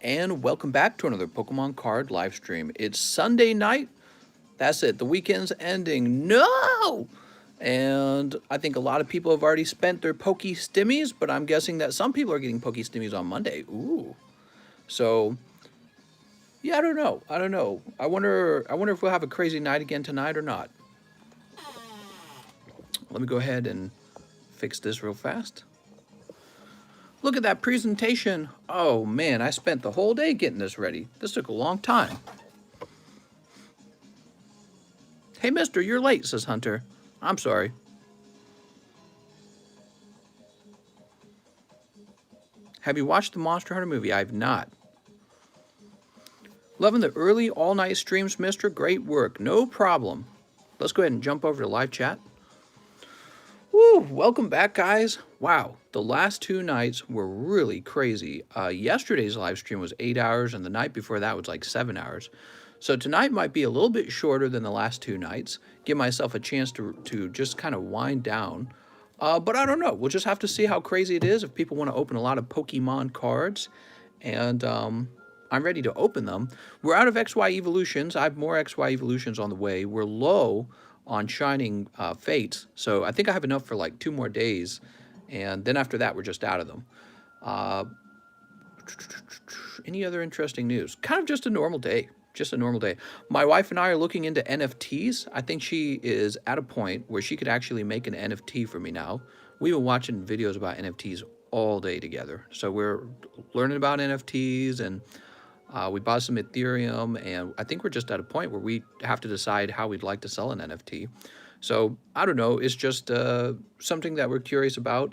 And welcome back to another Pokemon card live stream. It's Sunday night. That's it. The weekend's ending. No! And I think a lot of people have already spent their Poke Stimmies, but I'm guessing that some people are getting Poke Stimmies on Monday. Ooh. So, yeah, I don't know. I don't know. I wonder if we'll have a crazy night again tonight or not. Let me go ahead and fix this real fast. Look at that presentation. Oh man, I spent the whole day getting this ready. This took a long time. Hey, mister, you're late, says Hunter. I'm sorry. Have you watched the Monster Hunter movie? I've not. Loving the early all-night streams, mister. Great work. No problem. Let's go ahead and jump over to live chat. Woo, welcome back, guys. Wow, the last two nights were really crazy. Yesterday's live stream was 8 hours, and the night before that was like 7 hours. So tonight might be a little bit shorter than the last two nights. Give myself a chance to just kind of wind down. But I don't know. We'll just have to see how crazy it is if people want to open a lot of Pokemon cards. And I'm ready to open them. We're out of XY Evolutions. I have more XY Evolutions on the way. We're low on Shining Fates. So I think I have enough for like 2 more days. And then after that, we're just out of them. Any other interesting news? Kind of just a normal day. Just a normal day. My wife and I are looking into NFTs. I think she is at a point where she could actually make an NFT for me now. We've been watching videos about NFTs all day together. So we're learning about NFTs, and we bought some Ethereum, and I think we're just at a point where we have to decide how we'd like to sell an NFT. So I don't know. It's just something that we're curious about.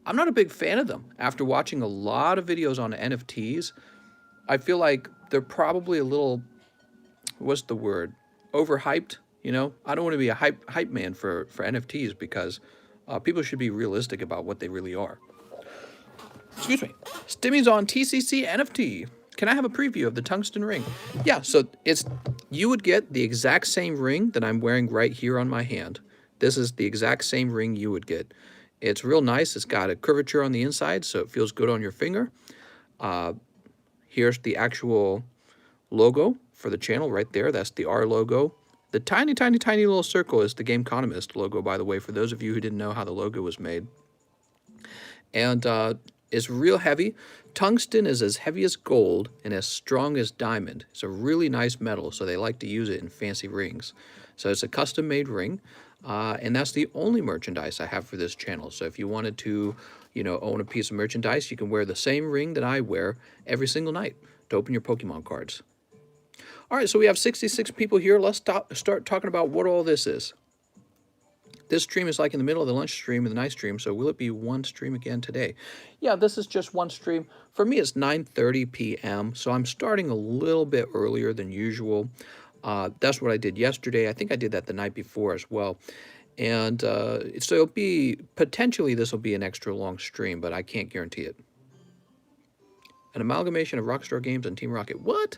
I'm not a big fan of them. After watching a lot of videos on NFTs, I feel like they're probably a little, what's the word, overhyped. You know, I don't want to be a hype man for NFTs because people should be realistic about what they really are. Excuse me. Stimmy's on TCC NFT. Can I have a preview of the tungsten ring? Yeah, so you would get the exact same ring that I'm wearing right here on my hand. This is the exact same ring you would get. It's real nice. It's got a curvature on the inside, so it feels good on your finger. Here's the actual logo for the channel right there. That's the R logo. The tiny, tiny, tiny little circle is the TheCardconomist logo, by the way, for those of you who didn't know how the logo was made. And it's real heavy. Tungsten is as heavy as gold and as strong as diamond. It's a really nice metal, so they like to use it in fancy rings. So it's a custom-made ring, and that's the only merchandise I have for this channel. So if you wanted to, you know, own a piece of merchandise, you can wear the same ring that I wear every single night to open your Pokemon cards. All right, so we have 66 people here. Let's start talking about what all this is. This stream is like in the middle of the lunch stream and the night stream, so will it be one stream again today? Yeah, this is just one stream. For me, it's 9:30 p.m., so I'm starting a little bit earlier than usual. That's what I did yesterday. I think I did that the night before as well. And so it'll be, potentially this will be an extra long stream, but I can't guarantee it. An amalgamation of Rockstar Games and Team Rocket. What?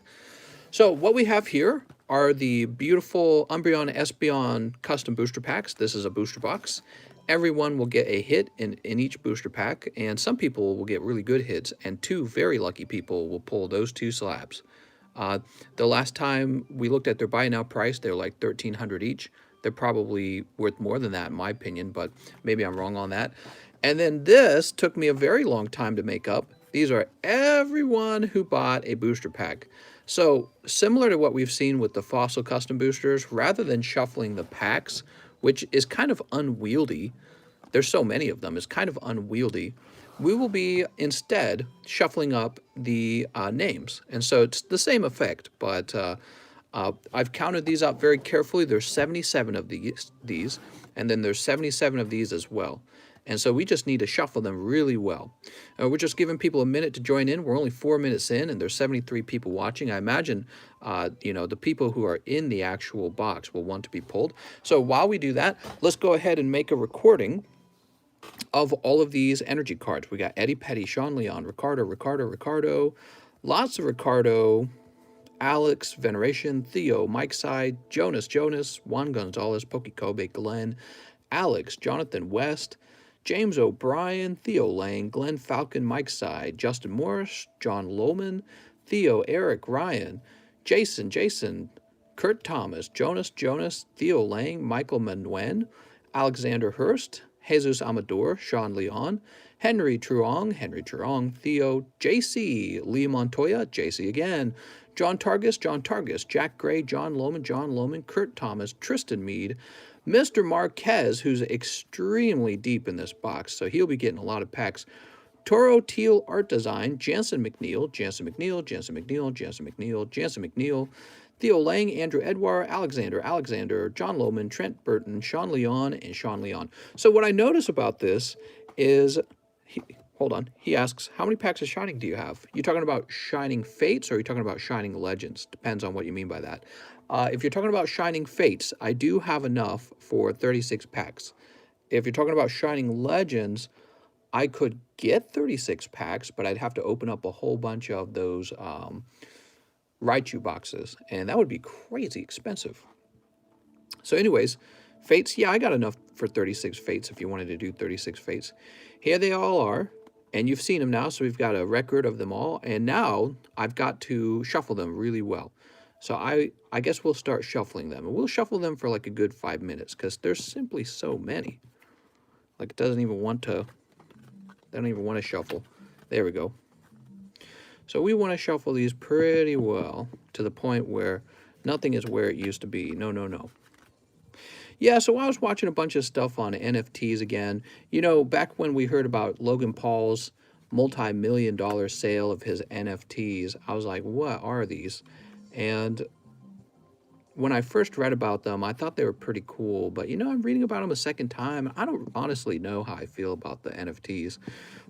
So what we have here are the beautiful Umbreon Espeon custom booster packs. This is a booster box. Everyone will get a hit in each booster pack, and some people will get really good hits, and 2 very lucky people will pull those 2 slabs. The last time we looked at their buy now price, they're like $1,300 each. They're probably worth more than that in my opinion, but maybe I'm wrong on that. And then this took me a very long time to make up. These are everyone who bought a booster pack. So similar to what we've seen with the Fossil custom boosters, rather than shuffling the packs, which is kind of unwieldy, there's so many of them, it's kind of unwieldy, we will be instead shuffling up the names. And so it's the same effect, but I've counted these up very carefully. There's 77 of these, and then there's 77 of these as well. And so we just need to shuffle them really well. We're just giving people a minute to join in. We're only 4 minutes in, and there's 73 people watching. I imagine, you know, the people who are in the actual box will want to be pulled. So while we do that, let's go ahead and make a recording of all of these energy cards. We got Eddie Petty, Sean Leon, Ricardo, lots of Ricardo, Alex, Veneration, Theo, Mike Side, Jonas, Juan Gonzalez, Pokey Kobe, Glenn, Alex, Jonathan West, James O'Brien, Theo Lang, Glenn Falcon, Mike Side, Justin Morris, John Lohman, Theo, Eric, Ryan, Jason, Kurt Thomas, Jonas, Theo Lang, Michael Manuen, Alexander Hurst, Jesus Amador, Sean Leon, Henry Truong, Theo, JC, Lee Montoya, JC again, John Targus, Jack Gray, John Loman, Kurt Thomas, Tristan Mead, Mr. Marquez, who's extremely deep in this box, so he'll be getting a lot of packs. Toro Teal Art Design, Jansen McNeil, Theo Lang, Andrew Edward, Alexander, John Lohman, Trent Burton, Sean Leon. So what I notice about this is, hold on, he asks, how many packs of Shining do you have? You talking about Shining Fates or are you talking about Shining Legends? Depends on what you mean by that. If you're talking about Shining Fates, I do have enough for 36 packs. If you're talking about Shining Legends, I could get 36 packs, but I'd have to open up a whole bunch of those Raichu boxes, and that would be crazy expensive. So anyways, Fates, yeah, I got enough for 36 Fates if you wanted to do 36 Fates. Here they all are, and you've seen them now, so we've got a record of them all, and now I've got to shuffle them really well. So I guess we'll start shuffling them, and we'll shuffle them for like a good 5 minutes, because there's simply so many. Like, it doesn't even want to... They don't even want to shuffle. There we go. So we want to shuffle these pretty well to the point where nothing is where it used to be. No. Yeah, so I was watching a bunch of stuff on NFTs again. You know, back when we heard about Logan Paul's multi-million-dollar sale of his NFTs, I was like, what are these? And when I first read about them, I thought they were pretty cool, but you know, I'm reading about them a second time. I don't honestly know how I feel about the NFTs.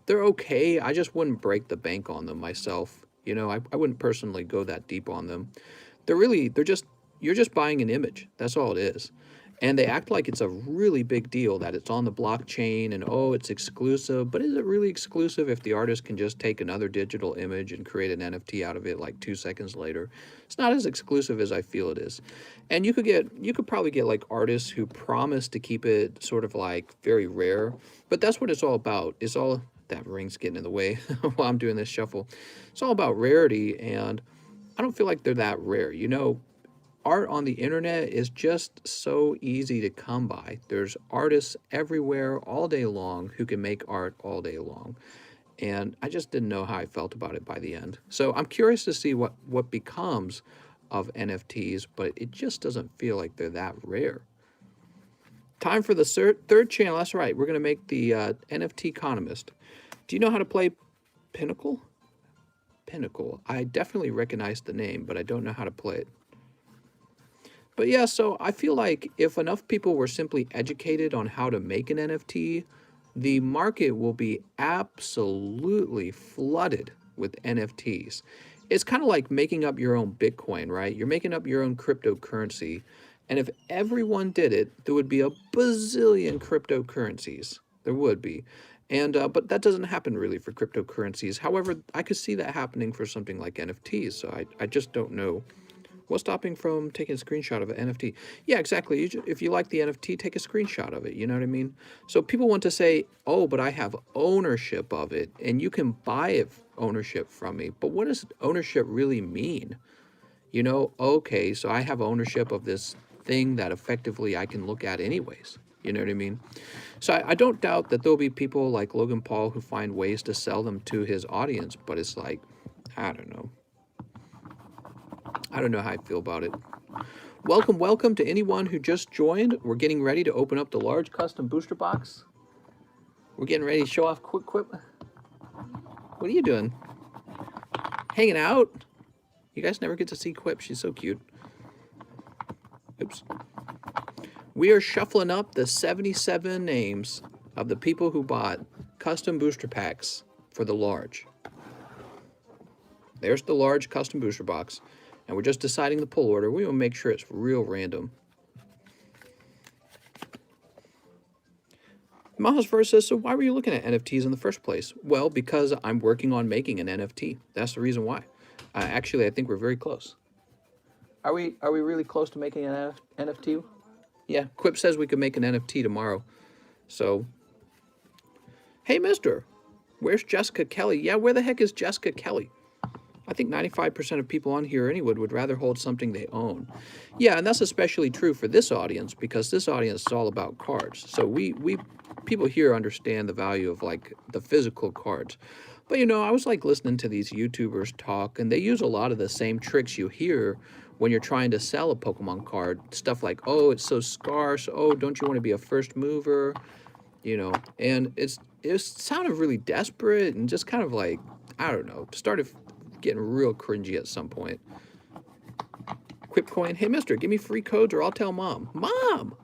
They're okay. I just wouldn't break the bank on them myself. You know, I wouldn't personally go that deep on them. You're just buying an image. That's all it is. And they act like it's a really big deal that it's on the blockchain and, oh, it's exclusive. But is it really exclusive if the artist can just take another digital image and create an NFT out of it like 2 seconds later? It's not as exclusive as I feel it is. And you could probably get like artists who promise to keep it sort of like very rare. But that's what it's all about. It's all, that ring's getting in the way while I'm doing this shuffle. It's all about rarity, and I don't feel like they're that rare. You know, art on the internet is just so easy to come by. There's artists everywhere all day long who can make art all day long. And I just didn't know how I felt about it by the end. So I'm curious to see what becomes of NFTs, but it just doesn't feel like they're that rare. Time for the third channel. That's right. We're going to make the NFT Economist. Do you know how to play Pinnacle? Pinnacle. I definitely recognize the name, but I don't know how to play it. But yeah, so I feel like if enough people were simply educated on how to make an NFT, the market will be absolutely flooded with NFTs. It's kind of like making up your own Bitcoin, right? You're making up your own cryptocurrency. And if everyone did it, there would be a bazillion cryptocurrencies. There would be. And but that doesn't happen really for cryptocurrencies. However, I could see that happening for something like NFTs. So I just don't know. What's stopping from taking a screenshot of an NFT? Yeah, exactly. If you like the NFT, take a screenshot of it. You know what I mean? So people want to say, oh, but I have ownership of it, and you can buy ownership from me. But what does ownership really mean? You know, okay, so I have ownership of this thing that effectively I can look at anyways. You know what I mean? So I don't doubt that there'll be people like Logan Paul who find ways to sell them to his audience, but it's like, I don't know. I don't know how I feel about it. Welcome to anyone who just joined. We're getting ready to open up the large custom booster box. We're getting ready to show off Quick Quip. What are you doing? Hanging out? You guys never get to see Quip. She's so cute. Oops. We are shuffling up the 77 names of the people who bought custom booster packs for the large. There's the large custom booster box. And we're just deciding the pull order. We will make sure it's real random. Miles Verse says, so why were you looking at NFTs in the first place? Well, because I'm working on making an NFT. That's the reason why. Actually, I think we're very close. Are we really close to making an NFT? Yeah, Quip says we could make an NFT tomorrow. So, hey, mister, where's Jessica Kelly? Yeah, where the heck is Jessica Kelly? I think 95% of people on here anyway would rather hold something they own. Yeah, and that's especially true for this audience, because this audience is all about cards. So we people here understand the value of like the physical cards. But you know, I was like listening to these YouTubers talk, and they use a lot of the same tricks you hear when you're trying to sell a Pokemon card. Stuff like, oh, it's so scarce. Oh, don't you want to be a first mover? You know, and it sounded really desperate and just kind of like, I don't know, started getting real cringy at some point. Quipcoin, hey mister, give me free codes or I'll tell mom. Mom!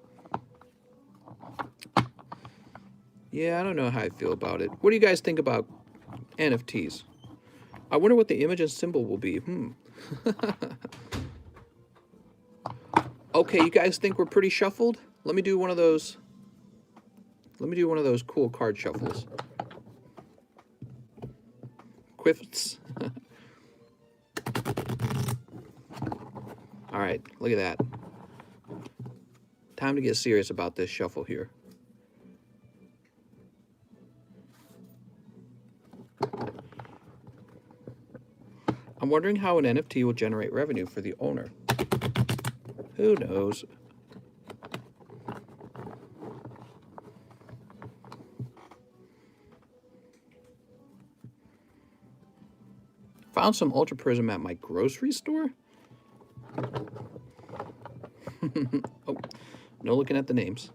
Yeah, I don't know how I feel about it. What do you guys think about NFTs? I wonder what the image and symbol will be. Okay, you guys think we're pretty shuffled? Let me do one of those. Let me do one of those cool card shuffles. Quifts. All right, look at that. Time to get serious about this shuffle here. I'm wondering how an NFT will generate revenue for the owner. Who knows? Found some Ultra Prism at my grocery store? Oh, no looking at the names.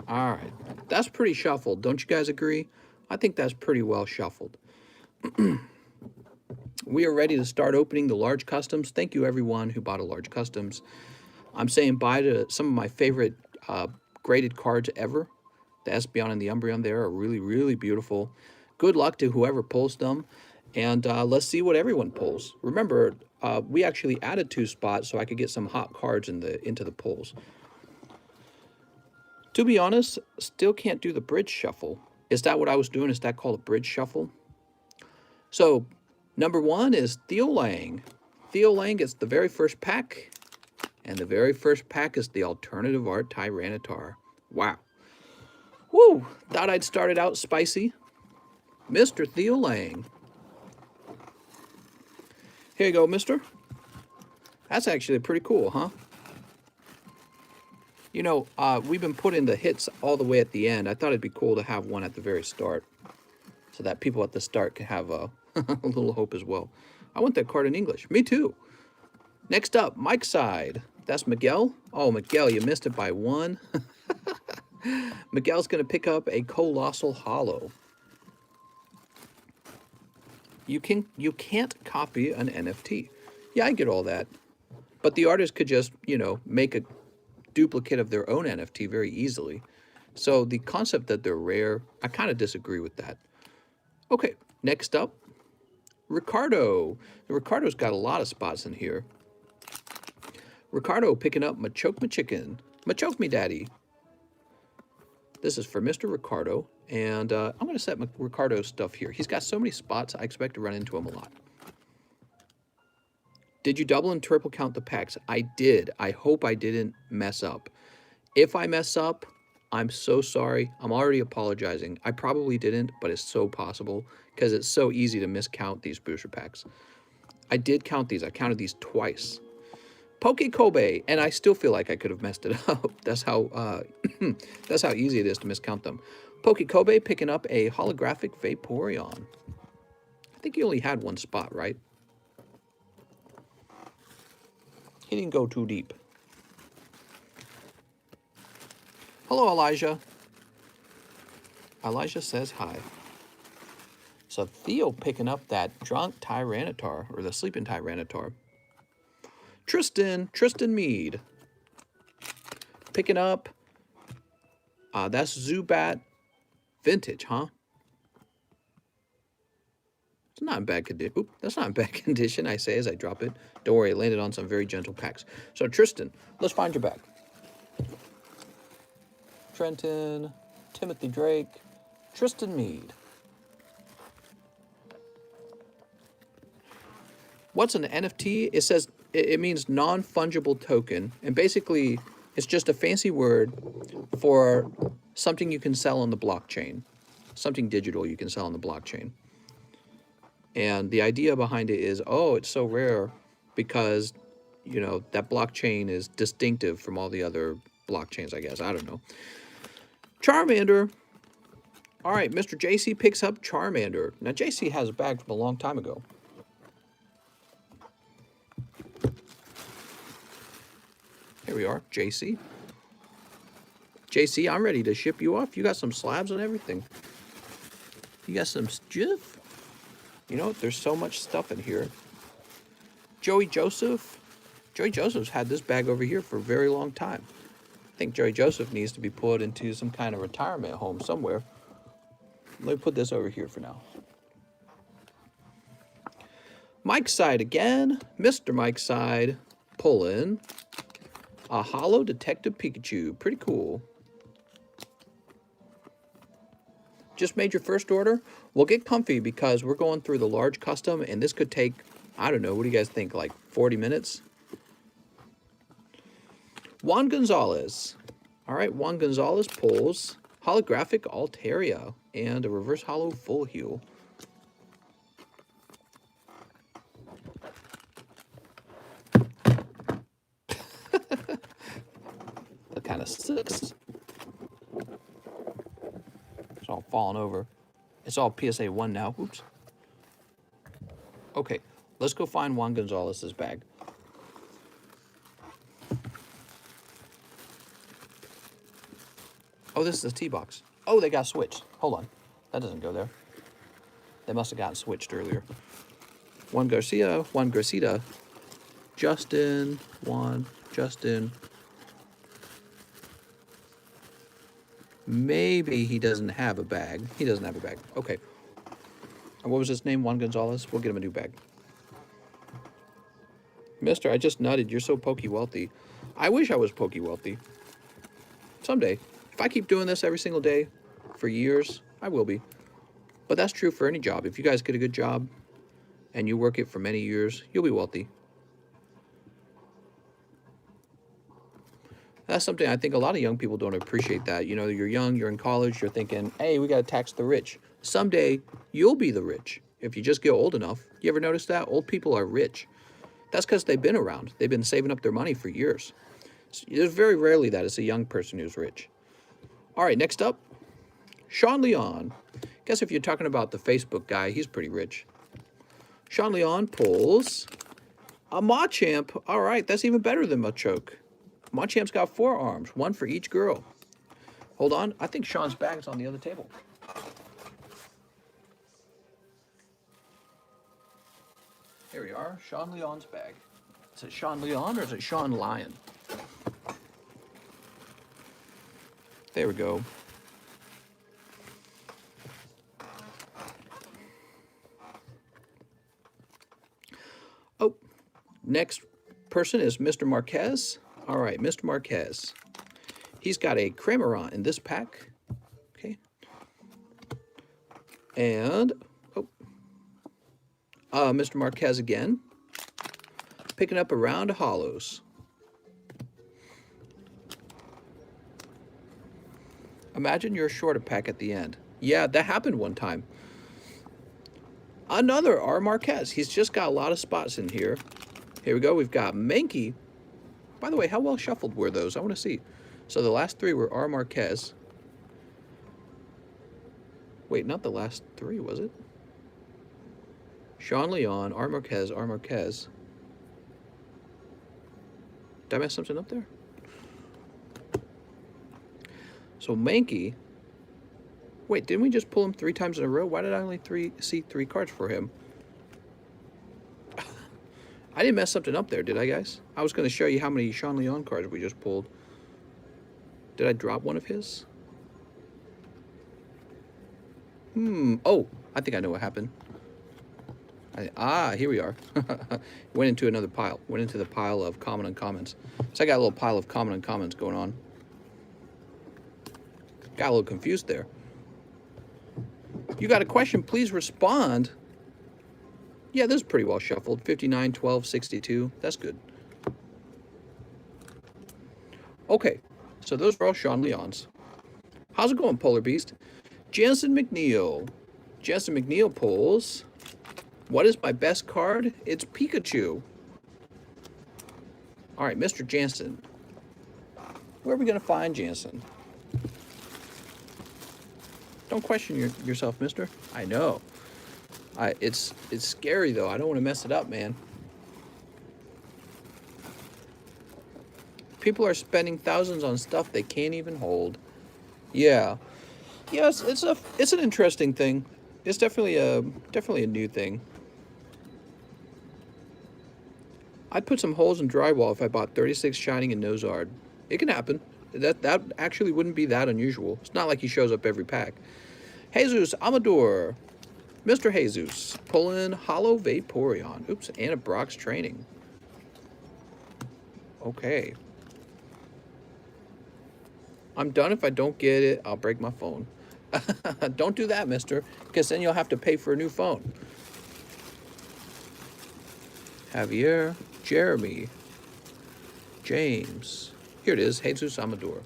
All right, that's pretty shuffled. Don't you guys agree? I think that's pretty well shuffled. We are ready to start opening the large customs. Thank you everyone who bought a large customs. I'm saying bye to some of my favorite graded cards ever. The Espeon and the Umbreon there are really, really beautiful. Good luck to whoever pulls them. And let's see what everyone pulls. Remember, we actually added 2 spots so I could get some hot cards into the pulls. To be honest, still can't do the bridge shuffle. Is that what I was doing? Is that called a bridge shuffle? So, number 1 is Theolang. Theolang is the very first pack. And the very first pack is the Alternative Art Tyranitar. Wow. Woo! Thought I'd started out spicy. Mr. Theolang. Here you go, mister. That's actually pretty cool, huh? You know, we've been putting the hits all the way at the end. I thought it'd be cool to have one at the very start, so that people at the start can have a little hope as well. I want that card in English. Me too. Next up, Mike's side. That's Miguel. Oh, Miguel, you missed it by 1. Miguel's going to pick up a Colossal Hollow. You can't copy an NFT. Yeah, I get all that. But the artist could just, you know, make a duplicate of their own NFT very easily. So the concept that they're rare, I kind of disagree with that. Okay, next up, Ricardo. Ricardo's got a lot of spots in here. Ricardo picking up Machoke My Chicken. Machoke Me Daddy. This is for Mr. Ricardo, and I'm going to set Ricardo's stuff here. He's got so many spots, I expect to run into him a lot. Did you double and triple count the packs? I did. I hope I didn't mess up. If I mess up, I'm so sorry. I'm already apologizing. I probably didn't, but it's so possible because it's so easy to miscount these booster packs. I did count these. I counted these twice. Poke Kobe, and I still feel like I could have messed it up. That's how that's how easy it is to miscount them. Poke Kobe picking up a holographic Vaporeon. I think he only had 1 spot, right? He didn't go too deep. Hello, Elijah. Elijah says hi. So Theo picking up that drunk Tyranitar, or the sleeping Tyranitar. Tristan Mead. Picking up, that's Zubat Vintage, huh? It's not in bad condition. Oop, that's not in bad condition, I say as I drop it. Don't worry, it landed on some very gentle packs. So Tristan, let's find your bag. Trenton, Timothy Drake, Tristan Mead. What's an NFT? It says it means non-fungible token, and basically it's just a fancy word for something you can sell on the blockchain. something digital you can sell on the blockchain. And the idea behind it is, oh, it's so rare because, you know, that blockchain is distinctive from all the other blockchains, I guess. I don't know. Charmander. All right, Mr. JC picks up Charmander. Now, JC has a bag from a long time ago. Here we are, JC. JC, I'm ready to ship you off. You got some slabs and everything. You got some stuff. You know, there's so much stuff in here. Joey Joseph. Joey Joseph's had this bag over here for a very long time. I think Joey Joseph needs to be put into some kind of retirement home somewhere. Let me put this over here for now. Mike's side again. Mr. Mike's side. Pull in. A Holo Detective Pikachu. Pretty cool. Just made your first order? Well, get comfy because we're going through the large custom and this could take, I don't know, what do you guys think, like 40 minutes? Juan Gonzalez. All right, Juan Gonzalez pulls holographic Altaria and a reverse holo full heal. That kind of sucks. It's all falling over. It's all PSA 1 now. Oops. Okay, let's go find Juan Gonzalez's bag. Oh, this is the T-box. Oh, they got switched. Hold on. That doesn't go there. They must have gotten switched earlier. Juan Garcia, Juan Gracita, Justin, Juan, Justin. Maybe he doesn't have a bag. He doesn't have a bag. Okay. And what was his name? Juan Gonzalez? We'll get him a new bag. Mister, I just nutted. You're so pokey wealthy. I wish I was pokey wealthy. Someday. If I keep doing this every single day for years, I will be. But that's true for any job. If you guys get a good job and you work it for many years, you'll be wealthy. That's something I think a lot of young people don't appreciate that. You know, you're young, you're in college, you're thinking, hey, we got to tax the rich. Someday, you'll be the rich if you just get old enough. You ever notice that? Old people are rich. That's because they've been around. They've been saving up their money for years. So there's very rarely that it's a young person who's rich. All right, next up, Sean Leon. Guess if you're talking about the Facebook guy, he's pretty rich. Sean Leon pulls a Machamp. All right, that's even better than Machoke. Machamp's got 4 arms, 1 for each girl. Hold on, I think Sean's bag is on the other table. Here we are, Sean Leon's bag. Is it Sean Leon or is it Sean Lion? There we go. Oh, next person is Mr. Marquez. All right, Mr. Marquez. He's got a Cramorant in this pack. Okay. And, Mr. Marquez again. Picking up a round of holos. Imagine you're short a pack at the end. Yeah, that happened one time. Another R. Marquez. He's just got a lot of spots in here. Here we go. We've got Mankey. By the way, how well shuffled were those? I want to see. So the last 3 were R. Marquez. Wait, not the last 3, was it? Sean Leon, R. Marquez, R. Marquez. Did I mess something up there? So Mankey. Wait, didn't we just pull him 3 times in a row? Why did I only see 3 cards for him? I didn't mess something up there, did I, guys? I was going to show you how many Sean Leon cards we just pulled. Did I drop one of his? Oh, I think I know what happened. Here we are. Went into another pile. Went into the pile of common uncommons. So I got a little pile of common uncommons going on. Got a little confused there. You got a question, please respond. Yeah, this is pretty well shuffled. 59, 12, 62. That's good. Okay, so those are all Sean Leons. How's it going, Polar Beast? Jansen McNeil. Jansen McNeil pulls. What is my best card? It's Pikachu. All right, Mr. Jansen. Where are we going to find Jansen? Don't question yourself, mister. I know. It's scary, though. I don't want to mess it up, man. People are spending thousands on stuff they can't even hold. Yeah. Yes, it's an interesting thing. It's definitely a new thing. I'd put some holes in drywall if I bought 36 Shining and Nozard. It can happen. That actually wouldn't be that unusual. It's not like he shows up every pack. Jesus Amador. Mr. Jesus. Pulling Hollow Vaporeon. Oops, and a Brock's Training. Okay. I'm done. If I don't get it, I'll break my phone. Don't do that, mister, because then you'll have to pay for a new phone. Javier, Jeremy, James. Here it is, Jesus Amador.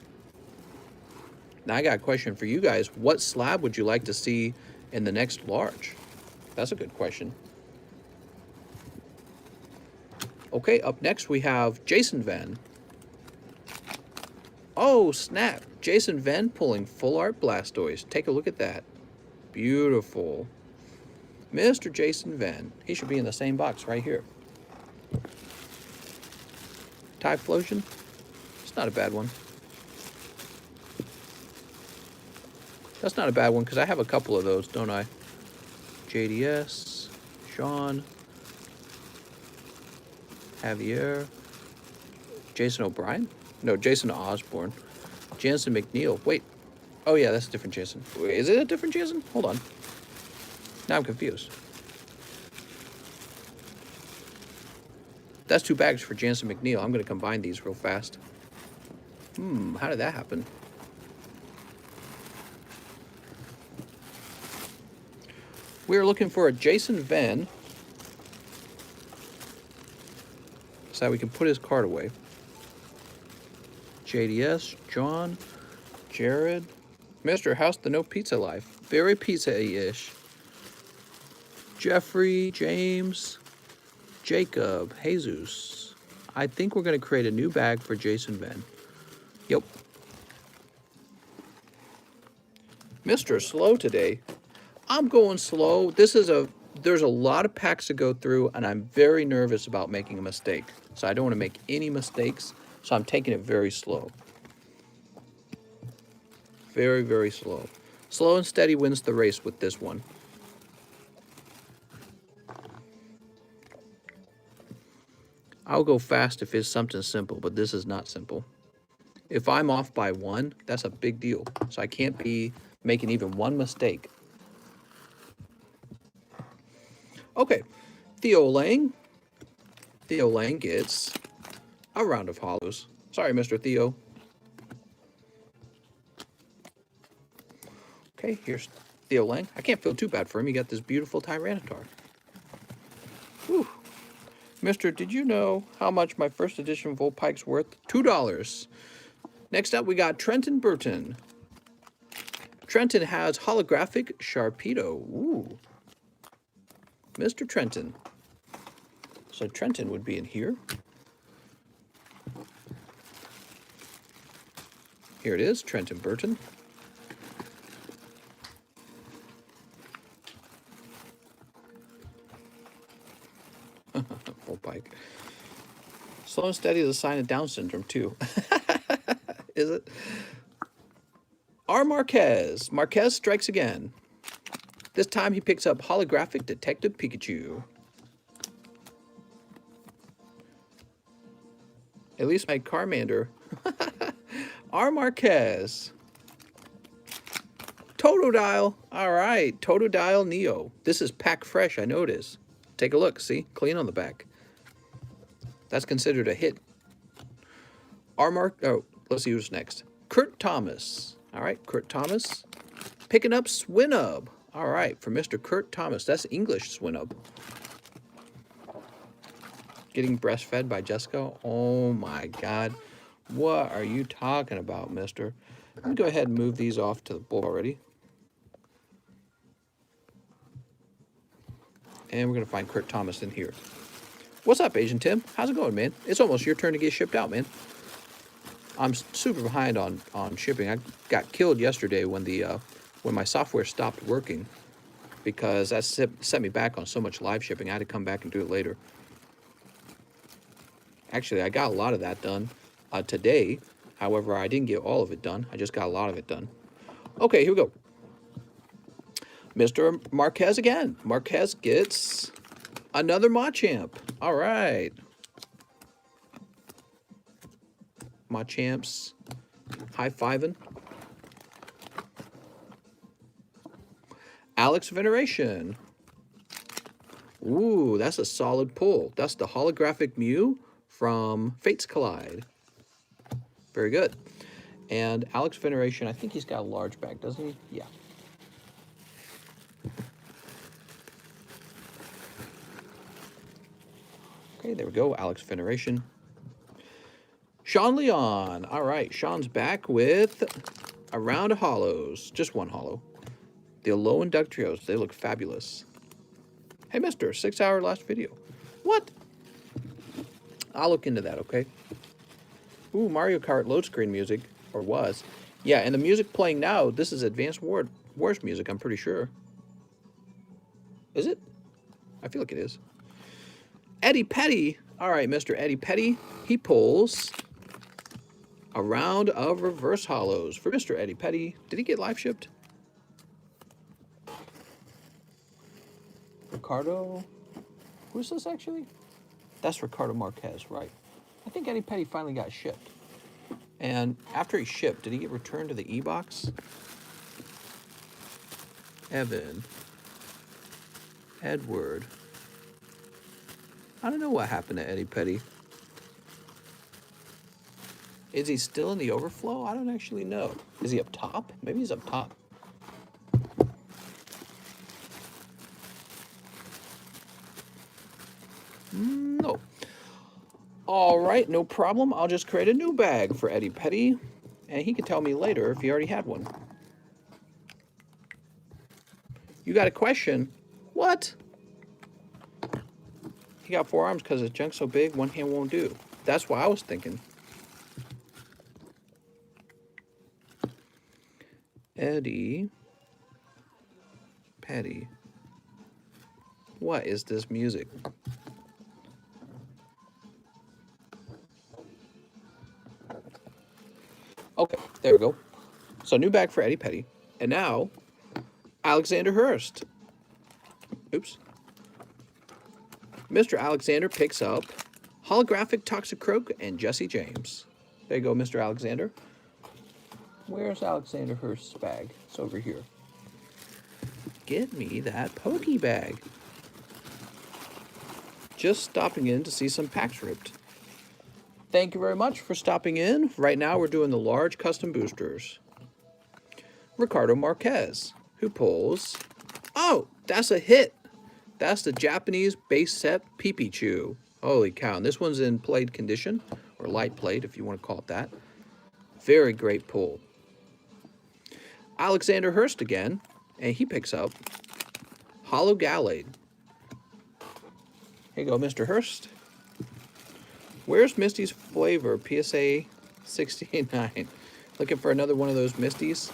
Now I got a question for you guys. What slab would you like to see in the next large? That's a good question. Okay, up next we have Jason Venn. Oh, snap. Jason Venn pulling Full Art Blastoise. Take a look at that. Beautiful. Mr. Jason Venn. He should be in the same box right here. Typhlosion. It's not a bad one. That's not a bad one because I have a couple of those, don't I? JDS. Sean. Javier. Jason O'Brien? No, Jason Osborne. Jansen McNeil. Wait. Oh, yeah, that's a different Jason. Wait, is it a different Jason? Hold on. Now I'm confused. That's 2 bags for Jansen McNeil. I'm going to combine these real fast. How did that happen? We're looking for a Jason Venn so that we can put his card away. JDS, John, Jared, Mr. How's the No Pizza Life? Very pizza-ish. Jeffrey, James, Jacob, Jesus. I think we're going to create a new bag for Jason Venn. Yep. Mr. Slow today. I'm going slow. There's a lot of packs to go through, and I'm very nervous about making a mistake. So I don't want to make any mistakes. So I'm taking it very slow. Very, very slow. Slow and steady wins the race with this one. I'll go fast if it's something simple, but this is not simple. If I'm off by 1, that's a big deal. So I can't be making even one mistake. Okay, Theo Lang. Theo Lang gets a round of hollows. Sorry, Mr. Theo. Okay, here's Theo Lang. I can't feel too bad for him. He got this beautiful Tyranitar. Whew. Mister, did you know how much my first edition Vulpike's worth? $2. Next up, we got Trenton Burton. Trenton has holographic Sharpedo. Ooh. Mr. Trenton. So Trenton would be in here. Here it is, Trenton Burton. Vulpike. Slow and steady is a sign of Down syndrome, too. Is it? R. Marquez. Marquez strikes again. This time he picks up holographic Detective Pikachu. At least my Charmander. R. Marquez. Totodile. All right. Totodile Neo. This is pack fresh, I notice. Take a look. See? Clean on the back. That's considered a hit. Oh, let's see who's next. Kurt Thomas. All right. Kurt Thomas. Picking up Swinub. All right. For Mr. Kurt Thomas. That's English Swinub. Getting breastfed by Jessica. Oh, my God. What are you talking about, mister? Let me go ahead and move these off to the bowl already. And we're going to find Kurt Thomas in here. What's up, Asian Tim? How's it going, man? It's almost your turn to get shipped out, man. I'm super behind on shipping. I got killed yesterday when when my software stopped working, because that set me back on so much live shipping. I had to come back and do it later. Actually, I got a lot of that done today. However, I didn't get all of it done. I just got a lot of it done. Okay, here we go. Mr. Marquez again. Marquez gets another Machamp. All right. Machamps high-fiving. Alex Veneration. Ooh, that's a solid pull. That's the holographic Mew from Fates Collide. Very good. And Alex Veneration, I think he's got a large bag, doesn't he? Yeah. Okay, there we go. Alex Veneration. Sean Leon. All right, Sean's back with a round of holos. Just one holo. The Alolan Ductrios. They look fabulous. Hey, mister, 6 hour last video. What? I'll look into that, okay? Ooh, Mario Kart load screen music. Or was. Yeah, and the music playing now, this is Advanced Wars music, I'm pretty sure. Is it? I feel like it is. Eddie Petty. All right, Mr. Eddie Petty. He pulls a round of reverse holos for Mr. Eddie Petty. Did he get live shipped? Ricardo. Who's this actually? That's Ricardo Marquez, right. I think Eddie Petty finally got shipped. And after he shipped, did he get returned to the e-box? Evan. Edward. I don't know what happened to Eddie Petty. Is he still in the overflow? I don't actually know. Is he up top? Maybe he's up top. No. All right, no problem. I'll just create a new bag for Eddie Petty, and he can tell me later if he already had one. You got a question? What? He got 4 arms because his junk's so big, one hand won't do. That's what I was thinking. Eddie Petty. What is this music? Okay, there we go. So new bag for Eddie Petty. And now, Alexander Hurst. Oops. Mr. Alexander picks up holographic Toxicroak and Jesse James. There you go, Mr. Alexander. Where's Alexander Hurst's bag? It's over here. Get me that Pokey bag. Just stopping in to see some packs ripped. Thank you very much for stopping in. Right now we're doing the large custom boosters. Ricardo Marquez, who pulls... Oh, that's a hit. That's the Japanese base set Pipichu. Holy cow. And this one's in played condition, or light played if you want to call it that. Very great pull. Alexander Hurst again, and he picks up Holo Gallade. Here you go, Mr. Hurst. Where's Misty's Flavor PSA 69? Looking for another one of those Misties?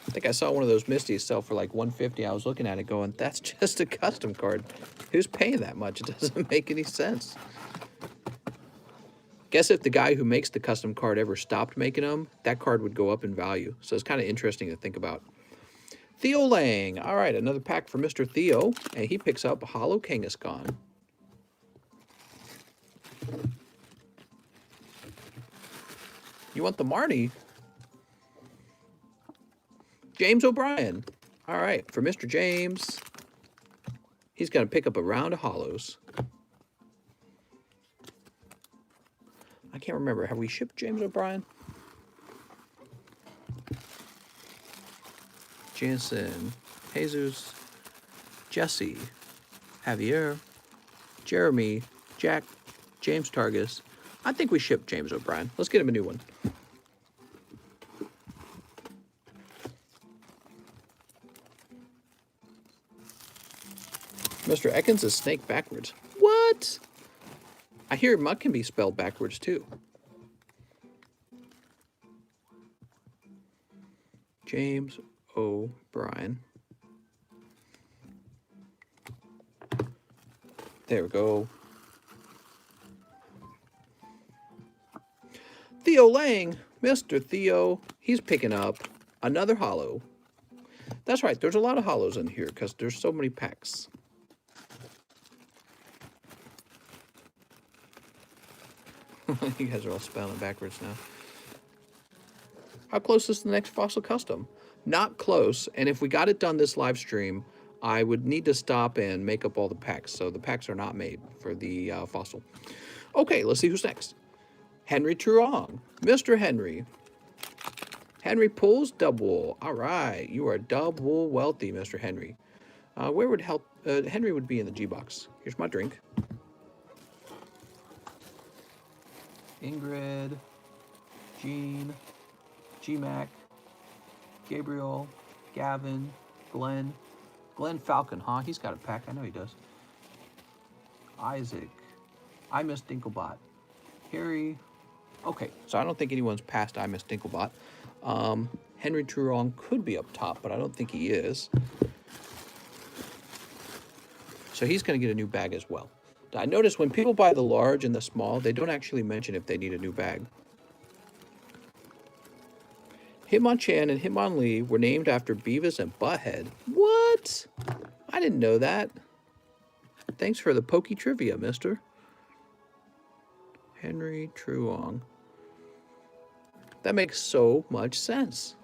I think I saw one of those Misties sell for like $150. I was looking at it going, that's just a custom card. Who's paying that much? It doesn't make any sense. Guess if the guy who makes the custom card ever stopped making them, that card would go up in value. So it's kind of interesting to think about. Theo Lang. All right, another pack for Mr. Theo. And he picks up a Holo Kangaskhan. You want the Marnie? James O'Brien. All right, for Mr. James, he's going to pick up a round of holos. I can't remember. Have we shipped James O'Brien? Jansen, Jesus, Jesse, Javier, Jeremy, Jack, James Targus. I think we shipped James O'Brien. Let's get him a new one. Mr. Ekans is snake backwards. What? I hear Muck can be spelled backwards too. James O'Brien. There we go. Theo Lang, Mr. Theo, he's picking up another holo. That's right, there's a lot of holos in here because there's so many packs. You guys are all spelling backwards now. How close is the next Fossil Custom? Not close, and if we got it done this live stream, I would need to stop and make up all the packs, so the packs are not made for the Fossil. Okay, let's see who's next. Henry Truong, Mr. Henry. Henry pulls double. All right, you are double wealthy, Mr. Henry. Where would Henry would be in the G box? Here's my drink. Ingrid, Jean, G-Mac, Gabriel, Gavin, Glenn. Glenn Falcon, huh? He's got a pack. I know he does. Isaac. I miss Dinklebot. Harry. Okay, so I don't think anyone's past I miss Dinklebot. Henry Truong could be up top, but I don't think he is. So he's going to get a new bag as well. I notice when people buy the large and the small, they don't actually mention if they need a new bag. Hitmonchan and Hitmonlee were named after Beavis and Butthead. What? I didn't know that. Thanks for the pokey trivia, mister. Henry Truong. That makes so much sense.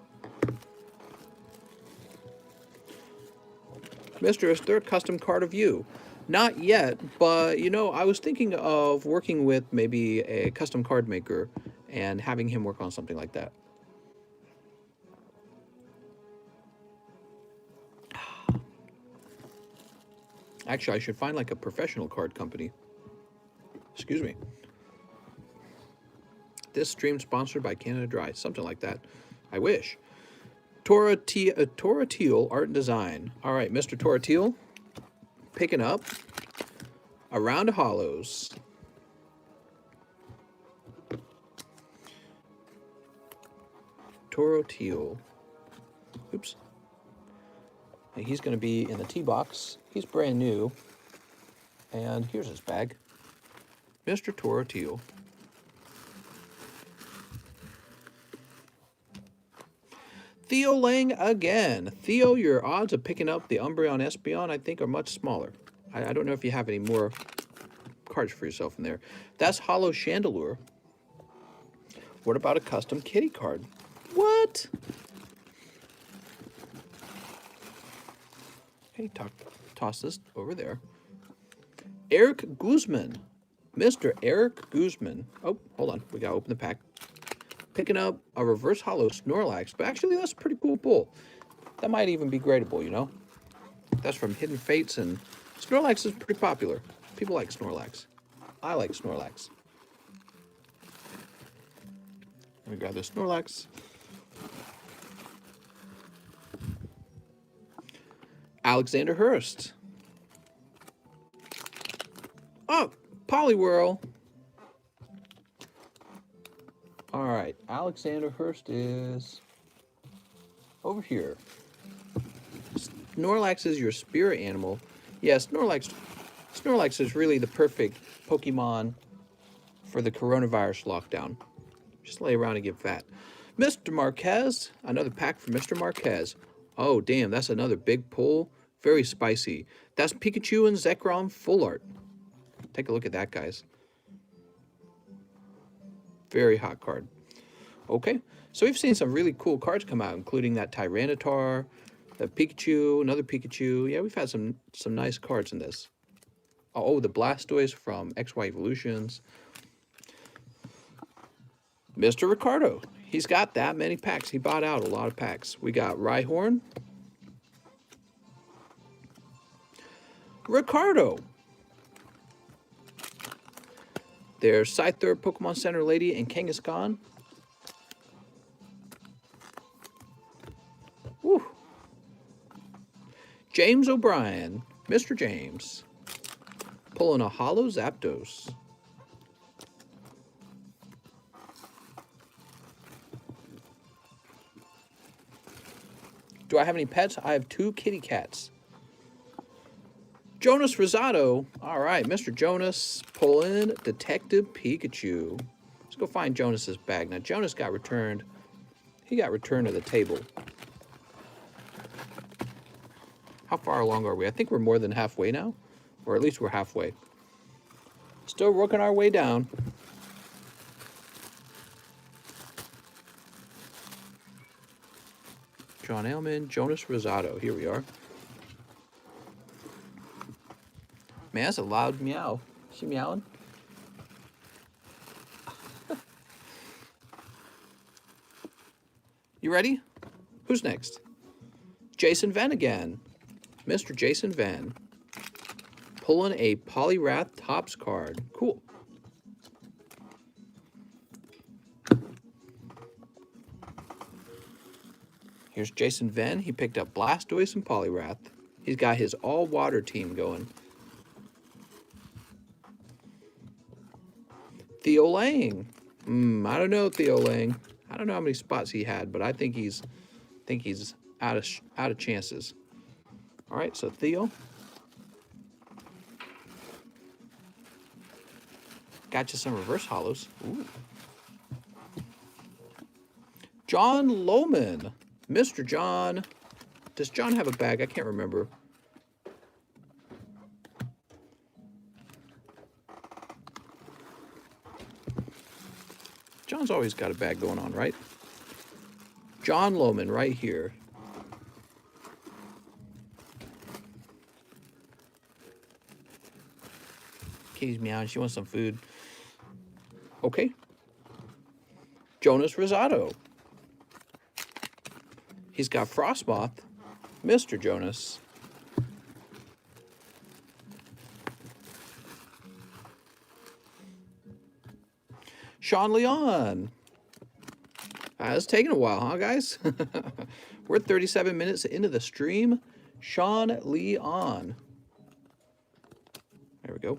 Mister, is there a custom card of you? Not yet, but, you know, I was thinking of working with maybe a custom card maker and having him work on something like that. Actually, I should find like a professional card company. Excuse me. This stream sponsored by Canada Dry, something like that. I wish. Tora Teal Art and Design. All right, Mr. Tora Teal, picking up a round of holos. Toro Teal. Oops. And he's going to be in the T box. He's brand new. And here's his bag. Mr. Toro Teal. Theo Lang again. Theo, your odds of picking up the Umbreon Espeon, I think, are much smaller. I don't know if you have any more cards for yourself in there. That's Hollow Chandelure. What about a custom kitty card? What? Okay, toss this over there. Eric Guzman. Mr. Eric Guzman. Oh, hold on. We got to open the pack. Picking up a reverse hollow Snorlax. But actually, that's a pretty cool pull. That might even be gradable, you know? That's from Hidden Fates, and Snorlax is pretty popular. People like Snorlax. I like Snorlax. Let me grab this Snorlax. Alexander Hurst. Oh, Poliwhirl. All right, Alexander Hurst is over here. Snorlax is your spirit animal. Yeah, Snorlax is really the perfect Pokemon for the coronavirus lockdown. Just lay around and get fat. Mr. Marquez, another pack for Mr. Marquez. Oh, damn, that's another big pull. Very spicy. That's Pikachu and Zekrom full art. Take a look at that, guys. Very hot card. Okay, so we've seen some really cool cards come out, including that Tyranitar, the Pikachu, another Pikachu. Yeah, we've had some nice cards in this. Oh, the Blastoise from XY Evolutions. Mr. Ricardo. He's got that many packs. He bought out a lot of packs. We got Rhyhorn. Ricardo. There's Scyther, Pokemon Center Lady, and Kangaskhan. Woo. James O'Brien. Mr. James. Pulling a Holo Zapdos. Do I have any pets? I have 2 kitty cats. Jonas Rosado. All right, Mr. Jonas, pull in Detective Pikachu. Let's go find Jonas's bag. Now, Jonas got returned. He got returned to the table. How far along are we? I think we're more than halfway now. Or at least we're halfway. Still working our way down. John Ailman, Jonas Rosado. Here we are. Man, that's a loud meow. Is she meowing? You ready? Who's next? Jason Venn again. Mr. Jason Venn. Pulling a Poliwrath Topps card. Cool. Here's Jason Venn. He picked up Blastoise and Poliwrath. He's got his all-water team going. Theo Lang. I don't know Theo Lang. I don't know how many spots he had, but I think he's out of chances. All right, so Theo. Got you some reverse holos. Ooh. John Lohman. Mr. John. Does John have a bag? I can't remember. John's always got a bag going on, right? John Lohman right here. Katie's meowing. She wants some food. Okay. Jonas Rosado. He's got Frostmoth. Mr. Jonas. Sean Leon. It's taking a while, huh, guys? We're 37 minutes into the stream. Sean Leon. There we go.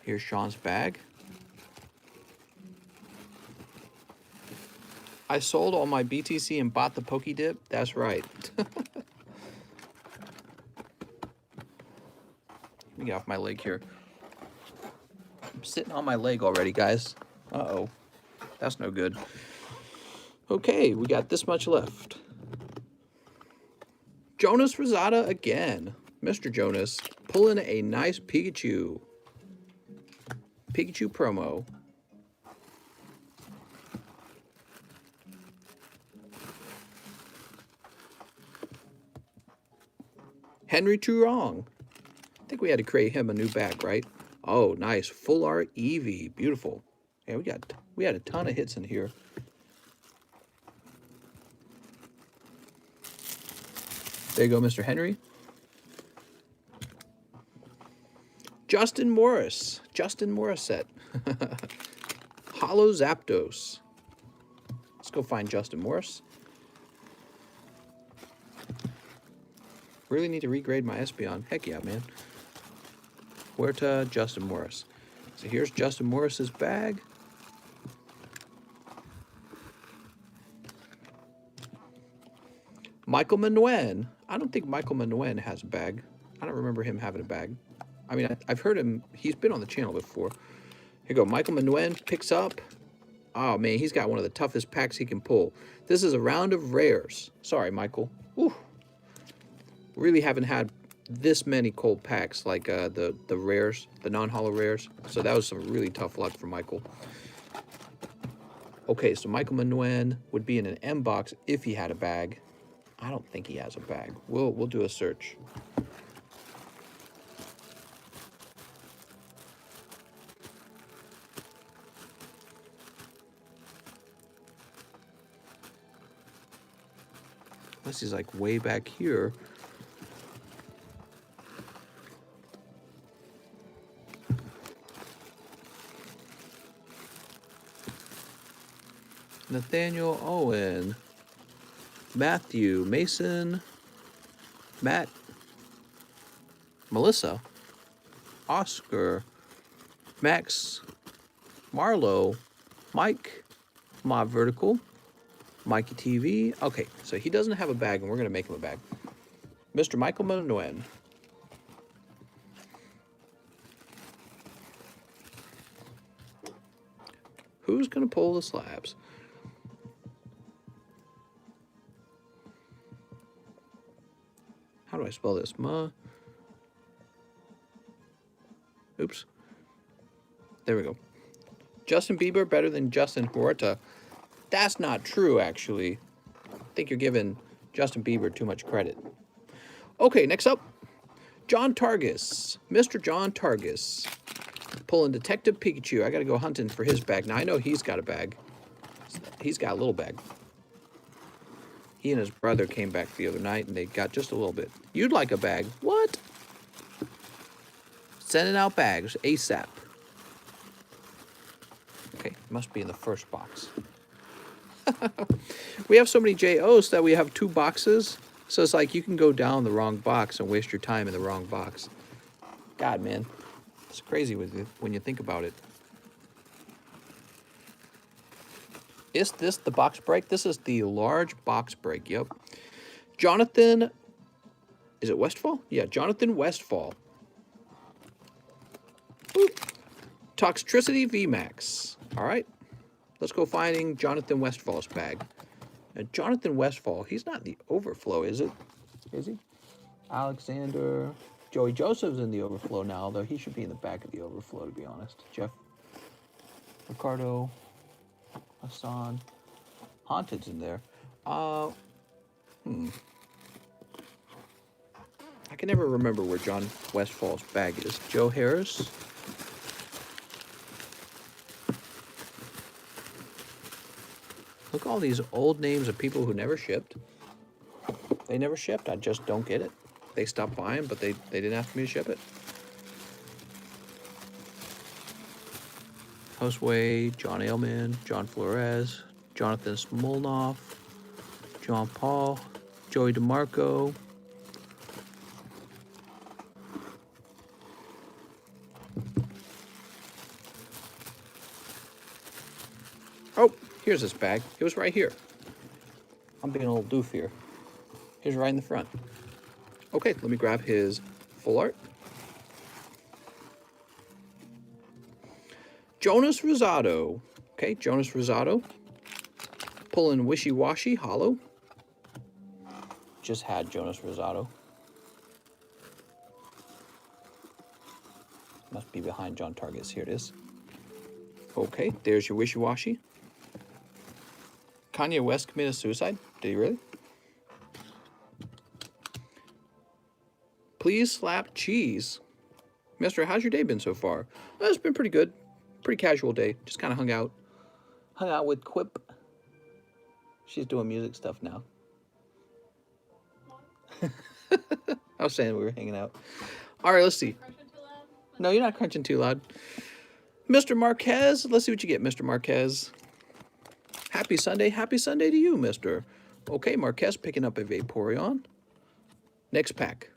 Here's Sean's bag. I sold all my BTC and bought the Pokédip. That's right. Let me get off my leg here. I'm sitting on my leg already, guys. Uh-oh. That's no good. Okay, we got this much left. Jonas Rosada again. Mr. Jonas, pulling a nice Pikachu. Pikachu promo. Henry Turong. I think we had to create him a new bag, right? Oh, nice. Full art Eevee. Beautiful. Yeah, we had a ton of hits in here. There you go, Mr. Henry. Justin Morris. Justin Morissette. Holo Zapdos. Let's go find Justin Morris. Really need to regrade my Espeon. Heck yeah, man. Huerta, Justin Morris. So here's Justin Morris's bag. Michael Manuen. I don't think Michael Manuen has a bag. I don't remember him having a bag. I mean, I've heard him. He's been on the channel before. Here you go. Michael Manuen picks up. Oh, man, he's got one of the toughest packs he can pull. This is a round of rares. Sorry, Michael. Whew. Really haven't had this many cold packs like the rares, the non-holo rares. So that was some really tough luck for Michael. Okay, so Michael Manuen would be in an M box if he had a bag. I don't think he has a bag. We'll do a search. Unless he's like way back here. Nathaniel Owen. Matthew Mason. Matt, Melissa, Oscar, Max, Marlo, Mike, Mob Vertical, Mikey TV. Okay, so he doesn't have a bag, and we're going to make him a bag. Mr. Michael Manoen. Who's going to pull the slabs? How do I spell this? Oops. There we go. Justin Bieber better than Justin Huerta. That's not true, actually. I think you're giving Justin Bieber too much credit. Okay, next up, John Targus. Mr. John Targus. Pulling Detective Pikachu. I got to go hunting for his bag. Now, I know he's got a bag. He's got a little bag. He and his brother came back the other night, and they got just a little bit. You'd like a bag. What? Sending out bags ASAP. Okay, must be in the first box. We have so many JOs that we have 2 boxes. So it's like you can go down the wrong box and waste your time in the wrong box. God, man. It's crazy when you think about it. Is this the box break? This is the large box break, yep. Jonathan, is it Westfall? Yeah, Jonathan Westfall. Ooh. Toxtricity VMAX. All right, let's go finding Jonathan Westfall's bag. And Jonathan Westfall, he's not in the overflow, is it? Is he? Alexander, Joey Joseph's in the overflow now, though he should be in the back of the overflow, to be honest. Jeff, Ricardo, Hassan, Haunted's in there. I can never remember where John Westfall's bag is. Joe Harris. Look at all these old names of people who never shipped. They never shipped. I just don't get it. They stopped buying, but they didn't ask me to ship it. Josue, John Ailman, John Flores, Jonathan Smolnoff, John Paul, Joey DeMarco. Oh, here's his bag. It was right here. I'm being a little doof here. Here's right in the front. Okay, let me grab his full art. Jonas Rosado. Okay, Jonas Rosado. Pulling Wishy Washy Hollow. Just had Jonas Rosado. Must be behind John Targus. Here it is. Okay, there's your Wishy Washy. Kanye West committed suicide? Did he really? Please slap cheese. Mister, how's your day been so far? Well, it's been pretty good. Pretty casual day. Just kind of hung out. Hung out with Quip. She's doing music stuff now. I was saying we were hanging out. All right, let's see. No, you're not crunching too loud. Mr. Marquez, let's see what you get, Mr. Marquez. Happy Sunday to you, mister. Okay, Marquez picking up a Vaporeon. Next pack.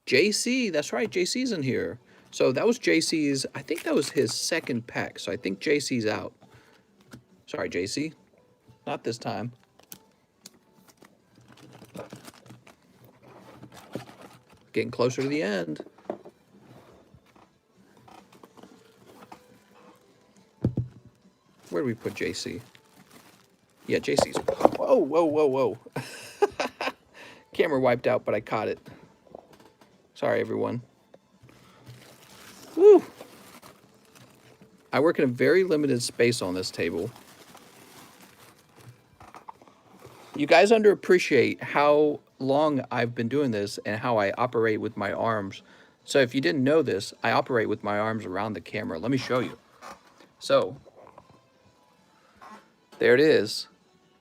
JC, that's right, JC's in here. So that was JC's, I think that was his second pack. So I think JC's out. Sorry, JC. Not this time. Getting closer to the end. Where do we put JC? Yeah, JC's. Whoa, whoa, whoa, whoa. Camera wiped out, but I caught it. Sorry, everyone. Woo! I work in a very limited space on this table. You guys underappreciate how long I've been doing this and how I operate with my arms. So if you didn't know this, I operate with my arms around the camera. Let me show you. So, there it is.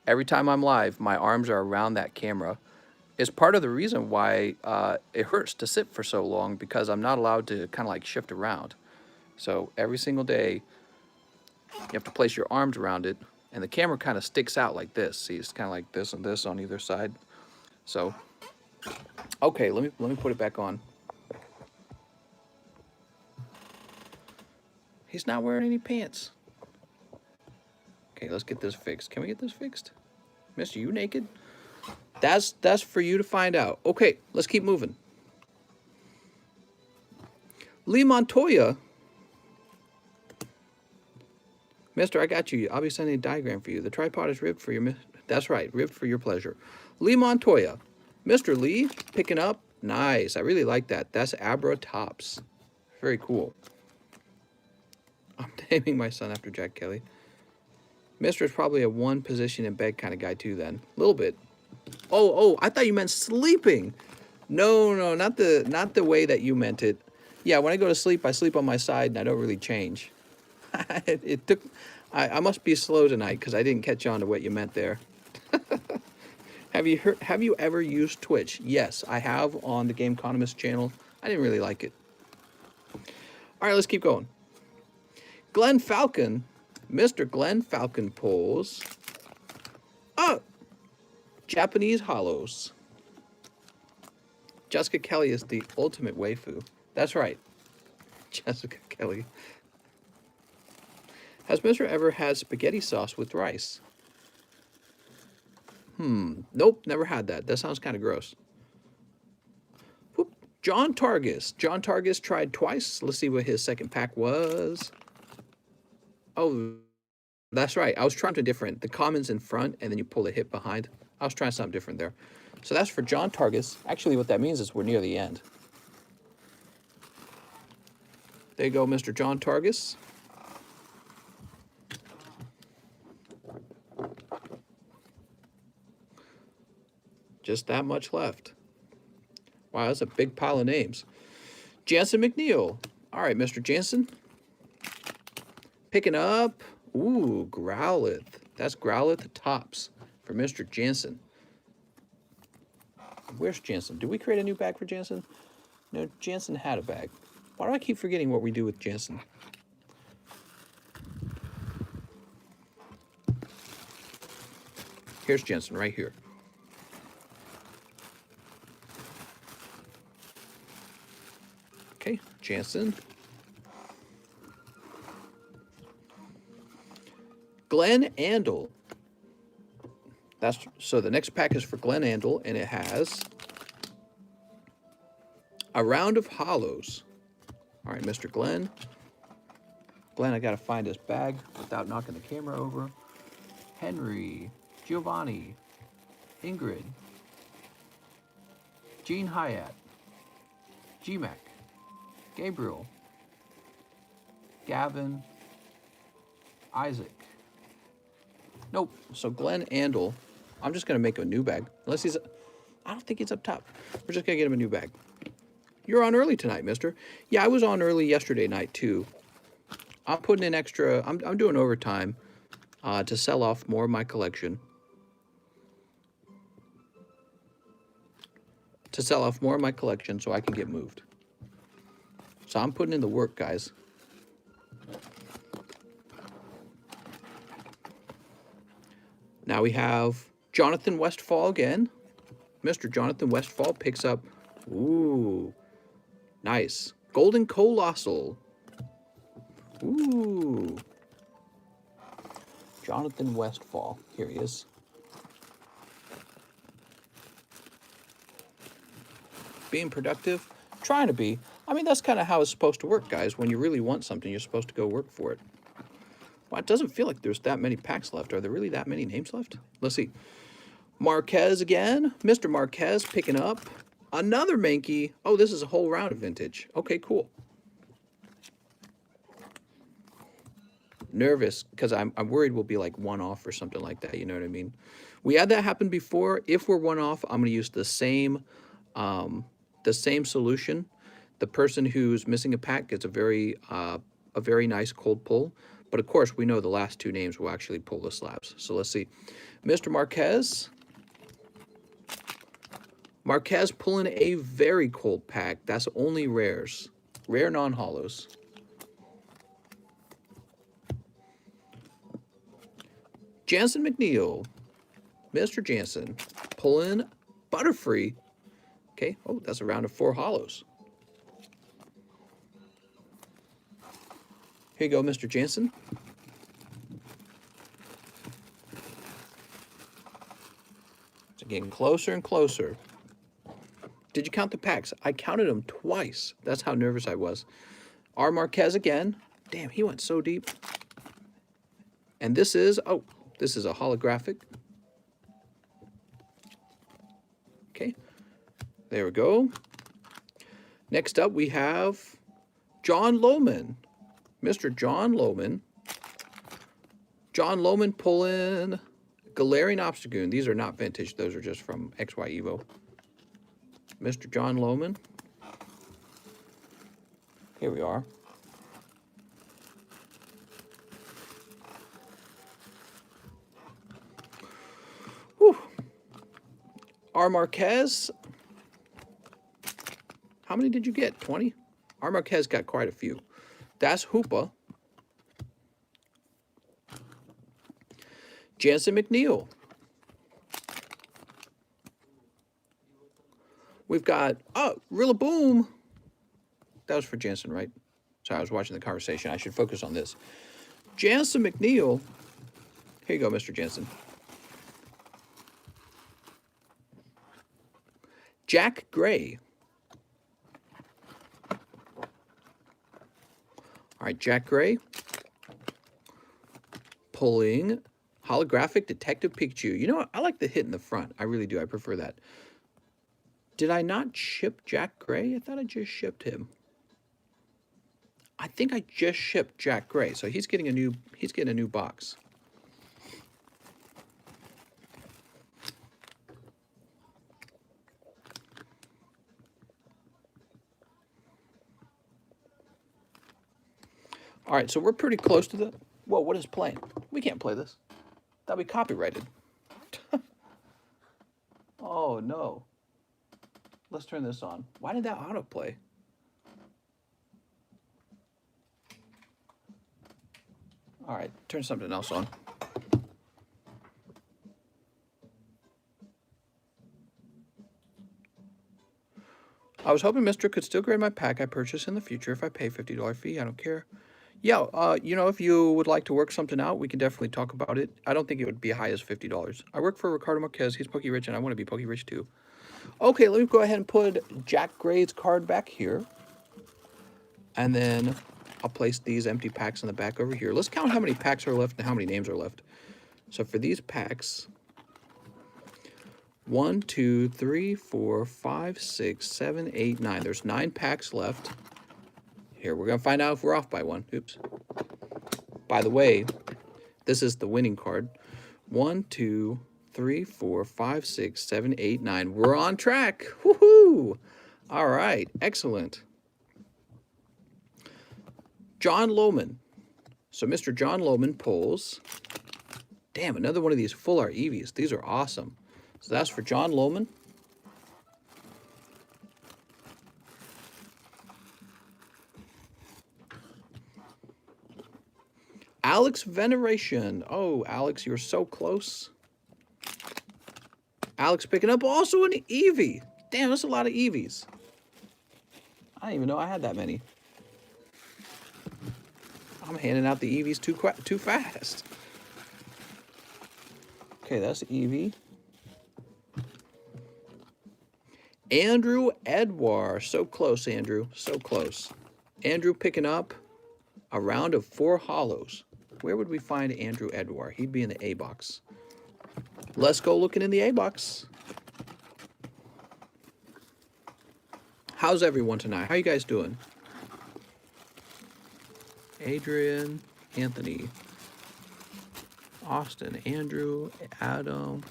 Every time I'm live, my arms are around that camera. It's part of the reason why it hurts to sit for so long, because I'm not allowed to kind of like shift around. So every single day, you have to place your arms around it, and the camera kind of sticks out like this. See, it's kind of like this and this on either side. So, Okay, let me put it back on. He's not wearing any pants. Okay, let's get this fixed. Can we get this fixed? Mister, you naked? That's for you to find out. Okay, let's keep moving. Lee Montoya. Mister, I got you. I'll be sending a diagram for you. The tripod is ribbed for your... That's right, ribbed for your pleasure. Lee Montoya. Mr. Lee, picking up. Nice. I really like that. That's Abra Tops. Very cool. I'm naming my son after Jack Kelly. Mister is probably a one position in bed kind of guy too then. A little bit. Oh, I thought you meant sleeping. No, not the way that you meant it. Yeah, when I go to sleep, I sleep on my side and I don't really change. It took... I must be slow tonight because I didn't catch on to what you meant there. Have you ever used Twitch? Yes, I have on the TheCardconomist channel. I didn't really like it. All right, let's keep going. Glenn Falcon, Mr. Glenn Falcon pulls. Oh, Japanese hollows. Jessica Kelly is the ultimate waifu. That's right, Jessica Kelly. Has Mr. ever had spaghetti sauce with rice? Nope, never had that. That sounds kind of gross. Whoop. John Targus. John Targus tried twice. Let's see what his second pack was. Oh, that's right. I was trying something different. The commons in front, and then you pull the hit behind. I was trying something different there. So that's for John Targus. Actually, what that means is we're near the end. There you go, Mr. John Targus. Just that much left. Wow, that's a big pile of names. Jansen McNeil. All right, Mr. Jansen. Picking up. Ooh, Growlithe. That's Growlithe Tops for Mr. Jansen. Where's Jansen? Did we create a new bag for Jansen? No, Jansen had a bag. Why do I keep forgetting what we do with Jansen? Here's Jansen right here. Okay, Jansen. Glenn Andel. So the next pack is for Glenn Andel, and it has a round of hollows. All right, Mr. Glenn. Glenn, I got to find his bag without knocking the camera over. Henry, Giovanni, Ingrid, Gene Hyatt, G-Mac, Gabriel, Gavin, Isaac. Nope. So Glenn Andel, I'm just going to make a new bag. Unless he's... I don't think he's up top. We're just going to get him a new bag. You're on early tonight, mister. Yeah, I was on early yesterday night, too. I'm putting in extra... I'm doing overtime to sell off more of my collection. To sell off more of my collection so I can get moved. So I'm putting in the work, guys. Now we have Jonathan Westfall again. Mr. Jonathan Westfall picks up, ooh, nice. Golden Colossal. Ooh. Jonathan Westfall. Here he is. Being productive? Trying to be. I mean, that's kind of how it's supposed to work, guys. When you really want something, you're supposed to go work for it. Well, it doesn't feel like there's that many packs left. Are there really that many names left? Let's see. Marquez again. Mr. Marquez picking up another Mankey. Oh, this is a whole round of vintage. Okay, cool. Nervous because I'm worried we'll be like one off or something like that. You know what I mean? We had that happen before. If we're one off, I'm going to use the same solution. The person who's missing a pack gets a very nice cold pull. But of course, we know the last two names will actually pull the slabs. So let's see. Mr. Marquez. Marquez pulling a very cold pack. That's only rares. Rare non-hollows. Jansen McNeil. Mr. Jansen pulling Butterfree. Okay, oh, that's a round of 4 hollows. Here you go, Mr. Jansen. It's getting closer and closer. Did you count the packs? I counted them twice. That's how nervous I was. R. Marquez again. Damn, he went so deep. And this is, oh, this is a holographic. Okay, there we go. Next up, we have John Lohman. Mr. John Lohman. John Lohman pulling Galarian Obstagoon. These are not vintage. Those are just from XY Evo. Mr. John Lohman. Here we are. Whew. R. Marquez. How many did you get? 20? R. Marquez got quite a few. That's Hoopa. Jansen McNeil. We've got, oh, Rillaboom. That was for Jansen, right? Sorry, I was watching the conversation. I should focus on this. Jansen McNeil. Here you go, Mr. Jansen. Jack Gray. All right, Jack Gray. Pulling holographic Detective Pikachu. You know what? I like the hit in the front. I really do. I prefer that. Did I not ship Jack Gray? I thought I just shipped him. I think I just shipped Jack Gray. So he's getting a new box. All right, so we're pretty close to the... Whoa, what is playing? We can't play this. That'll be copyrighted. Oh, no. Let's turn this on. Why did that autoplay? All right, turn something else on. I was hoping Mr. could still grade my pack I purchase in the future if I pay $50 fee. I don't care. Yeah, you know, if you would like to work something out, we can definitely talk about it. I don't think it would be high as $50. I work for Ricardo Marquez. He's Poke Rich, and I want to be Poke Rich too. Okay, let me go ahead and put Jack Gray's card back here. And then I'll place these empty packs in the back over here. Let's count how many packs are left and how many names are left. So for these packs, 1, 2, 3, 4, 5, 6, 7, 8, 9. There's 9 packs left. Here, we're going to find out if we're off by one. Oops. By the way, this is the winning card. 1, 2, 3, 4, 5, 6, 7, 8, 9. We're on track. Woohoo! All right, excellent. John Lohman. So Mr. John Lohman pulls. Damn, another one of these full art Eevees. These are awesome. So that's for John Lohman. Alex Veneration. Oh, Alex, you're so close. Alex picking up also an Eevee. Damn, that's a lot of Eevees. I didn't even know I had that many. I'm handing out the Eevees too fast. Okay, that's Eevee. Andrew Edward. So close, Andrew. So close. Andrew picking up a round of 4 hollows. Where would we find Andrew Edward? He'd be in the A box. Let's go looking in the A box. How's everyone tonight? How you guys doing? Adrian, Anthony, Austin, Andrew, Adam,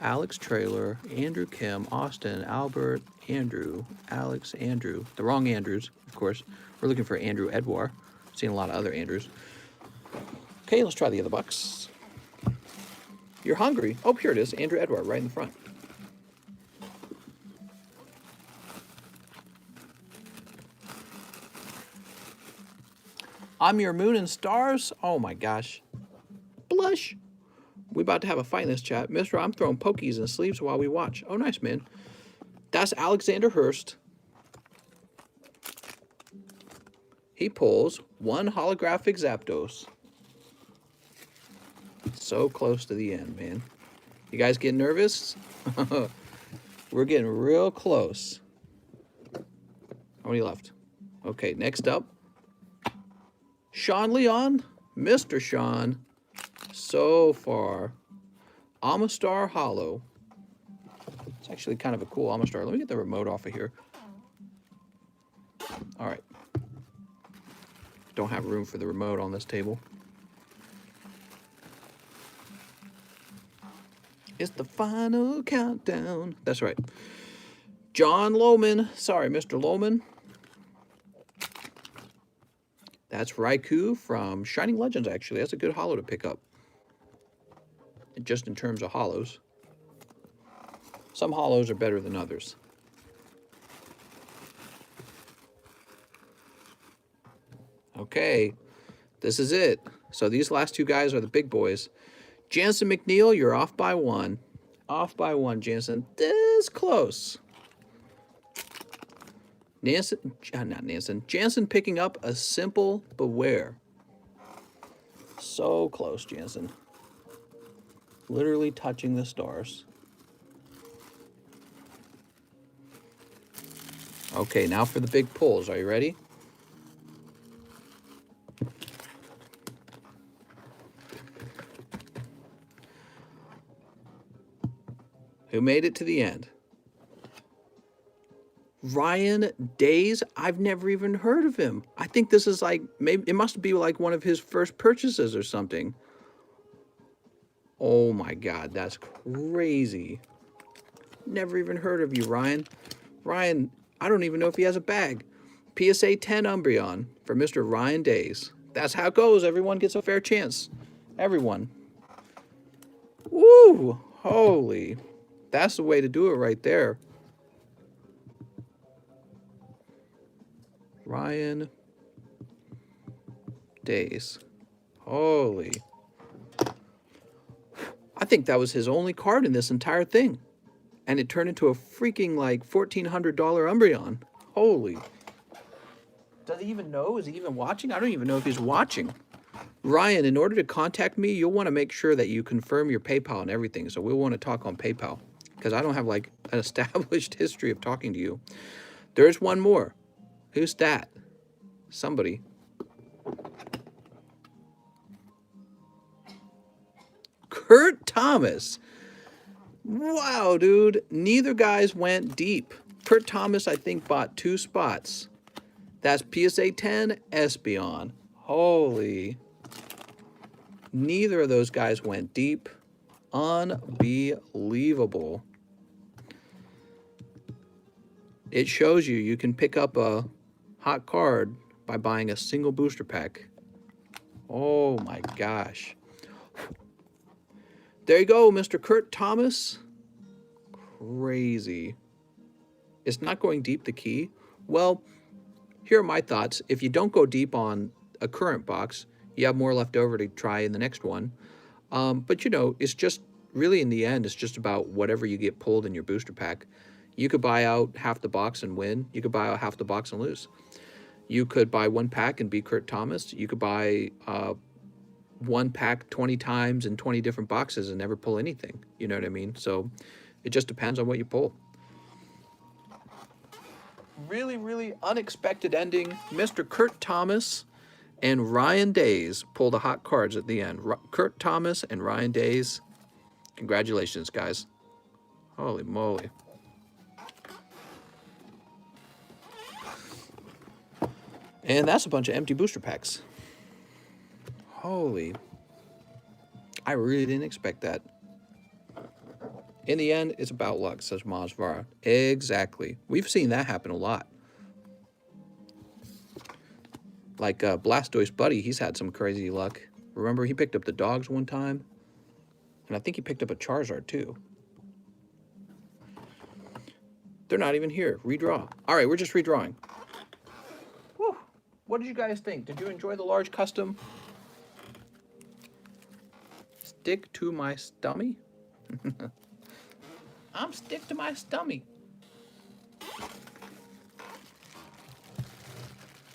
Alex Trailer, Andrew Kim, Austin, Albert, Andrew, Alex, Andrew. The wrong Andrews, of course. We're looking for Andrew Edward. Seen a lot of other Andrews. Okay, let's try the other box. You're hungry. Oh, here it is. Andrew Edward right in the front. I'm your moon and stars. Oh my gosh. Blush. We about to have a fight in this chat. Mister, I'm throwing pokies and sleeves while we watch. Oh, nice, man. That's Alexander Hurst. He pulls one holographic Zapdos. So close to the end, man. You guys getting nervous? We're getting real close. How many left? Okay, next up. Sean Leon. Mr. Sean. So far. Amistar Hollow. It's actually kind of a cool Amistar. Let me get the remote off of here. All right. Don't have room for the remote on this table. It's the final countdown. That's right. John Lohman. Sorry, Mr. Lohman. That's Raikou from Shining Legends, actually. That's a good holo to pick up. Just in terms of holos. Some holos are better than others. Okay, this is it. So these last two guys are the big boys. Jansen McNeil, you're off by one. Off by one, Jansen. This close. Jansen picking up a simple Beware. So close, Jansen. Literally touching the stars. Okay, now for the big pulls. Are you ready? Who made it to the end? Ryan Days. I've never even heard of him. I think this is like, maybe it must be like one of his first purchases or something. Oh my God, that's crazy. Never even heard of you, Ryan. Ryan, I don't even know if he has a bag. PSA 10 Umbreon for Mr. Ryan Days. That's how it goes. Everyone gets a fair chance. Everyone. Woo! Holy. That's the way to do it right there. Ryan Days. Holy. I think that was his only card in this entire thing. And it turned into a freaking like $1,400 Umbreon. Holy. Does he even know? Is he even watching? I don't even know if he's watching. Ryan, in order to contact me, you'll want to make sure that you confirm your PayPal and everything. So we'll want to talk on PayPal. Because I don't have like an established history of talking to you. There's one more. Who's that? Somebody. Kurt Thomas. Wow, dude. Neither guys went deep. Kurt Thomas, I think, bought 2 spots. That's PSA 10 Espeon. Holy. Neither of those guys went deep. Unbelievable. It shows you can pick up a hot card by buying a single booster pack. Oh my gosh. There you go, Mr. Kurt Thomas. Crazy. It's not going deep, the key. Well, here are my thoughts. If you don't go deep on a current box, you have more left over to try in the next one. But you know, it's just really in the end, it's just about whatever you get pulled in your booster pack. You could buy out half the box and win. You could buy out half the box and lose. You could buy 1 pack and be Kurt Thomas. You could buy 1 pack 20 times in 20 different boxes and never pull anything. You know what I mean? So it just depends on what you pull. Really, really unexpected ending. Mr. Kurt Thomas and Ryan Days pulled the hot cards at the end. Kurt Thomas and Ryan Days. Congratulations, guys. Holy moly. And that's a bunch of empty booster packs. Holy. I really didn't expect that. In the end, it's about luck, says Mazvara. Exactly. We've seen that happen a lot. Like Blastoise Buddy, he's had some crazy luck. Remember, he picked up the dogs one time? And I think he picked up a Charizard, too. They're not even here. Redraw. All right, we're just redrawing. Whew. What did you guys think? Did you enjoy the large custom? Stick to my stummy? I'm stick to my stummy.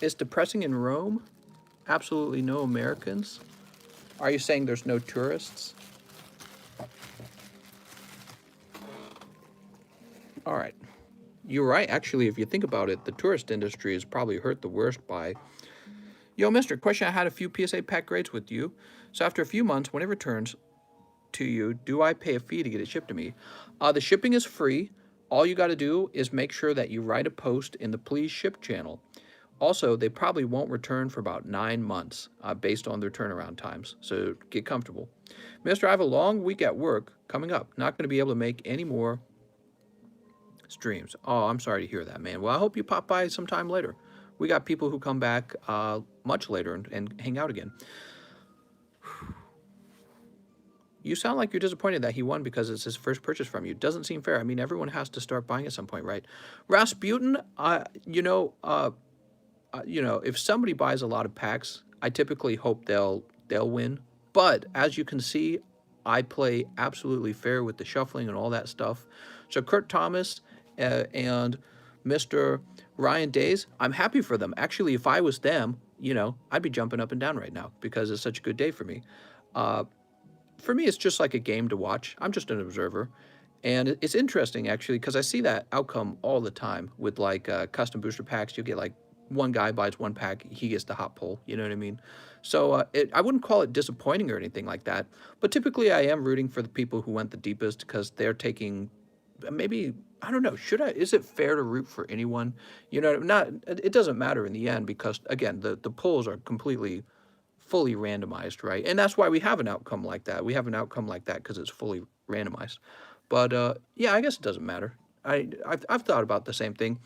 It's depressing in Rome. Absolutely no Americans. Are you saying there's no tourists? All right. You're right. Actually, if you think about it, the tourist industry is probably hurt the worst by... Yo, mister, question, I had a few PSA pack grades with you. So after a few months, when it returns to you, do I pay a fee to get it shipped to me? The shipping is free. All you got to do is make sure that you write a post in the Please Ship channel. Also, they probably won't return for about 9 months based on their turnaround times. So get comfortable. Mister, I have a long week at work coming up. Not going to be able to make any more streams. Oh, I'm sorry to hear that, man. Well, I hope you pop by sometime later. We got people who come back much later and hang out again. You sound like you're disappointed that he won because it's his first purchase from you. Doesn't seem fair. I mean, everyone has to start buying at some point, right? Rasputin, you know, if somebody buys a lot of packs, I typically hope they'll win. But as you can see, I play absolutely fair with the shuffling and all that stuff. So Kurt Thomas and Mr. Ryan Days, I'm happy for them. Actually, if I was them, you know, I'd be jumping up and down right now because it's such a good day for me. For me, it's just like a game to watch. I'm just an observer. And it's interesting, actually, because I see that outcome all the time with, like, custom booster packs. You get, like, one guy buys one pack, he gets the hot pull, you know what I mean? So I wouldn't call it disappointing or anything like that. But typically, I am rooting for the people who went the deepest because they're taking maybe, I don't know, is it fair to root for anyone? You know, it doesn't matter in the end because, again, the pulls are completely fully randomized, right? And that's why we have an outcome like that. We have an outcome like that because it's fully randomized. But yeah, I guess it doesn't matter. I've thought about the same thing.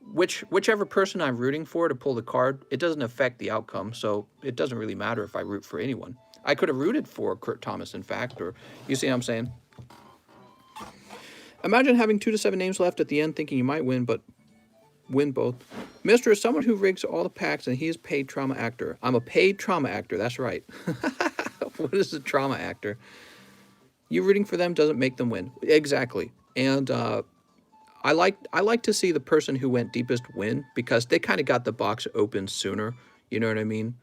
Whichever person I'm rooting for to pull the card, it doesn't affect the outcome, so it doesn't really matter if I root for anyone. I could have rooted for Kurt Thomas, in fact, or you see what I'm saying? Imagine having 2 to 7 names left at the end, thinking you might win, but win both. Mister is someone who rigs all the packs, and he is paid trauma actor. I'm a paid trauma actor, that's right. What is a trauma actor? You rooting for them doesn't make them win. Exactly. And I like to see the person who went deepest win because they kind of got the box open sooner. You know what I mean?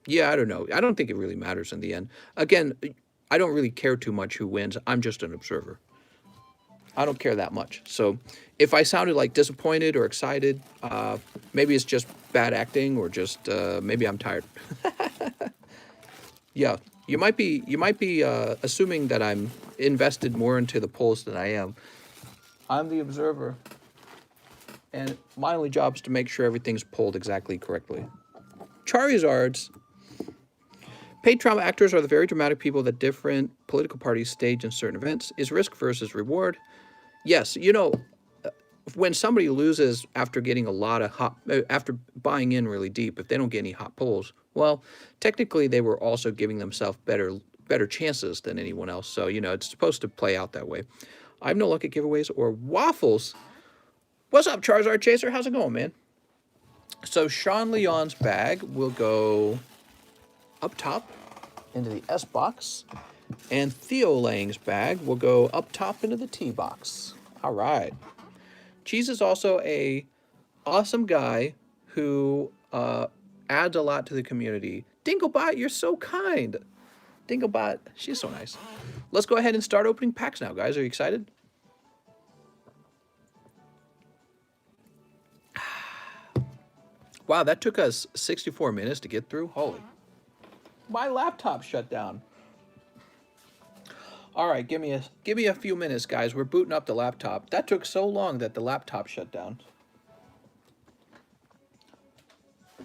Yeah, I don't know. I don't think it really matters in the end. Again, I don't really care too much who wins. I'm just an observer. I don't care that much. So if I sounded like disappointed or excited, maybe it's just bad acting or just maybe I'm tired. Yeah, you might be assuming that I'm invested more into the polls than I am. I'm the observer, and my only job is to make sure everything's pulled exactly correctly. Charizards. Paid trauma actors are the very dramatic people that different political parties stage in certain events. Is risk versus reward? Yes, you know, when somebody loses after getting a lot of after buying in really deep, if they don't get any hot pulls, well, technically they were also giving themselves better chances than anyone else. So, you know, it's supposed to play out that way. I have no luck at giveaways or waffles. What's up, Charizard Chaser? How's it going, man? So Sean Leon's bag will go up top into the S box, and Theo Lang's bag will go up top into the T box. All right. Cheese is also a awesome guy who adds a lot to the community. Dinglebot, you're so kind. Dinglebot, she's so nice. Let's go ahead and start opening packs now, guys. Are you excited? Wow, that took us 64 minutes to get through. Holy. My laptop shut down. All right, give me a few minutes, guys. We're booting up the laptop. That took so long that the laptop shut down.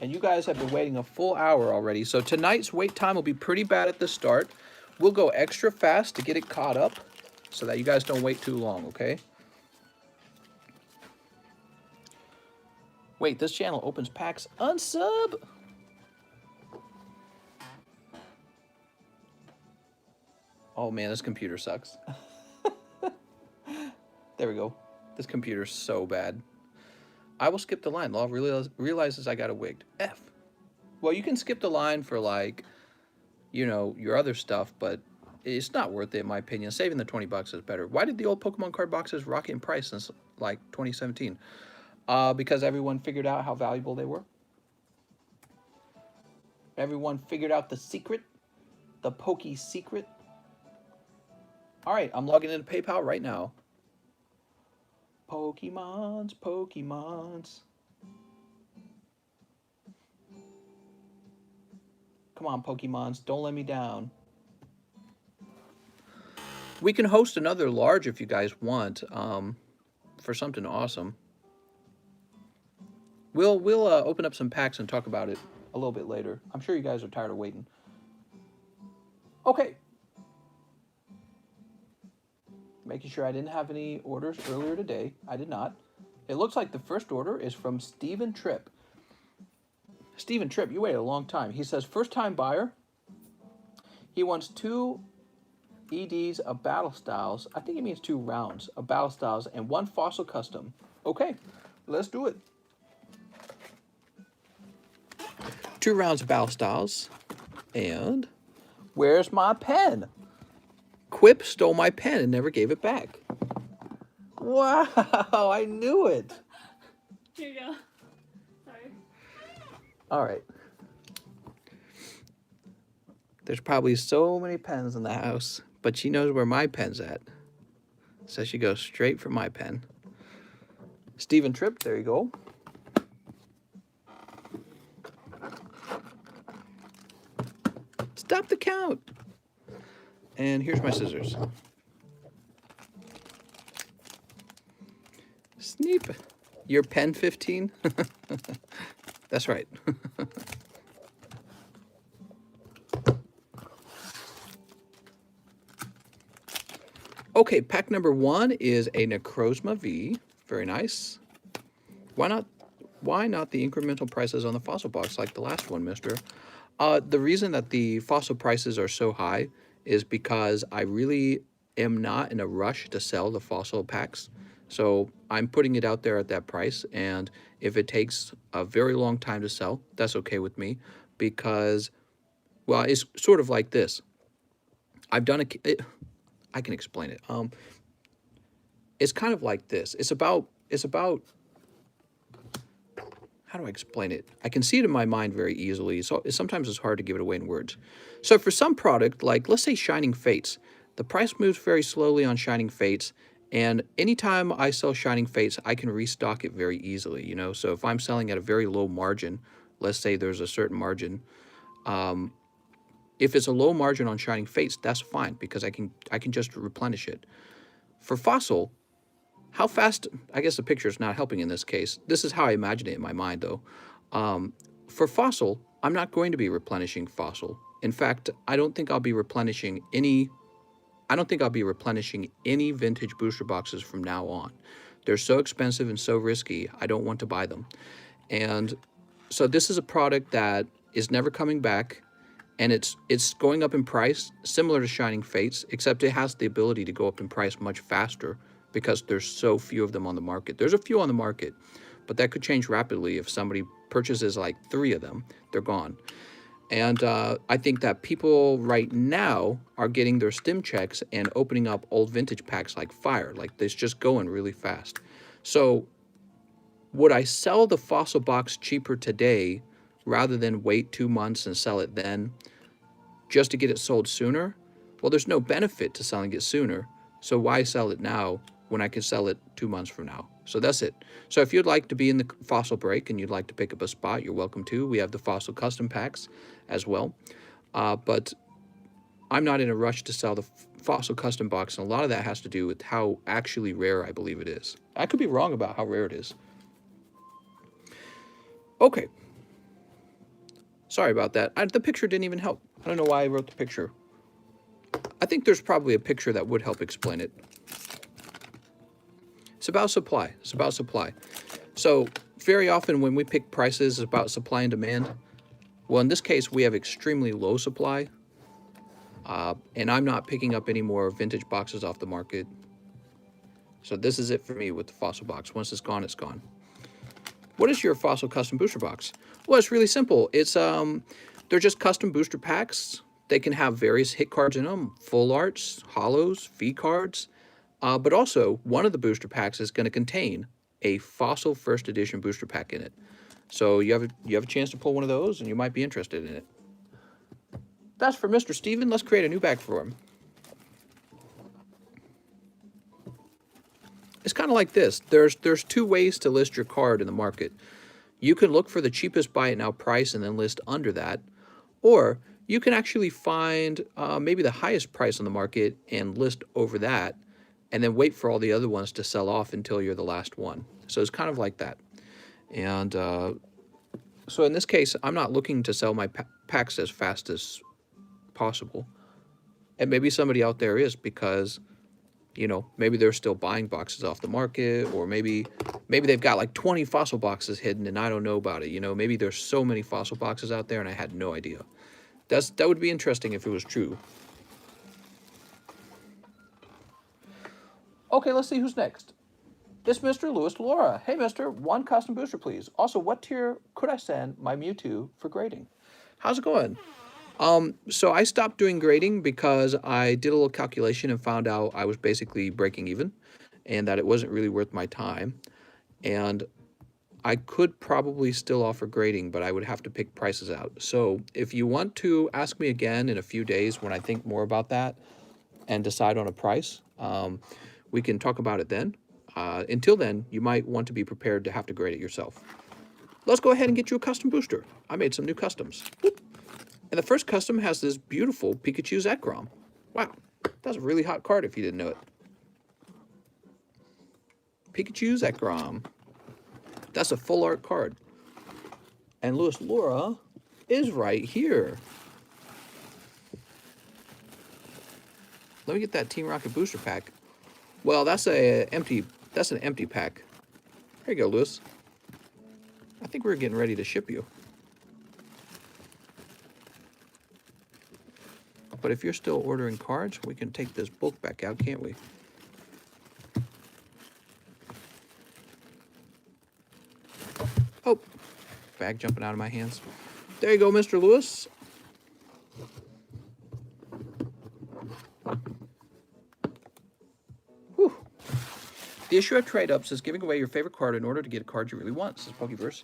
And you guys have been waiting a full hour already. So tonight's wait time will be pretty bad at the start. We'll go extra fast to get it caught up so that you guys don't wait too long, okay? Wait, this channel opens packs unsub. Oh man, this computer sucks. There we go. This computer's so bad. I will skip the line. Law realizes I got it wigged. F. Well, you can skip the line for, like, you know, your other stuff, but it's not worth it in my opinion. Saving the 20 bucks is better. Why did the old Pokemon card boxes rocket in price since like 2017? because everyone figured out how valuable they were. Everyone figured out the secret, the pokey secret. All right, I'm logging into PayPal right now. Pokemons, Pokemons. Come on, Pokemons, don't let me down. We can host another large if you guys want, for something awesome. We'll open up some packs and talk about it a little bit later. I'm sure you guys are tired of waiting. Okay. Making sure I didn't have any orders earlier today. I did not. It looks like the first order is from Steven Tripp. Steven Tripp, you waited a long time. He says, first-time buyer. He wants 2 EDs of Battle Styles. I think he means 2 rounds of Battle Styles and 1 Fossil Custom. Okay, let's do it. 2 rounds of Battle Styles. And where's my pen? Quip stole my pen and never gave it back. Wow, I knew it. Here you go. Sorry. All right. There's probably so many pens in the house, but she knows where my pen's at. So she goes straight for my pen. Steven Tripp, there you go. Stop the count. And here's my scissors. Sneep. Your pen 15? That's right. Okay, pack number 1 is a Necrozma V. Very nice. Why not the incremental prices on the fossil box like the last one, mister? The reason that the fossil prices are so high is because I really am not in a rush to sell the fossil packs. So I'm putting it out there at that price, and if it takes a very long time to sell, that's okay with me, because, well, it's sort of like this. I've done I can explain it. It's kind of like this. It's about, how do I explain it? I can see it in my mind very easily, so sometimes it's hard to give it away in words. So for some product, like let's say Shining Fates, the price moves very slowly on Shining Fates, and anytime I sell Shining Fates, I can restock it very easily, you know? So if I'm selling at a very low margin, let's say there's a certain margin, if it's a low margin on Shining Fates, that's fine, because I can just replenish it. For Fossil, how fast, I guess the picture is not helping in this case. This is how I imagine it in my mind, though. For Fossil, I'm not going to be replenishing Fossil. In fact, I don't think I'll be replenishing any vintage booster boxes from now on. They're so expensive and so risky, I don't want to buy them. And so this is a product that is never coming back, and it's going up in price, similar to Shining Fates, except it has the ability to go up in price much faster because there's so few of them on the market. There's a few on the market, but that could change rapidly if somebody purchases like 3 of them. They're gone. And I think that people right now are getting their stim checks and opening up old vintage packs like fire. Like, it's just going really fast. So would I sell the fossil box cheaper today rather than wait 2 months and sell it then just to get it sold sooner? Well, there's no benefit to selling it sooner. So why sell it now when I can sell it 2 months from now? So that's it. So if you'd like to be in the fossil break and you'd like to pick up a spot, you're welcome to. We have the fossil custom packs as well. But I'm not in a rush to sell the fossil custom box, and a lot of that has to do with how actually rare I believe it is. I could be wrong about how rare it is. Okay. Sorry about that. The picture didn't even help. I don't know why I wrote the picture. I think there's probably a picture that would help explain it. It's about supply. It's about supply. So very often when we pick prices, it's about supply and demand. Well, in this case, we have extremely low supply. And I'm not picking up any more vintage boxes off the market. So this is it for me with the fossil box. Once it's gone, it's gone. What is your fossil custom booster box? Well, it's really simple. It's they're just custom booster packs. They can have various hit cards in them, full arts, holos, V cards. But also, one of the booster packs is going to contain a Fossil First Edition booster pack in it. So you have a chance to pull one of those, and you might be interested in it. That's for Mr. Steven. Let's create a new pack for him. It's kind of like this. There's two ways to list your card in the market. You can look for the cheapest buy it now price and then list under that, or you can actually find maybe the highest price on the market and list over that, and then wait for all the other ones to sell off until you're the last one. So it's kind of like that. And so in this case, I'm not looking to sell my packs as fast as possible. And maybe somebody out there is, because, you know, maybe they're still buying boxes off the market, or maybe they've got like 20 fossil boxes hidden and I don't know about it. You know, maybe there's so many fossil boxes out there and I had no idea. That would be interesting if it was true. Okay, let's see who's next. It's Mr. Louis Laura. Hey, mister, one custom booster, please. Also, what tier could I send my Mewtwo for grading? How's it going? So I stopped doing grading because I did a little calculation and found out I was basically breaking even and that it wasn't really worth my time. And I could probably still offer grading, but I would have to pick prices out. So if you want to ask me again in a few days when I think more about that and decide on a price, we can talk about it then. Until then, you might want to be prepared to have to grade it yourself. Let's go ahead and get you a custom booster. I made some new customs. Whoop. And the first custom has this beautiful Pikachu Zekrom. Wow, that's a really hot card if you didn't know it. Pikachu Zekrom. That's a full art card. And Louis Laura is right here. Let me get that Team Rocket booster pack. Well, that's an empty pack. Here you go, Louis. I think we're getting ready to ship you. But if you're still ordering cards, we can take this bulk back out, can't we? Oh, bag jumping out of my hands. There you go, Mr. Lewis. Whew. The issue of trade-ups is giving away your favorite card in order to get a card you really want, says Pokeverse.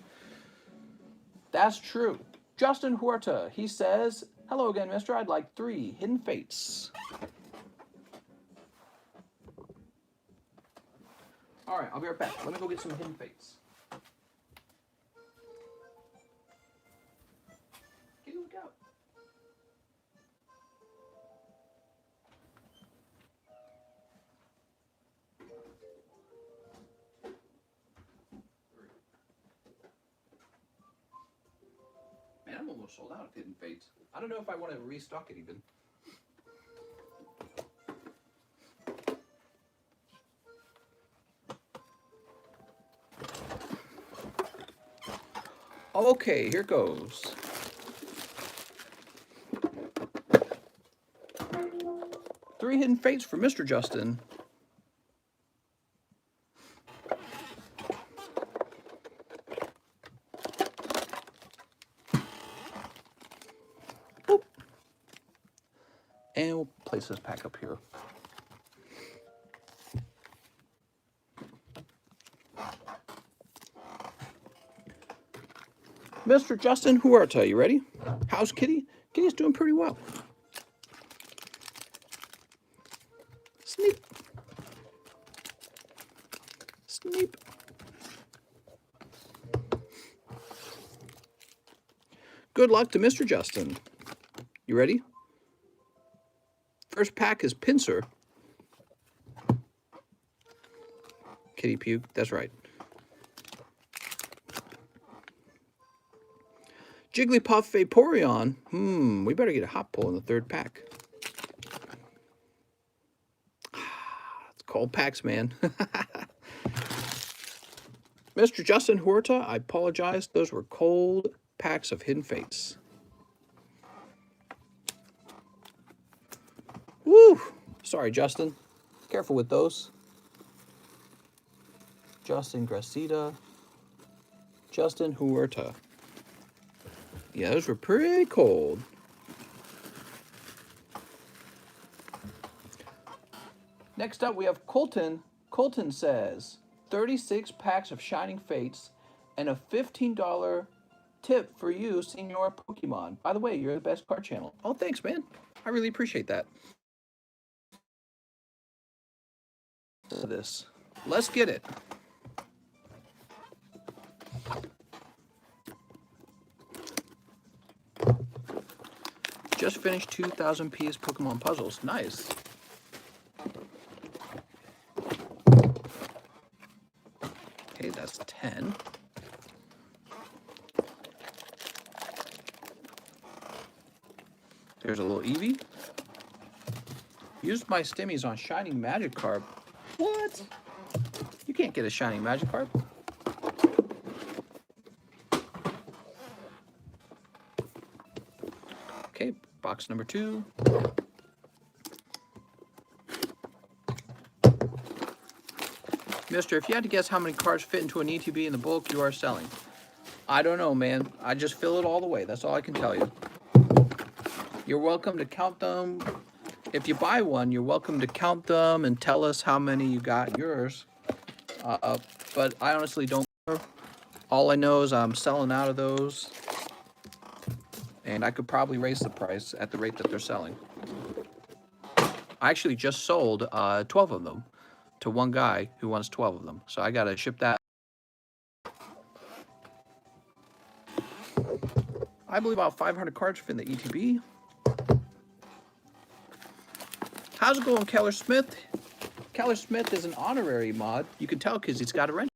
That's true. Justin Huerta, he says, hello again, mister. I'd like 3 Hidden Fates. All right, I'll be right back. Let me go get some Hidden Fates. Kitty, look out. Man, I'm almost sold out of Hidden Fates. I don't know if I want to restock it even. Okay, here goes. Three Hidden Fates for Mr. Justin. Boop. And we'll place this pack up here. Mr. Justin Huerta, you ready? How's Kitty? Kitty's doing pretty well. Sneep. Sneep. Good luck to Mr. Justin. You ready? First pack is Pinsir. Kitty puke, that's right. Jigglypuff Vaporeon. We better get a hot pull in the third pack. It's cold packs, man. Mr. Justin Huerta, I apologize. Those were cold packs of Hidden Fates. Woo! Sorry, Justin. Careful with those. Justin Gracita. Justin Huerta. Yeah, those were pretty cold. Next up, we have Colton. Colton says, 36 packs of Shining Fates and a $15 tip for you, Senior Pokemon. By the way, you're the best card channel. Oh, thanks, man. I really appreciate that. This. Let's get it. Just finished 2,000 piece Pokemon puzzles. Nice. Okay, that's 10. There's a little Eevee. Used my stimmies on Shining Magikarp. What? You can't get a Shining Magikarp. Okay, box number 2. Mister, if you had to guess how many cards fit into an ETB in the bulk you are selling. I don't know, man. I just fill it all the way. That's all I can tell you. You're welcome to count them. If you buy one, you're welcome to count them and tell us how many you got in yours. But I honestly don't know. All I know is I'm selling out of those. And I could probably raise the price at the rate that they're selling. I actually just sold 12 of them to one guy who wants 12 of them. So I got to ship that. I believe about 500 cards fit in the ETB. How's it going, Keller Smith? Keller Smith is an honorary mod. You can tell because he's got a wrench.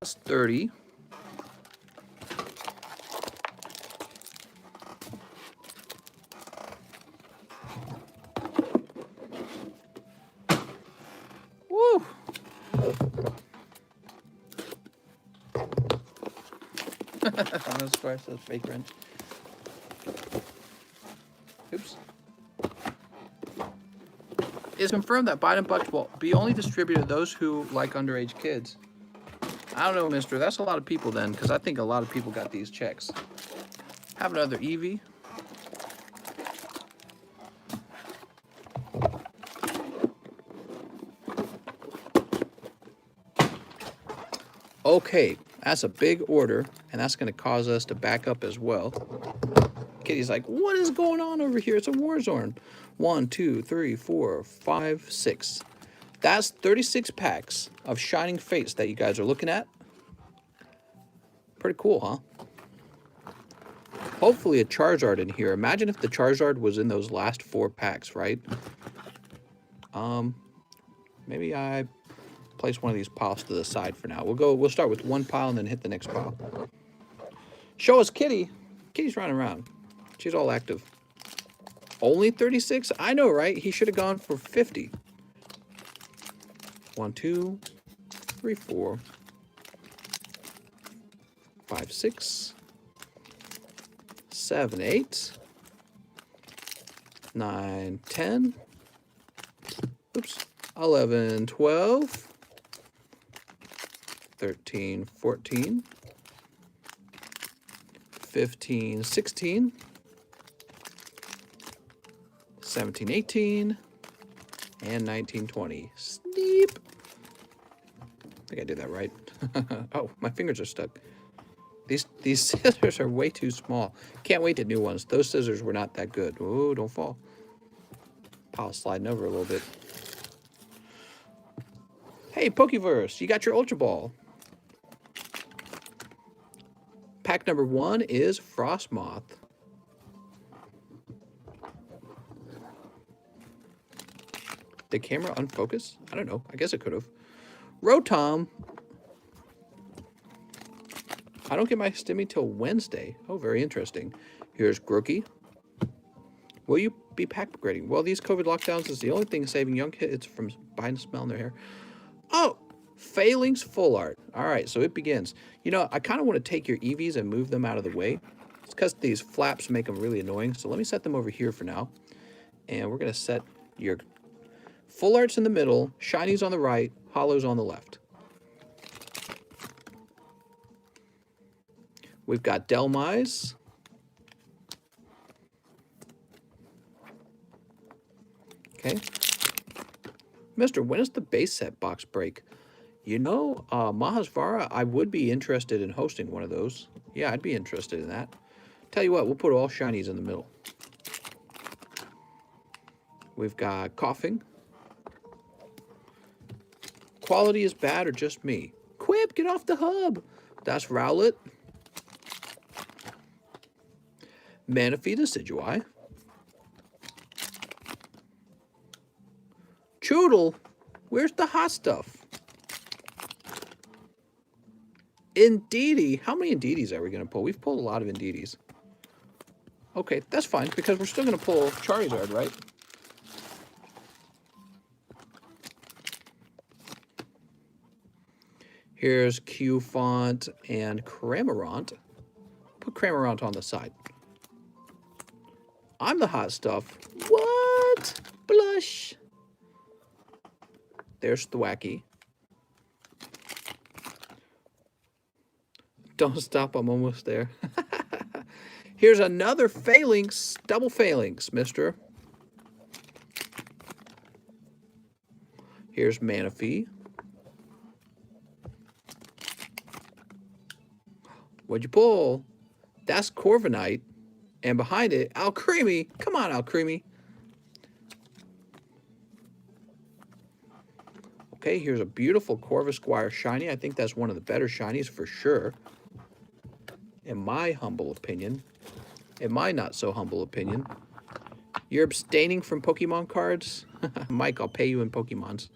That's 30. Woo! I'm gonna scratch those fake wrench. Oops. It's confirmed that Biden Bucks will be only distributed to those who like underage kids. I don't know, mister. That's a lot of people then, because I think a lot of people got these checks. Have another Eevee. Okay, that's a big order, and that's going to cause us to back up as well. Kitty's like, what is going on over here? It's a war zone. 1, 2, 3, 4, 5, 6. That's 36 packs of Shining Fates that you guys are looking at. Pretty cool, huh? Hopefully a Charizard in here. Imagine if the Charizard was in those last 4 packs, right? Maybe I place one of these piles to the side for now. We'll start with one pile and then hit the next pile. Show us Kitty. Kitty's running around. She's all active. Only 36? I know, right? He should have gone for 50. 1, 2, 3, 4, 5, 6, 7, 8, 9, 10. Oops. 11, 12. 13, 14. 15, 16. 17, 18. And 19, 20. Steep. I think I did that right. Oh, my fingers are stuck. These scissors are way too small. Can't wait to new ones. Those scissors were not that good. Oh, don't fall. Pile's sliding over a little bit. Hey, Pokeverse, you got your Ultra Ball. Pack number 1 is Frostmoth. Did camera unfocus? I don't know. I guess it could have. Rotom. I don't get my stimmy till Wednesday. Oh, very interesting. Here's Grookey. Will you be pack upgrading? Well, these COVID lockdowns is the only thing saving young kids from buying the smell in their hair. Oh, Failings Full Art. All right, so it begins. You know, I kind of want to take your Eevees and move them out of the way. It's because these flaps make them really annoying. So let me set them over here for now. And we're going to set your Full Arts in the middle, Shinies on the right, Hollows on the left. We've got Delmise. Okay. Mister, when is the base set box break? You know, Mahasvara, I would be interested in hosting one of those. Yeah, I'd be interested in that. Tell you what, we'll put all shinies in the middle. We've got Coughing. Quality is bad or just me? Quip, get off the hub. That's Rowlet. Manaphy Decidueye. Choodle, where's the hot stuff? Indeedee. How many Indeedees are we going to pull? We've pulled a lot of Indeedees. Okay, that's fine, because we're still going to pull Charizard, right? Here's Q-Font and Cramorant. Put Cramorant on the side. I'm the hot stuff. What? Blush. There's Thwacky. Don't stop, I'm almost there. Here's another Phalanx. Double Phalanx, mister. Here's Manaphy. What'd you pull? That's Corviknight. And behind it, Alcremie. Come on, Alcremie. Okay, here's a beautiful Corvisquire shiny. I think that's one of the better shinies for sure. In my humble opinion. In my not so humble opinion. You're abstaining from Pokemon cards? Mike, I'll pay you in Pokemons.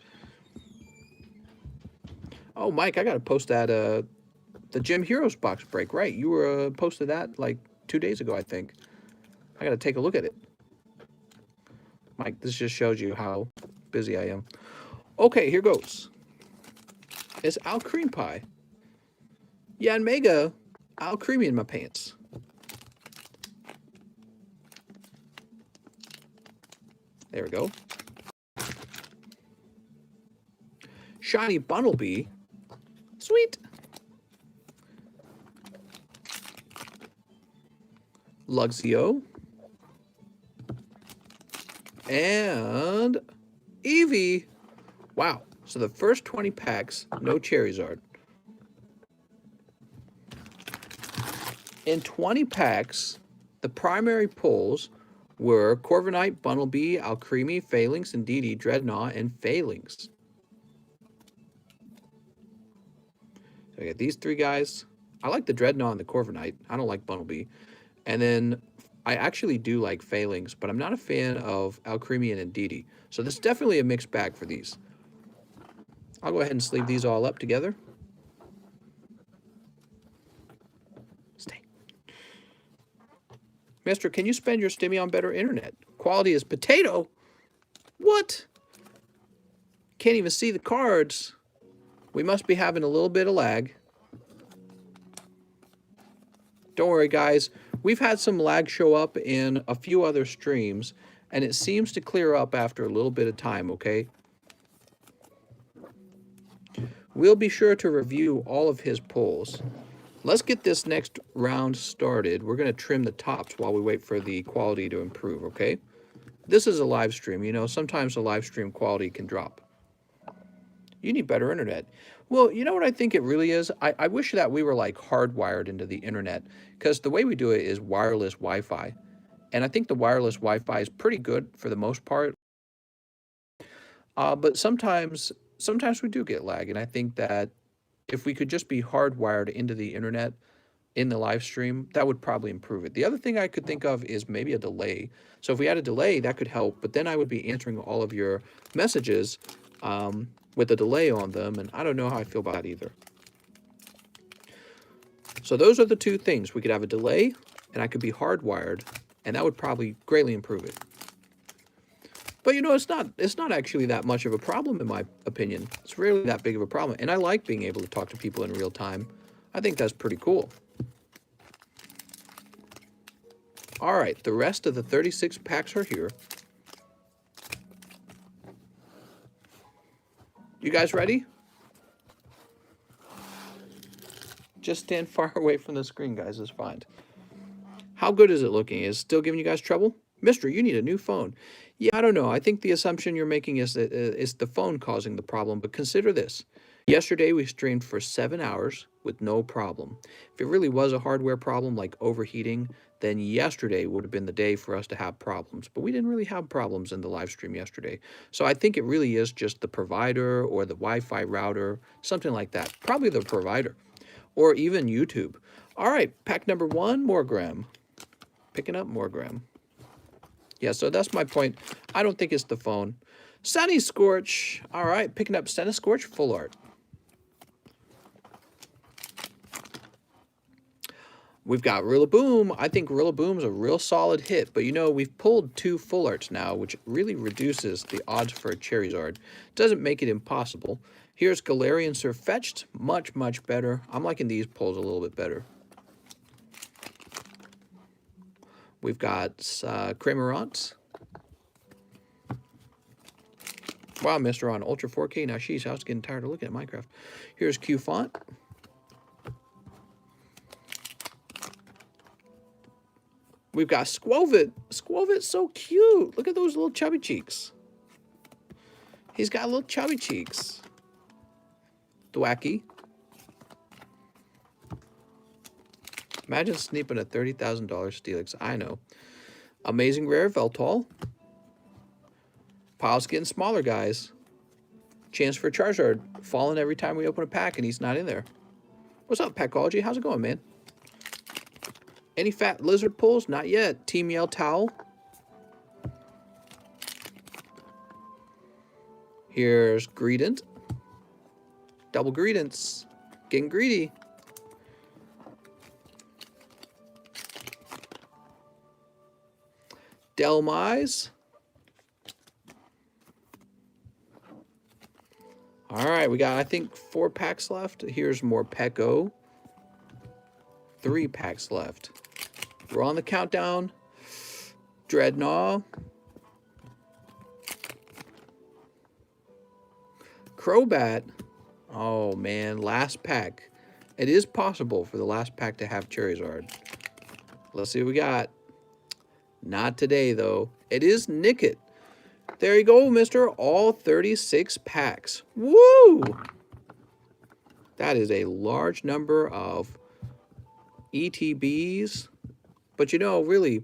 Oh, Mike, I got to post that, the Gym Heroes box break, right? You were posted that like 2 days ago, I think. I got to take a look at it. Mike, this just shows you how busy I am. Okay, here goes. It's Alcremie Pie. Yeah, and Mega Alcremie in my pants. There we go. Shiny Bunnelby. Sweet. Luxio. And Eevee. Wow. So the first 20 packs, no Charizard. In 20 packs, the primary pulls were Corviknight, Bunnelby, Alcremie, Phalanx, Indeedee, Dreadnought, and Phalanx. So I got these three guys. I like the Dreadnought and the Corviknight. I don't like Bunnelby. And then I actually do like Phalanx, but I'm not a fan of Alcremie and Indeedee. So this is definitely a mixed bag for these. I'll go ahead and sleeve these all up together. Stay. Mister, can you spend your stimmy on better internet? Quality is potato? What? Can't even see the cards. We must be having a little bit of lag. Don't worry, guys. We've had some lag show up in a few other streams, and it seems to clear up after a little bit of time, okay? We'll be sure to review all of his pulls. Let's get this next round started. We're going to trim the tops while we wait for the quality to improve, okay? This is a live stream. You know, sometimes the live stream quality can drop. You need better internet. Well, you know what I think it really is? I wish that we were like hardwired into the internet, because the way we do it is wireless Wi-Fi. And I think the wireless Wi-Fi is pretty good for the most part. But sometimes we do get lag, and I think that if we could just be hardwired into the internet in the live stream, that would probably improve it. The other thing I could think of is maybe a delay. So if we had a delay, that could help, but then I would be answering all of your messages with a delay on them, and I don't know how I feel about that either. So those are the two things. We could have a delay, and I could be hardwired, and that would probably greatly improve it. But you know, it's not actually that much of a problem in my opinion. It's really that big of a problem. And I like being able to talk to people in real time. I think that's pretty cool. All right, the rest of the 36 packs are here. You guys ready? Just stand far away from the screen, guys. It's fine. How good is it looking? Is it still giving you guys trouble? Mister, you need a new phone. Yeah, I don't know. I think the assumption you're making is that it's the phone causing the problem, but consider this. Yesterday we streamed for 7 hours with no problem. If it really was a hardware problem like overheating, then yesterday would have been the day for us to have problems. But we didn't really have problems in the live stream yesterday. So I think it really is just the provider or the Wi-Fi router, something like that. Probably the provider or even YouTube. All right, pack number 1, Morgram. Picking up Morgram. Yeah, so that's my point. I don't think it's the phone. Sunny Scorch. All right, picking up Sunny Scorch full art. We've got Rillaboom. I think Rillaboom's a real solid hit, but you know, we've pulled 2 full arts now, which really reduces the odds for a Charizard. Doesn't make it impossible. Here's Galarian Surfetched. Much, much better. I'm liking these pulls a little bit better. We've got Cramorant. Wow, Mr. on Ultra 4K. Now, sheesh, I was getting tired of looking at Minecraft. Here's Q-Font. We've got Squovit. Squovit's so cute. Look at those little chubby cheeks. He's got little chubby cheeks. Thwacky. Imagine sneaping a $30,000 Steelix. I know. Amazing Rare Veltol. Pile's getting smaller, guys. Chance for Charizard falling every time we open a pack and he's not in there. What's up, Packology? How's it going, man? Any fat lizard pulls? Not yet. Team Yell Towel. Here's Greedent. Double Greedents. Getting greedy. Delmise. All right, we got, I think, 4 packs left. Here's more Pecco. 3 packs left. We're on the countdown. Dreadnought. Crobat. Oh, man, last pack. It is possible for the last pack to have Charizard. Let's see what we got. Not today, though. It is Nickit. There you go, mister. All 36 packs. Woo! That is a large number of ETBs. But you know, really,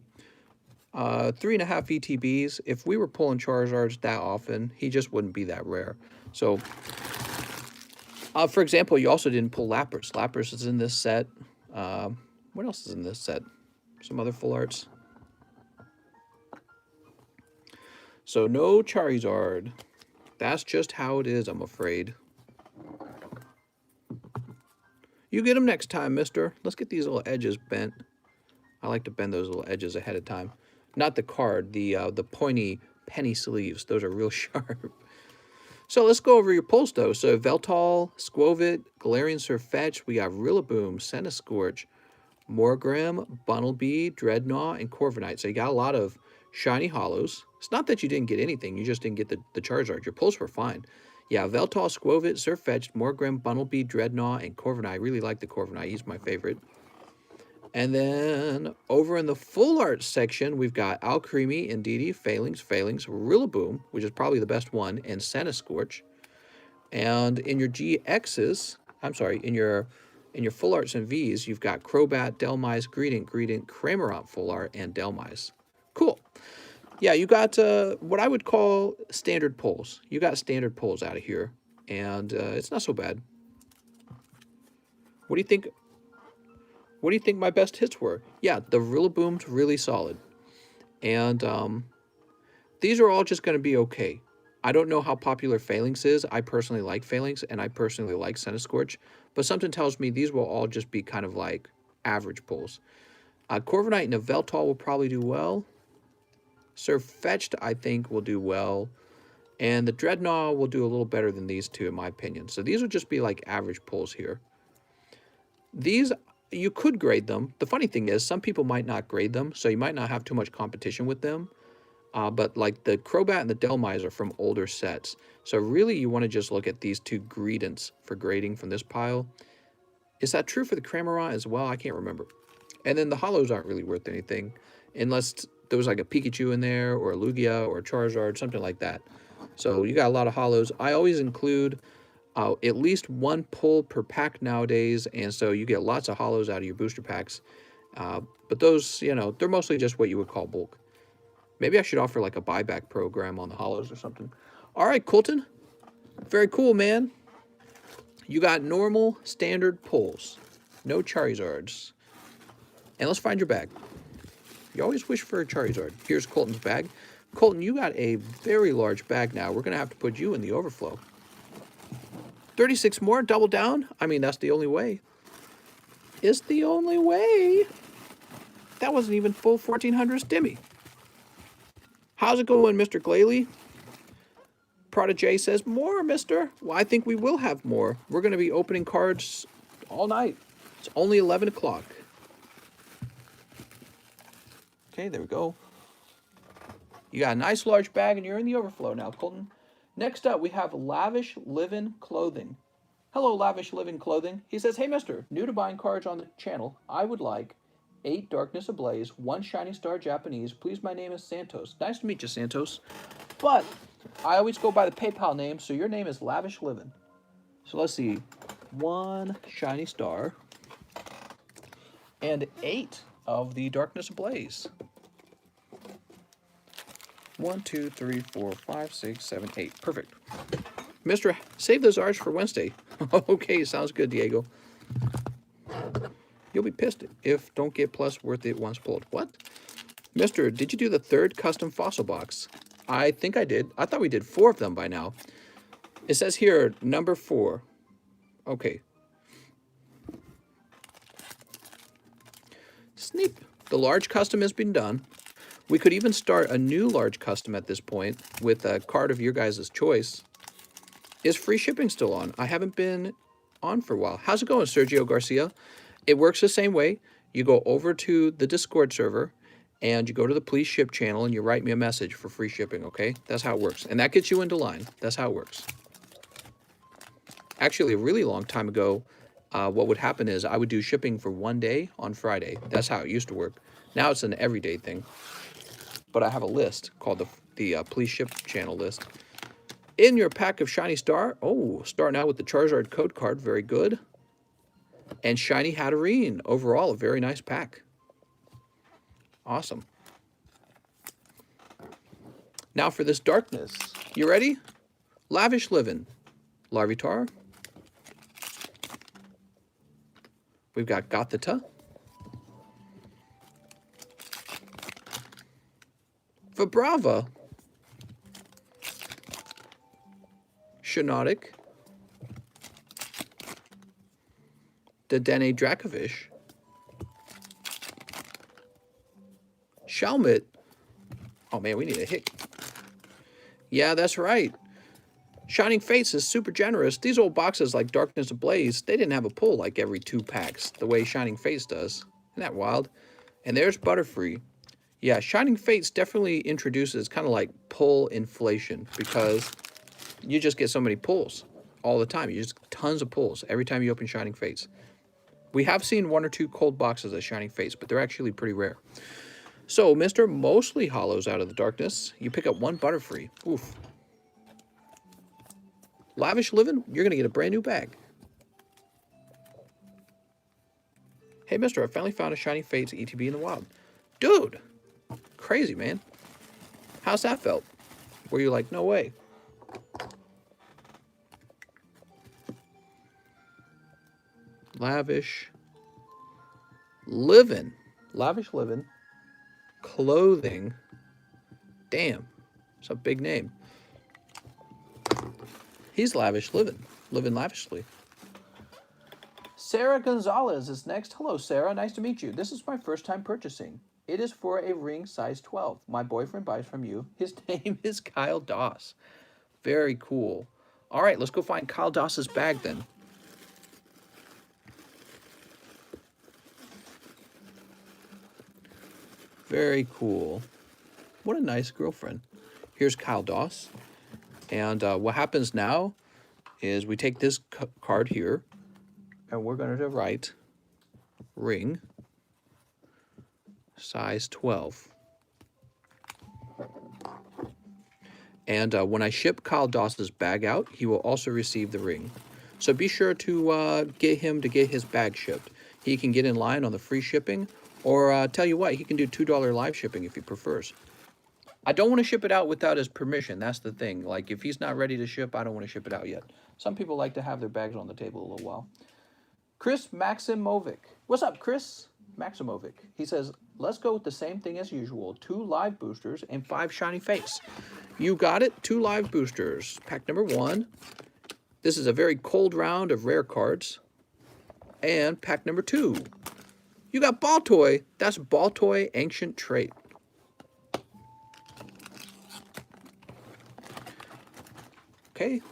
3.5 ETBs, if we were pulling Charizards that often, he just wouldn't be that rare. So, for example, you also didn't pull Lapras. Lapras is in this set. What else is in this set? Some other full arts. So no Charizard. That's just how it is, I'm afraid. You get them next time, mister. Let's get these little edges bent. I like to bend those little edges ahead of time. Not the card, the pointy penny sleeves. Those are real sharp. So let's go over your pulls, though. So Veltol, Squovit, Galarian Surfetch. We got Rillaboom, Centiskorch, Morgram, Bunnelby, Dreadnought, and Corviknight. So you got a lot of shiny hollows. It's not that you didn't get anything. You just didn't get the Charizard. Your pulls were fine. Yeah, Veltol, Squovit, Surfetched, Morgram, Bunnelby, Dreadnought, and Corviknight. I really like the Corviknight. He's my favorite. And then over in the full art section, we've got Alcremie, Indeedee, Phalanx, Rillaboom, which is probably the best one, and Centiskorch. And in your GXs, I'm sorry, in your full arts and Vs, you've got Crobat, Delmise, Greedent, Cramorant full art, and Delmise. Cool. Yeah, you got what I would call standard pulls. You got standard pulls out of here, and it's not so bad. What do you think? What do you think my best hits were? Yeah, the Rillaboom's really solid. And these are all just going to be okay. I don't know how popular Phalanx is. I personally like Phalanx, and I personally like Centiskorch. But something tells me these will all just be kind of like average pulls. Corviknight and a Veltol will probably do well. Surfetched, I think, will do well. And the Dreadnought will do a little better than these two, in my opinion. So these will just be like average pulls here. These, you could grade them. The funny thing is, some people might not grade them, so you might not have too much competition with them. But like the Crobat and the Delmise are from older sets. So really you want to just look at these 2 Greedents for grading from this pile. Is that true for the Cramorant as well? I can't remember. And then the hollows aren't really worth anything unless there was like a Pikachu in there, or a Lugia, or a Charizard, something like that. So you got a lot of holos. I always include at least one pull per pack nowadays, and so you get lots of holos out of your booster packs. But those, you know, they're mostly just what you would call bulk. Maybe I should offer like a buyback program on the holos or something. All right, Colton. Very cool, man. You got normal, standard pulls. No Charizards. And let's find your bag. You always wish for a Charizard. Here's Colton's bag. Colton, you got a very large bag now. We're going to have to put you in the overflow. 36 more, double down. I mean, that's the only way. It's the only way. That wasn't even full 1400 stimmy. How's it going, Mr. Glalie? Protege says, more, mister. Well, I think we will have more. We're going to be opening cards all night. It's only 11 o'clock. Okay, there we go. You got a nice large bag, and you're in the overflow now, Colton. Next up, we have Lavish Living Clothing. Hello, Lavish Living Clothing. He says, hey, mister, new to buying cards on the channel. I would like 8 Darkness Ablaze, 1 Shiny Star Japanese. Please, my name is Santos. Nice to meet you, Santos. But I always go by the PayPal name, so your name is Lavish Living. So let's see. 1 Shiny Star and 8 of the Darkness Ablaze. 1, 2, 3, 4, 5, 6, 7, 8. Perfect. Mister, save those R's for Wednesday. Okay, sounds good, Diego. You'll be pissed if don't get plus worth it once pulled. What? Mister, did you do the 3rd custom fossil box? I think I did. I thought we did 4 of them by now. It says here, number 4. Okay. Sneak. The large custom has been done. We could even start a new large custom at this point with a card of your guys' choice. Is free shipping still on? I haven't been on for a while. How's it going, Sergio Garcia? It works the same way. You go over to the Discord server and you go to the Please Ship channel and you write me a message for free shipping, okay? That's how it works. And that gets you into line. That's how it works. Actually, a really long time ago, what would happen is I would do shipping for 1 day on Friday. That's how it used to work. Now it's an everyday thing. But I have a list called the Please Ship channel list. In your pack of Shiny Star, oh, starting out with the Charizard code card, very good. And Shiny Hatterene, overall, a very nice pack. Awesome. Now for this darkness. You ready? Lavish Living. Larvitar. We've got Gothita. Vibrava. Shiinotic. Dedenne Dracovish. Shelmet. Oh man, we need a hit. Yeah, that's right. Shining Fates is super generous. These old boxes like Darkness Ablaze, they didn't have a pull like every 2 packs, the way Shining Fates does. Isn't that wild? And there's Butterfree. Yeah, Shining Fates definitely introduces kind of like pull inflation because you just get so many pulls all the time. You just tons of pulls every time you open Shining Fates. We have seen 1 or 2 cold boxes of Shining Fates, but they're actually pretty rare. So, Mr. Mostly Hollows out of the darkness. You pick up 1 Butterfree. Oof. Lavish Living, you're going to get a brand new bag. Hey, mister, I finally found a Shining Fates ETB in the wild. Dude! Crazy, man. How's that felt? Were you like, no way? Lavish Living. Lavish Living. Clothing. Damn. It's a big name. He's lavish living. Living lavishly. Sarah Gonzalez is next. Hello, Sarah. Nice to meet you. This is my first time purchasing. It is for a ring size 12. My boyfriend buys from you. His name is Kyle Doss. Very cool. All right, let's go find Kyle Doss's bag then. Very cool. What a nice girlfriend. Here's Kyle Doss. And what happens now is we take this card here, and we're going to write ring size 12. And when I ship Kyle Doss's bag out, he will also receive the ring. So be sure to get him to get his bag shipped. He can get in line on the free shipping, or tell you what, he can do $2 live shipping if he prefers. I don't want to ship it out without his permission. That's the thing. Like, if he's not ready to ship, I don't want to ship it out yet. Some people like to have their bags on the table a little while. Chris Maximovic. What's up, Chris Maximovic? He says, let's go with the same thing as usual. 2 live boosters and 5 shiny face. You got it. 2 live boosters. Pack number 1. This is a very cold round of rare cards. And pack number 2. You got Baltoy. That's Baltoy Ancient Trait. Okay.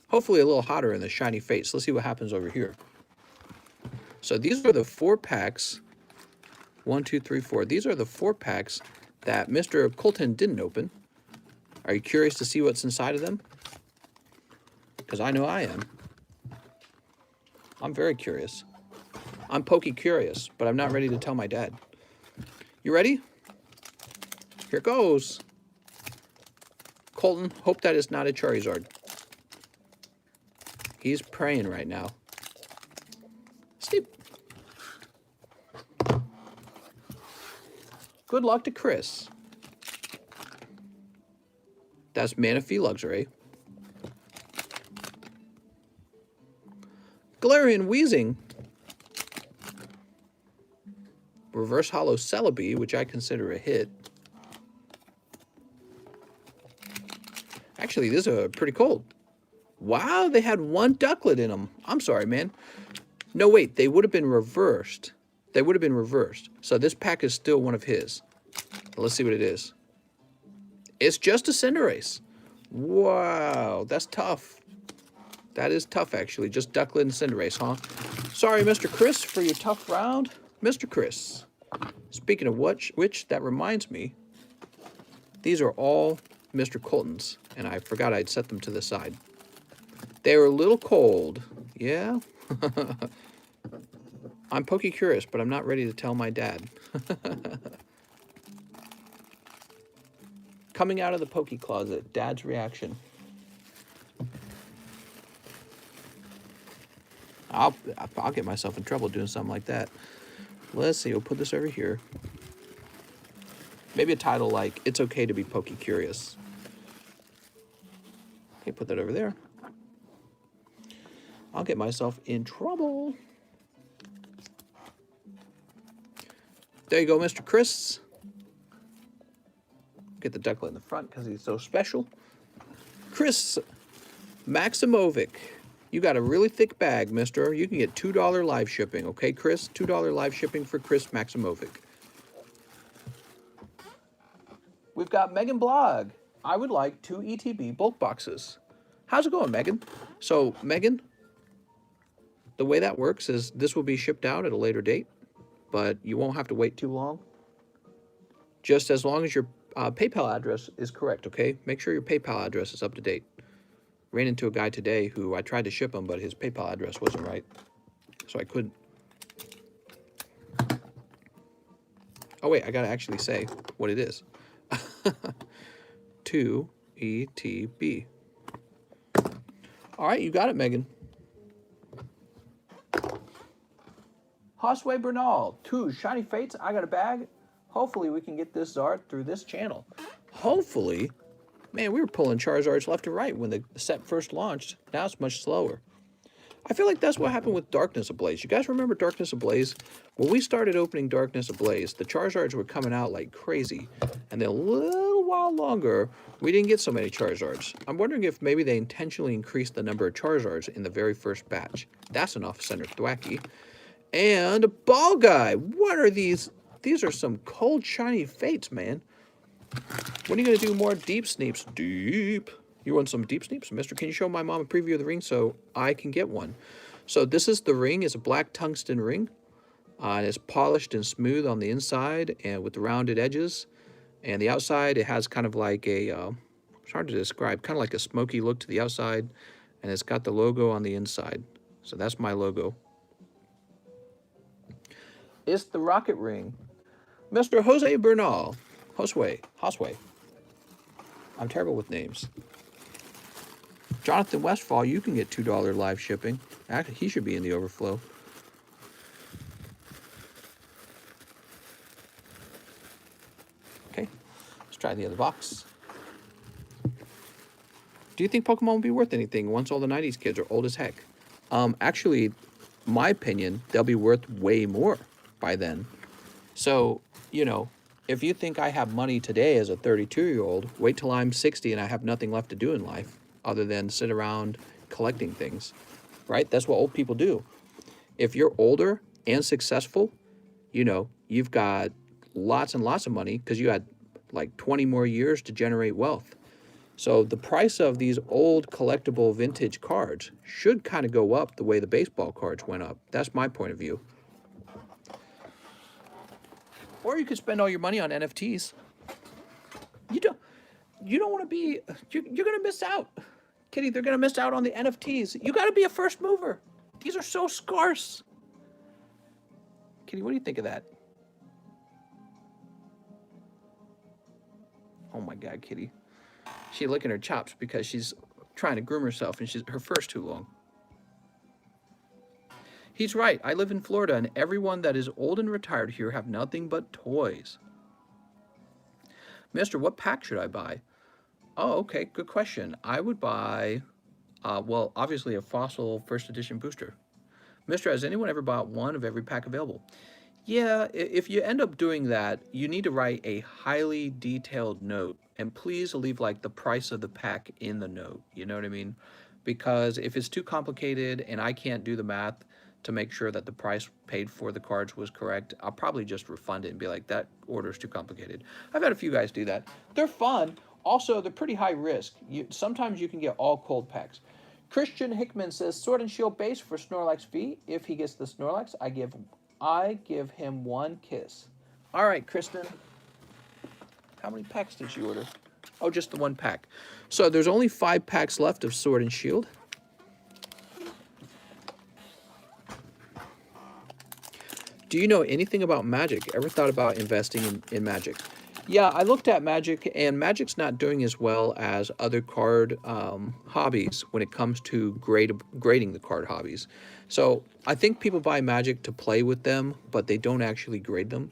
Hopefully a little hotter in the shiny face. Let's see what happens over here. So these are the 4 packs. 1, 2, 3, 4. These are the 4 packs that Mr. Colton didn't open. Are you curious to see what's inside of them? Because I know I am. I'm very curious. I'm pokey curious, but I'm not ready to tell my dad. You ready? Here goes. Colton, hope that is not a Charizard. He's praying right now. Steep. Good luck to Chris. That's Manaphy Luxury. Galarian Wheezing. Reverse Hollow Celebi, which I consider a hit. Actually, these are pretty cold. Wow, they had 1 ducklet in them. I'm sorry, man. No, wait, they would have been reversed. They would have been reversed. So this pack is still one of his. Let's see what it is. It's just a Cinderace. Wow, that's tough. That is tough, actually. Just ducklet and Cinderace, huh? Sorry, Mr. Chris, for your tough round. Mr. Chris. Speaking of which, that reminds me. These are all Mr. Colton's, and I forgot I'd set them to the side. They were a little cold. Yeah? I'm pokey curious, but I'm not ready to tell my dad. Coming out of the pokey closet, Dad's reaction. I'll get myself in trouble doing something like that. Let's see, we'll put this over here. Maybe a title like, It's Okay to be Pokey Curious. Okay, put that over there. I'll get myself in trouble. There you go, Mr. Chris. Get the ducklet in the front because he's so special. Chris Maximovic. You got a really thick bag, mister. You can get $2 live shipping, okay, Chris? $2 live shipping for Chris Maximovic. We've got Megan Blog. I would like 2 ETB bulk boxes. How's it going, Megan? So, Megan, the way that works is this will be shipped out at a later date, but you won't have to wait too long. Just as long as your PayPal address is correct, okay? Make sure your PayPal address is up to date. Ran into a guy today who I tried to ship him, but his PayPal address wasn't right, so I couldn't. Oh, wait, I got to actually say what it is. 2 ETB. All right, you got it, Megan. Josue Bernal, 2 shiny fates. I got a bag. Hopefully we can get this Zard through this channel. Hopefully. Man, we were pulling Charizards left and right when the set first launched. Now it's much slower. I feel like that's what happened with Darkness Ablaze. You guys remember Darkness Ablaze? When we started opening Darkness Ablaze, the Charizards were coming out like crazy. And then a little while longer, we didn't get so many Charizards. I'm wondering if maybe they intentionally increased the number of Charizards in the very first batch. That's an off-center thwacky. And a Ball Guy. What are these? These are some cold, shiny fates, man. When are you going to do more deep sneeps? Deep. You want some deep sneeps? Mister, can you show my mom a preview of the ring so I can get one? So this is the ring. It's a black tungsten ring. And it's polished and smooth on the inside and with the rounded edges. And the outside, it has kind of like a, it's hard to describe, kind of like a smoky look to the outside. And it's got the logo on the inside. So that's my logo. It's the rocket ring. Mr. Jose Bernal. Josue. I'm terrible with names. Jonathan Westfall, you can get $2 live shipping. Actually, he should be in the overflow. Okay, let's try the other box. Do you think Pokemon will be worth anything once all the 90s kids are old as heck? Actually, my opinion, they'll be worth way more by then. So, you know, if you think I have money today as a 32-year-old, wait till I'm 60 and I have nothing left to do in life other than sit around collecting things, right? That's what old people do. If you're older and successful, you know, you've got lots and lots of money because you had like 20 more years to generate wealth. So the price of these old collectible vintage cards should kind of go up the way the baseball cards went up. That's my point of view. Or you could spend all your money on NFTs. You don't want to be, you're going to miss out. Kitty, they're going to miss out on the NFTs. You got to be a first mover. These are so scarce. Kitty, what do you think of that? Oh my God, Kitty. She's licking her chops because she's trying to groom herself and her fur's too long. He's right. I live in Florida and everyone that is old and retired here have nothing but toys. Mister, what pack should I buy? Oh, okay, good question. I would buy, well, obviously a Fossil First Edition booster. Mister, has anyone ever bought one of every pack available? Yeah, if you end up doing that, you need to write a highly detailed note. And please leave like the price of the pack in the note. You know what I mean? Because if it's too complicated and I can't do the math to make sure that the price paid for the cards was correct, I'll probably just refund it and be like, that order's too complicated. I've had a few guys do that. They're fun. Also, they're pretty high risk. Sometimes you can get all cold packs. Christian Hickman says, Sword and Shield base for Snorlax V. If he gets the Snorlax, I give him one kiss. All right, Kristen. How many packs did you order? Oh, just the one pack. So there's only 5 packs left of Sword and Shield. Do you know anything about Magic? Ever thought about investing in Magic? Yeah, I looked at Magic, and Magic's not doing as well as other card hobbies when it comes to grading the card hobbies. So I think people buy Magic to play with them, but they don't actually grade them.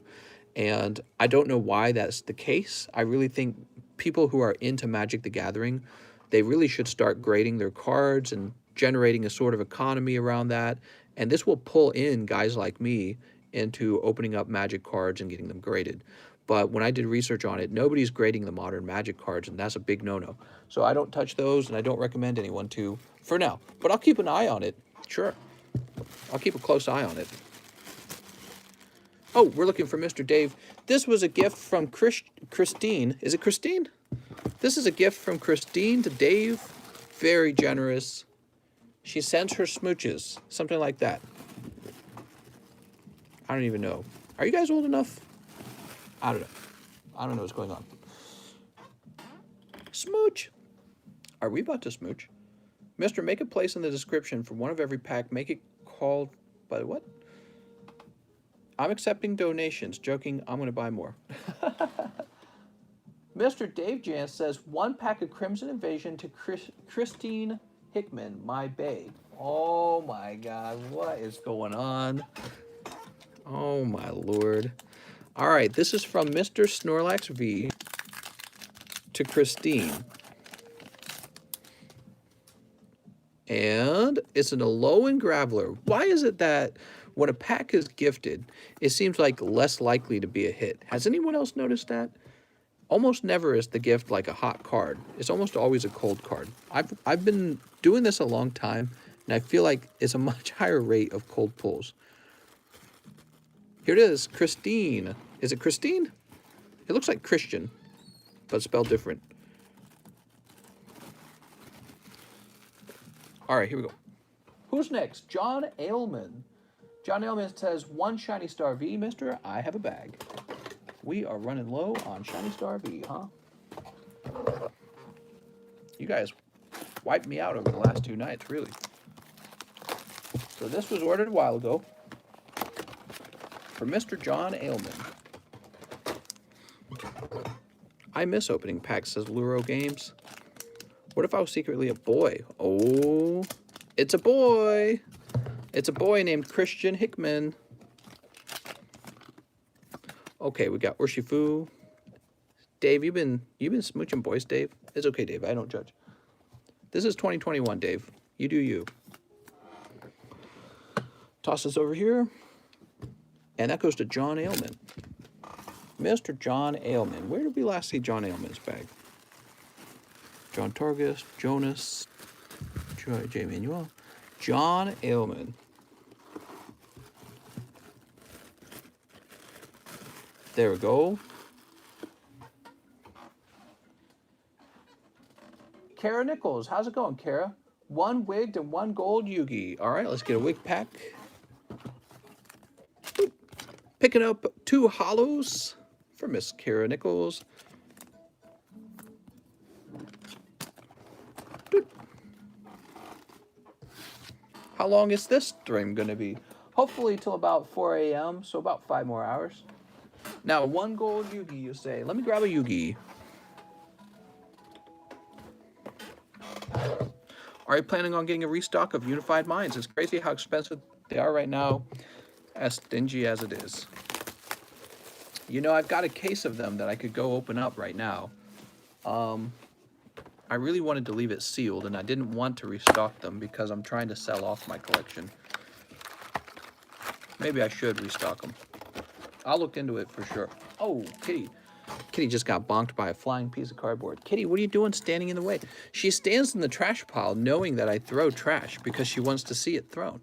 And I don't know why that's the case. I really think people who are into Magic the Gathering, they really should start grading their cards and generating a sort of economy around that. And this will pull in guys like me into opening up Magic cards and getting them graded. But when I did research on it, nobody's grading the modern Magic cards, and that's a big no-no. So I don't touch those, and I don't recommend anyone to for now. But I'll keep an eye on it. Sure. I'll keep a close eye on it. Oh, we're looking for Mr. Dave. This was a gift from Christine. Is it Christine? This is a gift from Christine to Dave. Very generous. She sends her smooches. Something like that. I don't even know. Are you guys old enough? I don't know. I don't know what's going on. Smooch. Are we about to smooch? Mister, make a place in the description for one of every pack. Make it called by what? I'm accepting donations. Joking, I'm going to buy more. Mr. Dave Jan says, 1 pack of Crimson Invasion to Christine Hickman, my babe. Oh my God, what is going on? Oh my Lord. All right, this is from Mr. Snorlax V to Christine. And it's an Alolan Graveler. Why is it that when a pack is gifted, it seems like less likely to be a hit? Has anyone else noticed that? Almost never is the gift like a hot card. It's almost always a cold card. I've been doing this a long time, and I feel like it's a much higher rate of cold pulls. Here it is, Christine. Is it Christine? It looks like Christian, but spelled different. All right, here we go. Who's next? John Ailman. John Ailman says, 1 Shiny Star V, mister. I have a bag. We are running low on Shiny Star V, huh? You guys wiped me out over the last 2 nights, really. So this was ordered a while ago for Mr. John Ailman. I miss opening packs, says Luro Games. What if I was secretly a boy? Oh, it's a boy. It's a boy named Christian Hickman. Okay, we got Urshifu. Dave, you've been smooching boys, Dave. It's okay, Dave. I don't judge. This is 2021, Dave. You do you. Toss this over here. And that goes to John Ailman. Mr. John Ailman. Where did we last see John Ailman's bag? John Targus, Jonas, J. Manuel, John Ailman. There we go. Kara Nichols. How's it going, Kara? 1 wigged and 1 gold Yugi. All right, let's get a wig pack. Picking up 2 hollows for Miss Kara Nichols. How long is this stream going to be? Hopefully till about 4 a.m., so about 5 more hours. Now, 1 gold Yugi, you say. Let me grab a Yugi. Are you planning on getting a restock of Unified Minds? It's crazy how expensive they are right now, as stingy as it is. You know, I've got a case of them that I could go open up right now. I really wanted to leave it sealed, and I didn't want to restock them because I'm trying to sell off my collection. Maybe I should restock them. I'll look into it for sure. Oh, Kitty. Kitty just got bonked by a flying piece of cardboard. Kitty, what are you doing standing in the way? She stands in the trash pile knowing that I throw trash because she wants to see it thrown.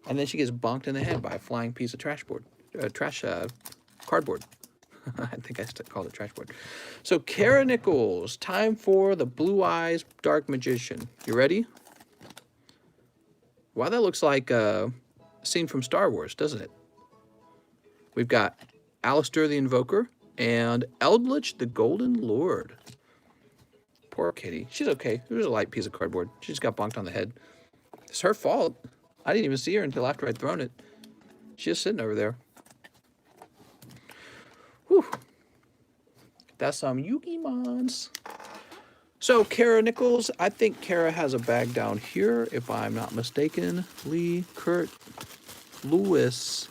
And then she gets bonked in the head by a flying piece of cardboard. I think I called it trash board. So, Kara Nichols, time for the Blue Eyes Dark Magician. You ready? Wow, that looks like a scene from Star Wars, doesn't it? We've got Alistair the Invoker and Eldritch the Golden Lord. Poor Kitty. She's okay. It was a light piece of cardboard. She just got bonked on the head. It's her fault. I didn't even see her until after I'd thrown it. She's just sitting over there. Whew. That's some Yugi-mons. So, Kara Nichols, I think Kara has a bag down here, if I'm not mistaken. Lee, Kurt, Lewis,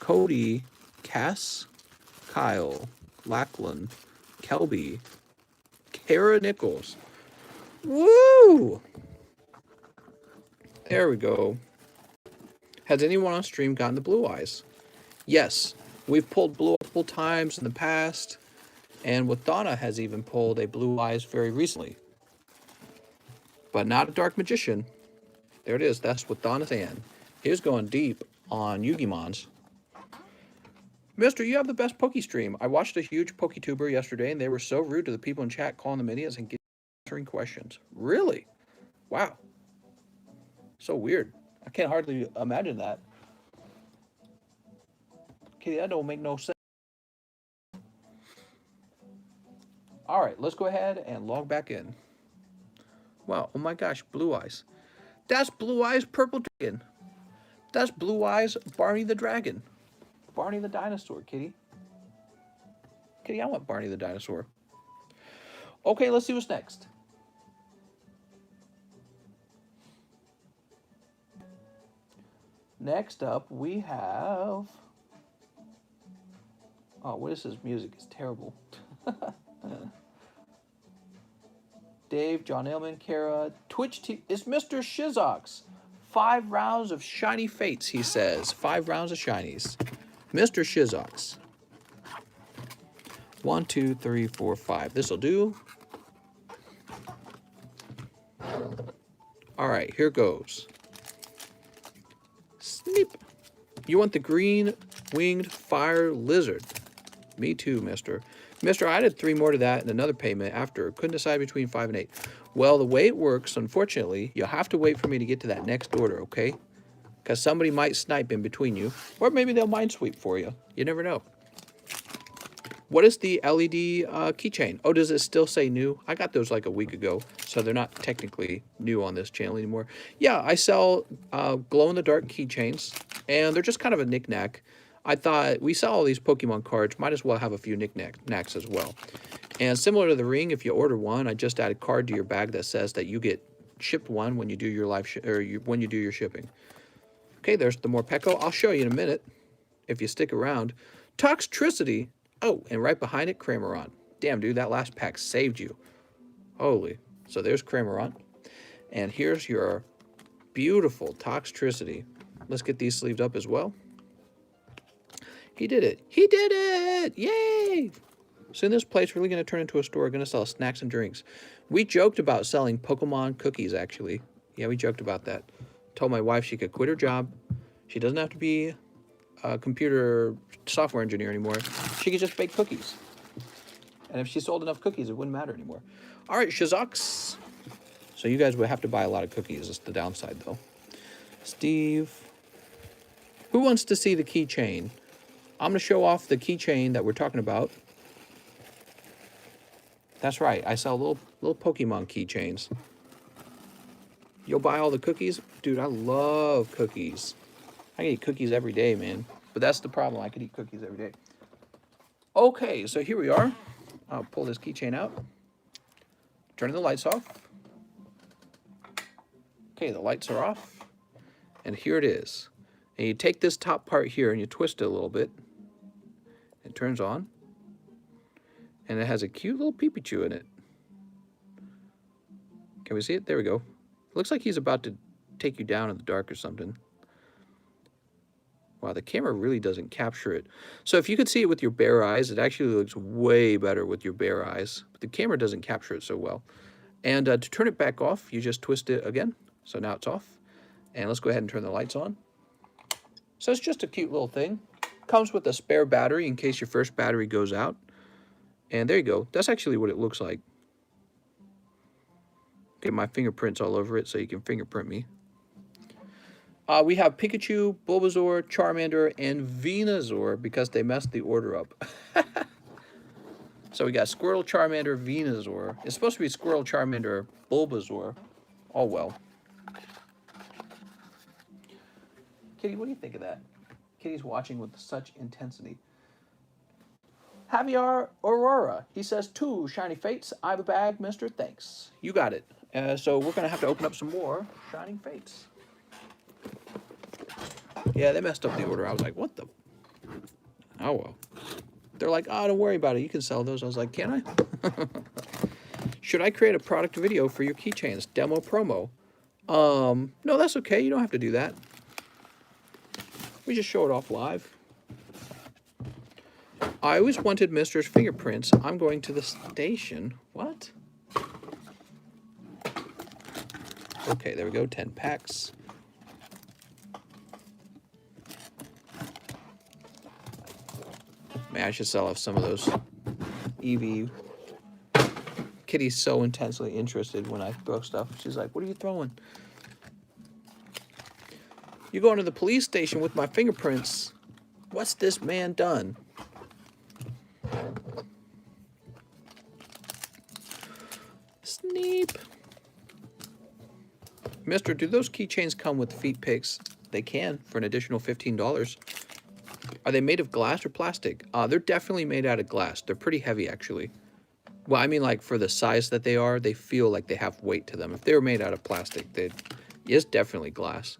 Cody, Cass, Kyle, Lackland, Kelby, Kara Nichols. Woo! There we go. Has anyone on stream gotten the Blue Eyes? Yes. We've pulled blue multiple times in the past, and with Donna has even pulled a Blue Eyes very recently. But not a Dark Magician. There it is. That's with Donna's hand. Here's going deep on Yu-Gi-Mons. Mister, you have the best Poke stream. I watched a huge PokeTuber yesterday, and they were so rude to the people in chat calling them idiots and answering questions. Really? Wow. So weird. I can't hardly imagine that. Kitty, that don't make no sense. All right, let's go ahead and log back in. Wow, oh my gosh, Blue Eyes. That's Blue Eyes Purple Dragon. That's Blue Eyes Barney the Dragon. Barney the Dinosaur, Kitty. Kitty, I want Barney the Dinosaur. Okay, let's see what's next. Next up, we have... Oh, what is this music? It's terrible. Dave, John Ailman, Kara, Twitch TV. It's Mr. Shizox. 5 rounds of shiny fates, he says. 5 rounds of shinies. Mr. Shizox. 1, 2, 3, 4, 5. This'll do. All right, here goes. Sneep. You want the green winged fire lizard? Me too, mister. Mister, I added 3 more to that and another payment after. Couldn't decide between 5 and 8. Well, the way it works, unfortunately, you'll have to wait for me to get to that next order, okay? Because somebody might snipe in between you. Or maybe they'll mind sweep for you. You never know. What is the LED keychain? Oh, does it still say new? I got those like a week ago, so they're not technically new on this channel anymore. Yeah, I sell glow-in-the-dark keychains, and they're just kind of a knick-knack. I thought we sell all these Pokemon cards, might as well have a few knick-knacks as well. And similar to the ring, if you order one, I just add a card to your bag that says that you get shipped one when you do your when you do your shipping. Okay, there's the Morpeko. I'll show you in a minute if you stick around. Toxtricity. Oh, and right behind it, Cramorant. Damn, dude, that last pack saved you. Holy. So there's Cramorant. And here's your beautiful Toxtricity. Let's get these sleeved up as well. He did it. He did it! Yay! Soon this place really going to turn into a store. Going to sell snacks and drinks. We joked about selling Pokemon cookies, actually. Yeah, we joked about that. Told my wife she could quit her job. She doesn't have to be a computer software engineer anymore. She could just bake cookies. And if she sold enough cookies, it wouldn't matter anymore. All right, Shazaks. So you guys would have to buy a lot of cookies. That's the downside, though. Steve. Who wants to see the keychain? I'm going to show off the keychain that we're talking about. That's right. I sell little Pokemon keychains. You'll buy all the cookies? Dude, I love cookies. I can eat cookies every day, man. But that's the problem. I could eat cookies every day. Okay, so here we are. I'll pull this keychain out. Turning the lights off. Okay, the lights are off. And here it is. And you take this top part here and you twist it a little bit. It turns on. And it has a cute little Pikachu in it. Can we see it? There we go. Looks like he's about to take you down in the dark or something. Wow, the camera really doesn't capture it. So if you could see it with your bare eyes, it actually looks way better with your bare eyes. But the camera doesn't capture it so well. And to turn it back off, you just twist it again. So now it's off. And let's go ahead and turn the lights on. So it's just a cute little thing. Comes with a spare battery in case your first battery goes out. And there you go. That's actually what it looks like. Okay, my fingerprints all over it so you can fingerprint me. We have Pikachu, Bulbasaur, Charmander, and Venusaur because they messed the order up. So we got Squirtle, Charmander, Venusaur. It's supposed to be Squirtle, Charmander, Bulbasaur. Oh well. Kitty, what do you think of that? Kitty's watching with such intensity. Javier Aurora. He says, 2 shiny fates. I have a bag, mister. Thanks. You got it. So we're going to have to open up some more shining fates. Yeah, they messed up the order. I was like, what the? Oh, well. They're like, oh, don't worry about it. You can sell those. I was like, can I? Should I create a product video for your keychains? Demo promo? No, that's okay. You don't have to do that. We just show it off live. I always wanted Mister's fingerprints. I'm going to the station. What? Okay, there we go. 10 packs. Man, I should sell off some of those Eevee. Kitty's so intensely interested when I throw stuff. She's like, what are you throwing? You going to the police station with my fingerprints. What's this man done? Sneep. Mister, do those keychains come with feet picks? They can for an additional $15. Are they made of glass or plastic? They're definitely made out of glass. They're pretty heavy, actually. Well, I mean, like, for the size that they are, they feel like they have weight to them. If they were made out of plastic, it's definitely glass.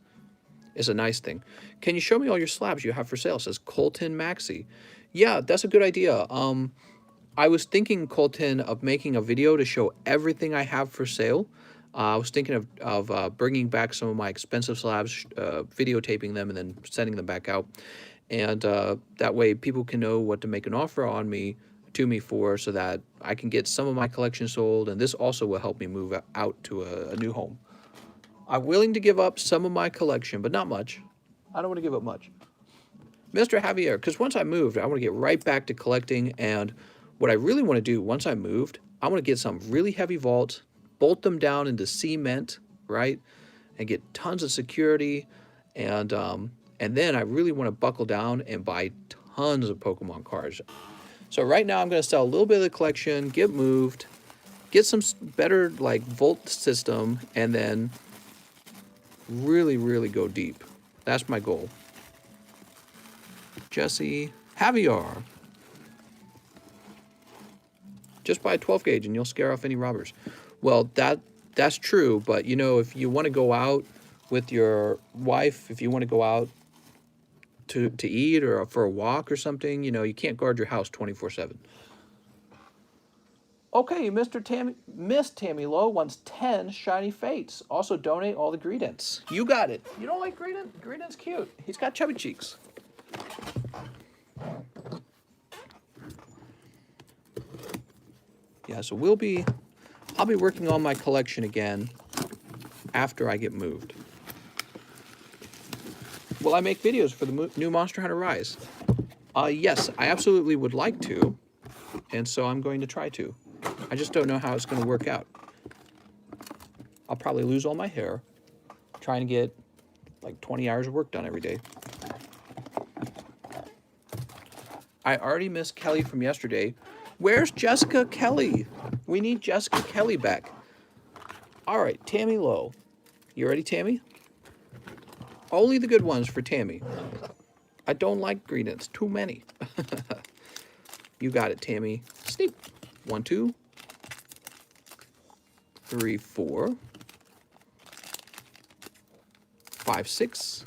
It's a nice thing. Can you show me all your slabs you have for sale? Says Colton Maxi. Yeah, that's a good idea. I was thinking, Colton, of making a video to show everything I have for sale. I was thinking of bringing back some of my expensive slabs, videotaping them, and then sending them back out. And that way people can know what to make an offer on me, to me for, so that I can get some of my collection sold. And this also will help me move out to a new home. I'm willing to give up some of my collection, but not much. I don't want to give up much. Mr. Javier, because once I moved, I want to get right back to collecting. And what I really want to do once I moved, I want to get some really heavy vaults, bolt them down into cement, right? And get tons of security. And then I really want to buckle down and buy tons of Pokemon cards. So right now I'm going to sell a little bit of the collection, get moved, get some better like vault system, and then really, really go deep. That's my goal. Jesse, Javier. Just buy a 12 gauge and you'll scare off any robbers. Well, that's true, but you know, if you want to go out with your wife, if you want to go out to eat or for a walk or something, you know, you can't guard your house 24/7. Okay, Miss Tammy Lowe wants 10 shiny fates. Also donate all the greedents. You got it. You don't like greedent? Greedent's cute. He's got chubby cheeks. Yeah, so I'll be working on my collection again after I get moved. Will I make videos for the new Monster Hunter Rise? Yes, I absolutely would like to, and so I'm going to try to. I just don't know how it's going to work out. I'll probably lose all my hair trying to get like 20 hours of work done every day. I already missed Kelly from yesterday. Where's Jessica Kelly? We need Jessica Kelly back. All right, Tammy Lowe. You ready, Tammy? Only the good ones for Tammy. I don't like greetings. Too many. You got it, Tammy. Sneak. 1, 2, 3, 4, 5, 6,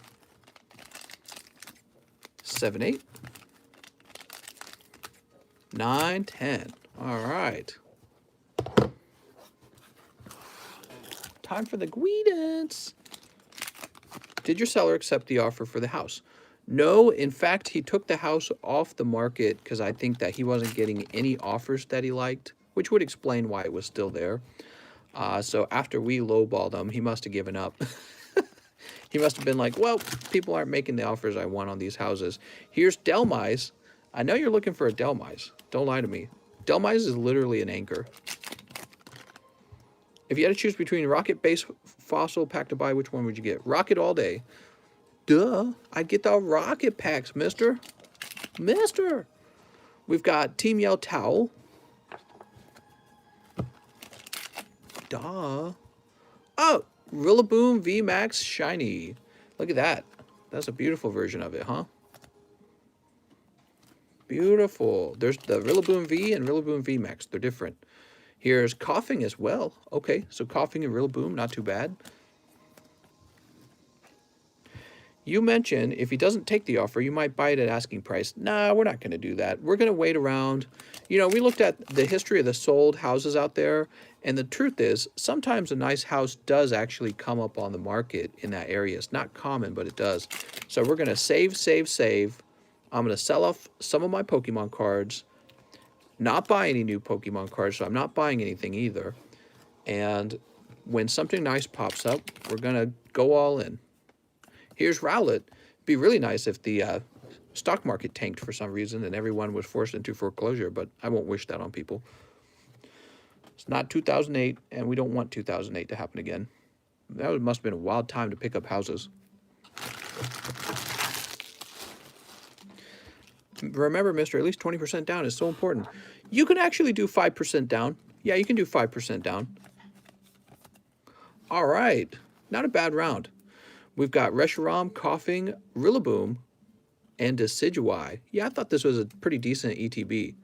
7, 8, 9, 10. All right. Time for the greetings. Did your seller accept the offer for the house? No, in fact, he took the house off the market because I think that he wasn't getting any offers that he liked, which would explain why it was still there. So after we lowballed him, he must have given up. He must have been like, well, people aren't making the offers I want on these houses. Here's Delmise. I know you're looking for a Delmise. Don't lie to me. Delmise is literally an anchor. If you had to choose between Rocket Base Fossil Pack to buy, which one would you get? Rocket all day. Duh. I'd get the Rocket packs, mister. Mister. We've got Team Yell Towel. Duh. Oh, Rillaboom VMAX Shiny. Look at that. That's a beautiful version of it, huh? Beautiful. There's the Rillaboom V and Rillaboom VMAX. They're different. Here's Coughing as well. Okay, so Coughing and Rillaboom, not too bad. You mentioned if he doesn't take the offer, you might buy it at asking price. Nah, we're not going to do that. We're going to wait around. You know, we looked at the history of the sold houses out there, and the truth is, sometimes a nice house does actually come up on the market in that area. It's not common, but it does. So we're going to save, save, save. I'm going to sell off some of my Pokemon cards, not buy any new Pokemon cards, so I'm not buying anything either. And when something nice pops up, we're going to go all in. Here's Rowlet. It'd be really nice if the stock market tanked for some reason and everyone was forced into foreclosure, but I won't wish that on people. It's not 2008, and we don't want 2008 to happen again. That must have been a wild time to pick up houses. Remember, mister, at least 20% down is so important. You can actually do 5% down. Yeah, you can do 5% down. All right. Not a bad round. We've got Reshiram, Coughing, Rillaboom, and Decidueye. Yeah, I thought this was a pretty decent ETB.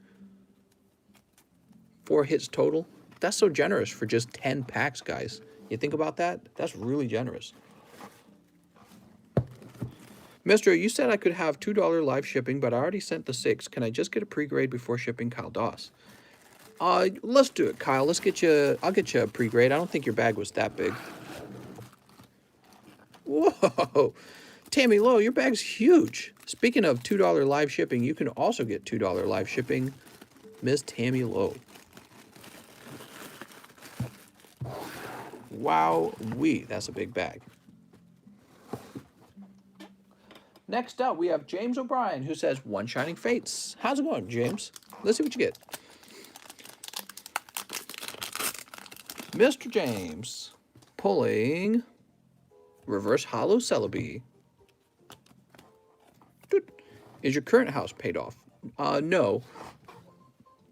4 hits total. That's so generous for just 10 packs, guys. You think about that? That's really generous. Mister, you said I could have $2 live shipping, but I already sent the 6. Can I just get a pre-grade before shipping? Kyle Doss. Let's do it, Kyle. I'll get you a pre-grade. I don't think your bag was that big. Whoa. Tammy Lowe, your bag's huge. Speaking of $2 live shipping, you can also get $2 live shipping. Miss Tammy Lowe. Wow-wee. That's a big bag. Next up, we have James O'Brien, who says, 1 Shining Fates. How's it going, James? Let's see what you get. Mr. James, pulling Reverse Hollow Celebi. Is your current house paid off? No.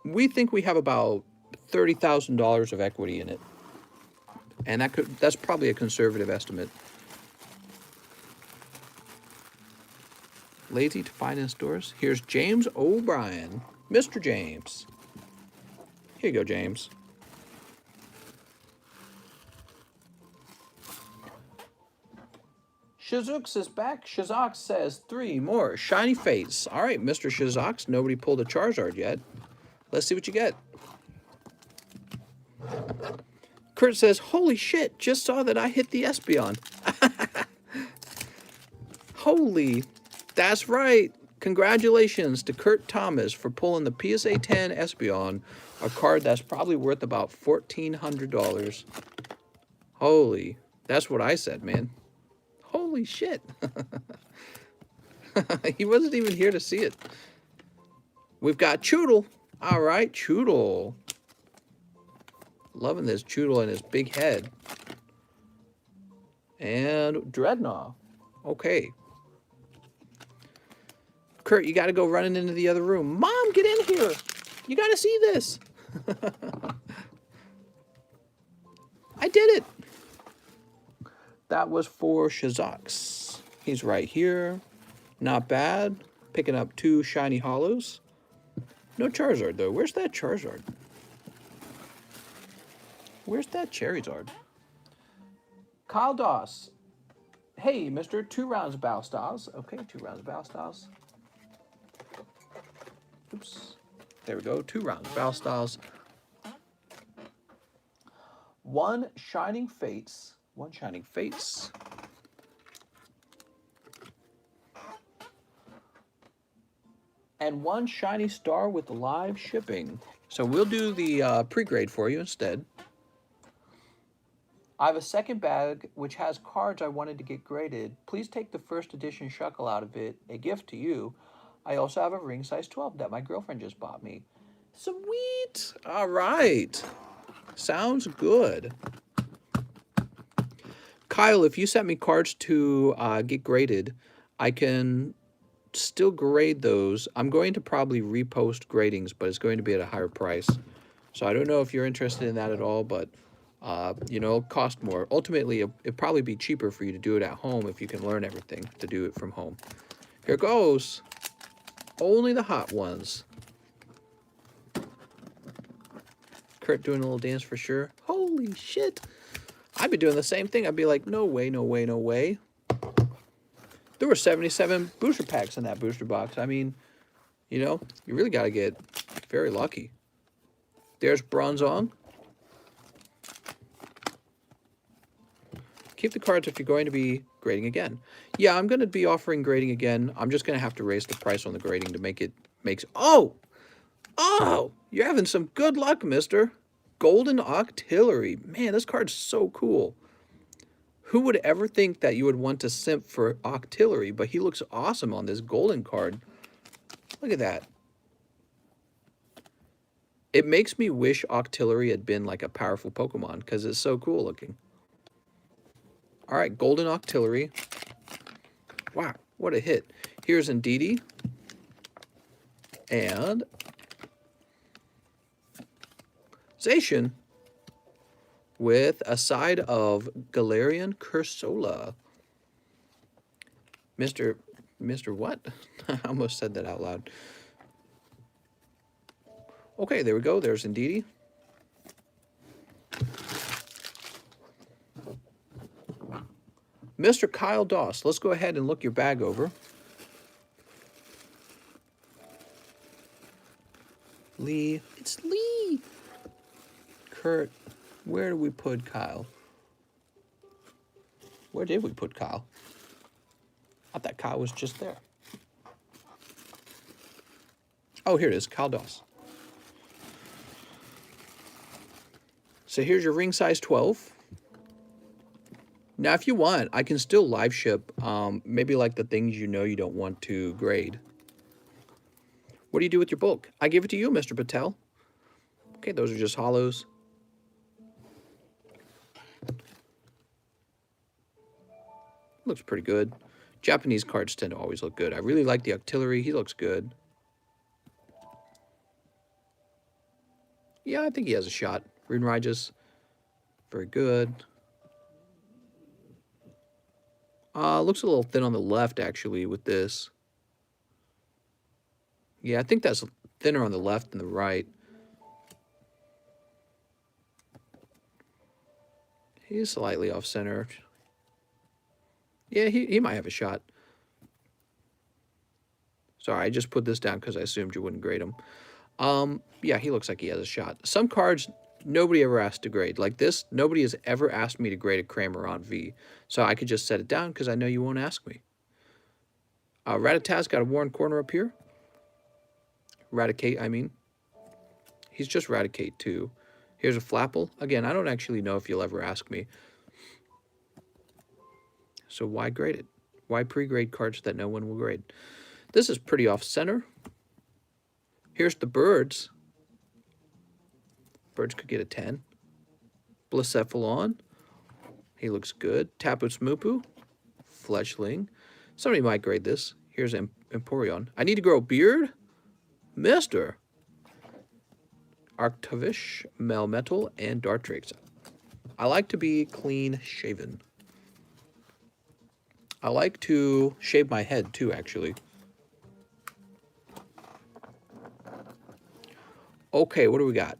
We think we have about $30,000 of equity in it. And that's probably a conservative estimate. Lazy to find in stores. Here's James O'Brien. Mr. James. Here you go, James. Shizux is back. Shizox says 3 more shiny fates. All right, Mr. Shizox. Nobody pulled a Charizard yet. Let's see what you get. Kurt says, holy shit, just saw that I hit the Espeon. Holy, that's right. Congratulations to Kurt Thomas for pulling the PSA 10 Espeon, a card that's probably worth about $1,400. Holy, that's what I said, man. Holy shit. He wasn't even here to see it. We've got Choodle. All right, Choodle. Loving this Choodle and his big head. And Dreadnought. Okay. Kurt, you got to go running into the other room. Mom, get in here. You got to see this. I did it. That was for Shizox. He's right here. Not bad. Picking up 2 shiny hollows. No Charizard, though. Where's that Charizard? Where's that Charizard? Kyle Doss. Hey, Mr. 2 rounds of Battle Styles. Okay, 2 rounds of Battle Styles. Oops. There we go. 2 rounds of Battle Styles. 1 Shining Fates. 1 Shining Fates. And 1 Shiny Star with live shipping. So we'll do the pre-grade for you instead. I have a second bag which has cards I wanted to get graded. Please take the first edition Shuckle out of it. A gift to you. I also have a ring size 12 that my girlfriend just bought me. Sweet. All right. Sounds good. Kyle, if you sent me cards to get graded, I can still grade those. I'm going to probably repost gradings, but it's going to be at a higher price. So I don't know if you're interested in that at all, but you know, it'll cost more. Ultimately, it'll probably be cheaper for you to do it at home if you can learn everything to do it from home. Here goes. Only the hot ones. Kurt doing a little dance for sure. Holy shit. I'd be doing the same thing. I'd be like, no way, no way, no way. There were 77 booster packs in that booster box. I mean, you know, you really got to get very lucky. There's Bronzong. Keep the cards if you're going to be grading again. Yeah, I'm going to be offering grading again. I'm just going to have to raise the price on the grading to make it makes. Oh, you're having some good luck, mister. Golden Octillery. Man, this card's so cool. Who would ever think that you would want to simp for Octillery, but he looks awesome on this golden card. Look at that. It makes me wish Octillery had been like a powerful Pokemon because it's so cool looking. All right, Golden Octillery. Wow, what a hit. Here's Indeedee. And Zacian with a side of Galarian Cursola. Mr. What? I almost said that out loud. Okay, there we go. There's Indeedee. Mr. Kyle Doss, let's go ahead and look your bag over. Lee. It's Lee. Kurt. Where did we put Kyle? Where did we put Kyle? I thought Kyle was just there. Oh, here it is. Kyle Doss. So here's your ring size 12. Now, if you want, I can still live ship maybe like the things you know you don't want to grade. What do you do with your bulk? I give it to you, Mr. Patel. Okay, those are just hollows. Looks pretty good. Japanese cards tend to always look good. I really like the Octillery. He looks good. Yeah, I think he has a shot. Runerages. Very good. Looks a little thin on the left, actually, with this. Yeah, I think that's thinner on the left than the right. He's slightly off center. Yeah, he might have a shot. Sorry, I just put this down because I assumed you wouldn't grade him. Yeah, he looks like he has a shot. Some cards, nobody ever asked to grade. Like this, nobody has ever asked me to grade a Kramer on V. So I could just set it down because I know you won't ask me. Rattatas got a worn corner up here. Raticate, I mean. He's just Raticate, too. Here's a Flapple. Again, I don't actually know if you'll ever ask me. So why grade it? Why pre-grade cards that no one will grade? This is pretty off-center. Here's the Birds. Birds could get a 10. Blacephalon. He looks good. Tapu Smupu. Fletchling. Somebody might grade this. Here's Emporion. I need to grow a beard? Mister. Arctovish, Melmetal, and Dartrix. I like to be clean shaven. I like to shave my head too, actually. Okay, what do we got?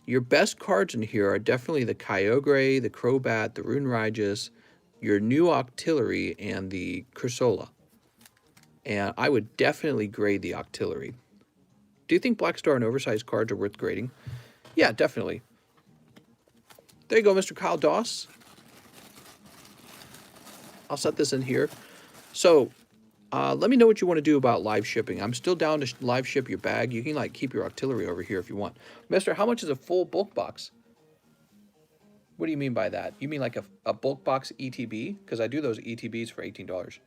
Your best cards in here are definitely the Kyogre, the Crobat, the Runerigus, your new Octillery, and the Cursola. And I would definitely grade the Octillery. Do you think Black Star and oversized cards are worth grading? Yeah, definitely. There you go, Mr. Kyle Doss. I'll set this in here. So, let me know what you want to do about live shipping. I'm still down to live ship your bag. You can like keep your Octillery over here if you want. Mister, how much is a full bulk box? What do you mean by that? You mean like a bulk box ETB? Because I do those ETBs for $18.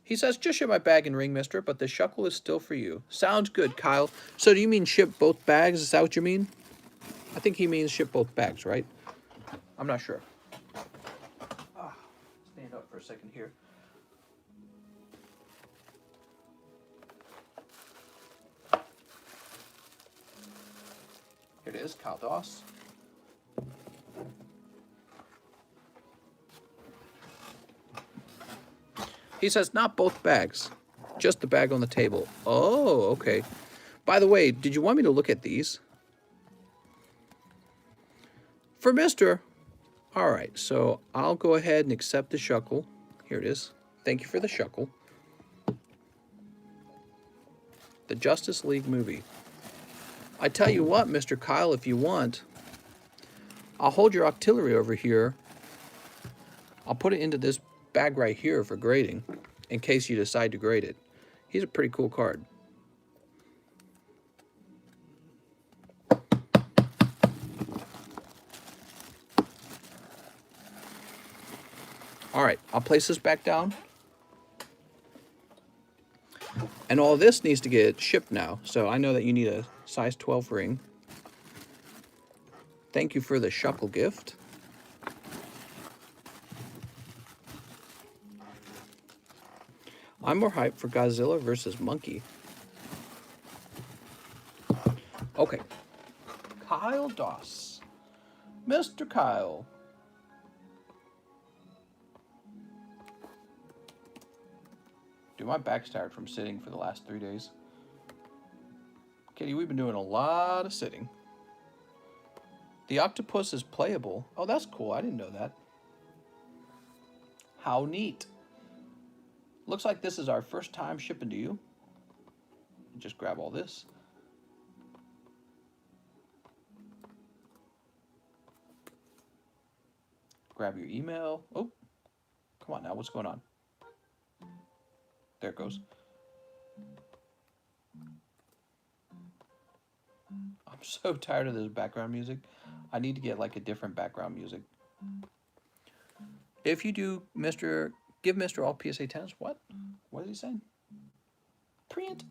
He says, just ship my bag and ring, mister, but the shuckle is still for you. Sounds good, Kyle. So do you mean ship both bags? Is that what you mean? I think he means ship both bags, right? I'm not sure. Stand up for a second here. Here it is, Kyle Doss. He says, not both bags, just the bag on the table. Oh, okay. By the way, did you want me to look at these? For Mister. All right, so I'll go ahead and accept the shuckle. Here it is. Thank you for the shuckle. The Justice League movie. I tell you what, Mr. Kyle, if you want, I'll hold your Octillery over here. I'll put it into this bag right here for grading in case you decide to grade it. He's a pretty cool card. All right, I'll place this back down. And all this needs to get shipped now. So I know that you need a size 12 ring. Thank you for the shuckle gift. I'm more hyped for Godzilla versus Monkey. Okay. Kyle Doss. Mr. Kyle. Dude, my back's tired from sitting for the last 3 days. Kitty, we've been doing a lot of sitting. The octopus is playable. Oh, that's cool. I didn't know that. How neat. Looks like this is our first time shipping to you. Just grab all this. Grab your email. Oh, come on now. What's going on? There it goes. I'm so tired of this background music. I need to get like a different background music. If you do, Mr. Give Mr. all PSA 10s. What? What is he saying? Print.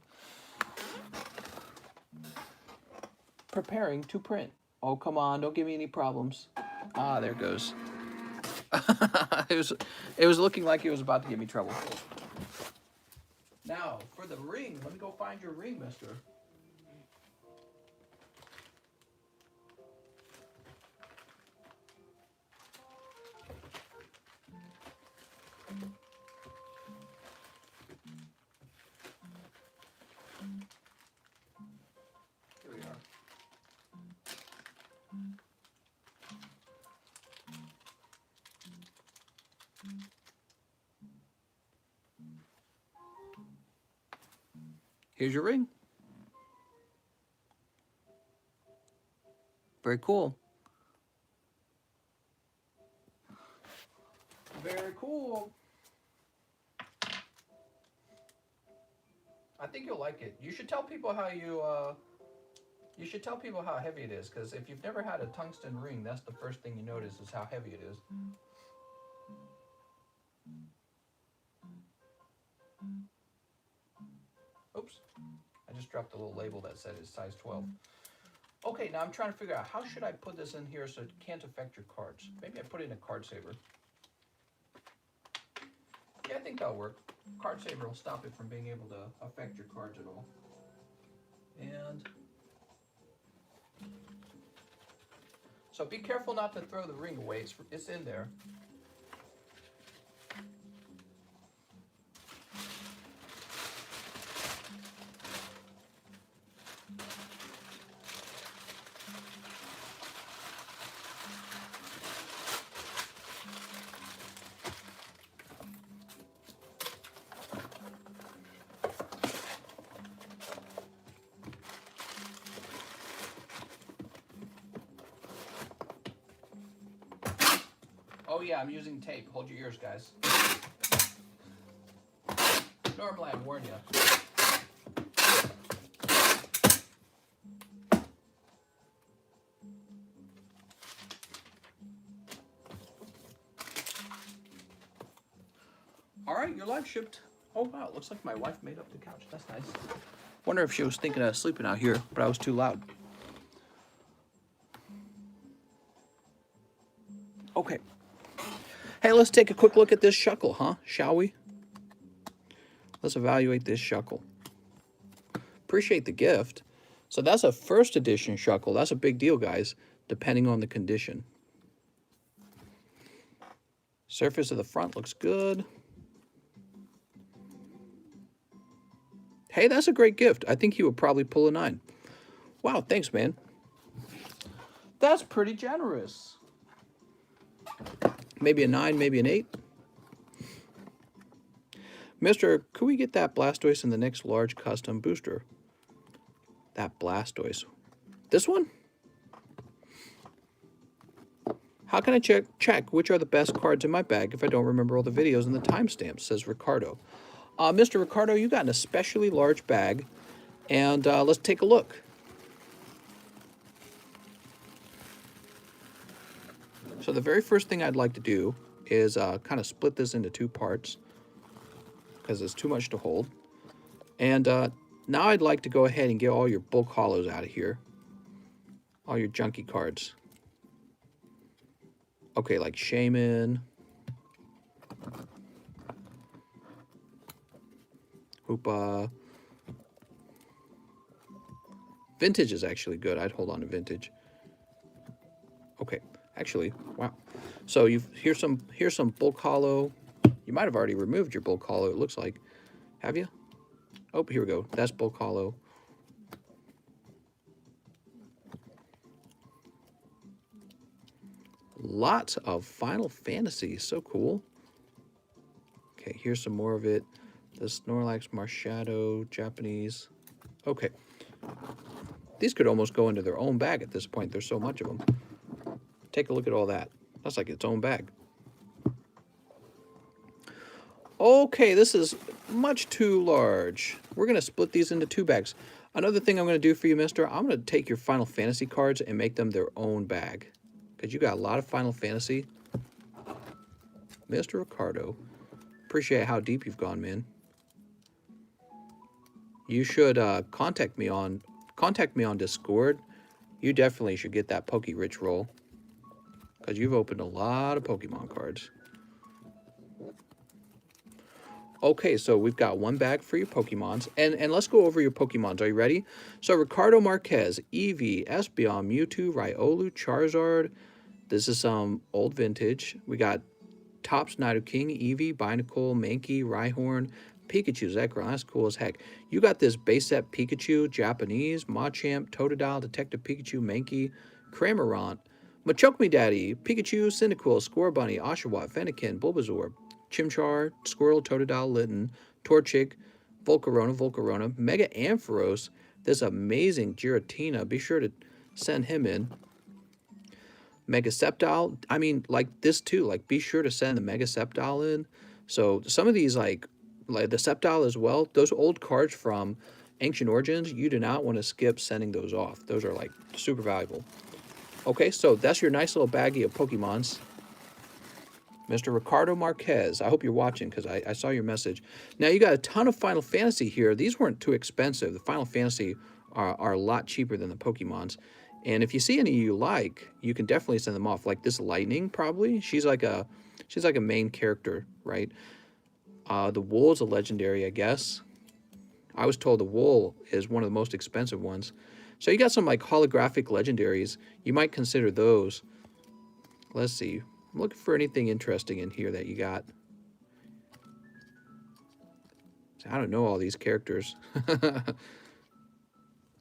Preparing to print. Oh, come on. Don't give me any problems. Ah, there it goes. It was looking like it was about to give me trouble. Now, for the ring. Let me go find your ring, mister. Here we are. Here's your ring. Very cool. Very cool. I think you'll like it. You should tell people how you should tell people how heavy it is, because if you've never had a tungsten ring, that's the first thing you notice is how heavy it is. Oops. I just dropped a little label that said it's size 12. Okay, now I'm trying to figure out how should I put this in here so it can't affect your cards. Maybe I put it in a card saver. Yeah, I think that'll work. Card saver will stop it from being able to affect your cards at all. And so be careful not to throw the ring away. It's in there. Oh yeah, I'm using tape. Hold your ears, guys. Normally I warn you. All right, your live shipped. Oh wow, it looks like my wife made up the couch. That's nice. Wonder if she was thinking of sleeping out here, but I was too loud. Okay. Hey, let's take a quick look at this shuckle, huh? Shall we? Let's evaluate this shuckle. Appreciate the gift. So that's a first edition shuckle. That's a big deal, guys, depending on the condition. Surface of the front looks good. Hey, that's a great gift. I think he would probably pull a 9. Wow, thanks, man. That's pretty generous. Maybe a 9, maybe an 8. Mister, could we get that Blastoise in the next large custom booster? That Blastoise. This one? How can I check which are the best cards in my bag if I don't remember all the videos and the timestamps, says Ricardo. Mr. Ricardo, you got an especially large bag, and let's take a look. So the very first thing I'd like to do is kind of split this into 2 parts because it's too much to hold. And now I'd like to go ahead and get all your bulk hollows out of here. All your junky cards. Okay, like Shaman. Hoopa. Vintage is actually good. I'd hold on to Vintage. Okay, actually, wow. So here's some bulk hollow. You might have already removed your bulk hollow, it looks like. Have you? Oh, here we go. That's bulk hollow. Lots of Final Fantasy. So cool. Okay, here's some more of it. The Snorlax, Marshadow, Japanese. Okay. These could almost go into their own bag at this point. There's so much of them. Take a look at all that. That's like its own bag. Okay, this is much too large. We're going to split these into 2 bags. Another thing I'm going to do for you, mister, I'm going to take your Final Fantasy cards and make them their own bag. Because you got a lot of Final Fantasy. Mr. Ricardo. Appreciate how deep you've gone, man. You should contact me on Discord. You definitely should get that Poke Rich roll. Because you've opened a lot of Pokemon cards. Okay, so we've got 1 bag for your Pokemons. And let's go over your Pokemons. Are you ready? So Ricardo Marquez, Eevee, Espeon, Mewtwo, Riolu, Charizard. This is some old vintage. We got Topps, Nidoking, Eevee, Binacle, Mankey, Rhyhorn, Pikachu, Zekrom. That's cool as heck. You got this base set Pikachu, Japanese, Machamp, Totodile, Detective Pikachu, Mankey, Cramorant, Machoke Me Daddy, Pikachu, Cyndaquil, Scorbunny, Oshawott, Fennekin, Bulbasaur, Chimchar, Squirtle, Totodile, Litten, Torchic, Volcarona, Mega Ampharos, this amazing Giratina. Be sure to send him in. Mega Sceptile, I mean, like this too, like be sure to send the Mega Sceptile in. So some of these, like the Sceptile as well, those old cards from Ancient Origins, you do not want to skip sending those off. Those are like super valuable. Okay, so that's your nice little baggie of Pokemons. Mr. Ricardo Marquez, I hope you're watching because I saw your message. Now, you got a ton of Final Fantasy here. These weren't too expensive. The Final Fantasy are a lot cheaper than the Pokemons. And if you see any you like, you can definitely send them off. Like this Lightning, probably. She's like a main character, right? The Wool's a legendary, I guess. I was told the Wool is one of the most expensive ones. So you got some like holographic legendaries. You might consider those. Let's see. I'm looking for anything interesting in here that you got. I don't know all these characters.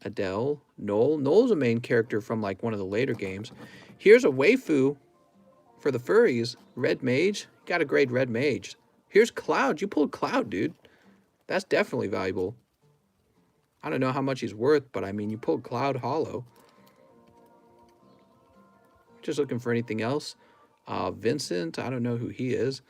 Adele, Noel. Noel's a main character from like one of the later games. Here's a waifu for the furries. Red Mage. Got a grade Red Mage. Here's Cloud. You pulled Cloud, dude. That's definitely valuable. I don't know how much he's worth, but I mean, you pulled Cloud Hollow. Just looking for anything else. Vincent, I don't know who he is.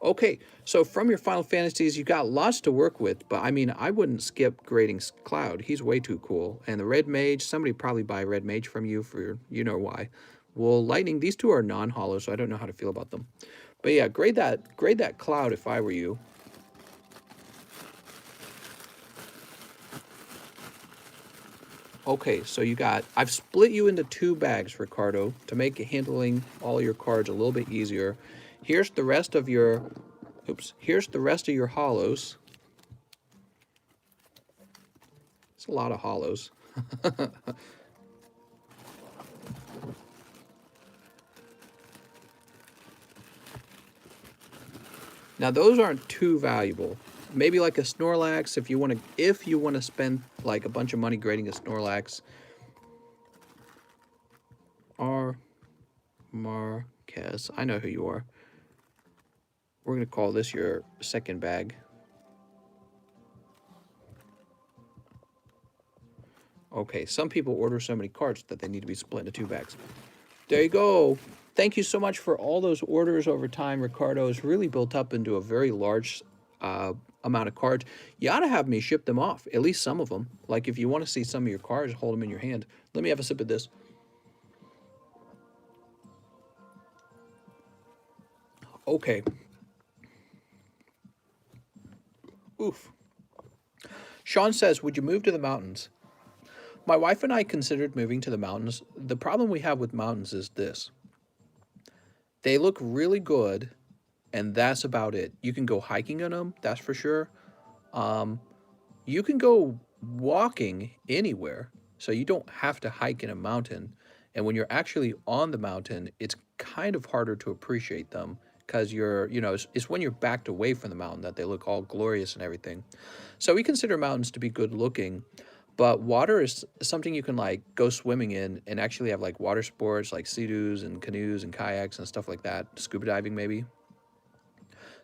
Okay, so from your Final Fantasies, you got lots to work with, but I mean, I wouldn't skip grading Cloud. He's way too cool. And the Red Mage, somebody probably buy Red Mage from you for, you know why. Well, Lightning, these two are non-hollow, so I don't know how to feel about them. But yeah, grade that Cloud if I were you. Okay, so you got, I've split you into 2 bags, Ricardo, to make handling all your cards a little bit easier. Here's the rest of your, here's the rest of your hollows. It's a lot of hollows. Now those aren't too valuable. Maybe like a Snorlax if you want to spend like a bunch of money grading a Snorlax. R. Marquez. I know who you are. We're going to call this your second bag. Okay, some people order so many cards that they need to be split into 2 bags. There you go. Thank you so much for all those orders over time, Ricardo. It's really built up into a very large amount of cards. You ought to have me ship them off, at least some of them. Like if you want to see some of your cards, hold them in your hand. Let me have a sip of this. Okay. Oof. Sean says, would you move to the mountains? My wife and I considered moving to the mountains. The problem we have with mountains is this. They look really good, and that's about it. You can go hiking on them, that's for sure. You can go walking anywhere, so you don't have to hike in a mountain. And when you're actually on the mountain, it's kind of harder to appreciate them because it's when you're backed away from the mountain that they look all glorious and everything. So we consider mountains to be good looking, but water is something you can like go swimming in and actually have like water sports like sea-doos and canoes and kayaks and stuff like that, scuba diving maybe.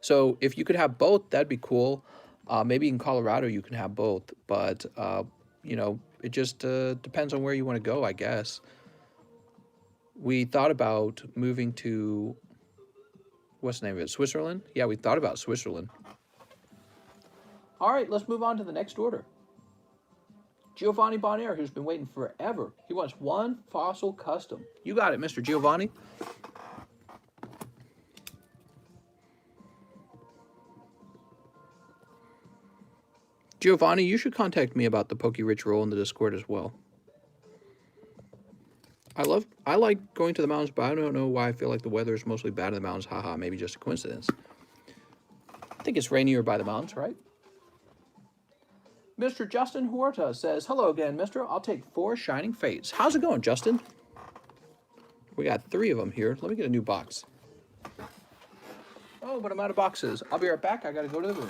So if you could have both, that'd be cool. Maybe in Colorado you can have both, but it just depends on where you want to go, I guess. We thought about moving to, what's the name of it, Switzerland? Yeah, we thought about Switzerland. All right, let's move on to the next order. Giovanni Bonaire, who's been waiting forever. He wants 1 fossil custom. You got it, Mr. Giovanni. Giovanni, you should contact me about the Poke-Rich roll in the Discord as well. I like going to the mountains, but I don't know why I feel like the weather is mostly bad in the mountains. Haha, maybe just a coincidence. I think it's rainier by the mountains, right? Mr. Justin Huerta says, hello again, mister. I'll take 4 Shining Fates. How's it going, Justin? We got 3 of them here. Let me get a new box. Oh, but I'm out of boxes. I'll be right back. I got to go to the room.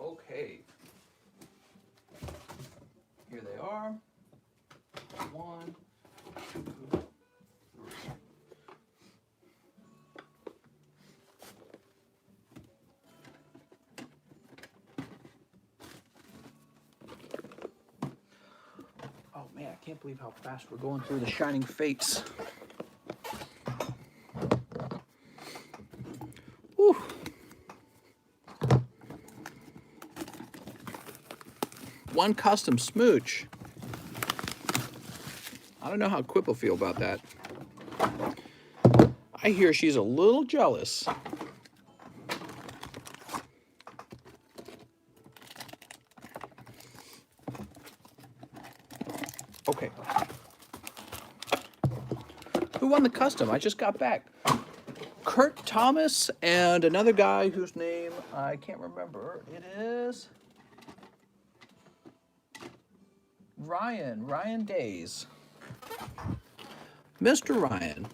Okay. Here they are. 1, 2, 3. Oh man, I can't believe how fast we're going through the Shining Fates. Whew. One custom smooch. I don't know how Quip will feel about that. I hear she's a little jealous. Okay. Who won the custom? I just got back. Kurt Thomas and another guy whose name I can't remember. It is Ryan Days. Mr. Ryan.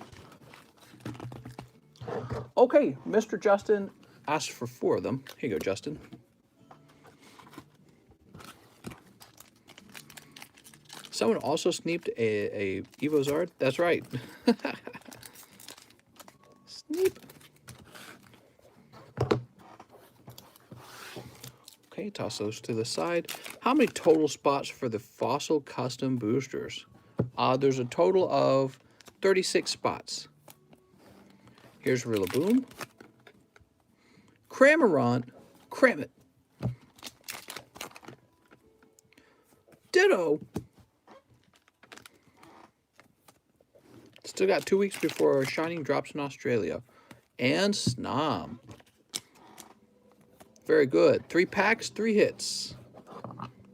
Okay, Mr. Justin asked for 4 of them. Here you go, Justin. Someone also sneaked a Evozard. That's right. Sneep. Okay, toss those to the side. How many total spots for the Fossil Custom Boosters? There's a total of 36 spots. Here's Rillaboom. Cramorant. Cram it. Ditto. Still got 2 weeks before Shining drops in Australia. And Snom. Very good. 3 packs, 3 hits.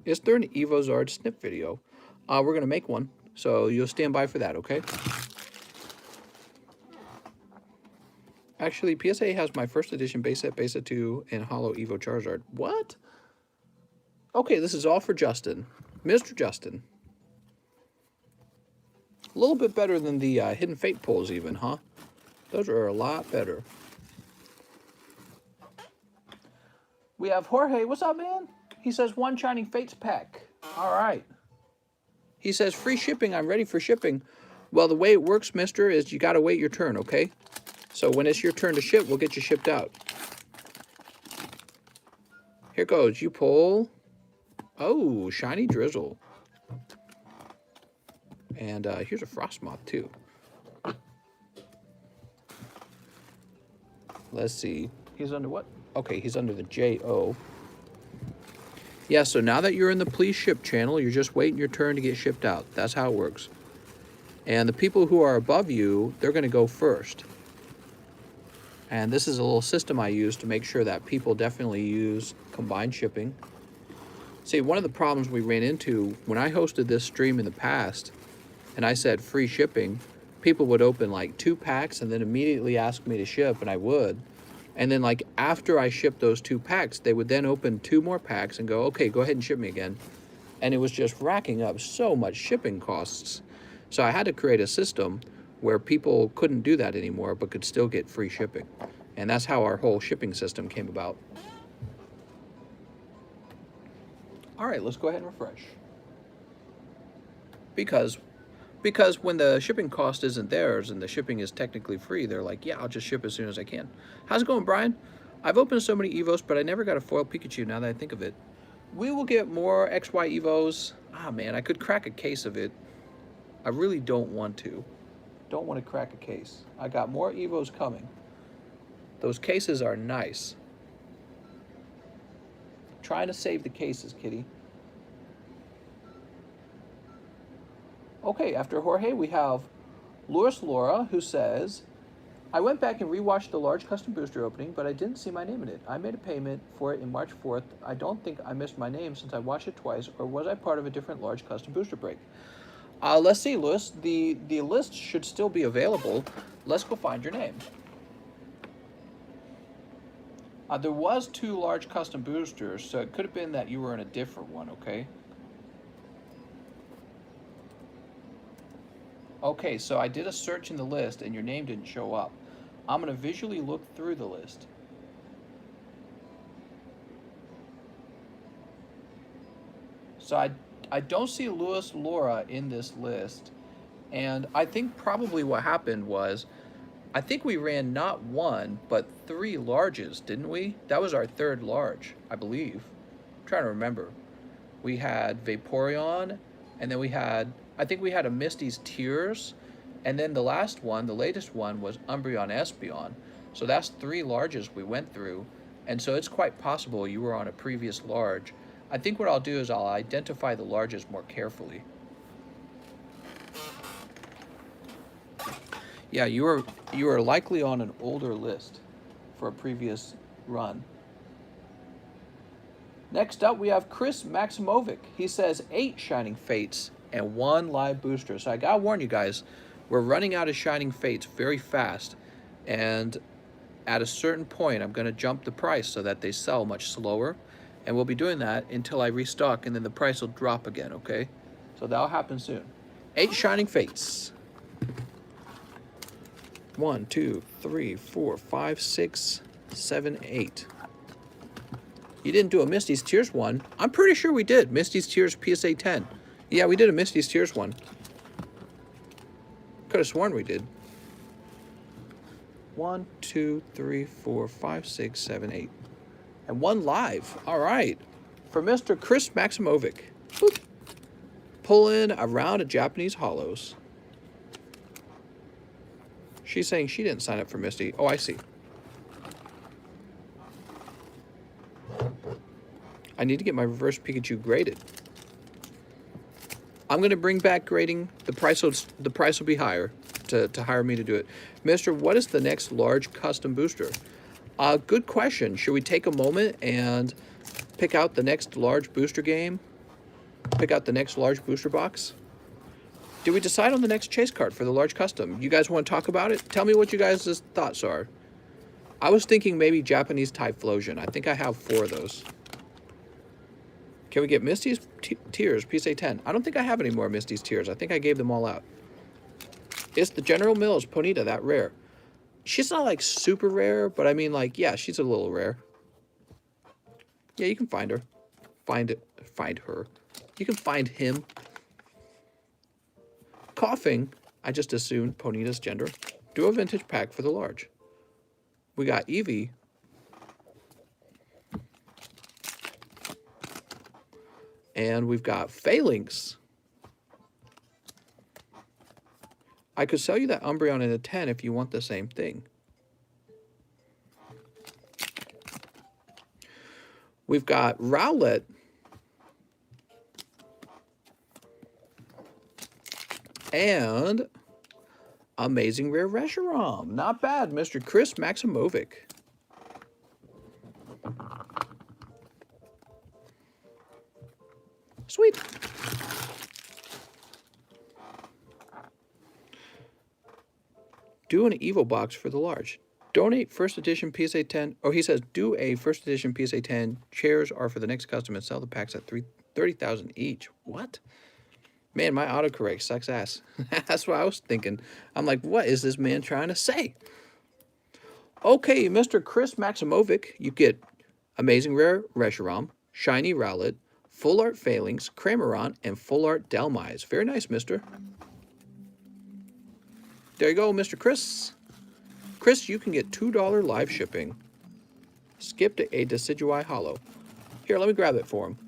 Is there an Evozard snip video? We're going to make one, so you'll stand by for that, okay? Actually, PSA has my first edition base set 2, and Holo Evo Charizard. What? Okay, this is all for Justin. Mr. Justin. A little bit better than the Hidden Fate pulls even, huh? Those are a lot better. We have Jorge. What's up, man? He says 1 Shining Fates pack. All right. He says free shipping. I'm ready for shipping. Well, the way it works, mister, is you got to wait your turn, okay? So when it's your turn to ship, we'll get you shipped out. Here goes. You pull. Oh, Shiny Drizzle. And here's a Frostmoth, too. Let's see. He's under what? Okay, he's under the J-O. Yeah, so now that you're in the Please Ship channel, you're just waiting your turn to get shipped out. That's how it works. And the people who are above you, they're going to go first. And this is a little system I use to make sure that people definitely use combined shipping. See, one of the problems we ran into when I hosted this stream in the past, and I said free shipping, people would open like 2 packs and then immediately ask me to ship, and I would. And then like after I shipped those 2 packs, they would then open 2 more packs and go, okay, go ahead and ship me again. And it was just racking up so much shipping costs. So I had to create a system where people couldn't do that anymore, but could still get free shipping. And that's how our whole shipping system came about. All right, let's go ahead and refresh. Because when the shipping cost isn't theirs and the shipping is technically free, they're like, yeah, I'll just ship as soon as I can. How's it going, Brian? I've opened so many Evos, but I never got a foil Pikachu now that I think of it. We will get more XY Evos. Ah, man, I could crack a case of it. I really don't want to. Don't want to crack a case. I got more Evos coming. Those cases are nice. Trying to save the cases, kitty. Okay, after Jorge, we have Loris Laura, who says, I went back and rewatched the large custom booster opening, but I didn't see my name in it. I made a payment for it in March 4th. I don't think I missed my name since I watched it twice, or was I part of a different large custom booster break? Let's see, Lewis. The list should still be available. Let's go find your name. There was 2 large custom boosters, so it could have been that you were in a different one, okay? Okay, so I did a search in the list and your name didn't show up. I'm going to visually look through the list. So I don't see Lewis Laura in this list. And I think probably what happened was, I think we ran not one, but 3 larges, didn't we? That was our 3rd large, I believe. I'm trying to remember. We had Vaporeon, and then we had, I think we had a Misty's Tears, and then the last one, the latest one, was Umbreon Espeon. So that's 3 larges we went through, and so it's quite possible you were on a previous large. I think what I'll do is I'll identify the larges more carefully. Yeah, you were likely on an older list for a previous run. Next up, we have Chris Maximovic. He says 8 Shining Fates and 1 live booster. So I gotta warn you guys, we're running out of Shining Fates very fast, and at a certain point, I'm gonna jump the price so that they sell much slower, and we'll be doing that until I restock, and then the price will drop again. Okay, so that'll happen soon. 8 Shining Fates. 1, 2, 3, 4, 5, 6, 7, 8. You didn't do a Misty's Tears one. I'm pretty sure we did. Misty's Tears PSA 10. Yeah, we did a Misty's Tears one. Could have sworn we did. 1, 2, 3, 4, 5, 6, 7, 8. And 1 live. All right. For Mr. Chris Maximovic. Boop. Pulling a round of Japanese hollows. She's saying she didn't sign up for Misty. Oh, I see. I need to get my reverse Pikachu graded. I'm going to bring back grading. The price will be higher to hire me to do it. Mister, what is the next large custom booster? Good question. Should we take a moment and pick out the next large booster game? Pick out the next large booster box? Did we decide on the next chase card for the large custom? You guys want to talk about it? Tell me what you guys' thoughts are. I was thinking maybe Japanese Typhlosion. I think I have 4 of those. Can we get Misty's Tears, PSA 10? I don't think I have any more Misty's Tears. I think I gave them all out. Is the General Mills Ponyta that rare? She's not like super rare, but I mean like, yeah, she's a little rare. Yeah, you can find her. Find her. You can find him. Coughing, I just assumed Ponyta's gender. Do a vintage pack for the large. We got Eevee. And we've got Phalanx. I could sell you that Umbreon in a 10 if you want the same thing. We've got Rowlet. And Amazing Rare Reshiram. Not bad, Mr. Chris Maximovic. Sweet. Do an Evo box for the large. Donate first edition PSA 10. Oh, he says do a first edition PSA 10. Shares are for the next custom and sell the packs at 30,000 each. What? Man, my autocorrect sucks ass. That's what I was thinking. I'm like, what is this man trying to say? Okay, Mr. Chris Maximovic, you get Amazing Rare Reshiram, Shiny Rowlet, Full Art Phalanx, Cramorant, and Full Art Delmise. Very nice, mister. There you go, Mr. Chris. Chris, you can get $2 live shipping. Skip to a Decidueye Hollow. Here, let me grab it for him.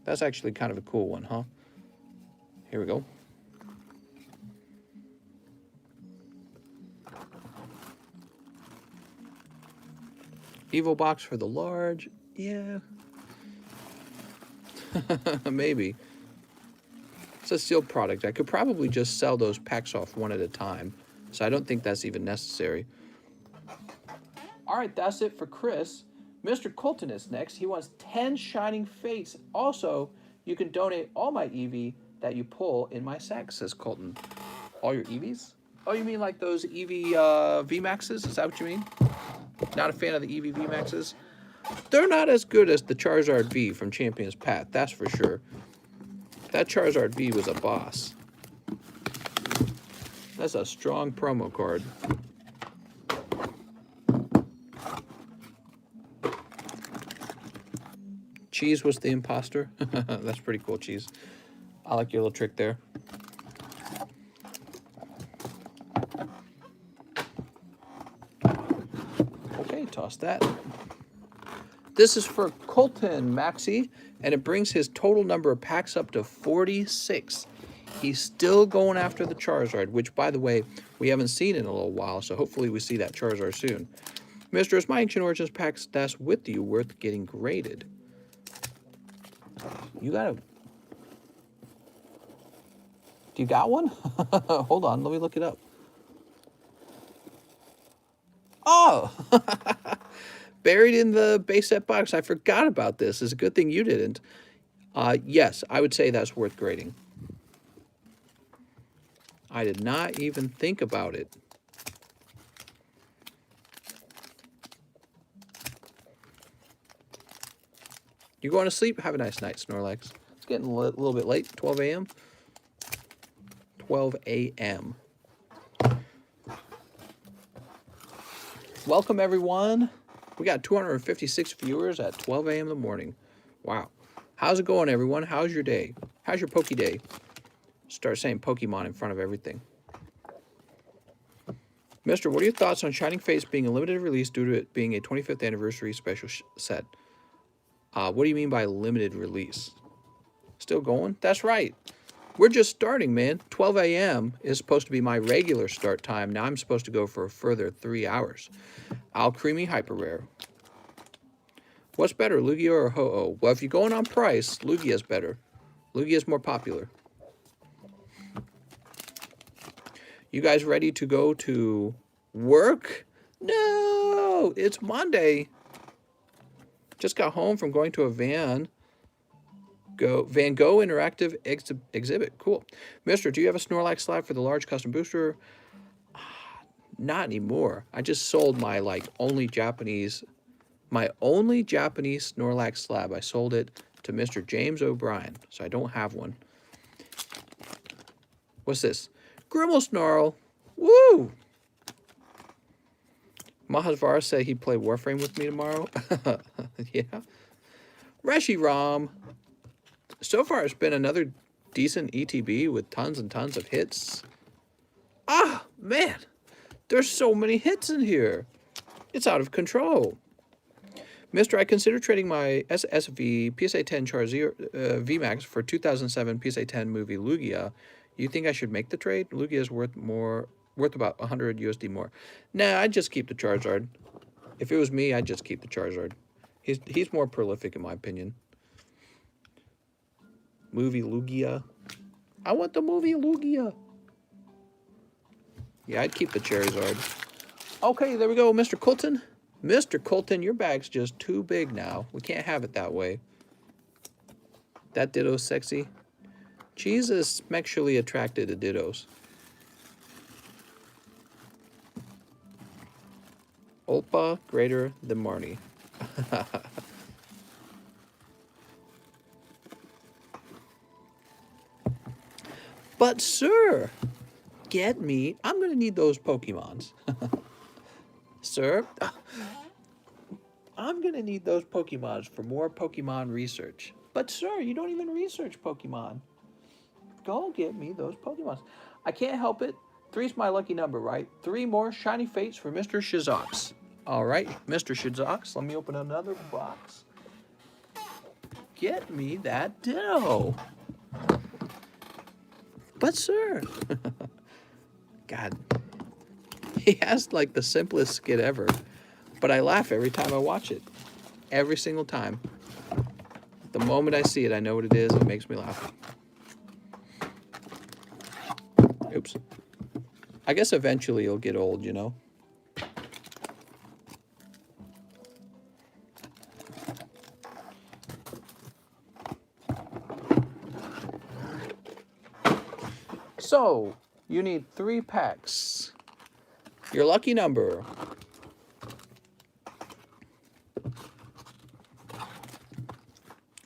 That's actually kind of a cool one, huh? Here we go. Evo box for the large. Yeah. Maybe. It's a sealed product. I could probably just sell those packs off one at a time. So I don't think that's even necessary. All right, that's it for Chris. Mr. Colton is next. He wants 10 Shining Fates. Also, you can donate all my Eevee that you pull in my sack, says Colton. All your Eevees? Oh, you mean like those Eevee VMAXs? Is that what you mean? Not a fan of the Eevee VMAXs? They're not as good as the Charizard V from Champion's Path, that's for sure. That Charizard V was a boss. That's a strong promo card. Cheese was the imposter. That's pretty cool, Cheese. I like your little trick there. Okay, toss that. This is for Colton Maxey, and it brings his total number of packs up to 46. He's still going after the Charizard, which, by the way, we haven't seen in a little while, so hopefully we see that Charizard soon. Mr. Is my Ancient Origins pack stats with you worth getting graded? You got a... Do you got one? Hold on, let me look it up. Oh! Buried in the base set box. I forgot about this. It's a good thing you didn't. Yes, I would say that's worth grading. I did not even think about it. You going to sleep? Have a nice night, Snorlax. It's getting a little bit late. 12 a.m. 12 a.m. Welcome, everyone. We got 256 viewers at 12 a.m. in the morning. Wow. How's it going, everyone? How's your day? How's your Poke Day? Start saying Pokemon in front of everything. Mister, what are your thoughts on Shining Fates being a limited release due to it being a 25th anniversary special set? What do you mean by limited release? Still going? That's right. We're just starting, man. 12 a.m. is supposed to be my regular start time. Now I'm supposed to go for a further 3 hours. Alcremie Hyper Rare. What's better, Lugia or Ho-Oh? Well, if you're going on price, Lugia's better. Lugia's more popular. You guys ready to go to work? No, it's Monday. Just got home from going to a Van Gogh interactive exhibit. Cool. Mister, do you have a Snorlax slab for the large custom booster? Not anymore. I just sold my only Japanese Snorlax slab. I sold it to Mr. James O'Brien, so I don't have one. What's this? Grimmelsnarl. Woo! Mahasvara said he'd play Warframe with me tomorrow. Yeah. Reshiram. So far, it's been another decent ETB with tons and tons of hits. Ah, man. There's so many hits in here. It's out of control. Mister, I consider trading my SSV PSA 10 Charizard VMAX for 2007 PSA 10 movie Lugia. You think I should make the trade? Lugia is worth about 100 USD more. Nah, I'd just keep the Charizard. If it was me, I'd just keep the Charizard. He's more prolific in my opinion. Movie Lugia. I want the movie Lugia. Yeah, I'd keep the Charizard. Okay, there we go, Mr. Colton. Mr. Colton, your bag's just too big now. We can't have it that way. That Ditto's sexy. Cheese is sexually attracted to Dittos. Oppa greater than Marnie. But sir, get me. I'm going to need those Pokemons. Sir, I'm going to need those Pokemons for more Pokemon research. But sir, you don't even research Pokemon. Go get me those Pokemons. I can't help it. 3's my lucky number, right? 3 more shiny fates for Mr. Shizox. All right, Mr. Shizox, let me open another box. Get me that Ditto. But sir, God, he has like the simplest skit ever, but I laugh every time I watch it. Every single time. The moment I see it, I know what it is. It makes me laugh. Oops. I guess eventually it'll get old, you know? So, you need 3 packs. Your lucky number.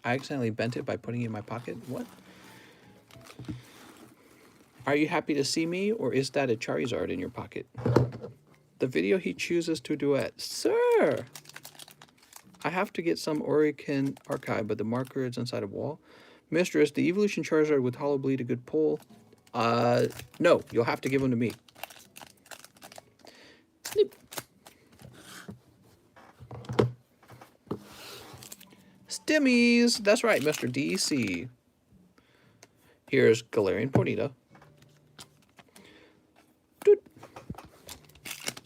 I accidentally bent it by putting it in my pocket. What? Are you happy to see me, or is that a Charizard in your pocket? The video he chooses to duet. Sir! I have to get some Orican archive, but the marker is inside a wall. Mistress, the evolution Charizard with Hollow Bleed a good pull? No, you'll have to give them to me. Snip. Stimmies! That's right, Mr. DC. Here's Galarian Ponyta. Doot.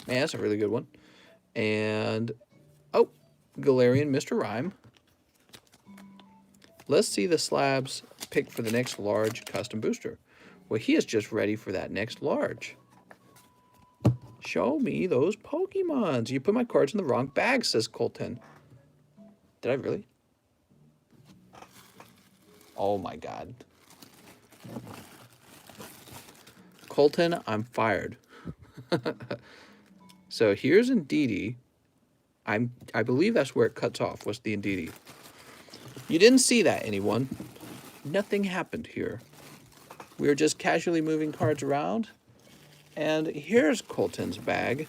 Man, that's a really good one. And, oh, Galarian Mr. Rhyme. Let's see the slabs pick for the next large custom booster. Well, he is just ready for that next large. Show me those Pokemons. You put my cards in the wrong bag, says Colton. Did I really? Oh my god. Colton, I'm fired. So here's Indeedee. I believe that's where it cuts off, was the Indeedee. You didn't see that, anyone. Nothing happened here. We were just casually moving cards around. And here's Colton's bag.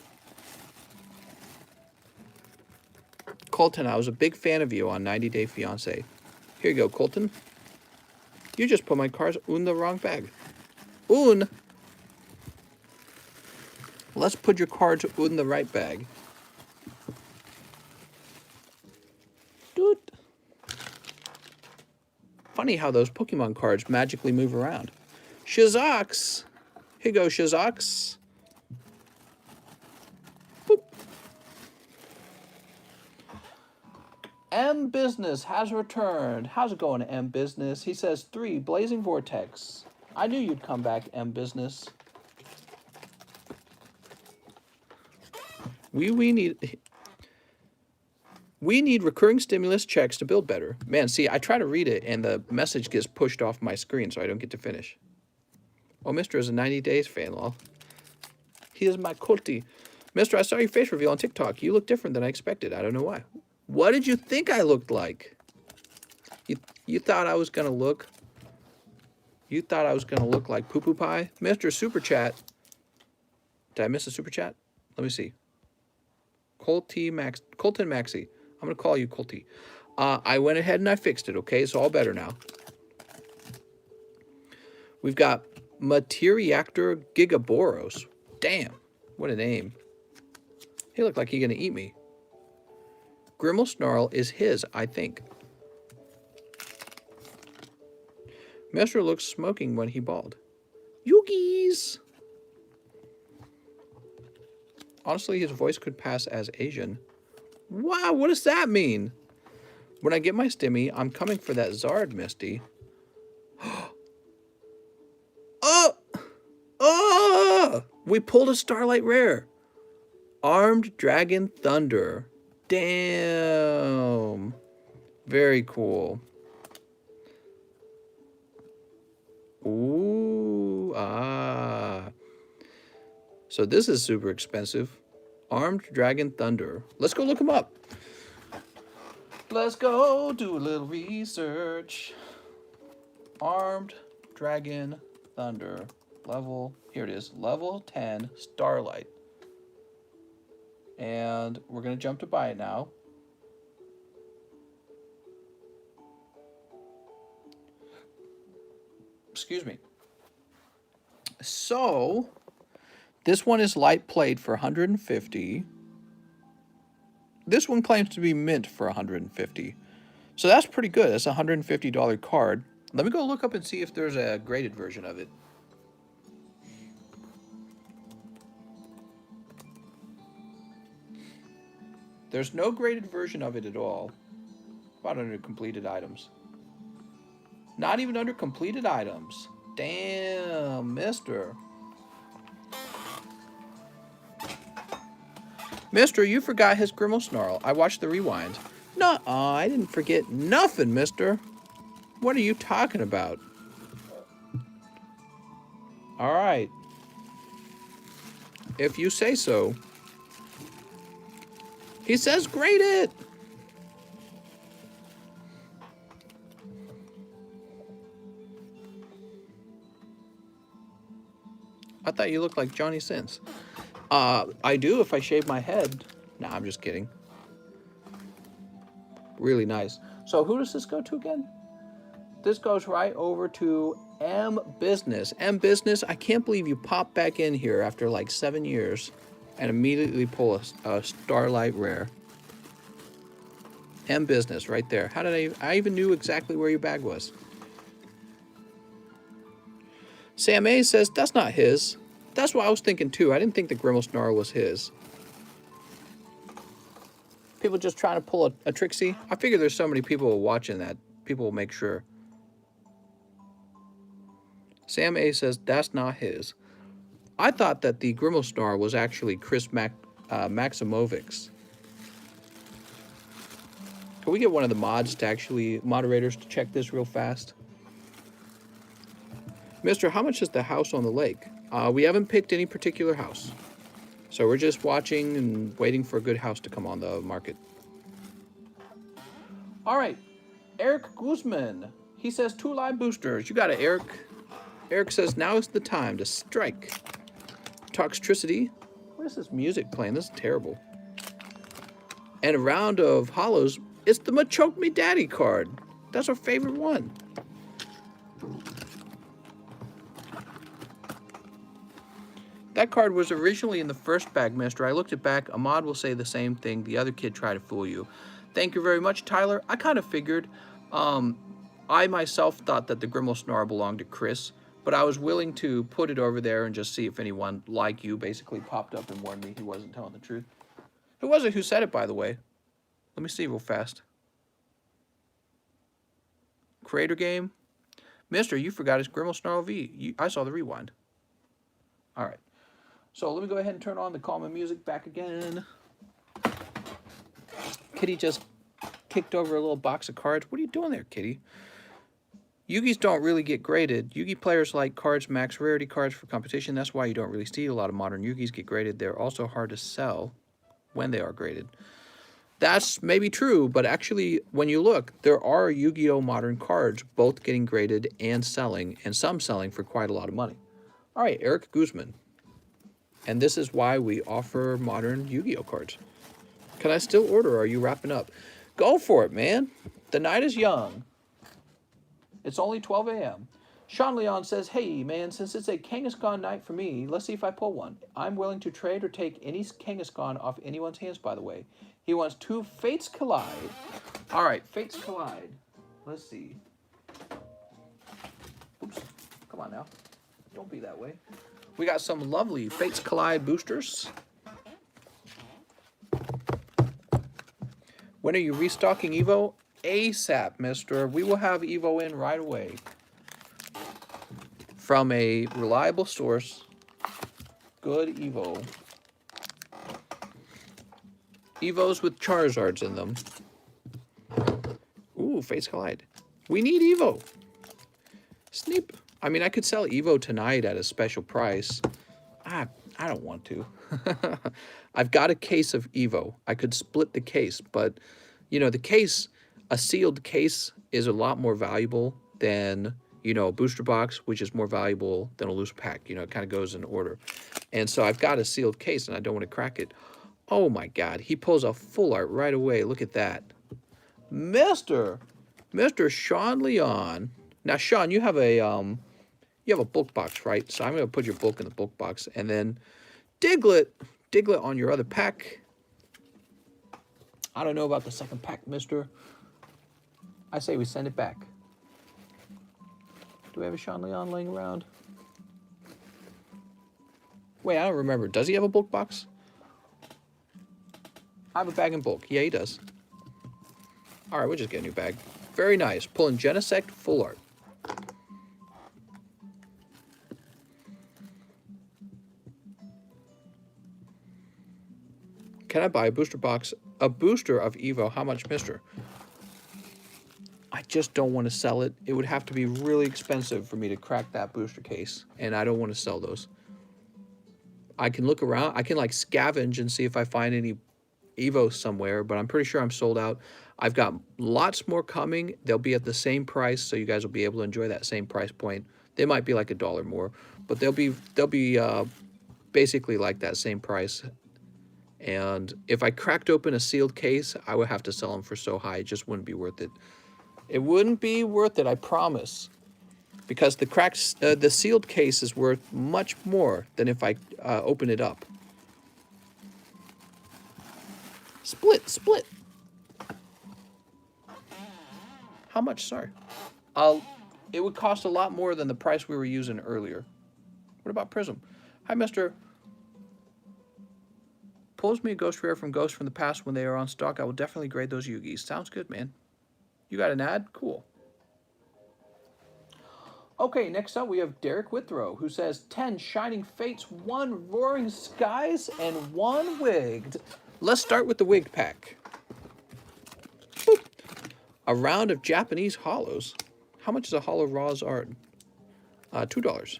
Colton, I was a big fan of you on 90 Day Fiancé. Here you go, Colton. You just put my cards in the wrong bag. Let's put your cards in the right bag. Dude. Funny how those Pokemon cards magically move around. Shizox. Here you go, Shizox. Boop. M Business has returned. How's it going, M Business? He says 3 Blazing Vortex. I knew you'd come back, M Business. We need recurring stimulus checks to build better. Man, see, I try to read it and the message gets pushed off my screen so I don't get to finish. Oh, Mr. is a 90 Days fan, lol. He is my culty. Mr., I saw your face reveal on TikTok. You look different than I expected. I don't know why. What did you think I looked like? You thought I was going to look... You thought I was going to look like poo-poo pie? Mr. Super Chat. Did I miss a Super Chat? Let me see. Colton Maxi. I'm going to call you Colty. I went ahead and I fixed it, okay? It's all better now. We've got Materiactor Gigaboros. Damn, what a name. He looked like he's going to eat me. Grimmel Snarl is his, I think. Messer looks smoking when he bald. Yugis! Honestly, his voice could pass as Asian. Wow, what does that mean? When I get my stimmy, I'm coming for that Zard, Misty. We pulled a Starlight Rare. Armed Dragon Thunder. Damn. Very cool. Ooh, So this is super expensive. Armed Dragon Thunder. Let's go look him up. Let's go do a little research. Armed Dragon Thunder. Level, here it is, level 10 Starlight. And we're going to jump to buy it now. Excuse me. So, this one is light plate for 150. This one claims to be mint for 150. So that's pretty good. That's a $150 card. Let me go look up and see if there's a graded version of it. There's no graded version of it at all. About under completed items. Not even under completed items. Damn, mister. Mister, you forgot his Grimmel Snarl. I watched the rewind. Nuh-uh, I didn't forget nothing, mister. What are you talking about? All right. If you say so. He says grade it. I thought you looked like Johnny Sins. I do if I shave my head. Nah, I'm just kidding. Really nice. So who does this go to again? This goes right over to M Business. M Business, I can't believe you popped back in here after like 7 years and immediately pull a Starlight Rare. M Business right there. How did I even knew exactly where your bag was. Sam A says, that's not his. That's what I was thinking too. I didn't think the Grimmelsnarl was his. People just trying to pull a Trixie. I figure there's so many people watching that people will make sure. Sam A says, that's not his. I thought that the Grimmelsnarl was actually Chris Maximovic's. Can we get one of the moderators to check this real fast? Mister, how much is the house on the lake? We haven't picked any particular house. So we're just watching and waiting for a good house to come on the market. All right, Eric Guzman. He says 2 live boosters. You got it, Eric. Eric says now is the time to strike. Toxtricity. What is this music playing? This is terrible. And a round of hollows. It's the Machoke Me Daddy card. That's our favorite one. That card was originally in the first bag, mister. I looked it back. Ahmad will say the same thing. The other kid tried to fool you. Thank you very much, Tyler. I kind of figured. I myself thought that the Grimmelsnarl belonged to Chris, but I was willing to put it over there and just see if anyone like you basically popped up and warned me he wasn't telling the truth. Who was it who said it, by the way? Let me see real fast. Creator game? Mister, you forgot his Grimmelsnarl V. I saw the rewind. All right. So let me go ahead and turn on the calming music back again. Kitty just kicked over a little box of cards. What are you doing there, Kitty? Yugis don't really get graded. Yugi players like cards, max rarity cards for competition. That's why you don't really see a lot of modern Yugis get graded. They're also hard to sell when they are graded. That's maybe true, but actually, when you look, there are Yu-Gi-Oh! Modern cards both getting graded and selling, and some selling for quite a lot of money. All right, Eric Guzman. And this is why we offer modern Yu-Gi-Oh! Cards. Can I still order, or are you wrapping up? Go for it, man. The night is young. It's only 12 a.m. Sean Leon says, hey, man, since it's a Kangaskhan night for me, let's see if I pull one. I'm willing to trade or take any Kangaskhan off anyone's hands, by the way. He wants 2 Fates Collide. All right, Fates Collide. Let's see. Oops. Come on now. Don't be that way. We got some lovely Fates Collide boosters. When are you restocking Evo? ASAP, mister. We will have Evo in right away. From a reliable source. Good Evo. Evos with Charizards in them. Ooh, Fates Collide. We need Evo. Sneep. I mean, I could sell Evo tonight at a special price. I don't want to. I've got a case of Evo. I could split the case, but, you know, the case, a sealed case is a lot more valuable than, you know, a booster box, which is more valuable than a loose pack. You know, it kind of goes in order. And so I've got a sealed case, and I don't want to crack it. Oh, my God. He pulls a full art right away. Look at that. Mr. Sean Leon. Now, Sean, you have a bulk box, right? So I'm going to put your bulk in the bulk box. And then Diglett on your other pack. I don't know about the second pack, mister. I say we send it back. Do we have a Sean Leon laying around? Wait, I don't remember. Does he have a bulk box? I have a bag in bulk. Yeah, he does. All right, we'll just get a new bag. Very nice. Pulling Genesect full art. Can I buy a booster box, a booster of Evo? How much, mister? I just don't want to sell it. It would have to be really expensive for me to crack that booster case, and I don't want to sell those. I can look around. I can like scavenge and see if I find any Evo somewhere, but I'm pretty sure I'm sold out. I've got lots more coming. They'll be at the same price, so you guys will be able to enjoy that same price point. They might be like $1 more, but they'll be basically like that same price. And if I cracked open a sealed case, I would have to sell them for so high, it just wouldn't be worth it. It wouldn't be worth it, I promise. Because the sealed case is worth much more than if I open it up. Split, split. How much? Sorry. It would cost a lot more than the price we were using earlier. What about Prism? Hi, Mr. Pulls me a ghost rare from Ghosts from the Past when they are on stock. I will definitely grade those Yugis. Sounds good, man. You got an ad? Cool. Okay, next up we have Derek Withrow, who says 10 Shining Fates, 1 Roaring Skies, and 1 Wigged. Let's start with the Wigged pack. Boop. A round of Japanese hollows. How much is a hollow Raw's art? $2.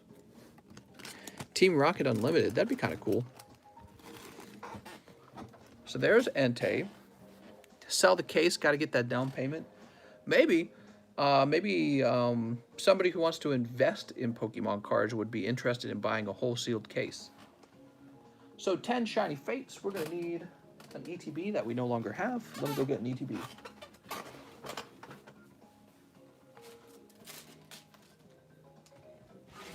Team Rocket Unlimited. That'd be kind of cool. So there's Entei. To sell the case, got to get that down payment. Maybe somebody who wants to invest in Pokemon cards would be interested in buying a whole sealed case. So 10 Shiny Fates. We're going to need an ETB that we no longer have. Let me go get an ETB.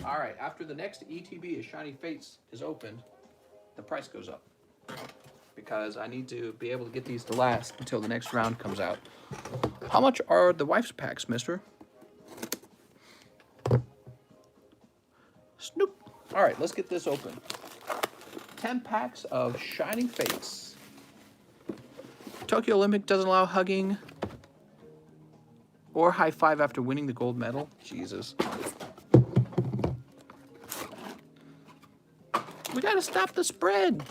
All right, after the next ETB of Shiny Fates is opened, the price goes up. Because I need to be able to get these to last until the next round comes out. How much are the wife's packs, mister? Snoop. All right, let's get this open. 10 packs of Shining Fates. Tokyo Olympic doesn't allow hugging or high five after winning the gold medal. Jesus. We gotta stop the spread.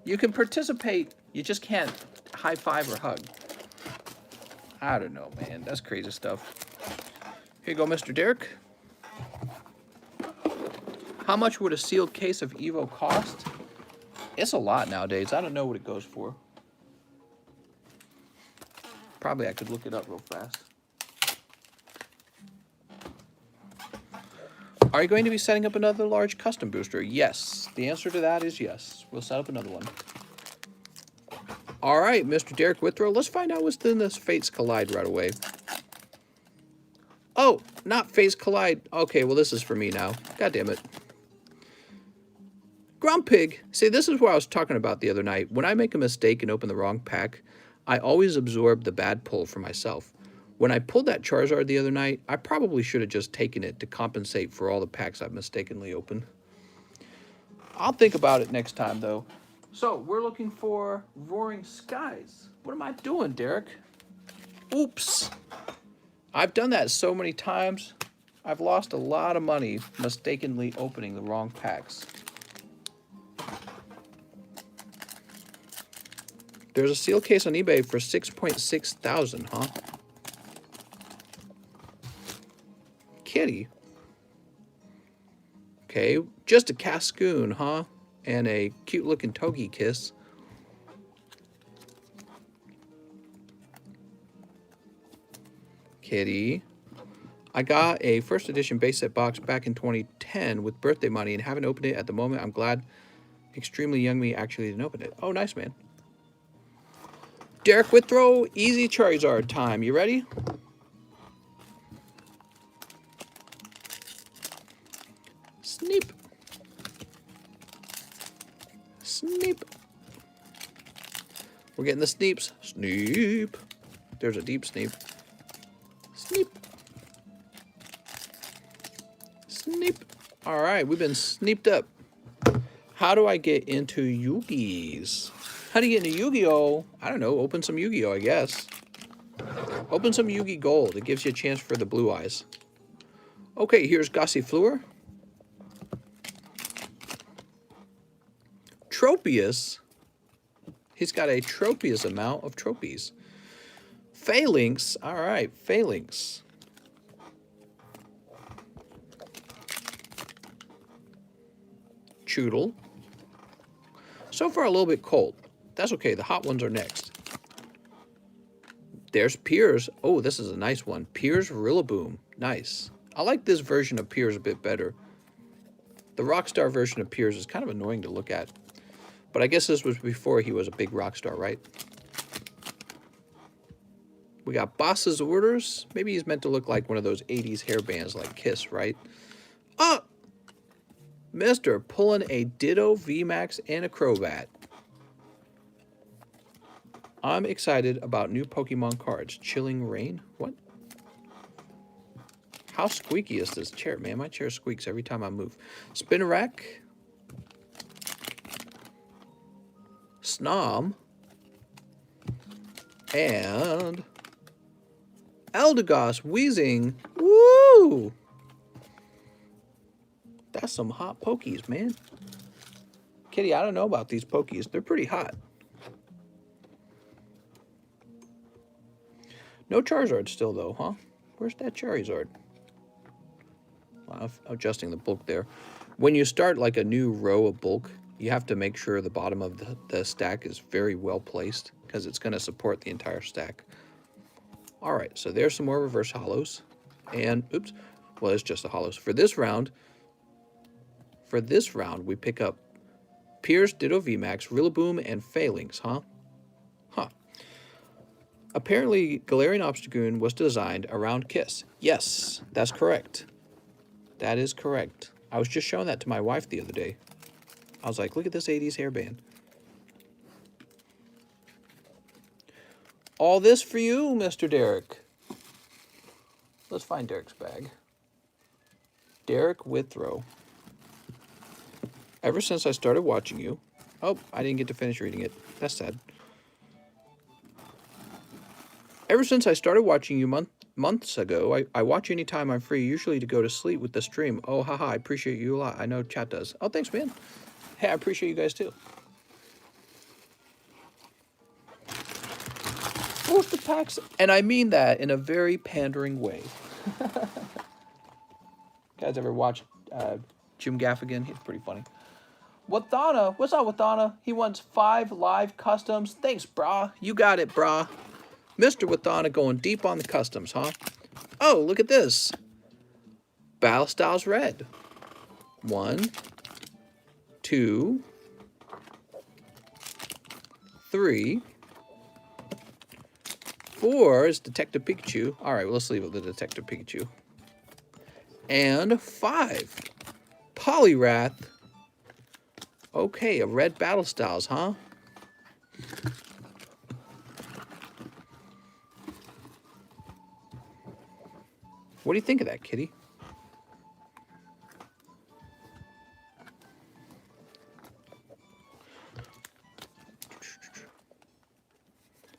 You can participate, you just can't high five or hug. I don't know, man. That's crazy stuff. Here you go, Mr. Derek. How much would a sealed case of Evo cost? It's a lot nowadays. I don't know what it goes for. Probably I could look it up real fast. Are you going to be setting up another large custom booster? Yes. The answer to that is yes. We'll set up another one. All right, Mr. Derek Withrow, let's find out what's in this Fates Collide right away. Oh, not Fates Collide. Okay, well, this is for me now. God damn it. Grumpig. See, this is what I was talking about the other night. When I make a mistake and open the wrong pack, I always absorb the bad pull for myself. When I pulled that Charizard the other night, I probably should have just taken it to compensate for all the packs I've mistakenly opened. I'll think about it next time, though. So, we're looking for Roaring Skies. What am I doing, Derek? Oops. I've done that so many times. I've lost a lot of money mistakenly opening the wrong packs. There's a seal case on eBay for $6.6 thousand, huh? Kitty. Okay, just a Cascoon, huh? And a cute-looking Togekiss. Kitty. I got a first edition base set box back in 2010 with birthday money and haven't opened it at the moment. I'm glad extremely young me actually didn't open it. Oh, nice, man. Derek Withrow, easy Charizard time. You ready? Sneep. Sneep. We're getting the sneeps. Sneep. There's a deep sneep. Sneep. Sneep. All right, we've been sneeped up. How do I get into Yu-Gi's? How do you get into Yu-Gi-Oh? I don't know. Open some Yu-Gi-Oh, I guess. Open some Yu-Gi Gold. It gives you a chance for the blue eyes. Okay, here's Gossifleur. Tropius. He's got a Tropius amount of trophies. Phalanx. All right, Phalanx. Choodle. So far, a little bit cold. That's okay. The hot ones are next. There's Piers. Oh, this is a nice one. Piers Rillaboom. Nice. I like this version of Piers a bit better. The Rockstar version of Piers is kind of annoying to look at. But I guess this was before he was a big rock star, right? We got Boss's Orders. Maybe he's meant to look like one of those 80s hair bands like Kiss, right? Oh! Mister pulling a Ditto VMAX and a Crobat. I'm excited about new Pokemon cards. Chilling Rain? What? How squeaky is this chair, man? My chair squeaks every time I move. Spinarak. Snom. And Eldegoss Wheezing. Woo! That's some hot Pokies, man. Kitty, I don't know about these Pokies. They're pretty hot. No Charizard still, though, huh? Where's that Charizard? Well, I'm adjusting the bulk there. When you start like a new row of bulk, you have to make sure the bottom of the stack is very well placed because it's going to support the entire stack. All right, so there's some more reverse hollows. And, oops, well, it's just the hollows. For this round, we pick up Pierce, Ditto VMAX, Rillaboom, and Phalanx, huh? Huh. Apparently, Galarian Obstagoon was designed around Kiss. Yes, that's correct. That is correct. I was just showing that to my wife the other day. I was like, look at this 80s hairband. All this for you, Mr. Derek. Let's find Derek's bag. Derek Withrow. Ever since I started watching you... Oh, I didn't get to finish reading it. That's sad. Ever since I started watching you months ago, I watch anytime I'm free, usually to go to sleep with the stream. Oh, haha, I appreciate you a lot. I know chat does. Oh, thanks, man. Hey, I appreciate you guys, too. Booster packs, and I mean that in a very pandering way. Guys ever watch Jim Gaffigan? He's pretty funny. Wathana, what's up, Wathana? He wants 5 live customs. Thanks, brah. You got it, brah. Mr. Wathana going deep on the customs, huh? Oh, look at this. Battle Styles Red. 1, 2, 3, 4 is Detective Pikachu. All right, well, let's leave it with the Detective Pikachu. And 5, Poliwrath. Okay, a red Battle Styles, huh? What do you think of that, Kitty?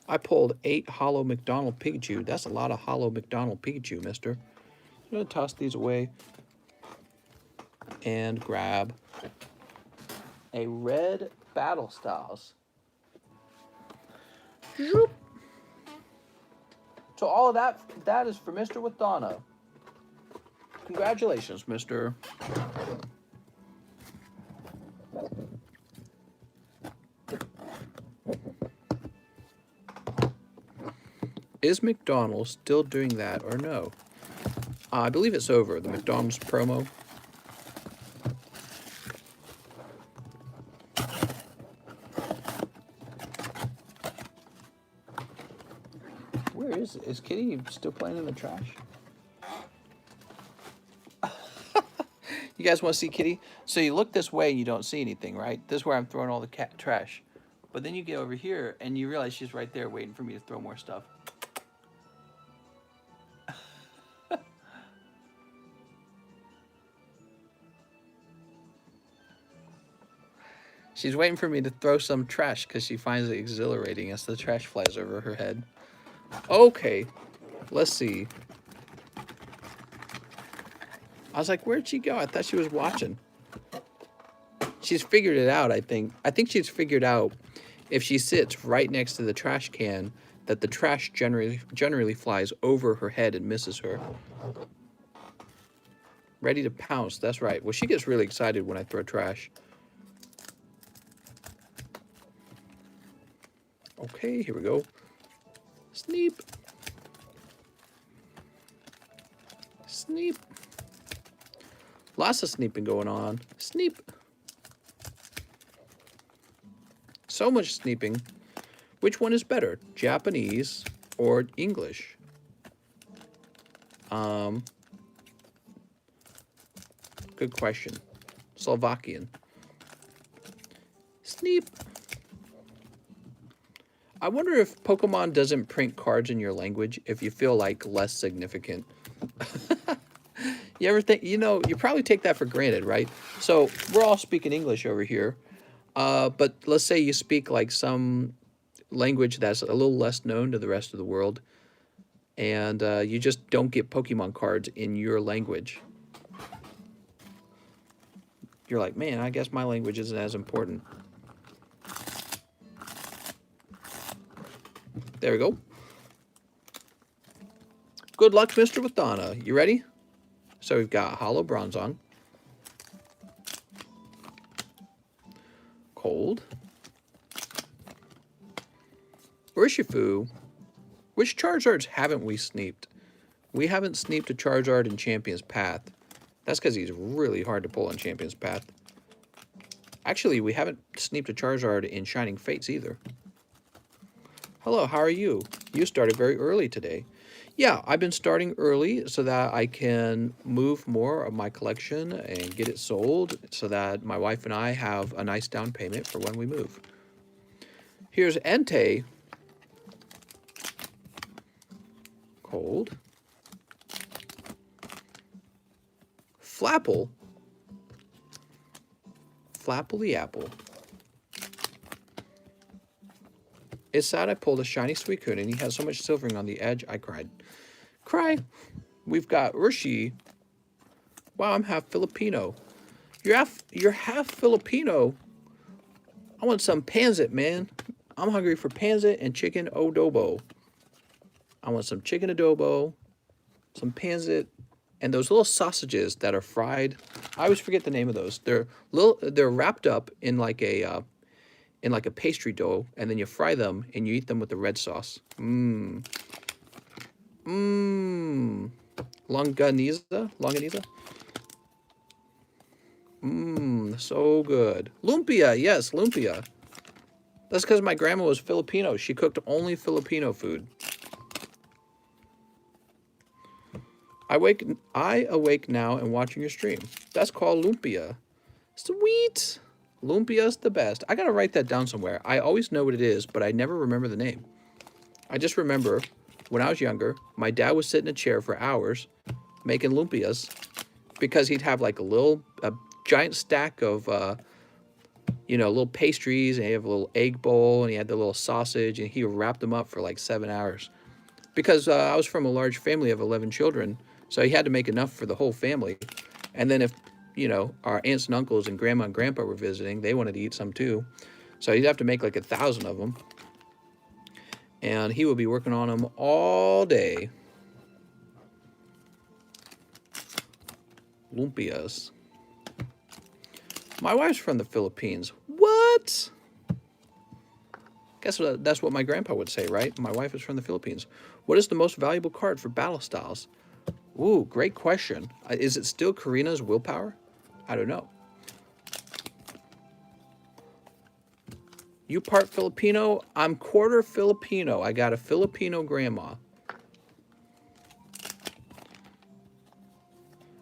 I pulled 8 Hollow McDonald Pikachu. That's a lot of Hollow McDonald Pikachu, mister. I'm going to toss these away and grab a red Battle Styles. So all of that is for Mr. Wathana. Congratulations, mister. Is McDonald's still doing that or no? I believe it's over, the McDonald's promo. Where is it? Is Kitty still playing in the trash? You guys want to see Kitty? So you look this way and you don't see anything, right? This is where I'm throwing all the trash. But then you get over here and you realize she's right there waiting for me to throw more stuff. She's waiting for me to throw some trash because she finds it exhilarating as the trash flies over her head. Okay, let's see. I was like, where'd she go? I thought she was watching. She's figured it out, I think. I think she's figured out if she sits right next to the trash can that the trash generally flies over her head and misses her. Ready to pounce, that's right. Well, she gets really excited when I throw trash. Okay, here we go. Sneep. Sneep. Lots of sneeping going on. Sneep. So much sneeping. Which one is better, Japanese or English? Good question. Slovakian. Sneep. I wonder if Pokemon doesn't print cards in your language if you feel like less significant. You ever think, you probably take that for granted, right? So we're all speaking English over here. But let's say you speak like some language that's a little less known to the rest of the world, and you just don't get Pokemon cards in your language. You're like, man, I guess my language isn't as important. There we go. Good luck, Mr. Wadana. You ready? So we've got Hollow Bronzong. Cold. Urshifu. Which Charizards haven't we sneeped? We haven't sneeped a Charizard in Champion's Path. That's because he's really hard to pull on Champion's Path. Actually, we haven't sneeped a Charizard in Shining Fates either. Hello, how are you? You started very early today. Yeah, I've been starting early so that I can move more of my collection and get it sold so that my wife and I have a nice down payment for when we move. Here's Entei. Cold. Flapple. Flapple the Apple. It's sad I pulled a shiny Suicune and he has so much silvering on the edge, I cried. Cry. We've got Urshi. Wow, I'm half Filipino. You're half Filipino. I want some Pansit, man. I'm hungry for Pansit and chicken adobo. I want some chicken adobo, some Pansit, and those little sausages that are fried. I always forget the name of those. They're wrapped up in like a pastry dough, and then you fry them and you eat them with the red sauce. Longaniza? So good. Lumpia, yes, lumpia. That's because my grandma was Filipino. She cooked only Filipino food. I awake now and watching your stream. That's called lumpia. Sweet. Lumpia's the best. I gotta write that down somewhere. I always know what it is, but I never remember the name. I just remember when I was younger, my dad would sit in a chair for hours making lumpias because he'd have like a giant stack of, little pastries, and he had a little egg bowl, and he had the little sausage, and he would wrap them up for like 7 hours. Because I was from a large family of 11 children, so he had to make enough for the whole family. And then if, our aunts and uncles and grandma and grandpa were visiting, they wanted to eat some too. So he'd have to make like 1,000 of them. And he would be working on them all day. Lumpias. My wife's from the Philippines. What? Guess that's what my grandpa would say, right? My wife is from the Philippines. What is the most valuable card for battle styles? Ooh, great question. Is it still Karina's Willpower? I don't know. You part Filipino? I'm quarter Filipino. I got a Filipino grandma.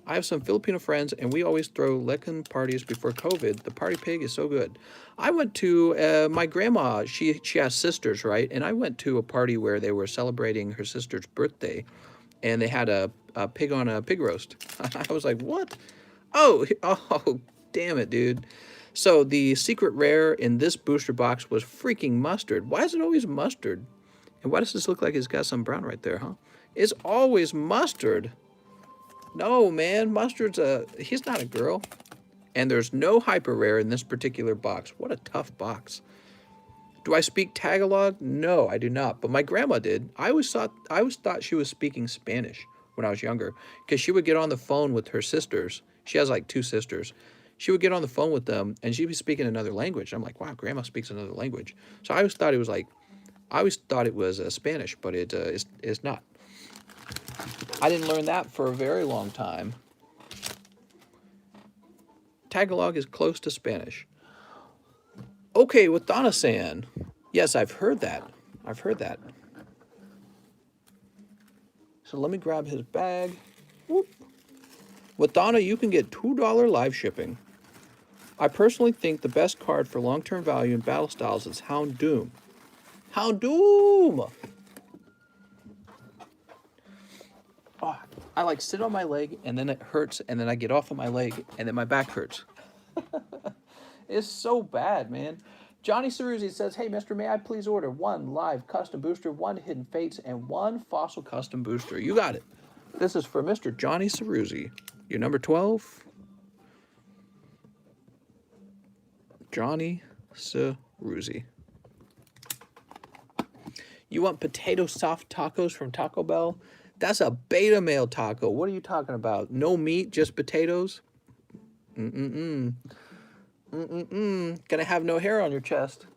I have some Filipino friends, and we always throw lecan parties before COVID. The party pig is so good. I went to, my grandma, she has sisters, right? And I went to a party where they were celebrating her sister's birthday, and they had a pig on a pig roast. I was like, what? Oh, damn it, dude. So the secret rare in this booster box was freaking mustard. Why is it always mustard? And why does this look like it's got some brown right there, huh? It's always mustard. No, man, Mustard's he's not a girl. And there's no hyper rare in this particular box. What a tough box. Do I speak Tagalog? No, I do not. But my grandma did. I always thought she was speaking Spanish when I was younger, because she would get on the phone with her sisters. She has like 2 sisters. She would get on the phone with them, and she'd be speaking another language. I'm like, wow, grandma speaks another language. So I always thought it was Spanish, but it's not. I didn't learn that for a very long time. Tagalog is close to Spanish. Okay, with Donna-san. Yes, I've heard that. I've heard that. So let me grab his bag. Whoop. With Donna, you can get $2 live shipping. I personally think the best card for long-term value in battle styles is Houndoom. Houndoom! Oh, I like sit on my leg and then it hurts and then I get off of my leg and then my back hurts. It's so bad, man. Johnny Ceruzzi says, hey, mister, may I please order 1 live custom booster, 1 hidden fates, and 1 fossil custom booster? You got it. This is for Mr. Johnny Ceruzzi. Your number 12? Johnny Ceruzzi. You want potato soft tacos from Taco Bell? That's a beta male taco. What are you talking about? No meat, just potatoes? Gonna have no hair on your chest.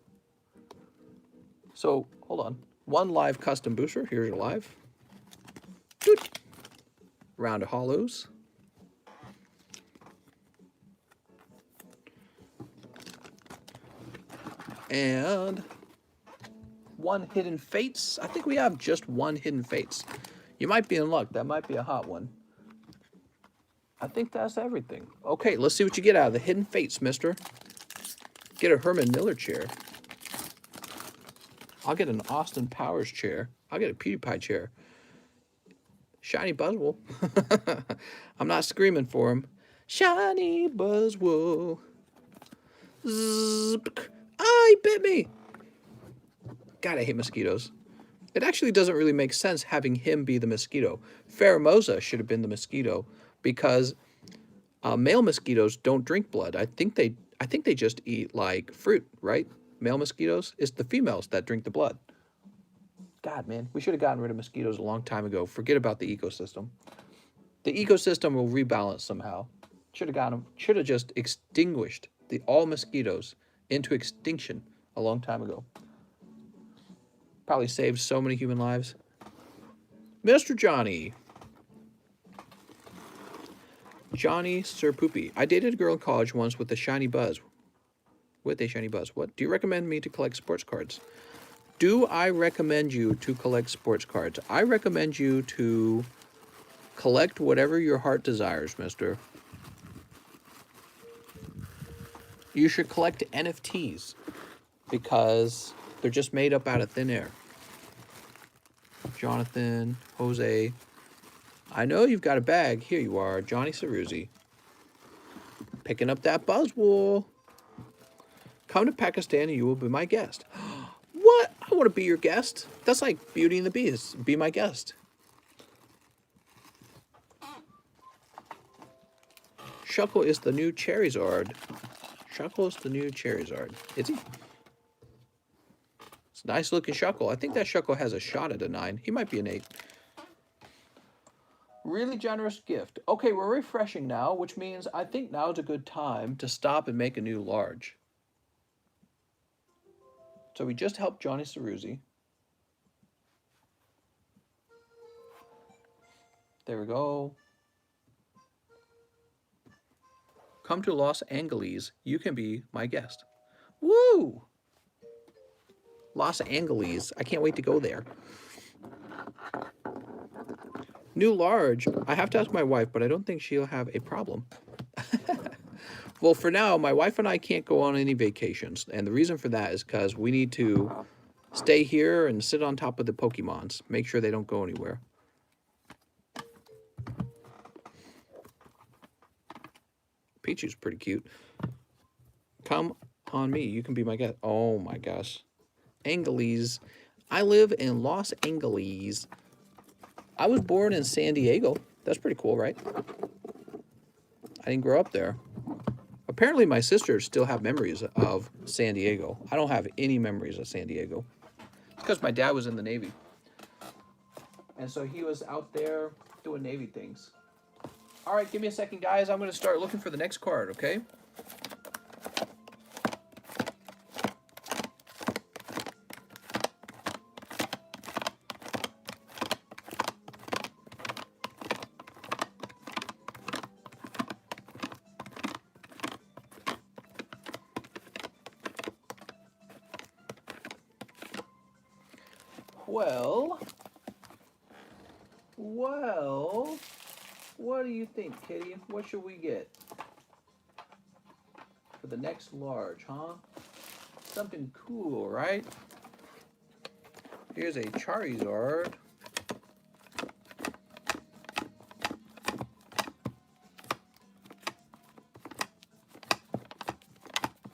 So, hold on. 1 live custom booster. Here's your live. Doot. Round of hollows. And 1 hidden fates. I think we have just 1 hidden fates. You might be in luck. That might be a hot one. I think that's everything. Okay, let's see what you get out of the hidden fates, mister. Get a Herman Miller chair. I'll get an Austin Powers chair. I'll get a PewDiePie chair. Shiny Buzzwole. I'm not screaming for him. Shiny Buzzwole. Zzz, ah, he bit me. God, I hate mosquitoes. It actually doesn't really make sense having him be the mosquito. Pheromosa should have been the mosquito because male mosquitoes don't drink blood. I think they just eat like fruit, right? Male mosquitoes, it's the females that drink the blood. God, man, we should have gotten rid of mosquitoes a long time ago. Forget about the ecosystem. The ecosystem will rebalance somehow. Should have gotten them. Should have just extinguished all mosquitoes into extinction a long time ago. Probably saved so many human lives. Mr. Johnny. Johnny Sir Poopy. I dated a girl in college once with a shiny buzz. With a shiny buzz. What? Do you recommend me to collect sports cards? Do I recommend you to collect sports cards? I recommend you to collect whatever your heart desires, mister. You should collect NFTs because they're just made up out of thin air. Jonathan, Jose. I know you've got a bag. Here you are, Johnny Ceruzzi. Picking up that Buzzwole. Come to Pakistan and you will be my guest. What? I want to be your guest. That's like Beauty and the Beast. Be my guest. Shuckle is the new Charizard. Shuckle is the new Charizard. Is he? It's a nice looking Shuckle. I think that Shuckle has a shot at a 9. He might be an 8. Really generous gift. Okay, we're refreshing now, which means I think now is a good time to stop and make a new large. So we just helped Johnny Ceruzzi. There we go. Come to Los Angeles. You can be my guest. Woo! Los Angeles. I can't wait to go there. New large. I have to ask my wife, but I don't think she'll have a problem. Well, for now, my wife and I can't go on any vacations. And the reason for that is because we need to stay here and sit on top of the Pokemons. Make sure they don't go anywhere. Pichu's pretty cute. Come on me. You can be my guest. Oh, my gosh. Angeles. I live in Los Angeles. I was born in San Diego. That's pretty cool, right? I didn't grow up there. Apparently, my sisters still have memories of San Diego. I don't have any memories of San Diego. It's because my dad was in the Navy. And so he was out there doing Navy things. All right, give me a second, guys. I'm going to start looking for the next card, okay? Well, what do you think, Kitty? What should we get for the next large, huh? Something cool, right? Here's a Charizard.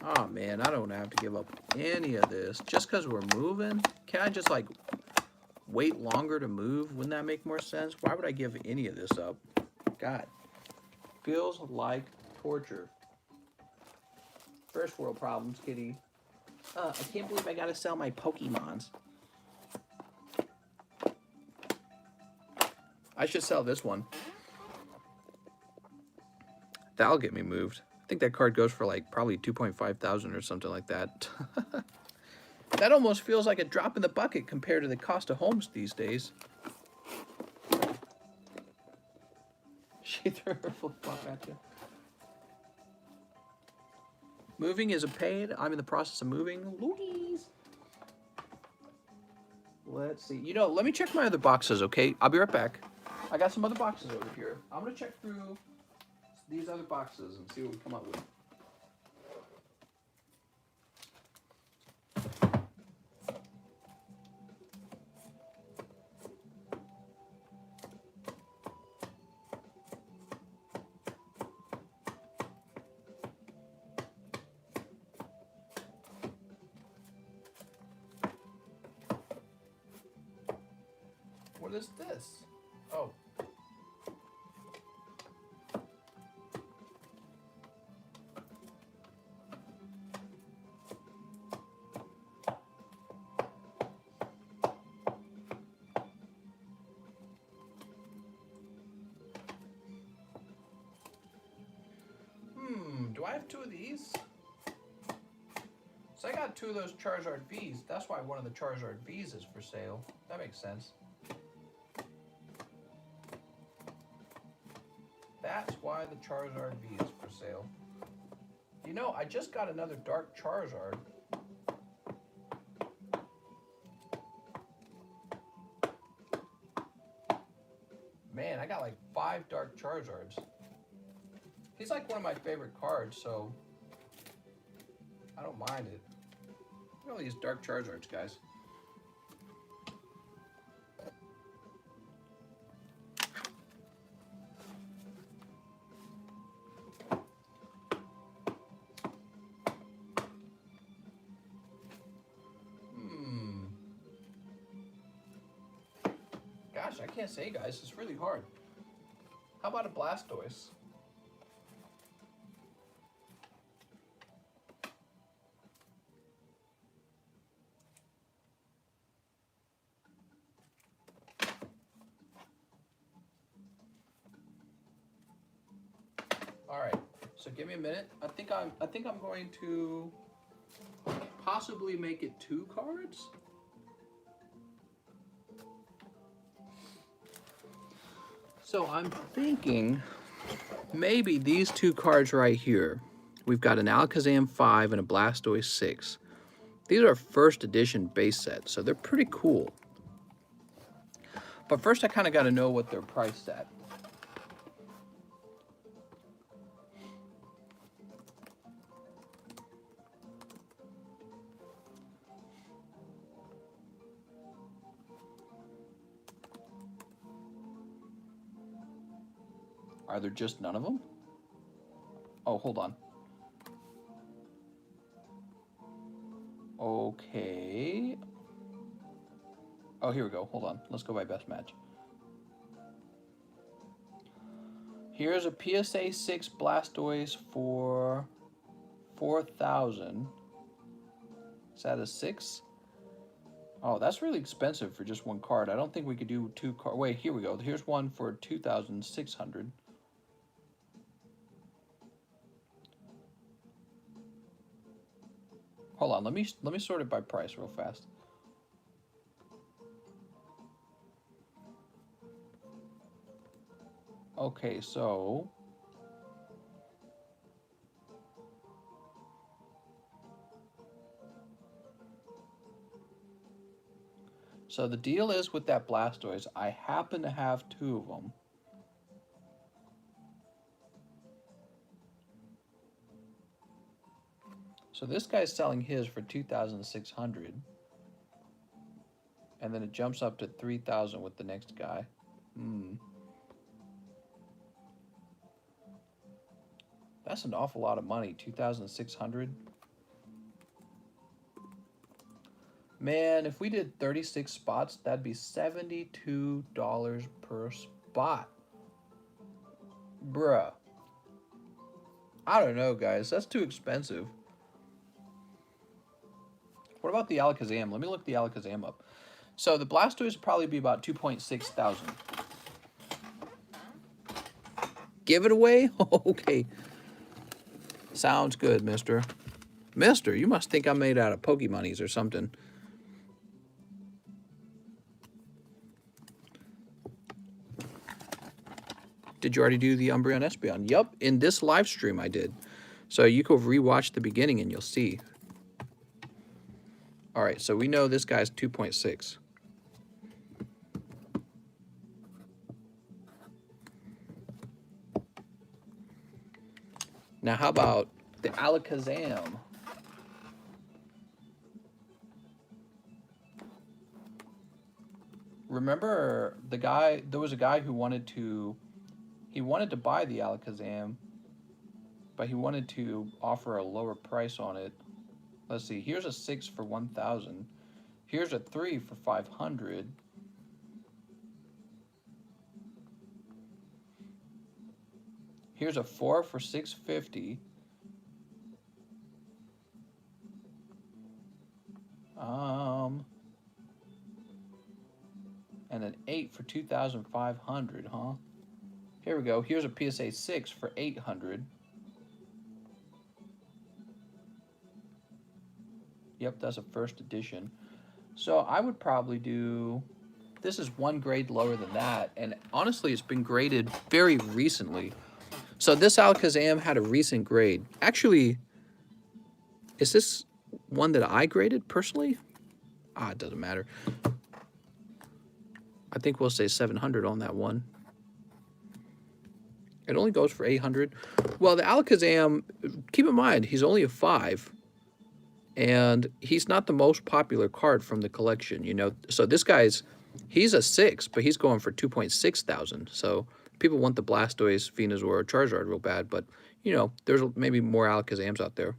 Oh man, I don't have to give up any of this just because we're moving. Can I just like wait longer to move? Wouldn't that make more sense? Why would I give any of this up? God, feels like torture. First world problems, Kitty. I can't believe I gotta sell my Pokemons. I should sell this one. That'll get me moved. I think that card goes for like probably 2.5 thousand or something like that. That almost feels like a drop in the bucket compared to the cost of homes these days. She threw her flip-flop at you. Moving is a pain. I'm in the process of moving. Louise. Let's see. You know, let me check my other boxes, okay? I'll be right back. I got some other boxes over here. I'm going to check through these other boxes and see what we come up with. What is this? Oh. Do I have two of these? So I got two of those Charizard Vs. That's why one of the Charizard Vs is for sale. That makes sense. That's why the Charizard V is for sale. You know, I just got another Dark Charizard. Man, I got like 5 Dark Charizards. He's like one of my favorite cards, so I don't mind it. Look at all these Dark Charizards, guys. Gosh, I can't say, guys. It's really hard. How about a Blastoise? All right. So give me a minute. I think I'm going to possibly make it 2 cards. So I'm thinking maybe these 2 cards right here. We've got an Alakazam 5 and a Blastoise 6. These are first edition base sets, so they're pretty cool. But first I kind of got to know what they're priced at. Are there just none of them? Oh, hold on. Okay. Oh, here we go. Hold on. Let's go by best match. Here's a PSA 6 Blastoise for 4,000. Is that a 6? Oh, that's really expensive for just one card. I don't think we could do 2 cards. Wait, here we go. Here's one for 2,600. Hold on. Let me sort it by price real fast. Okay, so So the deal is with that Blastoise, I happen to have 2 of them. So this guy's selling his for 2,600. And then it jumps up to 3,000 with the next guy. That's an awful lot of money, 2,600. Man, if we did 36 spots, that'd be $72 per spot. Bruh. I don't know, guys. That's too expensive. What about the Alakazam? Let me look the Alakazam up. So the Blastoise would probably be about 2.6 thousand. Give it away? Okay. Sounds good, mister. Mister, you must think I'm made out of Pokemonies or something. Did you already do the Umbreon Espeon? Yup, in this live stream I did. So you can rewatch the beginning and you'll see. All right, so we know this guy's 2.6. Now, how about the Alakazam? Remember the guy, there was a guy who wanted to buy the Alakazam, but he wanted to offer a lower price on it. Let's see, here's a 6 for 1,000. Here's a 3 for 500. Here's a 4 for 650. And an 8 for 2,500, huh? Here we go. Here's a PSA 6 for 800. Yep, that's a first edition. So I would probably do... This is 1 grade lower than that. And honestly, it's been graded very recently. So this Alakazam had a recent grade. Actually, is this one that I graded personally? It doesn't matter. I think we'll say 700 on that one. It only goes for 800. Well, the Alakazam, keep in mind, he's only a 5. And he's not the most popular card from the collection, you know. So this guy's, he's a 6, but he's going for 2.6 thousand. So people want the Blastoise, Venusaur, Charizard real bad, but, you know, there's maybe more Alakazams out there.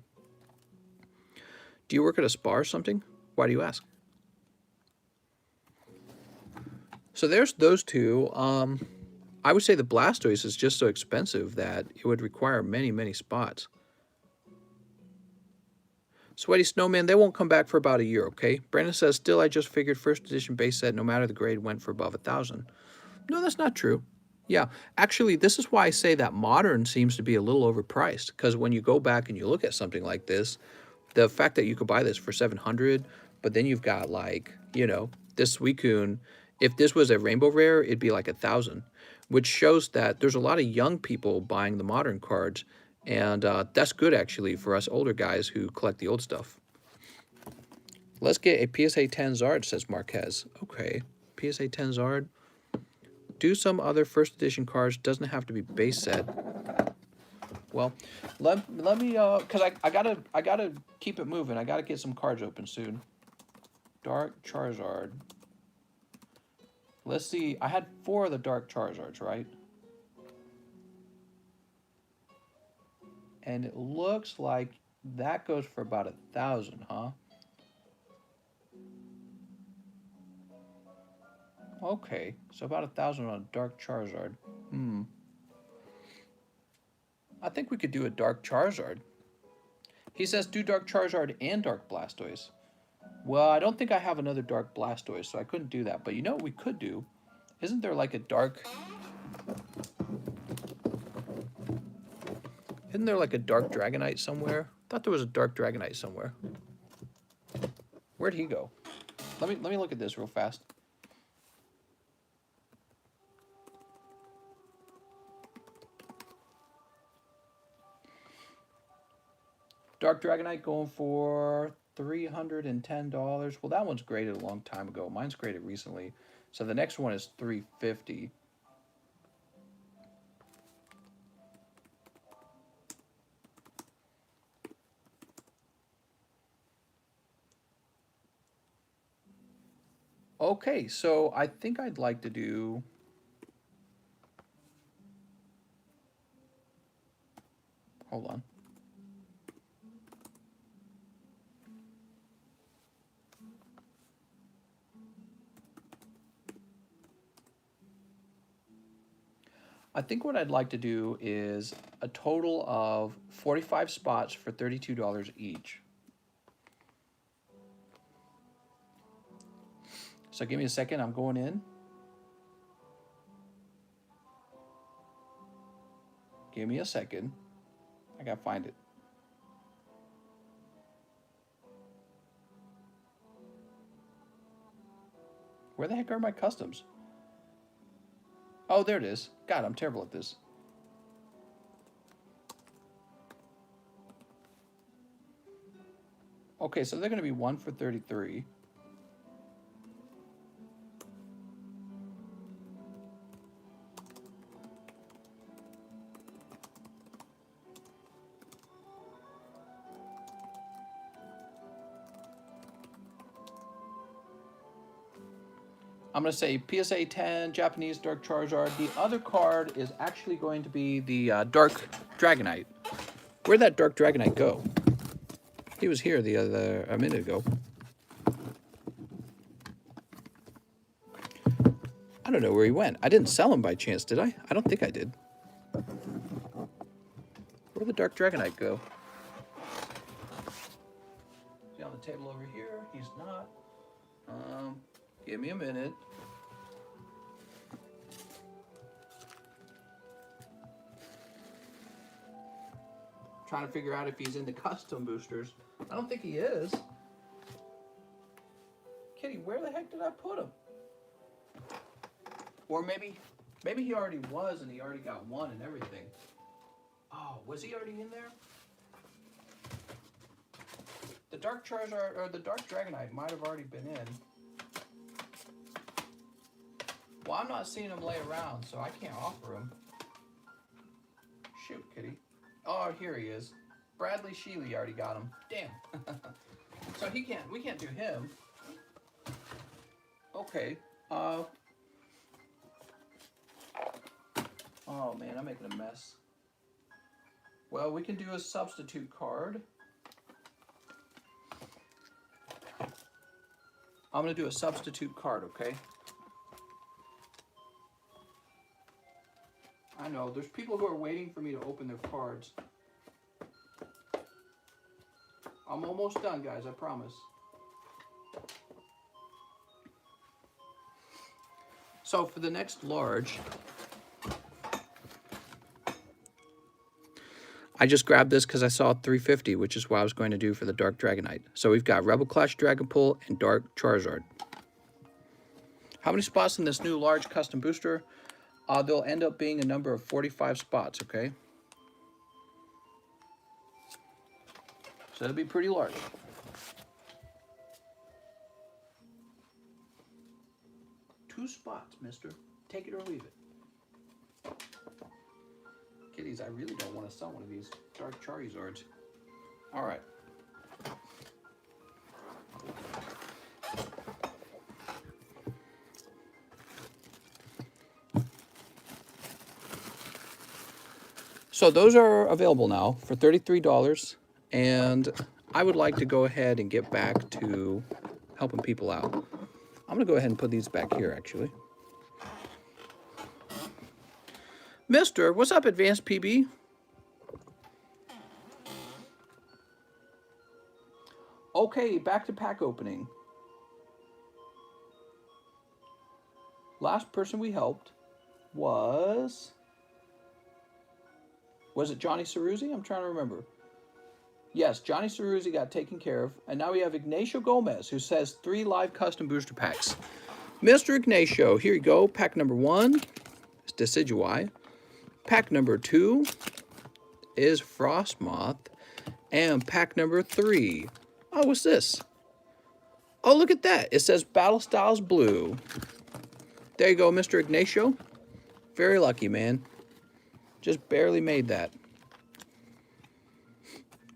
Do you work at a spa or something? Why do you ask? So there's those two. I would say the Blastoise is just so expensive that it would require many, many spots. Sweaty Snowman, they won't come back for about a year, okay? Brandon says, still, I just figured first edition base set, no matter the grade, went for above 1,000. No, that's not true. Yeah, actually, this is why I say that modern seems to be a little overpriced, because when you go back and you look at something like this, the fact that you could buy this for 700, but then you've got, like, you know, this Suicune, if this was a Rainbow Rare, it'd be like 1,000, which shows that there's a lot of young people buying the modern cards, and that's good, actually, for us older guys who collect the old stuff. Let's get a PSA 10 Zard, says Marquez. Okay, PSA 10 Zard. Do some other first edition cards. Doesn't have to be base set. Well, let me, because I gotta keep it moving. I gotta get some cards open soon. Dark Charizard. Let's see. I had 4 of the Dark Charizards, right? And it looks like that goes for about 1,000, huh? Okay, so about 1,000 on a Dark Charizard. I think we could do a Dark Charizard. He says do Dark Charizard and Dark Blastoise. Well, I don't think I have another Dark Blastoise, so I couldn't do that. But you know what we could do? Isn't there like a Dark... Isn't there like a Dark Dragonite somewhere? I thought there was a Dark Dragonite somewhere. Where'd he go? Let me look at this real fast. Dark Dragonite going for $310. Well, that one's graded a long time ago. Mine's graded recently. So the next one is $350. Okay, so I think I'd like to do... Hold on. I think what I'd like to do is a total of 45 spots for $32 each. So give me a second, I'm going in. Give me a second. I gotta find it. Where the heck are my customs? Oh, there it is. God, I'm terrible at this. Okay, so they're gonna be 1 for 33. I'm going to say PSA 10, Japanese Dark Charizard. The other card is actually going to be the Dark Dragonite. Where'd that Dark Dragonite go? He was here a minute ago. I don't know where he went. I didn't sell him by chance, did I? I don't think I did. Where'd the Dark Dragonite go? Is he on the table over here? He's not. Give me a minute. Trying to figure out if he's in the custom boosters. I don't think he is. Kitty, where the heck did I put him? Or maybe he already was and he already got one and everything. Oh, was he already in there? The Dark Charizard or the Dark Dragonite might have already been in. Well, I'm not seeing him lay around, so I can't offer him. Shoot, Kitty. Oh, here he is. Bradley Sheely already got him. Damn. So we can't do him. Okay. Oh man, I'm making a mess. Well, we can do a substitute card. I'm gonna do a substitute card, okay? I know, there's people who are waiting for me to open their cards. I'm almost done, guys, I promise. So for the next large, I just grabbed this because I saw $350, which is what I was going to do for the Dark Dragonite. So we've got Rebel Clash Dragonpool and Dark Charizard. How many spots in this new large custom booster? There'll end up being a number of 45 spots, okay? So it'll be pretty large. Two spots, mister. Take it or leave it. Kitties, I really don't want to sell one of these Dark Charizards. All right. So those are available now for $33, and I would like to go ahead and get back to helping people out. I'm going to go ahead and put these back here, actually. Mister, what's up, Advanced PB? Okay, back to pack opening. Last person we helped was it Johnny Ceruzzi? I'm trying to remember. Yes, Johnny Ceruzzi got taken care of. And now we have Ignacio Gomez, who says 3 live custom booster packs. Mr. Ignacio, here you go. Pack number 1 is Decidueye. Pack number 2 is Frostmoth. And pack number 3 Oh, what's this? Oh, look at that. It says Battle Styles Blue. There you go, Mr. Ignacio. Very lucky, man. Just barely made that.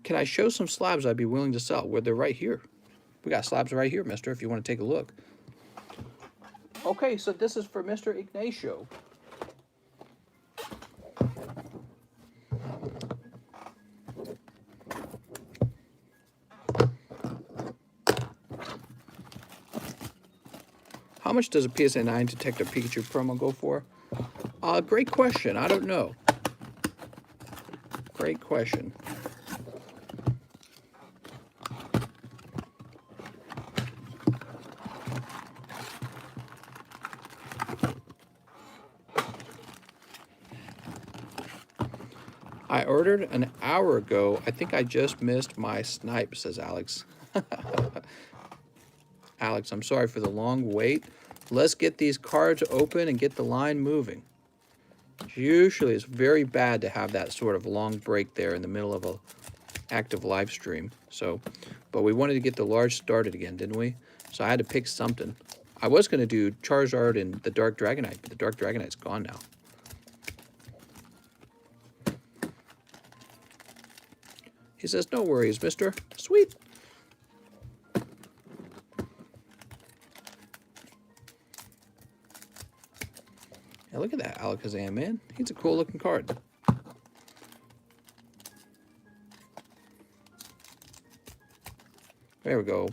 Can I show some slabs I'd be willing to sell? Well, they're right here. We got slabs right here, mister, if you want to take a look. Okay, so this is for Mr. Ignacio. How much does a PSA 9 Detective Pikachu promo go for? Great question. I don't know. Great question. I ordered an hour ago. I think I just missed my snipe, says Alex. Alex, I'm sorry for the long wait. Let's get these cards open and get the line moving. Usually it's very bad to have that sort of long break there in the middle of a active live stream. So, but we wanted to get the large started again, didn't we? So I had to pick something. I was going to do Charizard and the Dark Dragonite, but the Dark Dragonite's gone now. He says, no worries, mister. Sweet. Yeah, look at that Alakazam, man. He's a cool looking card. There we go.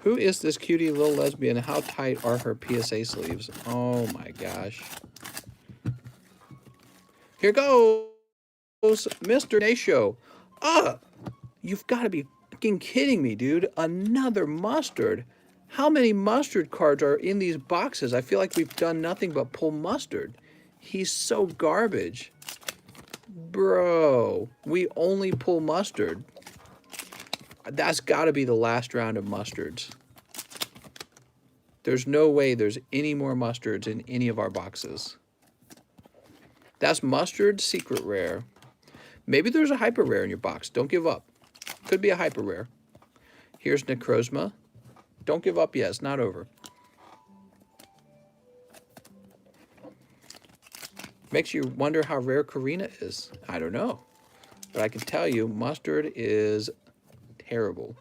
Who is this cutie little lesbian? How tight are her PSA sleeves? Oh my gosh. Here goes Mr. Ignacio. You've got to be fucking kidding me, dude. Another mustard. How many mustard cards are in these boxes? I feel like we've done nothing but pull mustard. He's so garbage. Bro, we only pull mustard. That's got to be the last round of mustards. There's no way there's any more mustards in any of our boxes. That's mustard secret rare. Maybe there's a hyper rare in your box. Don't give up. Could be a hyper rare. Here's Necrozma. Don't give up yet. It's not over. Makes you wonder how rare Karina is. I don't know. But I can tell you, mustard is terrible.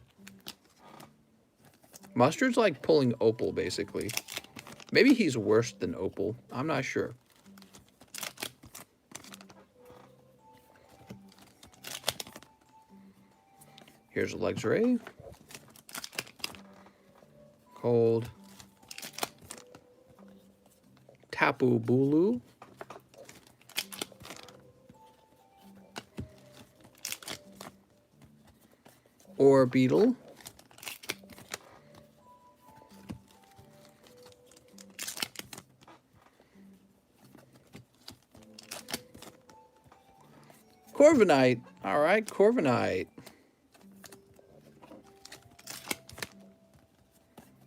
Mustard's like pulling Opal, basically. Maybe he's worse than Opal. I'm not sure. Here's a Luxray. Cold. Tapu Bulu. Or Beetle. Corviknight. All right, Corviknight.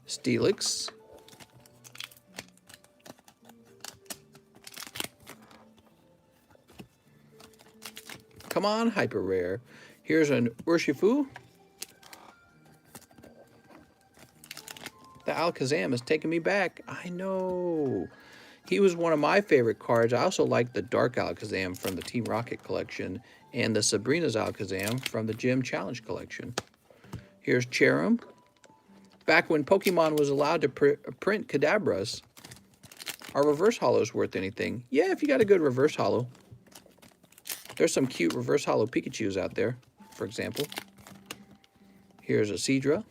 Steelix. Come on, hyper rare. Here's an Urshifu. The Alakazam is taking me back. I know. He was one of my favorite cards. I also like the Dark Alakazam from the Team Rocket collection and the Sabrina's Alakazam from the Gym Challenge collection. Here's Cherim. Back when Pokemon was allowed to print Kadabras, are reverse hollows worth anything? Yeah, if you got a good reverse hollow. There's some cute reverse hollow Pikachus out there, for example. Here's a Seadra.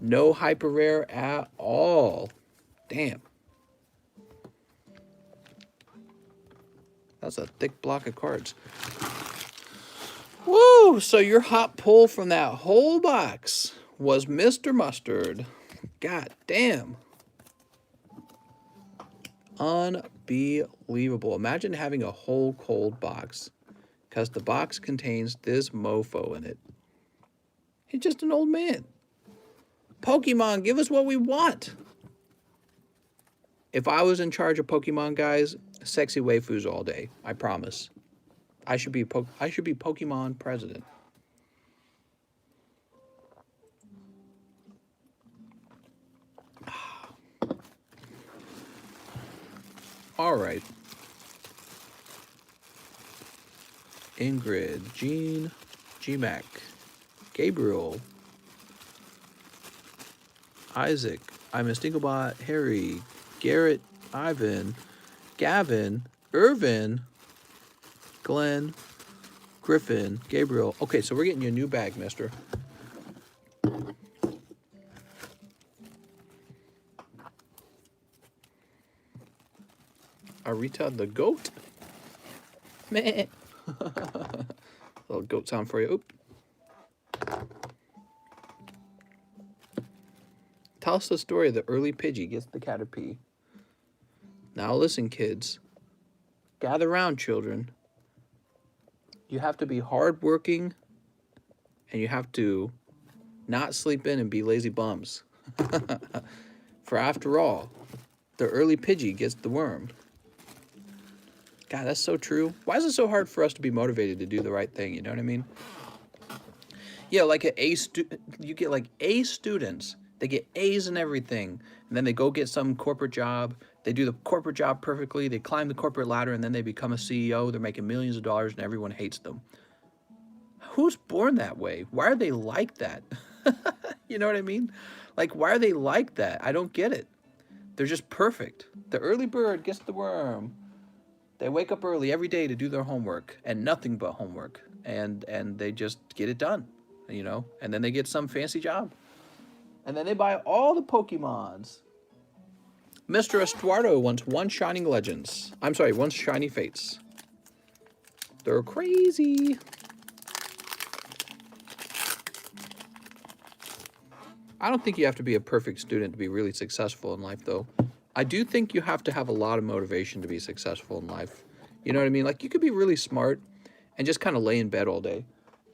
No hyper rare at all. Damn. That's a thick block of cards. Woo! So your hot pull from that whole box was Mr. Mustard. God damn. Unbelievable. Imagine having a whole cold box, because the box contains this mofo in it. He's just an old man. Pokemon, give us what we want. If I was in charge of Pokemon, guys, sexy waifus all day. I promise. I should be Pokemon president. All right. Ingrid, Jean, G-Mac, Gabriel, Isaac, I'm a Stinglebot, Harry, Garrett, Ivan, Gavin, Irvin, Glenn, Griffin, Gabriel. Okay, so we're getting you a new bag, mister. Arita the goat. Meh. Little goat sound for you. Oop. Tell us the story of the early Pidgey gets the Caterpie. Now listen, kids. Gather round, children. You have to be hardworking, and you have to not sleep in and be lazy bums. For after all, the early Pidgey gets the worm. God, that's so true. Why is it so hard for us to be motivated to do the right thing? You know what I mean? Yeah, like you get like A students. They get A's in everything, and then they go get some corporate job. They do the corporate job perfectly. They climb the corporate ladder, and then they become a CEO. They're making millions of dollars, and everyone hates them. Who's born that way? Why are they like that? You know what I mean? Like, why are they like that? I don't get it. They're just perfect. The early bird gets the worm. They wake up early every day to do their homework, and nothing but homework, and they just get it done, you know? And then they get some fancy job. And then they buy all the Pokemons. Mr. Estuardo wants one Shining Legends. I'm sorry, one Shiny Fates. They're crazy. I don't think you have to be a perfect student to be really successful in life, though. I do think you have to have a lot of motivation to be successful in life. You know what I mean? Like, you could be really smart and just kind of lay in bed all day.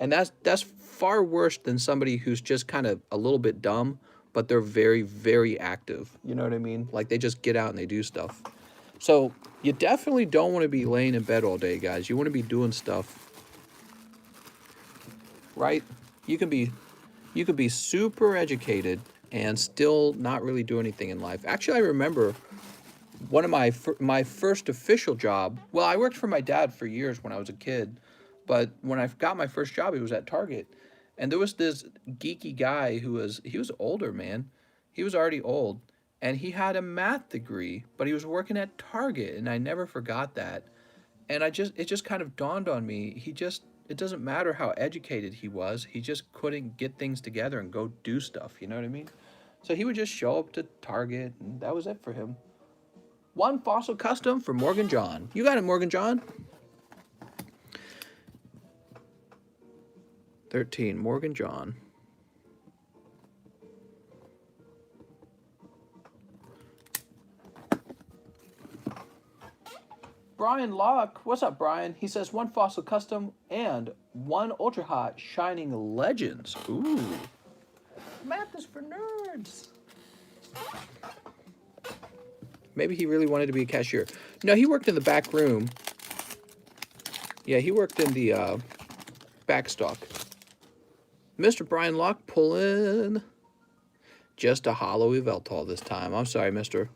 And that's far worse than somebody who's just kind of a little bit dumb, but they're very, very active. You know what I mean? Like, they just get out and they do stuff. So you definitely don't want to be laying in bed all day, guys. You want to be doing stuff, right? You can be super educated and still not really do anything in life. Actually, I remember one of my first official job. Well, I worked for my dad for years when I was a kid, but when I got my first job, it was at Target, and there was this geeky guy he was older, man. He was already old, and he had a math degree, but he was working at Target, and I never forgot that. And it just kind of dawned on me. It doesn't matter how educated he was. He just couldn't get things together and go do stuff. You know what I mean? So he would just show up to Target, and that was it for him. One fossil custom for Morgan John. You got it, Morgan John. 13, Morgan John. Brian Locke, what's up, Brian? He says one fossil custom and one ultra hot shining legends. Ooh, math is for nerds. Maybe he really wanted to be a cashier. No, he worked in the back room. Yeah, he worked in the back stock. Mr. Brian Locke pulling just a hollow Yveltal this time. I'm sorry, mister.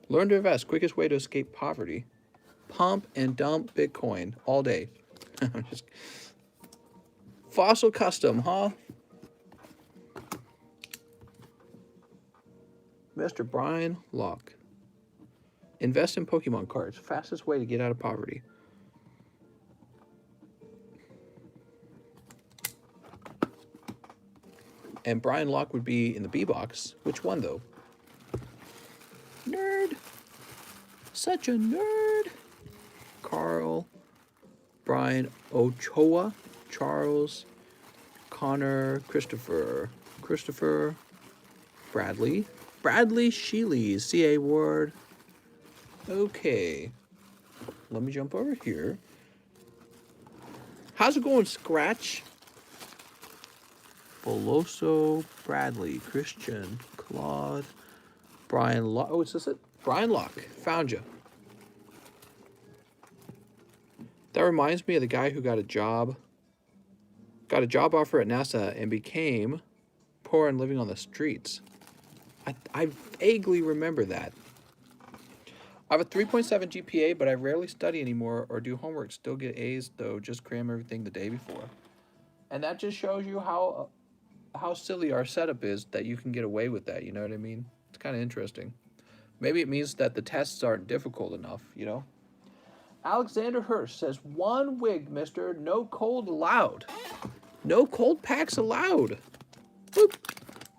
Learn to invest. Quickest way to escape poverty. Pump and dump Bitcoin all day. Fossil custom, huh? Mr. Brian Locke. Invest in Pokemon cards. Fastest way to get out of poverty. And Brian Locke would be in the B box. Which one, though? Nerd. Such a nerd. Carl. Brian Ochoa. Charles. Connor. Christopher. Bradley. Bradley Sheely. C.A. Ward. Okay. Let me jump over here. How's it going, Scratch? Boloso, Bradley, Christian, Claude, Brian Locke. Oh, is this it? Brian Locke. Found you. That reminds me of the guy who got a job offer at NASA and became poor and living on the streets. I vaguely remember that. I have a 3.7 GPA, but I rarely study anymore or do homework. Still get A's, though, just cram everything the day before. And that just shows you how silly our setup is that you can get away with that, you know what I mean? It's kind of interesting. Maybe it means that the tests aren't difficult enough, you know? Alexander Hirsch says, 1 wig, mister. No cold allowed. No cold packs allowed. Boop.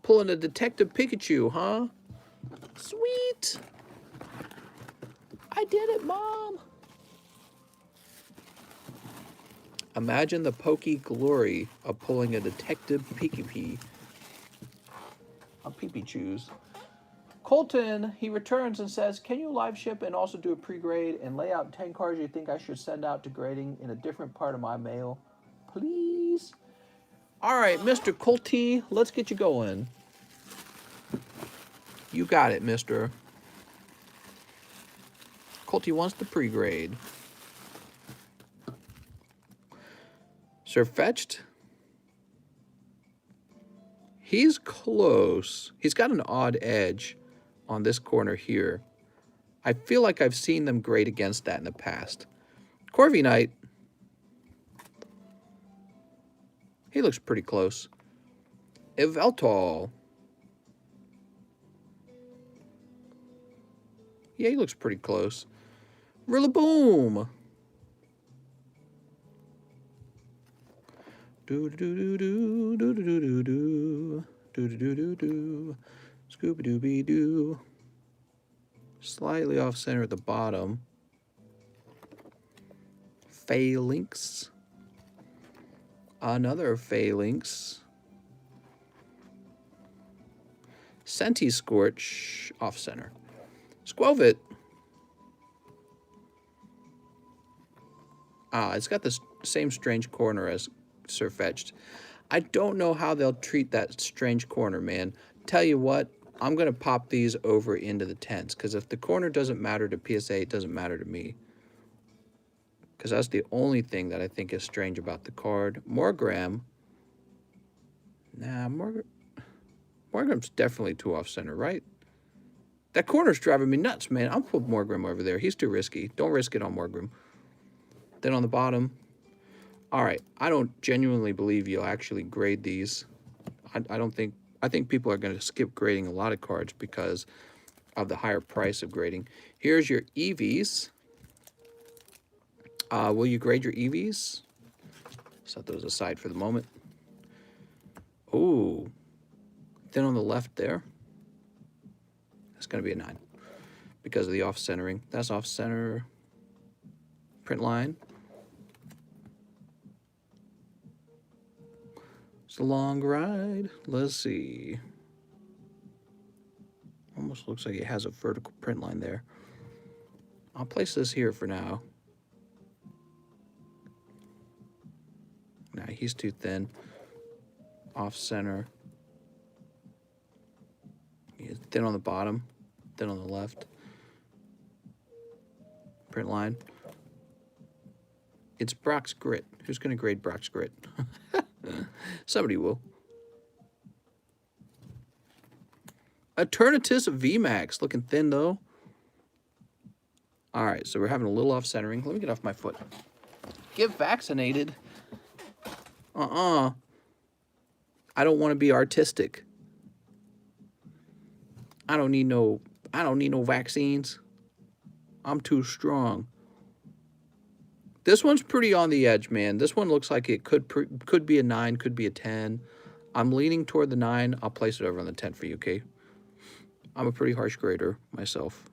Pulling a Detective Pikachu, huh? Sweet. I did it, Mom. Imagine the pokey glory of pulling a Detective Pikachu. A Pikachu's. Colton, he returns and says, can you live ship and also do a pre-grade and lay out 10 cards you think I should send out to grading in a different part of my mail? Please? All right, Mr. Colty, let's get you going. You got it, mister. Colty wants the pre-grade. Sir Fetched. He's close. He's got an odd edge on this corner here. I feel like I've seen them grade against that in the past. Corvi Knight. He looks pretty close. Yveltal. Yeah, he looks pretty close. Rillaboom. Do do do do do do do do do do do do do. Scooby Dooby Doo. Slightly off center at the bottom. Phalanx. Another Phalanx. Senti-Scorch off center. Squelvit. It's got the same strange corner as Sir Fetched. I don't know how they'll treat that strange corner, man. Tell you what, I'm going to pop these over into the tents, because if the corner doesn't matter to PSA, it doesn't matter to me. Because that's the only thing that I think is strange about the card. Morgram. Nah, Morgram's definitely too off-center, right? That corner's driving me nuts, man. I'll put Morgram over there. He's too risky. Don't risk it on Morgram. Then on the bottom. All right. I don't genuinely believe you'll actually grade these. I think people are going to skip grading a lot of cards because of the higher price of grading. Here's your EVs. Will you grade your EVs? Set those aside for the moment. Ooh. Then on the left there. That's going to be a 9 because of the off-centering. That's off-center. Print line. It's a long ride. Let's see. Almost looks like it has a vertical print line there. I'll place this here for now. Nah, he's too thin. Off-center. He's thin on the bottom. Thin on the left. Print line. It's Brock's Grit. Who's going to grade Brock's Grit? Somebody will. Eternatus VMAX. Looking thin, though. All right, so we're having a little off-centering. Let me get off my foot. Get vaccinated. I don't want to be artistic. I don't need no vaccines. I'm too strong. This one's pretty on the edge, man. This one looks like it could be a 9, could be a 10. I'm leaning toward the 9. I'll place it over on the 10 for you, okay? I'm a pretty harsh grader myself.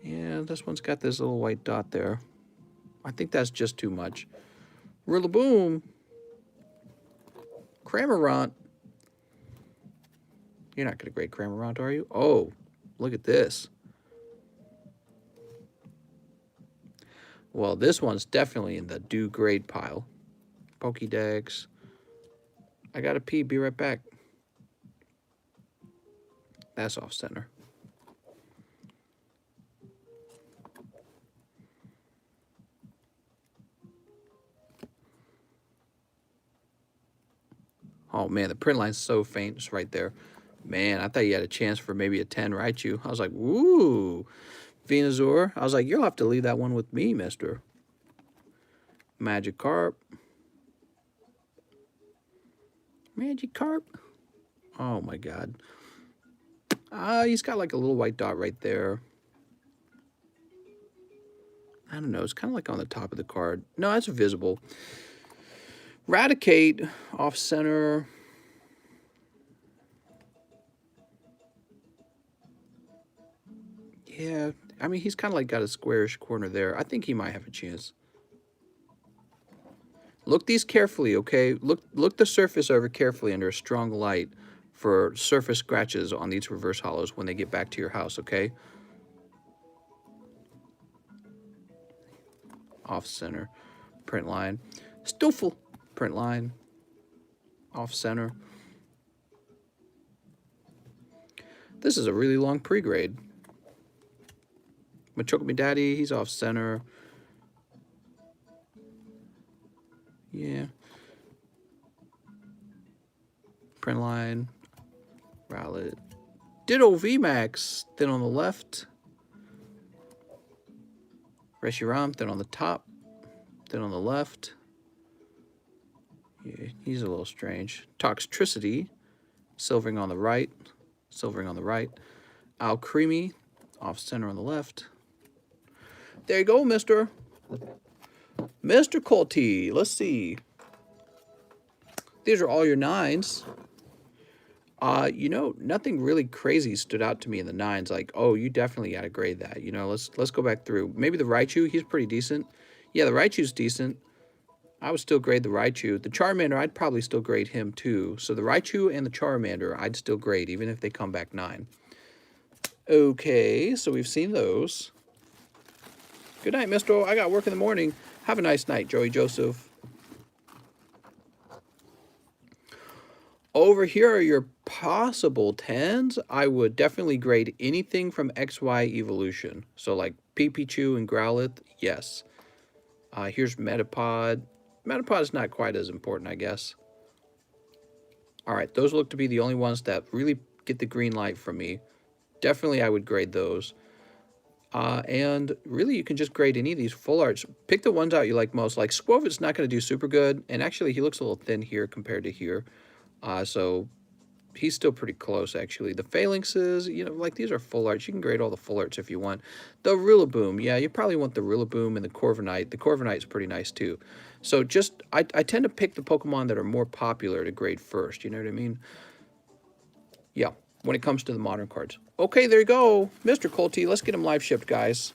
Yeah, this one's got this little white dot there. I think that's just too much. Rillaboom. Cramorant. You're not going to grade Cramorant, are you? Oh, look at this. Well, this one's definitely in the due grade pile. Pokédex. I gotta pee. Be right back. That's off center. Oh man, the print line's so faint. It's right there. Man, I thought you had a chance for maybe a 10 Raichu. I was like, woo. Venusaur. I was like, you'll have to leave that one with me, mister. Magikarp. Magikarp. Oh my god. He's got like a little white dot right there. I don't know. It's kind of like on the top of the card. No, that's visible. Raticate off center. Yeah, I mean, he's kind of like got a squarish corner there. I think he might have a chance. Look these carefully, okay? Look the surface over carefully under a strong light for surface scratches on these reverse hollows when they get back to your house, okay? Off center, print line. Stoffel, print line. Off center. This is a really long pre-grade. Machoke Me Daddy, he's off center. Yeah. Print line. Rowlet. Ditto VMAX. Then on the left. Reshiram. Then on the top. Then on the left. Yeah, he's a little strange. Toxtricity. Silvering on the right. Silvering on the right. Alcremie. Off center on the left. There you go, Mr. Colty. Let's see. These are all your 9s. You know, nothing really crazy stood out to me in the 9s. Like, oh, you definitely got to grade that. You know, let's go back through. Maybe the Raichu, he's pretty decent. Yeah, the Raichu's decent. I would still grade the Raichu. The Charmander, I'd probably still grade him too. So the Raichu and the Charmander, I'd still grade, even if they come back 9. Okay, so we've seen those. Good night, mister. I got work in the morning. Have a nice night, Joey Joseph. Over here are your possible 10s. I would definitely grade anything from XY Evolution. So like Pipichu and Growlithe, yes. Here's Metapod. Metapod is not quite as important, I guess. All right, those look to be the only ones that really get the green light from me. Definitely I would grade those. And really, you can just grade any of these full arts. Pick the ones out you like most. Like Squovit's not going to do super good. And actually, he looks a little thin here compared to here. So he's still pretty close, actually. The Phalanxes, you know, like these are full arts. You can grade all the full arts if you want. The Rillaboom, yeah, you probably want the Rillaboom and the Corviknight. The Corviknight's pretty nice, too. So just, I tend to pick the Pokemon that are more popular to grade first. You know what I mean? Yeah, when it comes to the modern cards. Okay, there you go. Mr. Colty, let's get him live shipped, guys.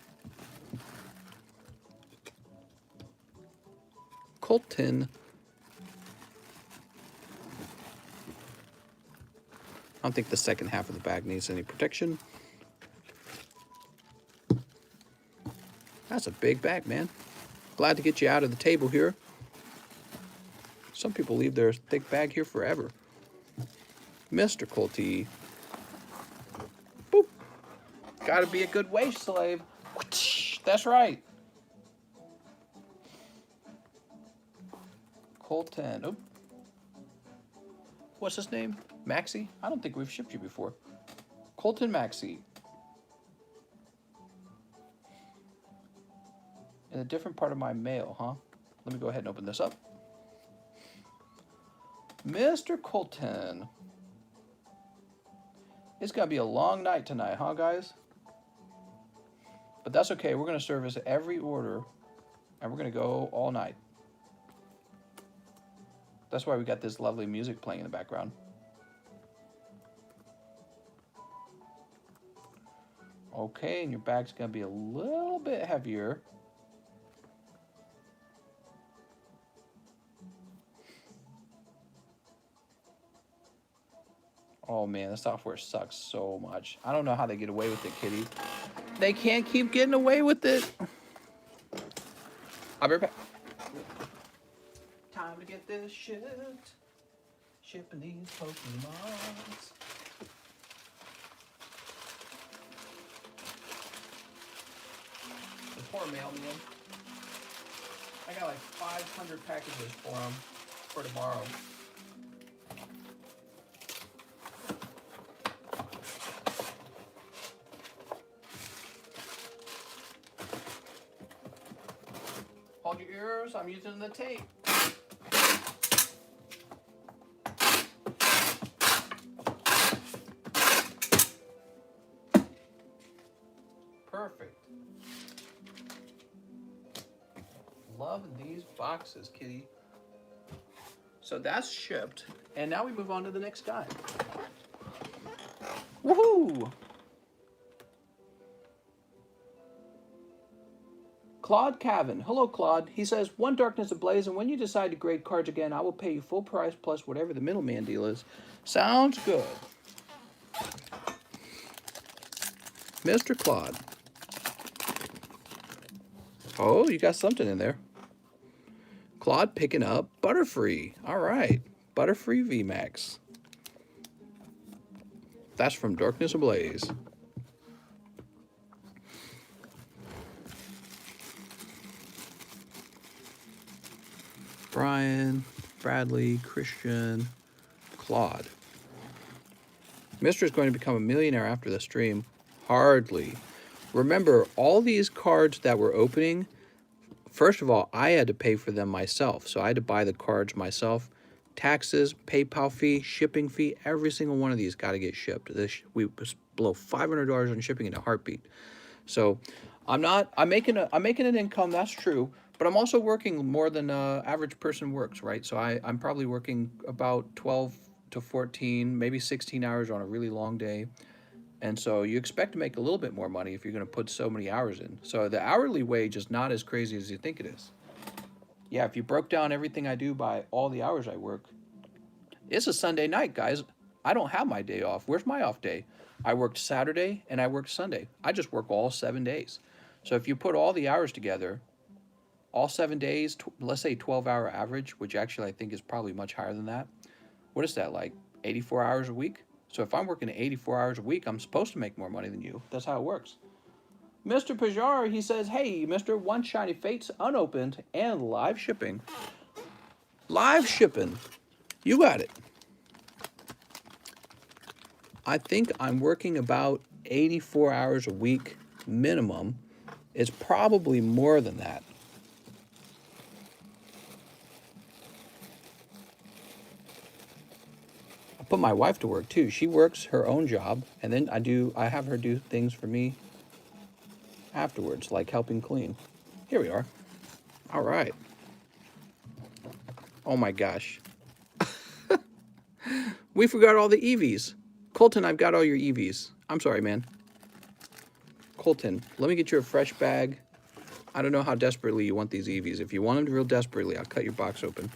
Colton. I don't think the second half of the bag needs any protection. That's a big bag, man. Glad to get you out of the table here. Some people leave their thick bag here forever. Mr. Colty. Boop. Gotta be a good wage slave. That's right. Colton. Oh. What's his name? Maxie? I don't think we've shipped you before. Colton Maxie. In a different part of my mail, huh? Let me go ahead and open this up. Mr. Colton. It's going to be a long night tonight, huh, guys? But that's okay. We're going to service every order, and we're going to go all night. That's why we got this lovely music playing in the background. Okay, and your bag's going to be a little bit heavier. Oh man, the software sucks so much. I don't know how they get away with it, kitty. They can't keep getting away with it. I'll be right back. Time to get this shipped. Shipping these Pokemons. poor mailman. I got like 500 packages for him for tomorrow. Hold your ears, I'm using the tape. Perfect. Love these boxes, kitty. So that's shipped. And now we move on to the next guy. Woohoo! Claude Cavan. Hello, Claude. He says, One Darkness Ablaze, and when you decide to grade cards again, I will pay you full price plus whatever the middleman deal is. Sounds good. Mr. Claude. Oh, you got something in there. Claude picking up Butterfree. All right. Butterfree VMAX. That's from Darkness Ablaze. Brian, Bradley, Christian, Claude. Mr. is going to become a millionaire after the stream. Hardly. Remember, all these cards that we're opening, first of all, I had to pay for them myself. So I had to buy the cards myself. Taxes, PayPal fee, shipping fee, every single one of these got to get shipped. We blow $500 on shipping in a heartbeat. So I'm making an income, that's true, but I'm also working more than average person works, right? So I'm probably working about 12 to 14, maybe 16 hours on a really long day. And so you expect to make a little bit more money if you're going to put so many hours in. So the hourly wage is not as crazy as you think it is. Yeah, if you broke down everything I do by all the hours I work, it's a Sunday night, guys. I don't have my day off. Where's my off day? I worked Saturday and I worked Sunday. I just work all 7 days. So if you put all the hours together, all 7 days, let's say 12-hour average, which actually I think is probably much higher than that. What is that, like 84 hours a week? So if I'm working 84 hours a week, I'm supposed to make more money than you. That's how it works. Mr. Pajar, he says, hey, Mr. One Shiny Fates unopened and live shipping. Live shipping. You got it. I think I'm working about 84 hours a week minimum. It's probably more than that. I put my wife to work too. She works her own job, and then I have her do things for me afterwards, like helping clean. Here we are. All right. Oh my gosh. We forgot all the EVs. Colton, I've got all your EVs. I'm sorry, man. Colton, let me get you a fresh bag. I don't know how desperately you want these EVs. If you want them real desperately, I'll cut your box open.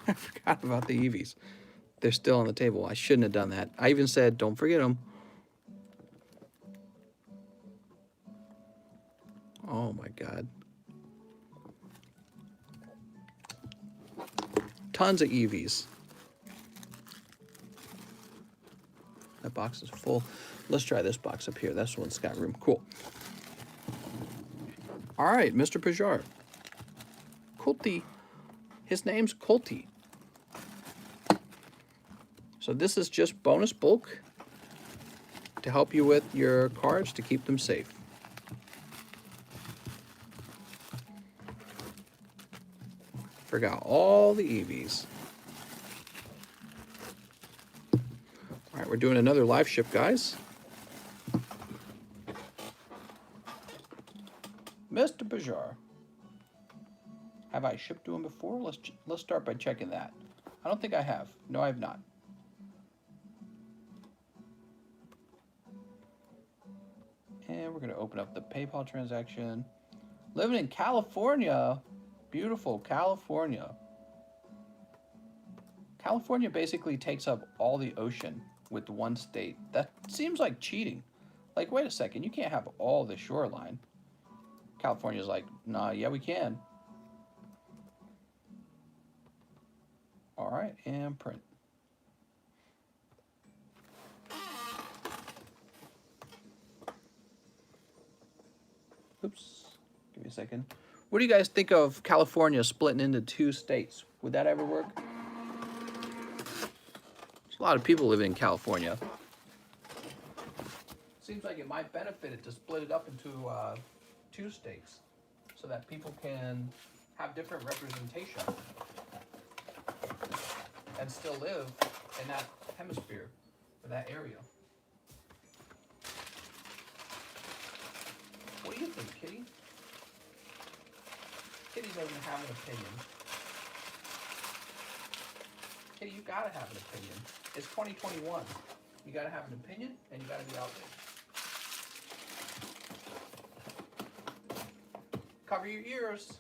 I forgot about the EVs. They're still on the table. I shouldn't have done that. I even said, don't forget them. Oh my God. Tons of EVs. That box is full. Let's try this box up here. That's the one that's got room. Cool. All right, Mr. Pajar. Colty. His name's Colty. So this is just bonus bulk to help you with your cards to keep them safe. Forgot all the EVs. All right, we're doing another live ship, guys. Mr. Pajar. Have I shipped to him before? Let's start by checking that. I don't think I have. No, I have not. And we're going to open up the PayPal transaction. Living in California. Beautiful California. California basically takes up all the ocean with one state. That seems like cheating. Like, wait a second, you can't have all the shoreline. California's like, nah, yeah, we can. All right, and print. Oops. Give me a second. What do you guys think of California splitting into 2 states? Would that ever work? There's a lot of people living in California. Seems like it might benefit it to split it up into 2 states so that people can have different representation and still live in that hemisphere or that area. What do you think, Kitty? Kitty doesn't have an opinion. Kitty, you gotta have an opinion. It's 2021. You gotta have an opinion and you gotta be out there. Cover your ears.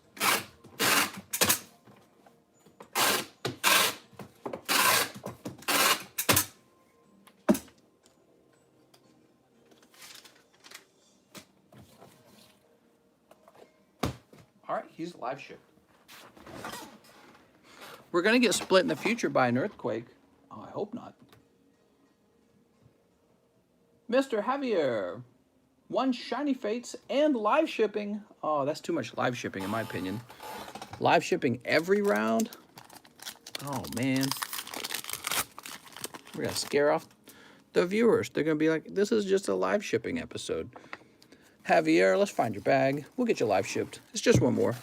All right, he's live shipped. We're going to get split in the future by an earthquake. Oh, I hope not. Mr. Javier, 1 shiny fates and live shipping. Oh, that's too much live shipping in my opinion. Live shipping every round? Oh, man. We're going to scare off the viewers. They're going to be like, this is just a live shipping episode. Javier, let's find your bag. We'll get you live shipped. It's just 1 more.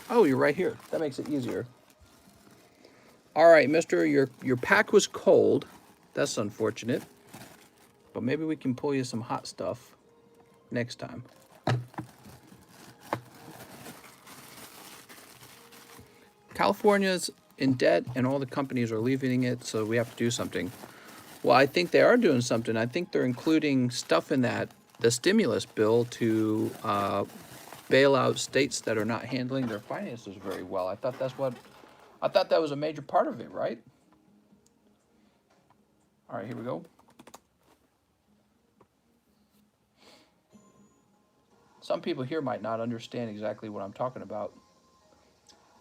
Oh, you're right here. That makes it easier. All right, mister, your pack was cold. That's unfortunate. But maybe we can pull you some hot stuff next time. California's in debt and all the companies are leaving it, so we have to do something. Well, I think they are doing something. I think they're including stuff in the stimulus bill to bail out states that are not handling their finances very well. I thought that was a major part of it, right? All right, here we go. Some people here might not understand exactly what I'm talking about.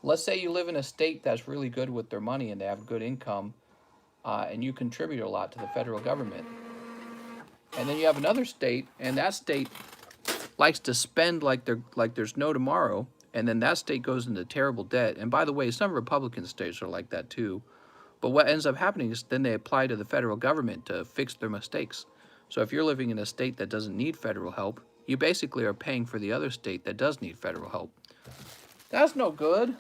Let's say you live in a state that's really good with their money and they have good income, and you contribute a lot to the federal government. And then you have another state, and that state likes to spend like there's no tomorrow, and then that state goes into terrible debt. And by the way, some Republican states are like that too. But what ends up happening is then they apply to the federal government to fix their mistakes. So if you're living in a state that doesn't need federal help, you basically are paying for the other state that does need federal help. That's no good.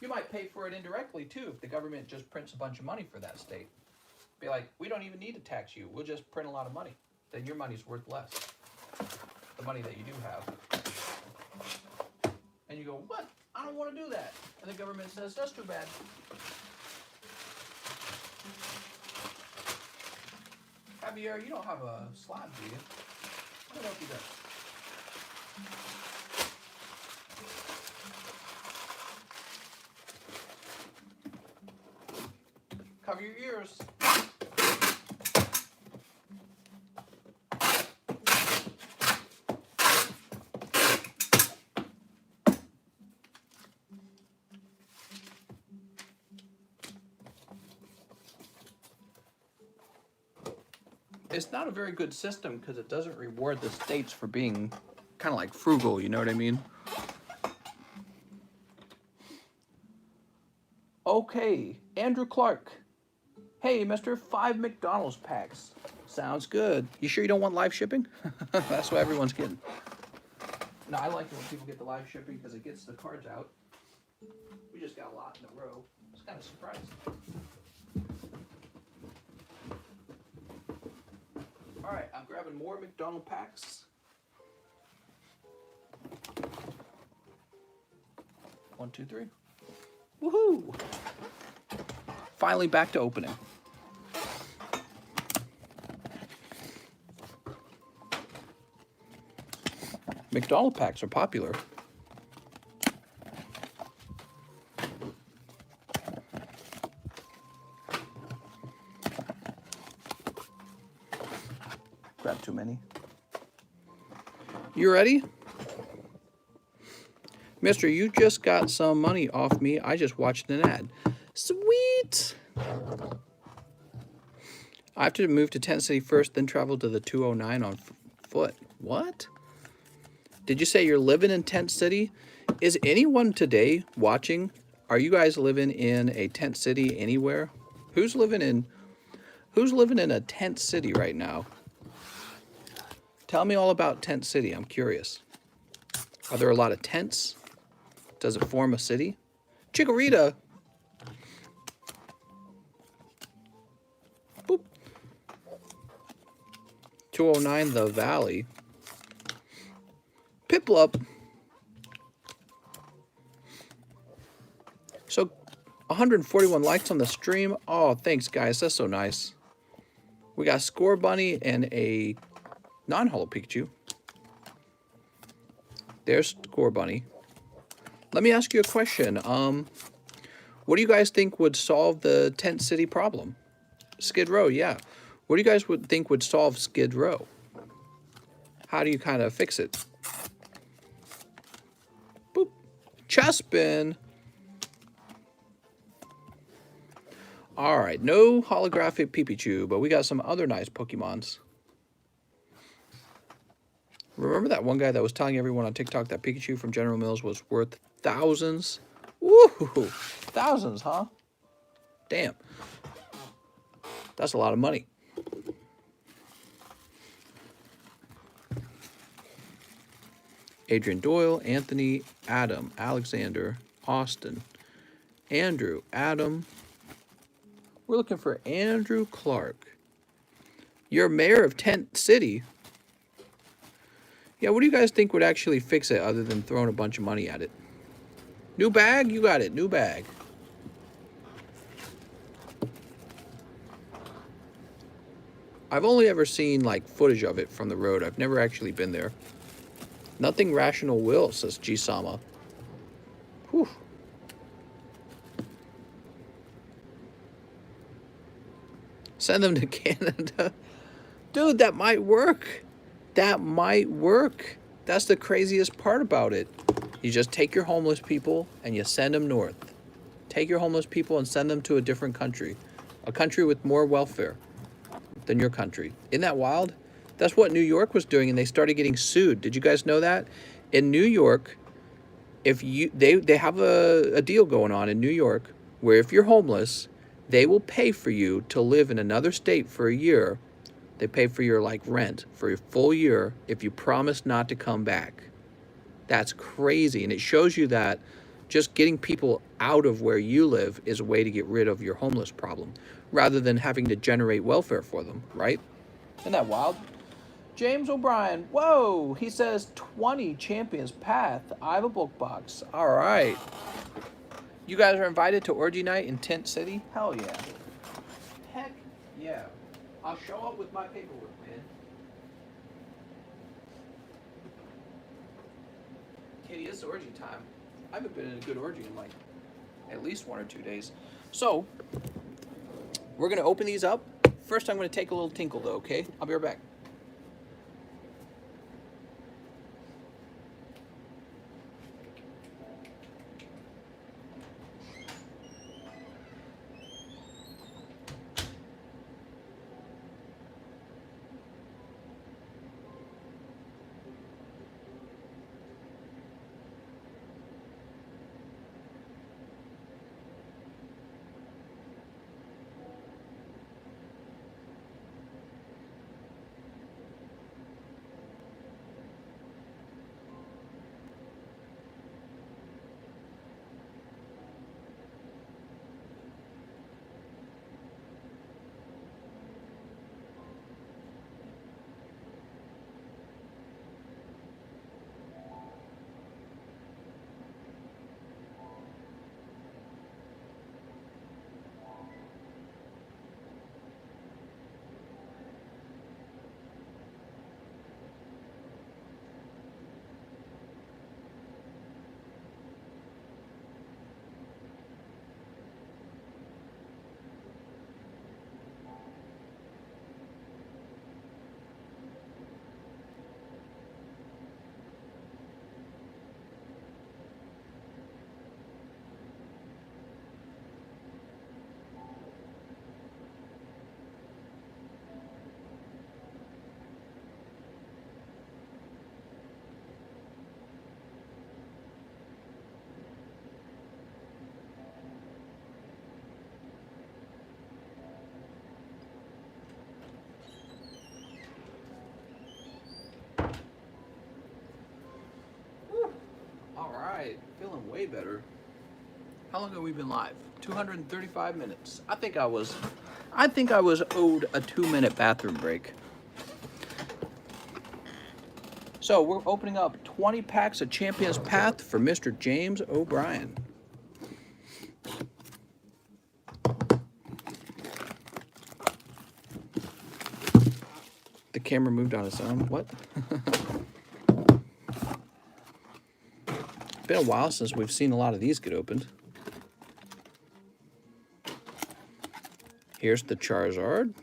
You might pay for it indirectly too if the government just prints a bunch of money for that state. Be like, we don't even need to tax you. We'll just print a lot of money. Then your money's worth less. The money that you do have. And you go, what? I don't want to do that. And the government says, that's too bad. Javier, you don't have a slab, do you? I don't know if he does. Cover your ears. It's not a very good system because it doesn't reward the states for being kind of like frugal, you know what I mean? Okay, Andrew Clark. Hey, mister, 5 McDonald's packs. Sounds good. You sure you don't want live shipping? That's what everyone's getting. No, I like it when people get the live shipping because it gets the cards out. We just got a lot in a row. It's kind of surprising. All right, I'm grabbing more McDonald's packs. 1, 2, 3. Woohoo! Finally back to opening. McDonald's packs are popular. Grab too many. You ready? Mister, you just got some money off me. I just watched an ad. Sweet! I have to move to Tent City first, then travel to the 209 on foot. What? Did you say you're living in Tent City? Is anyone today watching? Are you guys living in a tent city anywhere? Who's living in a tent city right now? Tell me all about Tent City. I'm curious. Are there a lot of tents? Does it form a city? Chikorita. Boop. 209 The Valley. Piplup. So 141 likes on the stream. Oh, thanks, guys. That's so nice. We got Score Bunny and a non-holo Pikachu. There's Score Bunny. Let me ask you a question. What do you guys think would solve the Tent City problem? Skid Row, yeah. What do you guys think would solve Skid Row? How do you kind of fix it? Boop. Chespin. All right, no holographic Pikachu, but we got some other nice Pokemons. Remember that one guy that was telling everyone on TikTok that Pikachu from General Mills was worth thousands? Woo! Thousands, huh? Damn. That's a lot of money. Adrian Doyle, Anthony, Adam, Alexander, Austin, Andrew, Adam. We're looking for Andrew Clark. You're mayor of Tent City. Yeah, what do you guys think would actually fix it other than throwing a bunch of money at it? New bag? You got it. New bag. I've only ever seen like footage of it from the road. I've never actually been there. Nothing rational will, says G-Sama. Whew. Send them to Canada. Dude, that might work. That might work. That's the craziest part about it. You just take your homeless people and you send them north. Take your homeless people and send them to a different country. A country with more welfare than your country. Isn't that wild? That's what New York was doing, and they started getting sued. Did you guys know that? In New York, if they have a deal going on in New York where if you're homeless, they will pay for you to live in another state for a year. They pay for your like rent for a full year if you promise not to come back. That's crazy, and it shows you that just getting people out of where you live is a way to get rid of your homeless problem rather than having to generate welfare for them, right? Isn't that wild? James O'Brien, whoa, he says 20 Champions Path. I have a book box. All right. You guys are invited to Orgy Night in Tent City? Hell yeah. Heck yeah. I'll show up with my paperwork, man. Katie, it's orgy time. I haven't been in a good orgy in like at least 1 or 2 days. So, we're going to open these up. First, I'm going to take a little tinkle though, okay? I'll be right back. right, feeling way better. How long have we been live? 235 minutes. I think I was owed a 2-minute bathroom break. So we're opening up 20 packs of Champions Path for Mr. James O'Brien. The camera moved on its own. What? It's been a while since we've seen a lot of these get opened. Here's the Charizard.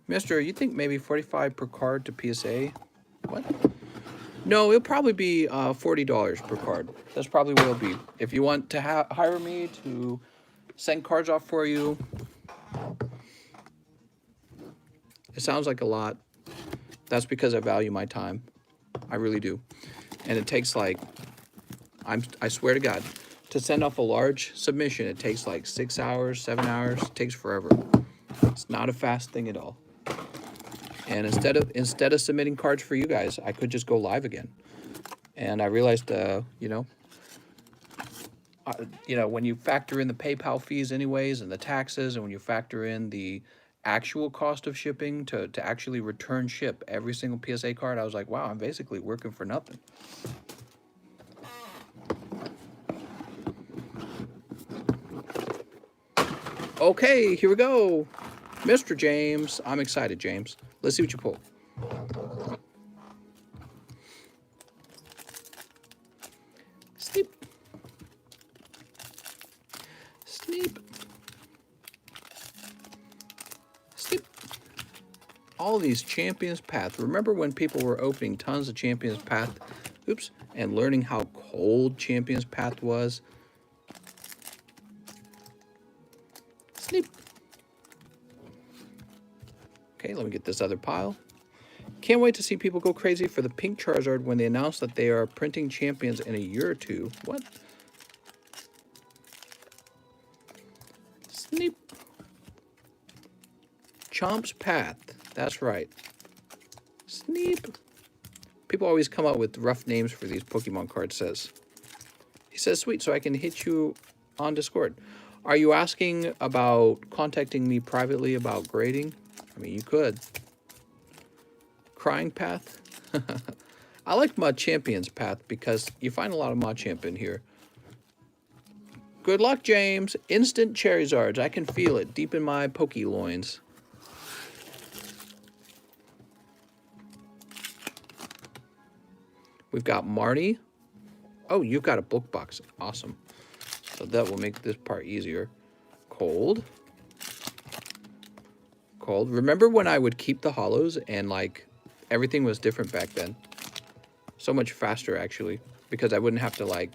Mister, you think maybe 45 per card to PSA? What? No, it'll probably be $40 per card. That's probably what it'll be. If you want to hire me to send cards off for you, it sounds like a lot. That's because I value my time. I really do. And it takes like, I swear to God, to send off a large submission, it takes like 6 hours, 7 hours. It takes forever. It's not a fast thing at all. And instead of submitting cards for you guys, I could just go live again. And I realized, you know, when you factor in the PayPal fees anyways and the taxes, and when you factor in the actual cost of shipping to actually return ship every single PSA card, I was like, wow, I'm basically working for nothing. Okay, here we go. Mr. James. I'm excited, James. Let's see what you pull. Sneep. Sneep. Sneep. All these Champions Path. Remember when people were opening tons of Champions Path? Oops. And learning how cold Champions Path was? Sneep. Okay, let me get this other pile. Can't wait to see people go crazy for the pink Charizard when they announce that they are printing champions in a year or two. What? Sneep. Chomp's Path. That's right. Sneep. People always come up with rough names for these Pokemon cards, says. He says, sweet, so I can hit you on Discord. Are you asking about contacting me privately about grading? I mean, you could. Crying Path. I like Champion's Path because you find a lot of Machamp in here. Good luck, James. Instant Charizards. I can feel it deep in my Poke loins. We've got Marnie. Oh, you've got a book box. Awesome. So that will make this part easier. Cold. Cold. Remember when I would keep the hollows and like everything was different back then? So much faster actually, because I wouldn't have to like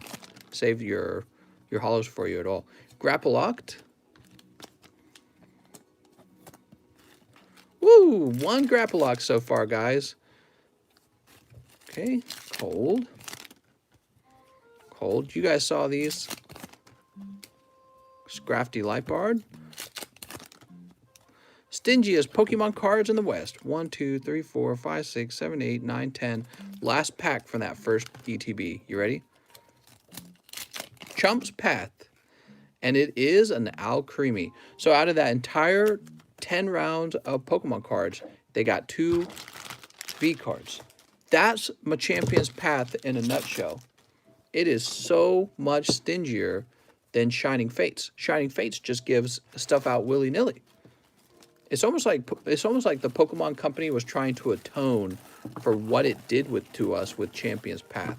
save your hollows for you at all. Grapple locked. Woo! 1 grapple lock so far, guys. Okay, cold. Cold. You guys saw these. Scrafty Lightbard. Stingiest Pokemon cards in the West. 1, 2, 3, 4, 5, 6, 7, 8, 9, 10. Last pack from that first ETB. You ready? Chomp's Path. And it is an Alcremie. So out of that entire 10 rounds of Pokemon cards, they got 2 V cards. That's Machampion's Path in a nutshell. It is so much stingier than Shining Fates. Shining Fates just gives stuff out willy-nilly. It's almost like the Pokemon Company was trying to atone for what it did to us with Champion's Path.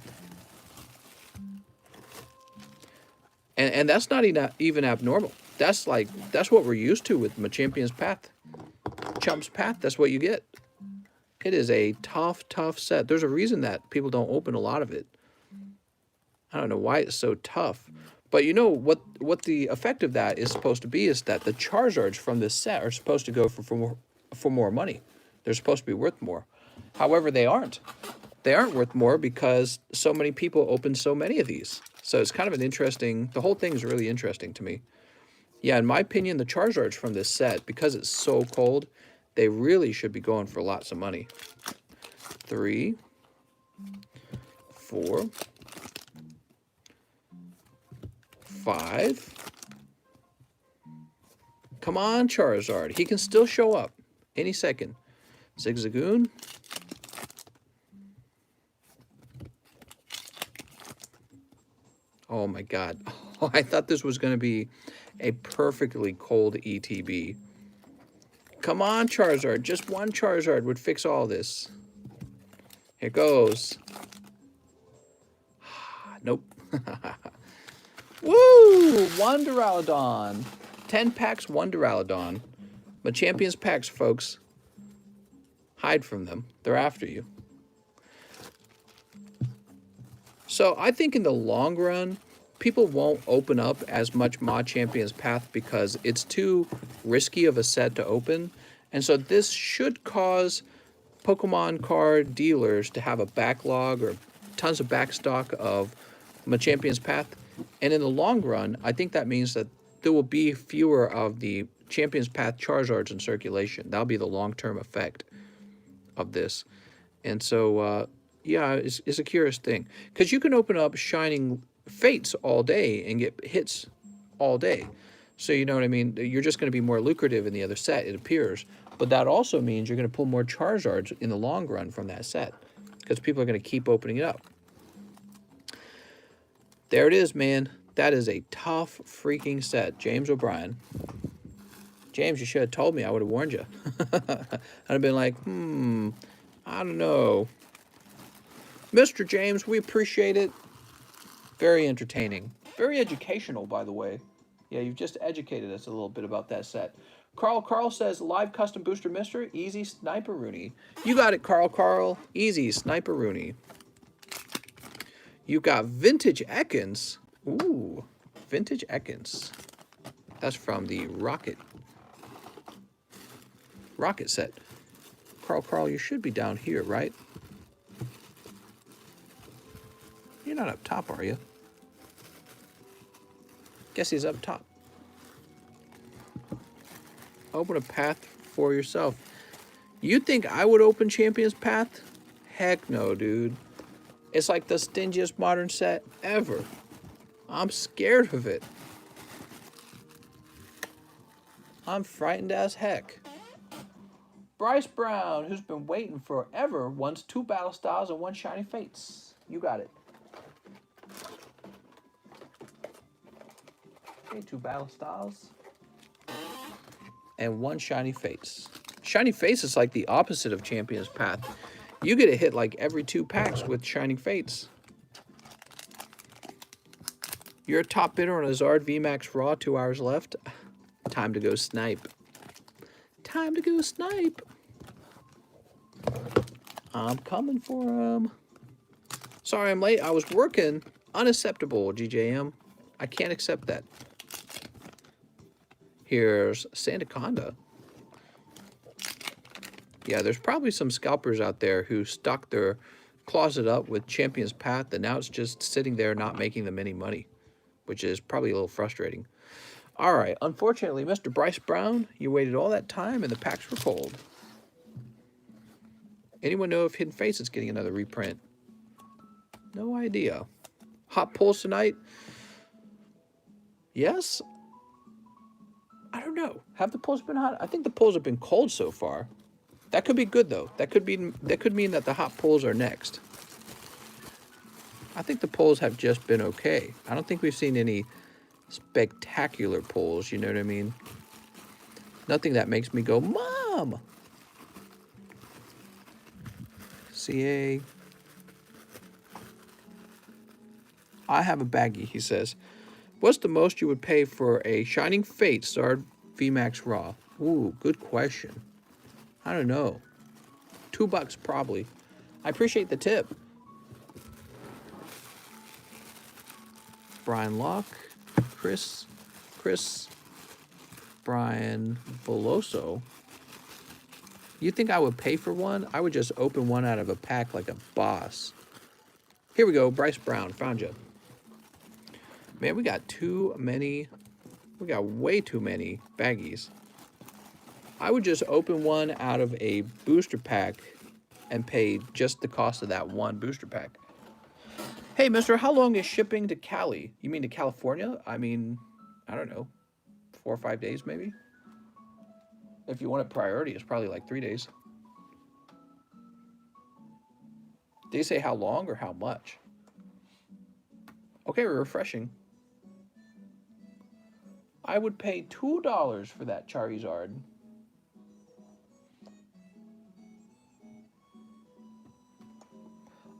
And that's not even abnormal. That's what we're used to with Champion's Path. Chomp's Path, that's what you get. It is a tough set. There's a reason that people don't open a lot of it. I don't know why it's so tough. But you know what the effect of that is supposed to be is that the Charizards from this set are supposed to go for more money. They're supposed to be worth more. However, they aren't. They aren't worth more because so many people open so many of these. So it's kind of an interesting, the whole thing is really interesting to me. Yeah, in my opinion, the Charizards from this set, because it's so cold, they really should be going for lots of money. 3, 4, 5. Come on, Charizard. He can still show up any second. Zigzagoon. Oh my God. Oh, I thought this was going to be a perfectly cold ETB. Come on, Charizard. Just one Charizard would fix all this. Here goes. Nope. Woo! One Duraludon. 10 packs, one Duraludon. But Champions packs, folks. Hide from them. They're after you. So I think in the long run, people won't open up as much Mod Champions Path because it's too risky of a set to open. And so this should cause Pokemon card dealers to have a backlog or tons of backstock of Mod Champions Path. And in the long run, I think that means that there will be fewer of the Champions Path Charizards in circulation. That'll be the long-term effect of this. And so, yeah, it's a curious thing. Because you can open up Shining Fates all day and get hits all day. So, you know what I mean? You're just going to be more lucrative in the other set, it appears. But that also means you're going to pull more Charizards in the long run from that set. Because people are going to keep opening it up. There it is, man. That is a tough freaking set. James O'Brien. James, you should have told me. I would have warned you. I'd have been like, I don't know. Mr. James, we appreciate it. Very entertaining. Very educational, by the way. Yeah, you've just educated us a little bit about that set. Carl says, live custom booster mister, easy Sniper Rooney. You got it, Carl. Easy Sniper Rooney. You got Vintage Ekans. Ooh, Vintage Ekans. That's from the Rocket set. Carl, you should be down here, right? You're not up top, are you? Guess he's up top. Open a path for yourself. You think I would open Champions Path? Heck no, dude. It's like the stingiest modern set ever. I'm scared of it. I'm frightened as heck. Bryce Brown, who's been waiting forever, wants 2 Battle Styles and 1 Shiny Fates. You got it. Okay, 2 Battle Styles and 1 Shiny Fates. Shiny Fates is like the opposite of Champions Path. You get a hit like every 2 packs with Shining Fates. You're a top bidder on a Zard VMAX Raw, 2 hours left. Time to go snipe. Time to go snipe. I'm coming for him. Sorry I'm late. I was working. Unacceptable, GJM. I can't accept that. Here's Sandaconda. Yeah, there's probably some scalpers out there who stocked their closet up with Champion's Path, and now it's just sitting there not making them any money, which is probably a little frustrating. All right, unfortunately, Mr. Bryce Brown, you waited all that time and the packs were cold. Anyone know if Hidden Fates is getting another reprint? No idea. Hot pulls tonight? Yes? I don't know. Have the pulls been hot? I think the pulls have been cold so far. That could be good though. That could mean that the hot pulls are next. I think the pulls have just been okay. I don't think we've seen any spectacular pulls, you know what I mean? Nothing that makes me go, Mom! CA. I have a baggie, he says. What's the most you would pay for a Shining Fate Zard VMAX Raw? Ooh, good question. I don't know. $2 probably. I appreciate the tip. Brian Locke, Chris, Brian Veloso. You think I would pay for one? I would just open one out of a pack like a boss. Here we go, Bryce Brown, found you. Man, we got way too many baggies. I would just open one out of a booster pack and pay just the cost of that one booster pack. Hey, mister, how long is shipping to Cali? You mean to California? I mean, I don't know, 4 or 5 days maybe? If you want it priority, it's probably like 3 days. Did they say how long or how much? Okay, we're refreshing. I would pay $2 for that Charizard.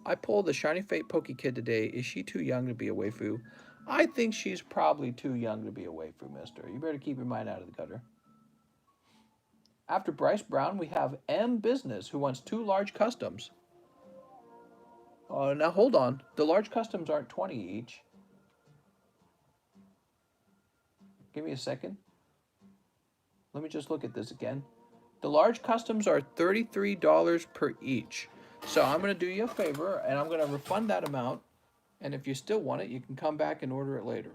I pulled the Shiny Fate Poke Kid today. Is she too young to be a waifu? I think she's probably too young to be a waifu, mister. You better keep your mind out of the gutter. After Bryce Brown, we have M Business, who wants 2 large customs. Now hold on. The large customs aren't 20 each. Give me a second. Let me just look at this again. The large customs are $33 per each. So I'm going to do you a favor, and I'm going to refund that amount. And if you still want it, you can come back and order it later.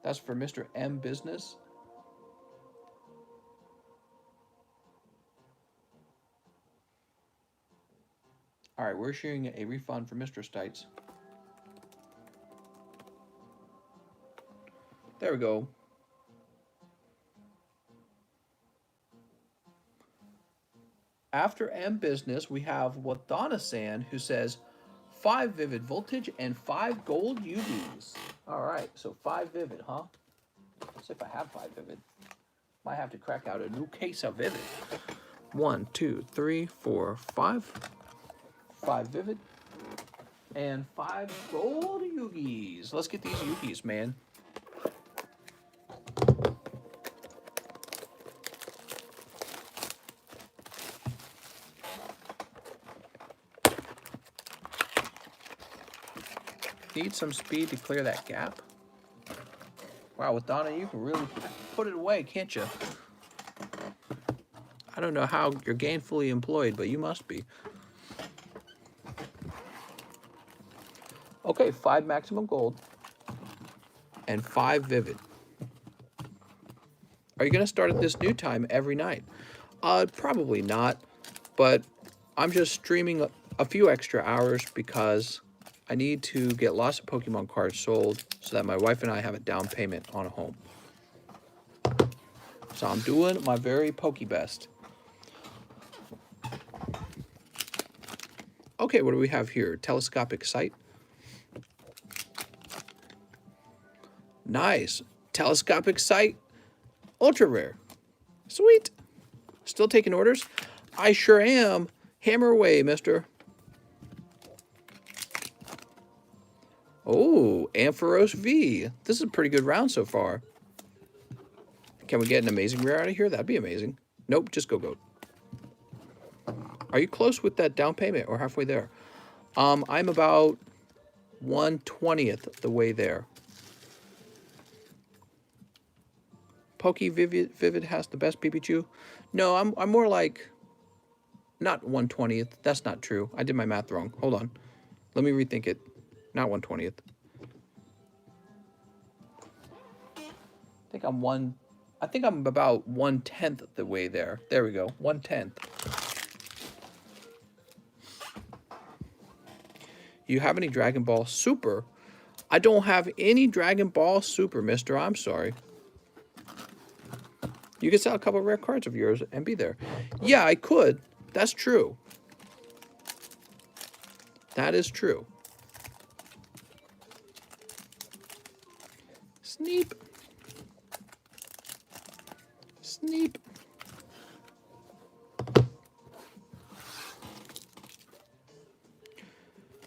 That's for Mr. M Business. All right, we're issuing a refund for Mr. Stites. There we go. After M Business, we have Wadana-san, who says 5 Vivid Voltage and 5 Gold UVs. All right, so 5 Vivid, huh? Let's see if I have 5 Vivid. Might have to crack out a new case of Vivid. 1, 2, 3, 4, 5. 5 Vivid. And 5 Gold Yugis. Let's get these Yugis, man. Need some speed to clear that gap. Wow, with Donna, you can really put it away, can't you? I don't know how you're gainfully employed, but you must be. Okay, 5 maximum gold and 5 vivid. Are you going to start at this new time every night? Probably not, but I'm just streaming a few extra hours because I need to get lots of Pokemon cards sold so that my wife and I have a down payment on a home. So I'm doing my very Pokebest. Okay, what do we have here? Telescopic sight. Nice. Telescopic sight. Ultra rare. Sweet. Still taking orders? I sure am. Hammer away, mister. Oh, Ampharos V. This is a pretty good round so far. Can we get an amazing rare out of here? That'd be amazing. Nope, just go goat. Are you close with that down payment or halfway there? I'm about 1/20th the way there. Poke Vivid has the best Pikachu. No, I'm more like not 1/20th. That's not true. I did my math wrong. Hold on. Let me rethink it. Not 1/20th. I think I'm about 1/10 the way there. There we go. 1/10. You have any Dragon Ball Super? I don't have any Dragon Ball Super, mister. I'm sorry. You could sell a couple of rare cards of yours and be there. Yeah, I could. That's true. That is true. Sneep. Sneep.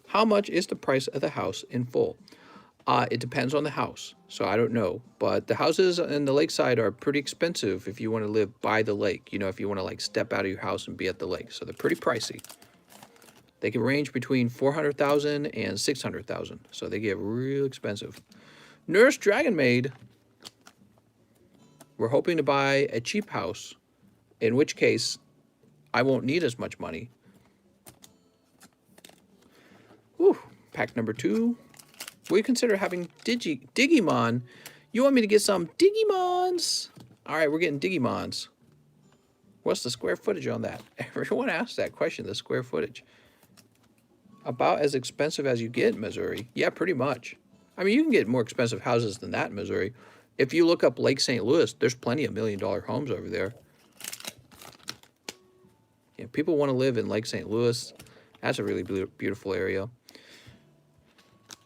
How much is the price of the house in full? It depends on the house, so I don't know. But the houses in the lakeside are pretty expensive if you want to live by the lake. You know, if you want to like step out of your house and be at the lake. So they're pretty pricey. They can range between $400,000 and $600,000. So they get real expensive. Nurse Dragon Maid. We're hoping to buy a cheap house, in which case I won't need as much money. Whew, pack number 2. Will you consider having Digimon? You want me to get some Digimons? All right, we're getting Digimons. What's the square footage on that? Everyone asks that question, the square footage. About as expensive as you get in Missouri. Yeah, pretty much. I mean, you can get more expensive houses than that in Missouri. If you look up Lake St. Louis, there's plenty of $1-million homes over there. Yeah, people want to live in Lake St. Louis. That's a really beautiful area.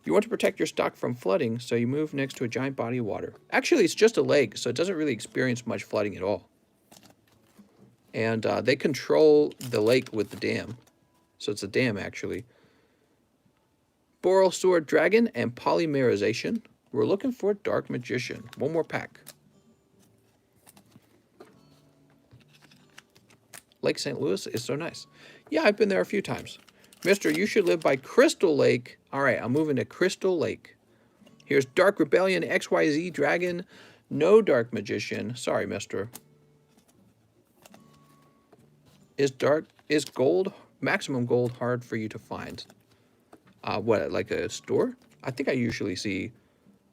You want to protect your stock from flooding, so you move next to a giant body of water. Actually, it's just a lake, so it doesn't really experience much flooding at all. And they control the lake with the dam. So it's a dam, actually. Boral Sword Dragon and Polymerization. We're looking for Dark Magician. One more pack. Lake St. Louis is so nice. Yeah, I've been there a few times. Mister, you should live by Crystal Lake. All right, I'm moving to Crystal Lake. Here's Dark Rebellion, XYZ Dragon. No Dark Magician. Sorry, mister. Is gold, maximum gold, hard for you to find? What, like a store? I think I usually see...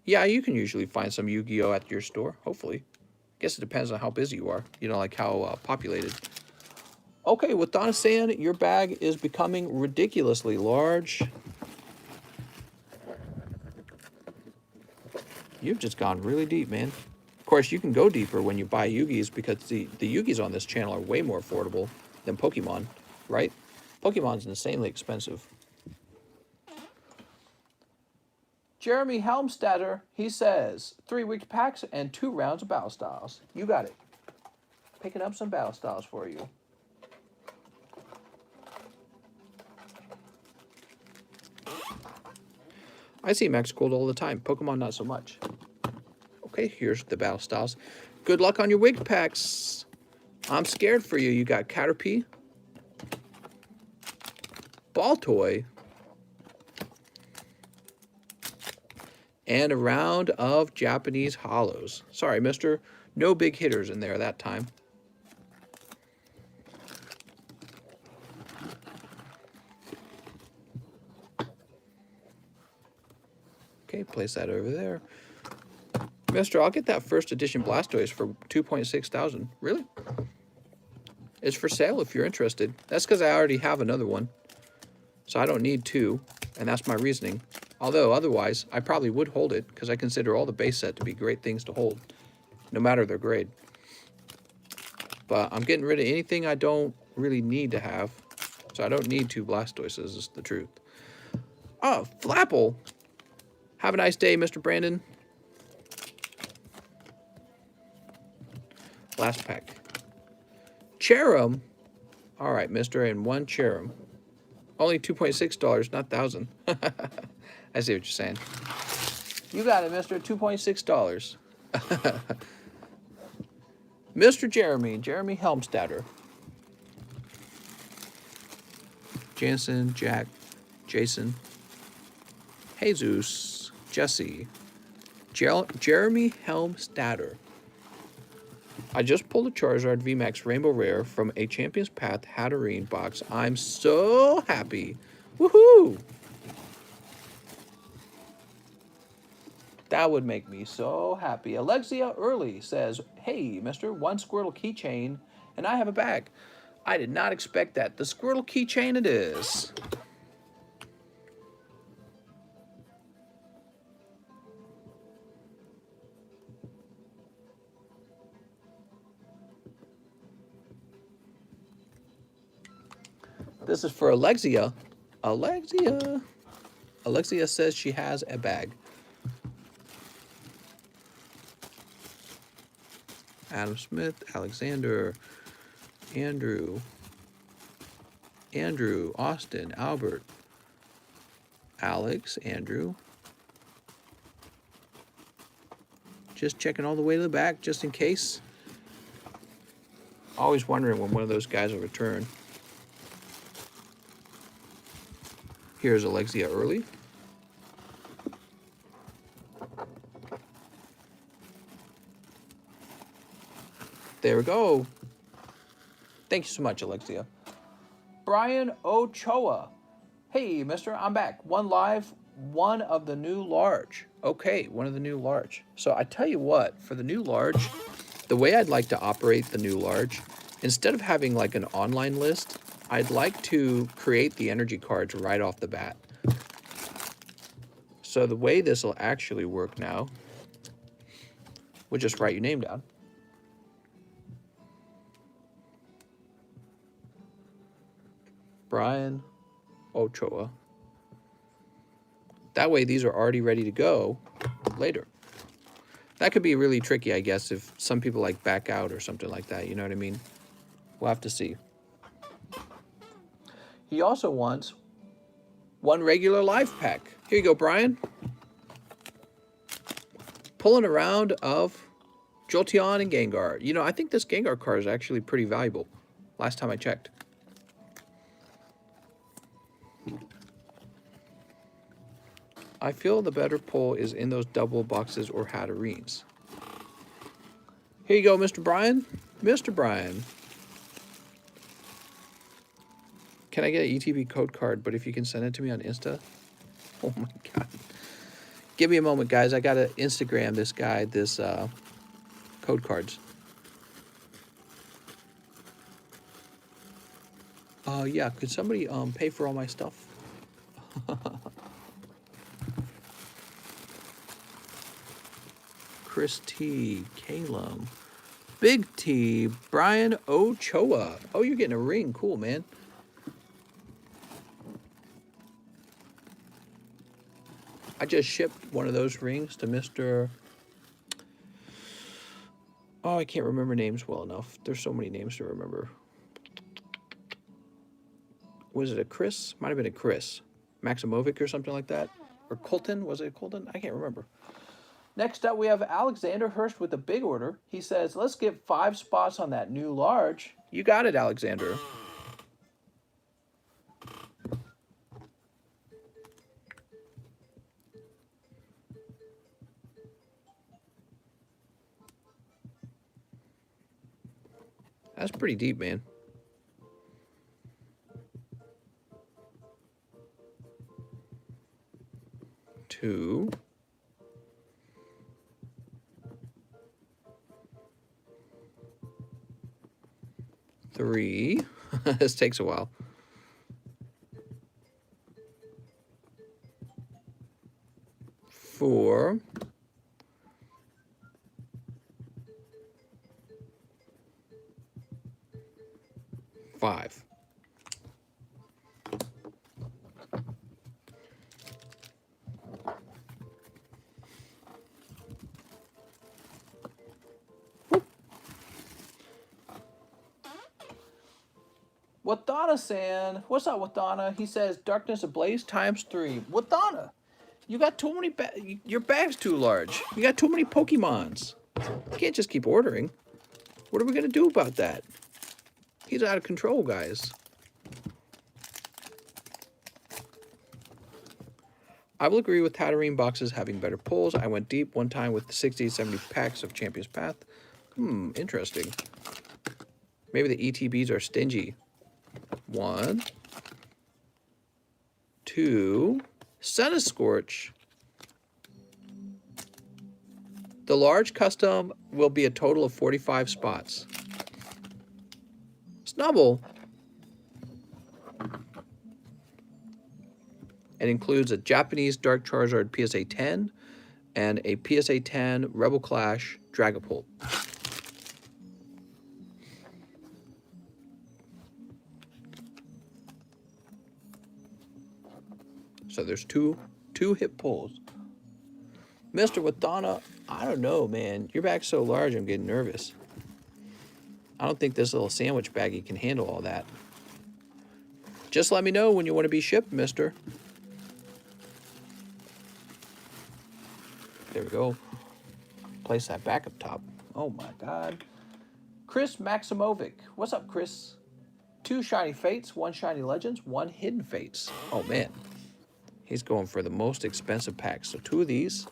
Yeah, you can usually find some Yu-Gi-Oh! At your store, hopefully. Guess it depends on how busy you are. You know, like how populated. Okay, with Donna saying your bag is becoming ridiculously large. You've just gone really deep, man. Of course, you can go deeper when you buy Yu-Gis because the Yu-Gis on this channel are way more affordable than Pokemon, right? Pokemon's insanely expensive. Jeremy Helmstetter, he says, 3-week packs and 2 rounds of Battle Styles. You got it. Picking up some Battle Styles for you. I see Max Gold all the time. Pokemon, not so much. Okay, here's the Battle Styles. Good luck on your wig packs. I'm scared for you. You got Caterpie, Baltoy, and a round of Japanese hollows. Sorry, mister. No big hitters in there that time. Okay, place that over there. Mister, I'll get that first edition Blastoise for $2,600. Really? It's for sale if you're interested. That's because I already have another one. So I don't need 2, and that's my reasoning. Although, otherwise, I probably would hold it because I consider all the base set to be great things to hold, no matter their grade. But I'm getting rid of anything I don't really need to have. So I don't need 2 Blastoises, is the truth. Oh, Flapple! Have a nice day, Mr. Brandon. Last pack. Cherum. All right, mister, and 1 Cherum. Only $2.6, not $1,000. I see what you're saying. You got it, mister. $2.6. Mr. Jeremy Helmstetter. Jansen, Jack, Jason, Jesus, Jesse, Jeremy Helmstetter. I just pulled a Charizard VMAX Rainbow Rare from a Champion's Path Hatterene box. I'm so happy. Woohoo! That would make me so happy. Alexia Early says, hey, mister, 1 Squirtle keychain, and I have a bag. I did not expect that. The Squirtle keychain it is. This is for Alexia. Alexia says she has a bag. Adam Smith, Alexander, Andrew, Austin, Albert, Alex, Andrew. Just checking all the way to the back, just in case. Always wondering when one of those guys will return. Here's Alexia Early. There we go. Thank you so much, Alexia. Brian Ochoa. Hey, mister, I'm back. 1 live, 1 of the new large. Okay, 1 of the new large. So I tell you what, for the new large, the way I'd like to operate the new large, instead of having like an online list, I'd like to create the energy cards right off the bat. So the way this will actually work now, we'll just write your name down. Brian Ochoa. That way these are already ready to go later. That could be really tricky, I guess, if some people like back out or something like that. You know what I mean? We'll have to see. He also wants one regular life pack. Here you go, Brian. Pulling a round of Jolteon and Gengar. You know, I think this Gengar card is actually pretty valuable. Last time I checked. I feel the better pull is in those double boxes or Hatterines. Here you go, Mr. Brian. Mr. Brian. Can I get an ETB code card, but if you can send it to me on Insta? Oh my God. Give me a moment, guys. I got to Instagram this guy, this code cards. Yeah, could somebody pay for all my stuff? Chris T, Calum, Big T, Brian Ochoa. Oh, you're getting a ring. Cool, man. I just shipped one of those rings to Mr. Oh, I can't remember names well enough. There's so many names to remember. Was it a Chris? Might have been a Chris. Maximovic or something like that. Or Colton. Was it Colton? I can't remember. Next up, we have Alexander Hurst with a big order. He says, let's get 5 spots on that new large. You got it, Alexander. That's pretty deep, man. Two. 3. This takes a while. 4. 5. Watana-san, what's up, Watana? He says, Darkness Ablaze ×3. Watana, you got too many, your bag's too large. You got too many Pokemons. You can't just keep ordering. What are we going to do about that? He's out of control, guys. I will agree with Tatterine boxes having better pulls. I went deep one time with 60, 70 packs of Champion's Path. Interesting. Maybe the ETBs are stingy. 1, 2, Centiskorch. The large custom will be a total of 45 spots. Snubble. It includes a Japanese Dark Charizard PSA 10 and a PSA 10 Rebel Clash Dragapult. So there's two hit pulls. Mr. Watana, I don't know, man. Your bag's so large, I'm getting nervous. I don't think this little sandwich baggie can handle all that. Just let me know when you want to be shipped, mister. There we go. Place that back up top. Oh my God. Chris Maximovic. What's up, Chris? 2 Shiny Fates, 1 Shiny Legends, 1 Hidden Fates. Oh man. He's going for the most expensive packs. So 2 of these.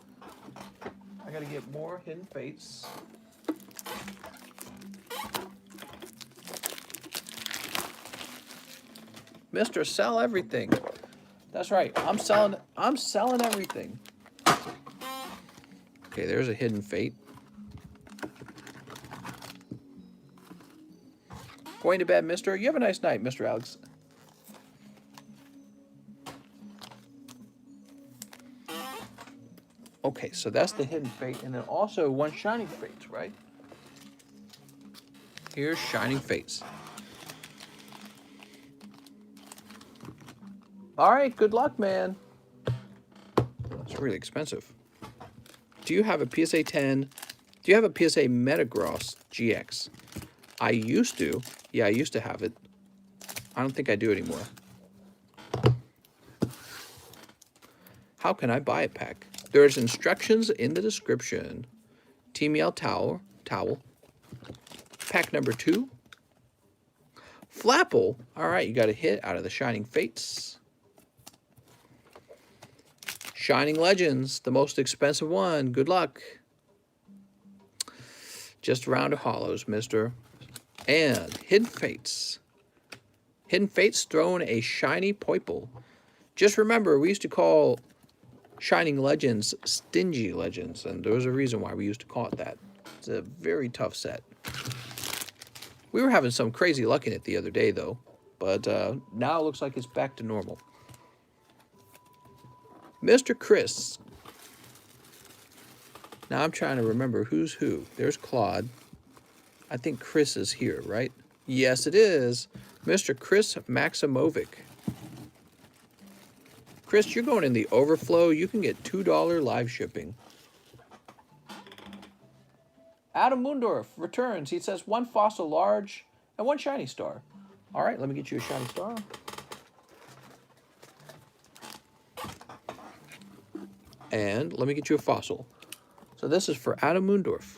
I gotta get more Hidden Fates. Mr. Sell Everything. That's right. I'm selling everything. Okay, there's a Hidden Fate. Going to bed, mister. You have a nice night, Mr. Alex. Okay, so that's the hidden fate, and then also one shining fates, right? Here's shining fates. All right, good luck, man. It's really expensive. Do you have a PSA 10? Do you have a PSA Metagross GX? I used to. Yeah, I used to have it. I don't think I do anymore. How can I buy a pack? There's instructions in the description. Team Yell Towel. Pack number 2. Flapple. All right, you got a hit out of the Shining Fates. Shining Legends, the most expensive one. Good luck. Just a round of hollows, mister. And Hidden Fates. Hidden Fates throwing a shiny Poiple. Just remember, we used to call Shining Legends Stingy Legends, and there was a reason why we used to call it that. It's a very tough set. We were having some crazy luck in it the other day, though, but now it looks like it's back to normal. Mr. Chris. Now I'm trying to remember who's who. There's Claude. I think Chris is here, right? Yes, it is. Mr. Chris Maximovic. Chris, you're going in the overflow. You can get $2 live shipping. Adam Mundorf returns. He says 1 fossil large and 1 shiny star. All right, let me get you a shiny star. And let me get you a fossil. So this is for Adam Mundorf.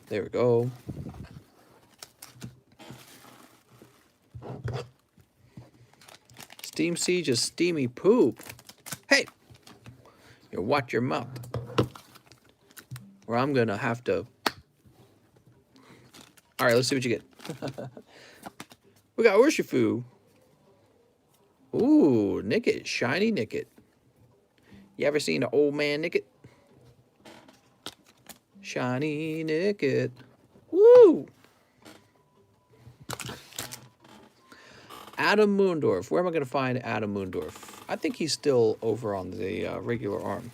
There we go. Steam Siege is steamy poop. Hey! You watch your mouth. Or I'm gonna have to... Alright, let's see what you get. We got Urshifu. Ooh, Nickit. Shiny Nickit. You ever seen an old man Nickit? Shiny Nickit. Woo! Adam Moondorf. Where am I going to find Adam Moondorf? I think he's still over on the regular arm.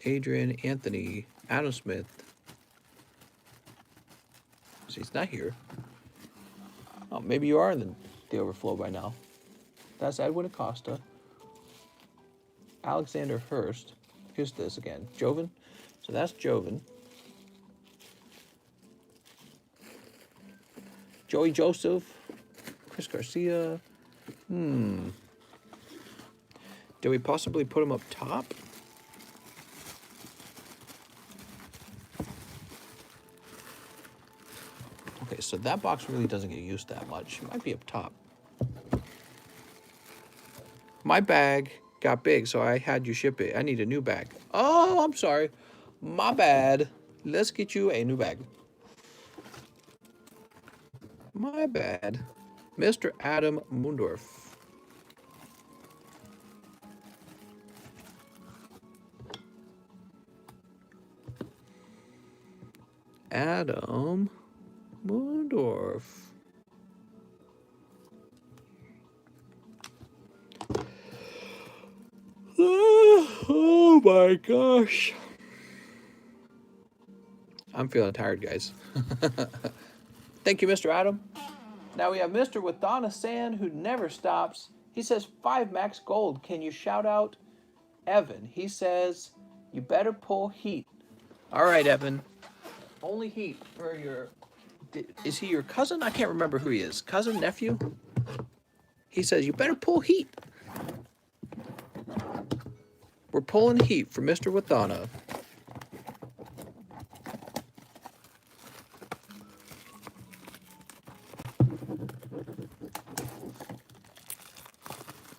Adrian, Anthony, Adam Smith. So he's not here. Oh, maybe you are in the overflow by now. That's Edwin Acosta. Alexander Hurst. Who's this again? Joven? So that's Joven. Joey Joseph. Chris Garcia. Do we possibly put him up top? Okay, so that box really doesn't get used that much. It might be up top. My bag got big, so I had you ship it. I need a new bag. Oh, I'm sorry. My bad. Let's get you a new bag. My bad. Mr. Adam Mundorf. Adam Mundorf. Oh my gosh. I'm feeling tired, guys. Thank you, Mr. Adam. Now we have Mr. with Donna Sand, who never stops. He says 5 max gold. Can you shout out Evan? He says you better pull heat. All right, Evan. Only heat for your... Is he your cousin? I can't remember who he is. Cousin, nephew? He says you better pull heat. We're pulling heat for Mr. with Donna.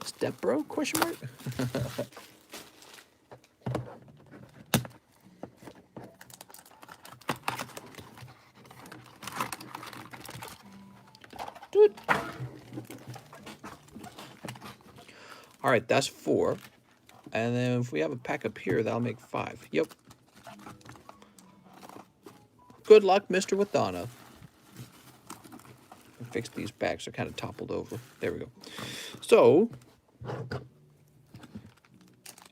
Step bro? Question mark? Dude. All right, that's 4. And then if we have a pack up here, that'll make 5. Yep. Good luck, Mr. Wadana. Fix these bags. They're kind of toppled over. There we go. So,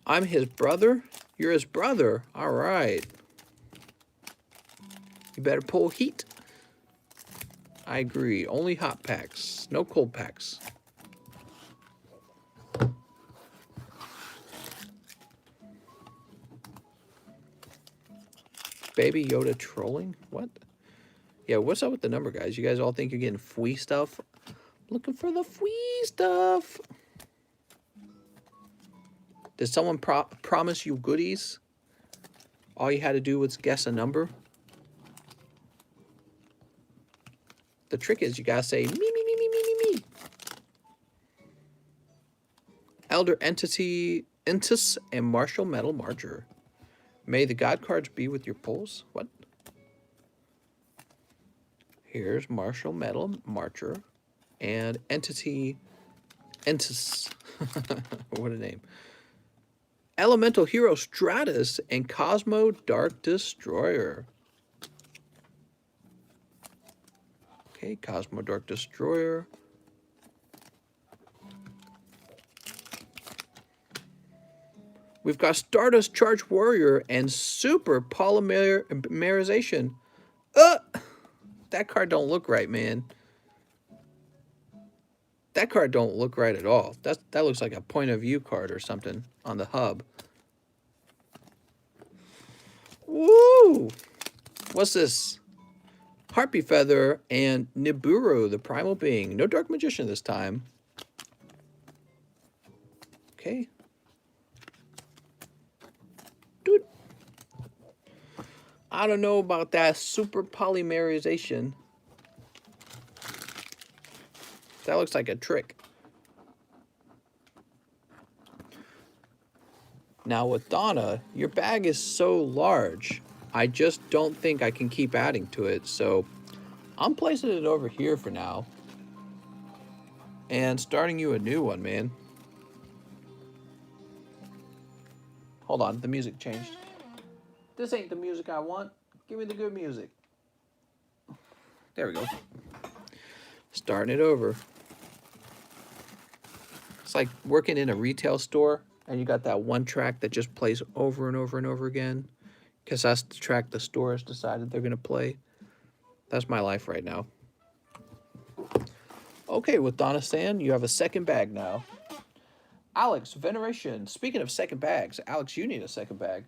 I'm his brother. You're his brother. All right. You better pull heat. I agree. Only hot packs. No cold packs. Baby Yoda trolling? What? Yeah, what's up with the number, guys? You guys all think you're getting free stuff? Looking for the free stuff. Did someone promise you goodies? All you had to do was guess a number? The trick is you gotta say me, me, me, me, me, me, me. Elder Entity, Entus, and Martial Metal Marcher. May the God cards be with your pulls. What? Here's Martial Metal Marcher and Entity Entus. What a name. Elemental Hero Stratus and Cosmo Dark Destroyer. Okay, Cosmo Dark Destroyer. We've got Stardust Charge Warrior and Super Polymerization. That card don't look right, man. That card don't look right at all. That looks like a point of view card or something on the hub. Woo! What's this? Harpy Feather and Nibiru, the Primal Being. No Dark Magician this time. Okay. Dude. I don't know about that super polymerization. That looks like a trick. Now with Donna, your bag is so large, I just don't think I can keep adding to it. So I'm placing it over here for now. And starting you a new one, man. Hold on, the music changed. This ain't the music I want. Give me the good music. There we go. Starting it over. It's like working in a retail store and you got that one track that just plays over and over and over again because that's the track the store has decided they're going to play. That's my life right now. Okay, with Donna Stan, you have a second bag now. Alex, Veneration. Speaking of second bags, Alex, you need a second bag.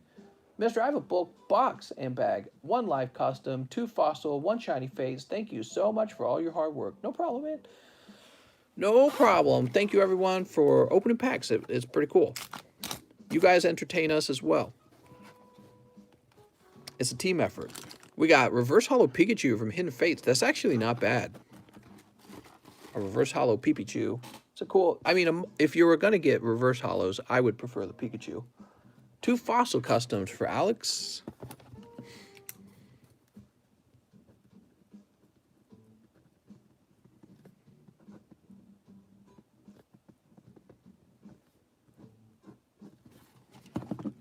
Mister, I have a bulk box and bag. 1 live custom, 2 fossil, 1 shiny phase. Thank you so much for all your hard work. No problem, man. No problem. Thank you, everyone, for opening packs. It's pretty cool. You guys entertain us as well. It's a team effort. We got Reverse Hollow Pikachu from Hidden Fates. That's actually not bad. A Reverse Hollow Pikachu. It's a cool... I mean, if you were going to get Reverse Hollows, I would prefer the Pikachu. 2 fossil customs for Alex.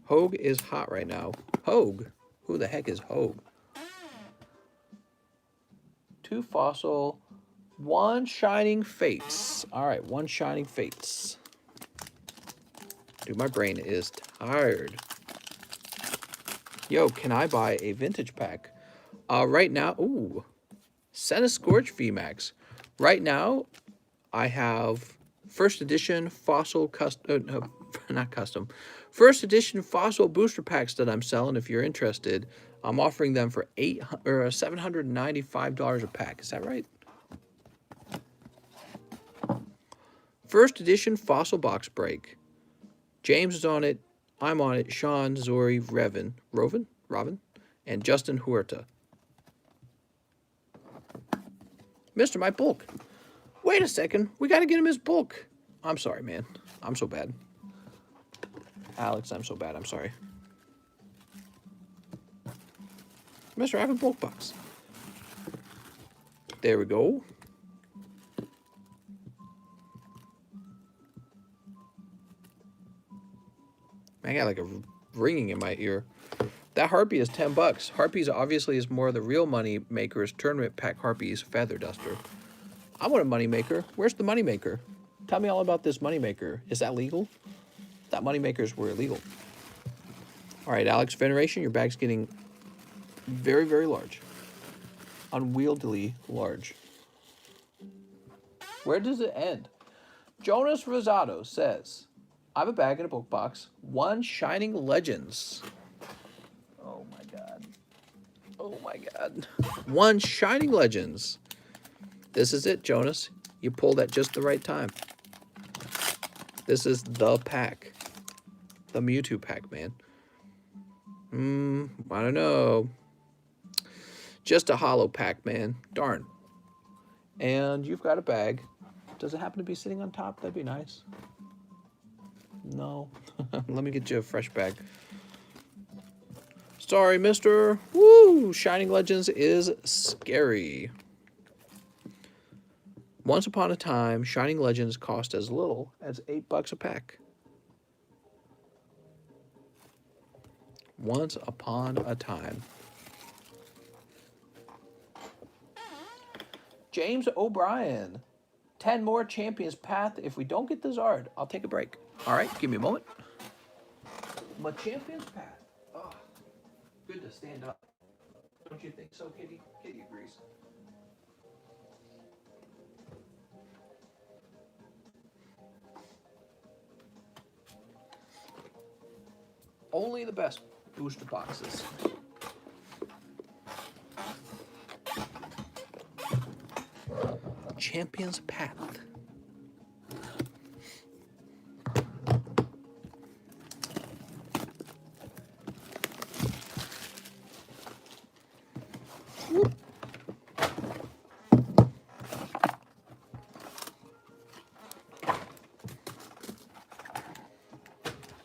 Hogue is hot right now. Hogue? Who the heck is Hogue? 2 fossil, 1 shining fates. All right, 1 shining fates. Dude, my brain is tired. Yo, can I buy a vintage pack? Right now, ooh, Senna Scourge VMAX. Right now, I have first edition fossil custom, no, not custom, first edition fossil booster packs that I'm selling. If you're interested, I'm offering them for $795 a pack. Is that right? First edition fossil box break. James is on it. I'm on it. Sean, Zori, Robin, and Justin Huerta. Mr. My bulk. Wait a second. We got to get him his bulk. I'm sorry, man. I'm so bad. Alex, I'm so bad. I'm sorry. Mr. I have a bulk box. There we go. I got like a ringing in my ear. That Harpy is 10 bucks. Harpies obviously is more the real money makers. Tournament pack Harpies feather duster. I want a money maker. Where's the money maker? Tell me all about this money maker. Is that legal? That money makers were illegal. All right, Alex Veneration, your bag's getting very, very large. Unwieldily large. Where does it end? Jonas Rosado says, I have a bag in a book box. 1 Shining Legends. Oh my god. Oh my god. 1 Shining Legends. This is it, Jonas. You pulled at just the right time. This is the pack. The Mewtwo pack, man. I don't know. Just a hollow pack, man. Darn. And you've got a bag. Does it happen to be sitting on top? That'd be nice. No. Let me get you a fresh bag. Sorry, mister. Woo! Shining Legends is scary. Once upon a time, Shining Legends cost as little as 8 bucks a pack. Once upon a time. James O'Brien. 10 more Champions Path. If we don't get the Zard, I'll take a break. All right, give me a moment. My Champions Path. Oh, good to stand up. Don't you think so, Kitty? Kitty agrees. Only the best booster boxes. Champions Path.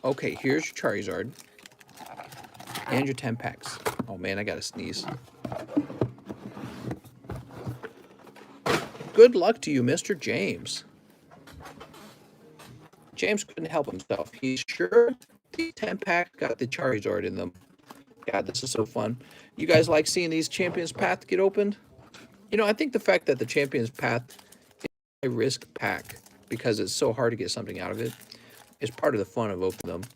Okay, here's your Charizard. And your 10 packs. Oh man, I gotta sneeze. Good luck to you, Mr. James. James couldn't help himself. He's sure the 10 pack got the Charizard in them. God, this is so fun. You guys like seeing these Champions Path get opened? You know, I think the fact that the Champions Path is a risk pack because it's so hard to get something out of it is part of the fun of opening them.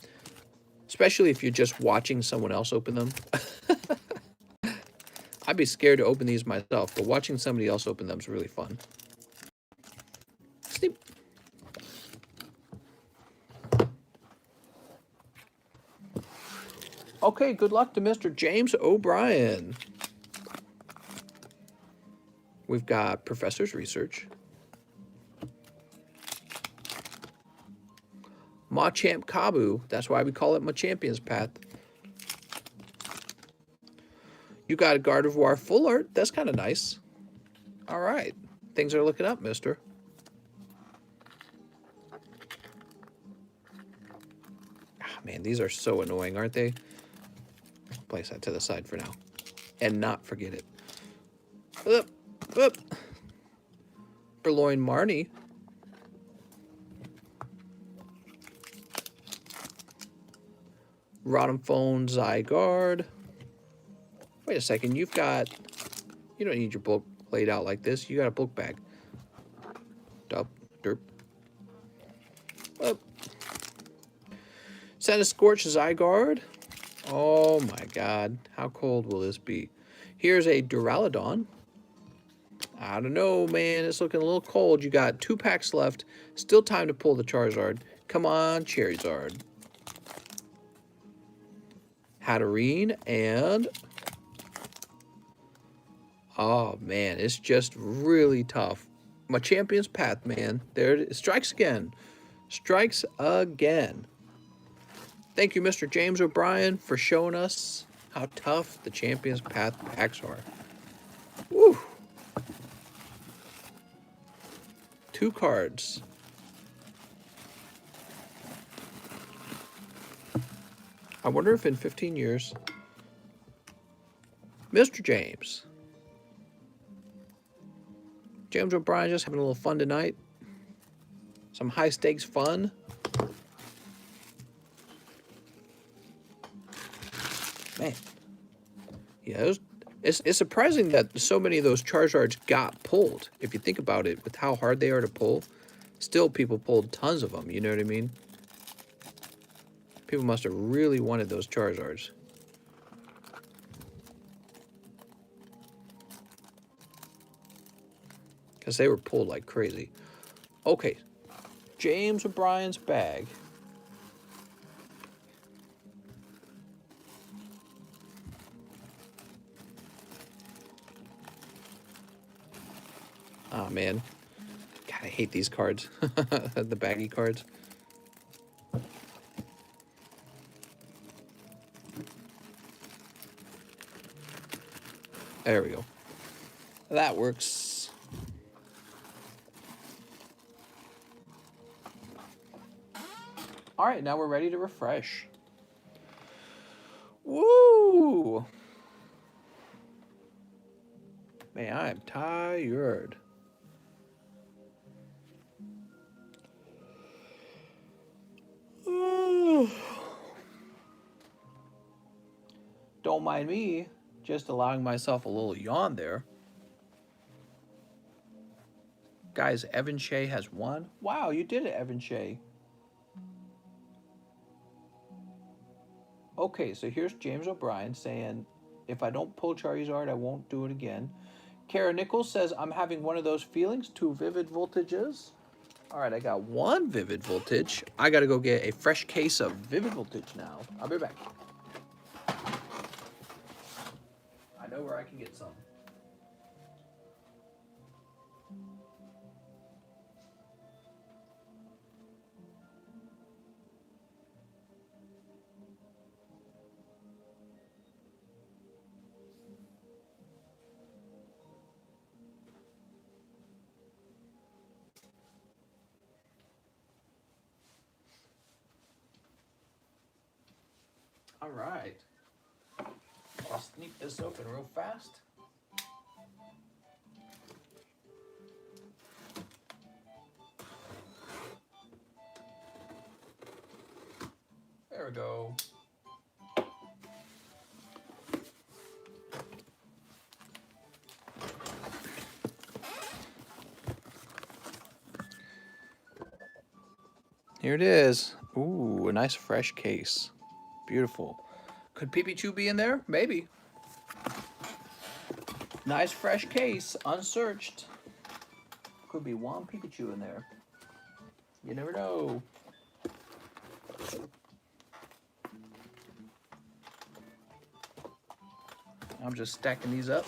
Especially if you're just watching someone else open them. I'd be scared to open these myself, but watching somebody else open them is really fun. Sleep. Okay, good luck to Mr. James O'Brien. We've got Professor's Research. Machamp Kabu. That's why we call it Machampion's Path. You got a Gardevoir Full Art. That's kind of nice. All right. Things are looking up, mister. Ah, man, these are so annoying, aren't they? Place that to the side for now. And not forget it. Up, up. Burloin Marnie. Rodamphone Zygarde. Wait a second, you've got... You don't need your book laid out like this. You got a book bag. Dup, derp. Up. Scorch Zygarde. Oh my god. How cold will this be? Here's a Duraludon. I don't know, man. It's looking a little cold. You got 2 packs left. Still time to pull the Charizard. Come on, Charizard. Hatterene and... Oh, man. It's just really tough. My Champion's Path, man. There it is. Strikes again. Strikes again. Thank you, Mr. James O'Brien, for showing us how tough the Champion's Path packs are. Woo! 2 cards. I wonder if in 15 years, Mr. James O'Brien just having a little fun tonight. Some high stakes fun. Man. Yeah, it's surprising that so many of those Charizards got pulled. If you think about it, with how hard they are to pull, still people pulled tons of them. You know what I mean? People must have really wanted those Charizards. Because they were pulled like crazy. Okay, James O'Brien's bag. Oh, man. God, I hate these cards. The baggy cards. There we go. That works. All right, now we're ready to refresh. Woo! Man, I am tired. Don't mind me, just allowing myself a little yawn there. Guys, Evan Shea has won. Wow, you did it, Evan Shea. Okay, so here's James O'Brien saying, if I don't pull Charizard, I won't do it again. Kara Nichols says, I'm having one of those feelings, 2 vivid voltages. All right, I got 1 vivid voltage. I got to go get a fresh case of vivid voltage now. I'll be back. I know where I can get some. All right. I'll sneak this open real fast. There we go. Here it is. Ooh, a nice fresh case. Beautiful. Could Pipichu be in there? Maybe. Nice fresh case, unsearched. Could be one Pikachu in there. You never know. I'm just stacking these up.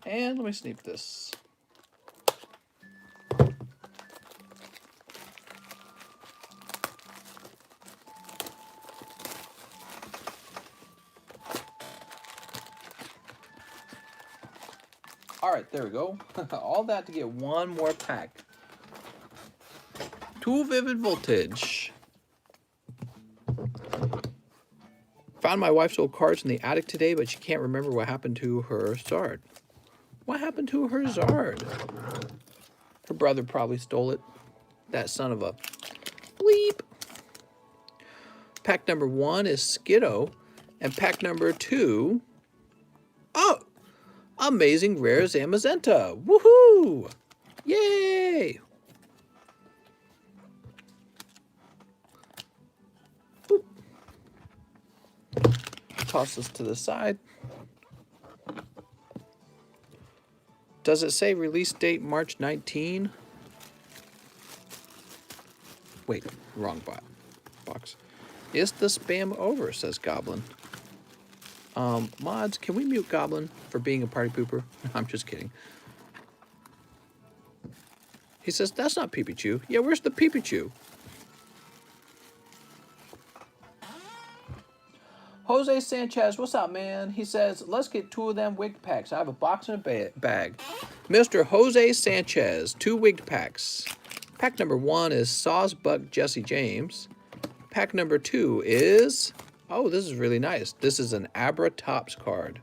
And let me sneak this. All right, there we go. All that to get one more pack. 2 vivid voltage. Found my wife's old cards in the attic today, but she can't remember what happened to her Zard. What happened to her Zard? Her brother probably stole it. That son of a bleep. Pack number 1 is Skiddo, and pack number 2, oh, amazing rare Zamazenta. Woohoo! Yay! Boop. Toss this to the side. Does it say release date March 19? Wait, wrong box. Is the spam over, says Goblin. Mods, can we mute Goblin for being a party pooper? I'm just kidding. He says, that's not Pipichu. Yeah, where's the Pipichu? Jose Sanchez, what's up, man? He says, let's get 2 of them wigged packs. I have a box and a bag. Mr. Jose Sanchez, 2 wigged packs. Pack number 1 is Sawsbuck Jesse James. Pack number 2 is Oh, this is really nice. This is an Abra Topps card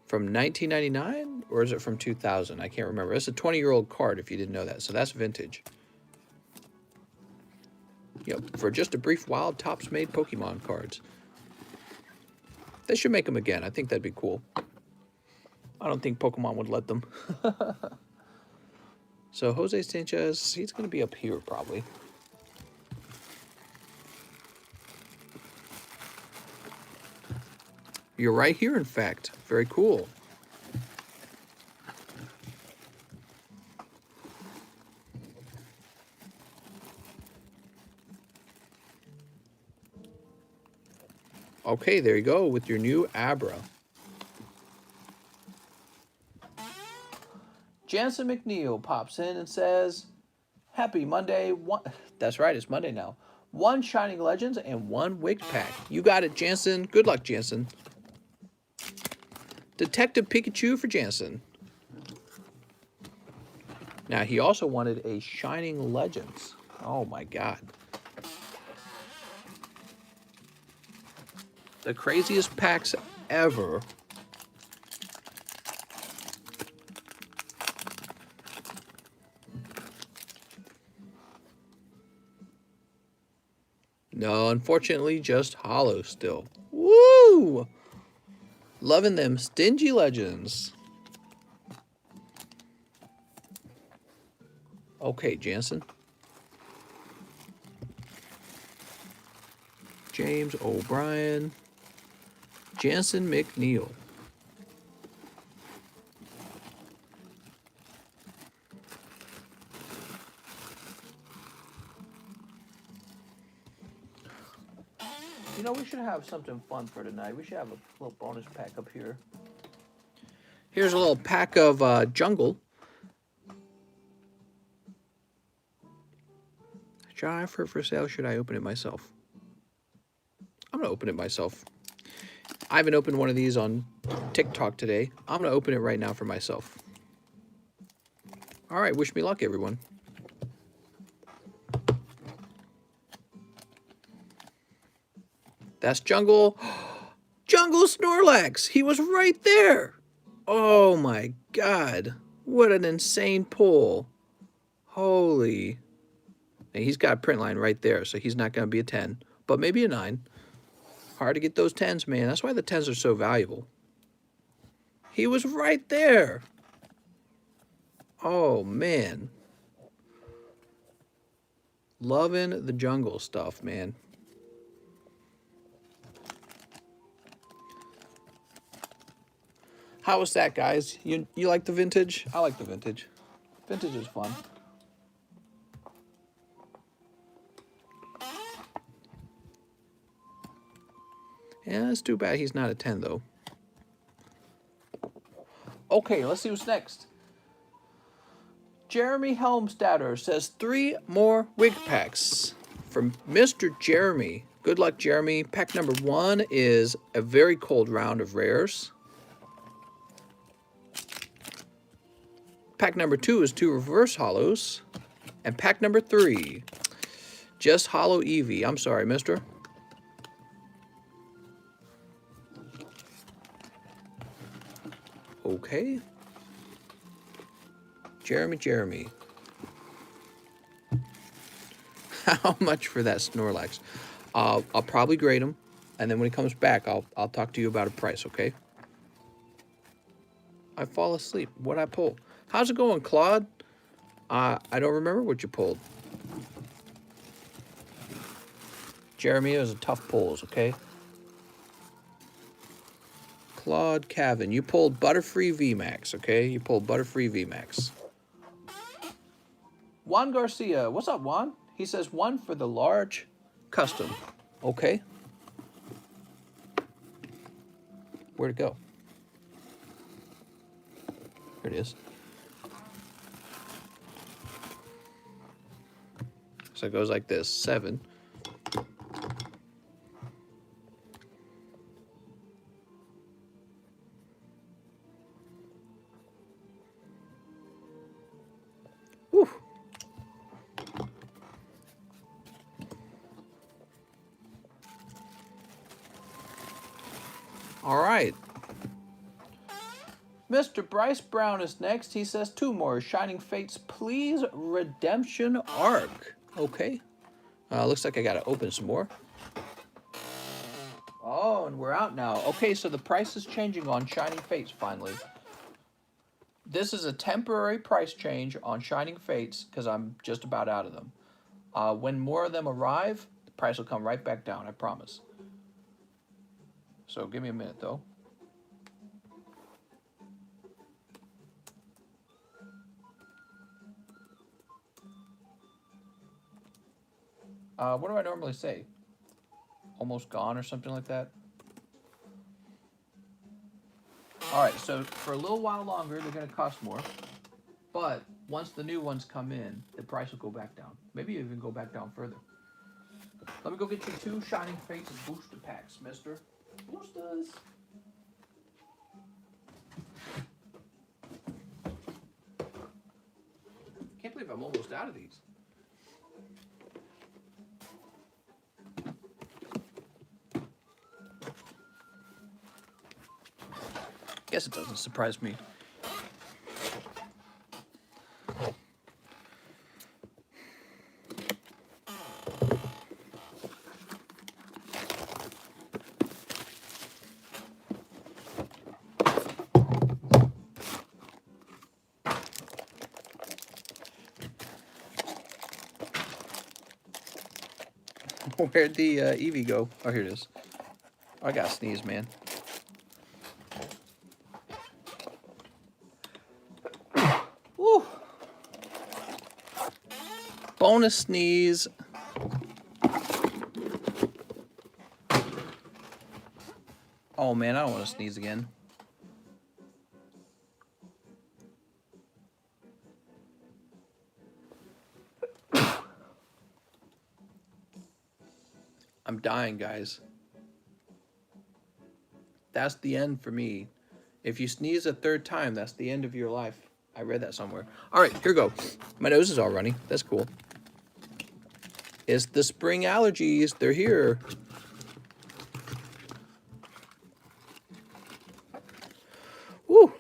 from 1999, or is it from 2000? I can't remember. It's a 20-year-old card if you didn't know that, so that's vintage. Yep, for just a brief while, Topps made Pokemon cards. They should make them again. I think that'd be cool. I don't think Pokemon would let them. So Jose Sanchez, he's going to be up here probably. You're right here, in fact. Very cool. Okay, there you go with your new Abra. Jansen McNeil pops in and says, Happy Monday. That's right, it's Monday now. 1 Shining Legends and 1 Wig Pack. You got it, Jansen. Good luck, Jansen. Detective Pikachu for Jansen. Now, he also wanted a Shining Legends. Oh, my God. The craziest packs ever. No, unfortunately, just hollow still. Woo! Loving them stingy legends. Okay, Jansen. James O'Brien. Jansen McNeil. You know, we should have something fun for tonight. We should have a little bonus pack up here. Here's a little pack of Jungle. Should I offer it for sale? Should I open it myself? I'm going to open it myself. I haven't opened one of these on TikTok today. I'm going to open it right now for myself. All right, wish me luck, everyone. That's Jungle. Jungle Snorlax. He was right there. Oh, my God. What an insane pull. Holy. And he's got a print line right there, so he's not going to be a 10, but maybe a 9. Hard to get those 10s, man. That's why the 10s are so valuable. He was right there. Oh, man. Loving the Jungle stuff, man. How was that, guys? You like the vintage? I like the vintage. Vintage is fun. Yeah, it's too bad he's not a 10, though. Okay, let's see what's next. Jeremy Helmstadter says 3 more wig packs from Mr. Jeremy. Good luck, Jeremy. Pack number 1 is a very cold round of rares. Pack number 2 is 2 reverse hollows. And pack number 3, just hollow Eevee. I'm sorry, mister. Okay. Jeremy. How much for that Snorlax? I'll probably grade him, and then when he comes back, I'll talk to you about a price, okay? I fall asleep. What'd I pull? How's it going, Claude? I don't remember what you pulled. Jeremy, it was a tough pulls, okay? Claude Cavan, you pulled Butterfree VMAX, okay? You pulled Butterfree VMAX. Juan Garcia, what's up, Juan? He says 1 for the large custom. Okay. Where'd it go? Here it is. So it goes like this, 7. Whew. All right. Mr. Bryce Brown is next. He says 2 more Shining Fates, please. Redemption Arc. Okay. Looks like I got to open some more. Oh, and we're out now. Okay, so the price is changing on Shining Fates finally. This is a temporary price change on Shining Fates because I'm just about out of them. When more of them arrive, the price will come right back down, I promise. So give me a minute, though. What do I normally say? Almost gone or something like that? Alright, so for a little while longer, they're going to cost more. But once the new ones come in, the price will go back down. Maybe even go back down further. Let me go get you 2 Shining Fates and booster packs, mister. Boosters! Can't believe I'm almost out of these. Guess it doesn't surprise me. Where'd the Eevee go? Oh, here it is. I gotta sneeze, man. Woo! Bonus sneeze. Oh man, I don't want to sneeze again. I'm dying, guys. That's the end for me. If you sneeze a 3rd time, that's the end of your life. I read that somewhere. All right, here we go. My nose is all runny. That's cool. It's the spring allergies. They're here. Woo!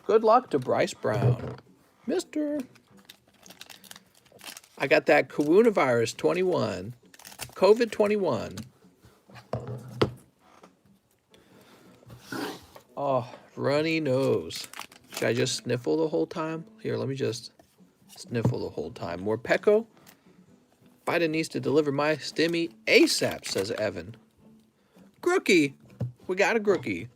Good luck to Bryce Brown. Mister. I got that coronavirus 21. COVID 21. Oh, runny nose. Should I just sniffle the whole time? Here, let me just sniffle the whole time. More Pecco? Biden needs to deliver my stimmy ASAP, says Evan. Grookie. We got a Grookie.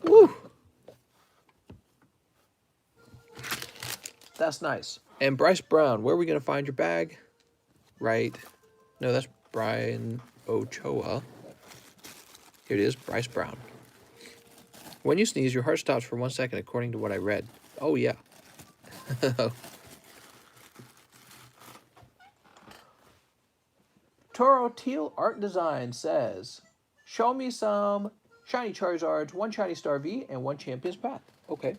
Woo. That's nice. And Bryce Brown, where are we going to find your bag? Right. No, that's Brian Ochoa. Here it is, Bryce Brown. When you sneeze, your heart stops for 1 second, according to what I read. Oh, yeah. Toro Teal Art Design says, show me some shiny Charizards, 1 shiny Star V, and 1 Champion's Path. Okay.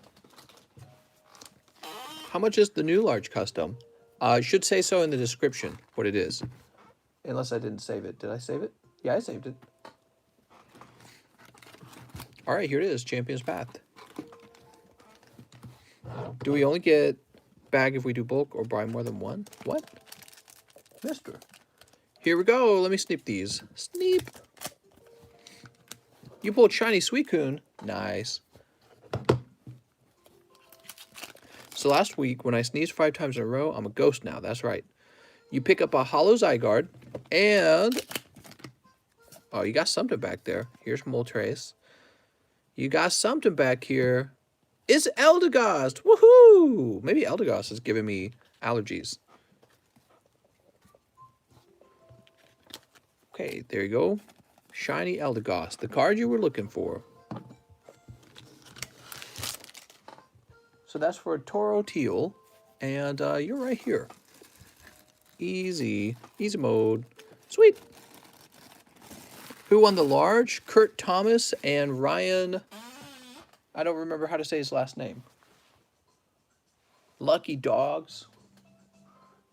How much is the new large custom? It should say so in the description, what it is. Unless I didn't save it. Did I save it? Yeah, I saved it. All right, here it is, Champion's Path. Do we only get bag if we do bulk or buy more than 1? What? Mister. Here we go. Let me sneep these. Sneep. You pulled shiny Suicune. Nice. So last week, when I sneezed 5 times in a row, I'm a ghost now. That's right. You pick up a Hollow Zygarde, and... oh, you got something back there. Here's Moltres. You got something back here. It's Eldegoss. Woohoo! Maybe Eldegoss is giving me allergies. Okay, there you go. Shiny Eldegoss. The card you were looking for. So that's for Toro Teal. And you're right here. Easy. Easy mode. Sweet. Who won the large? Kurt Thomas and Ryan... I don't remember how to say his last name. Lucky Dogs.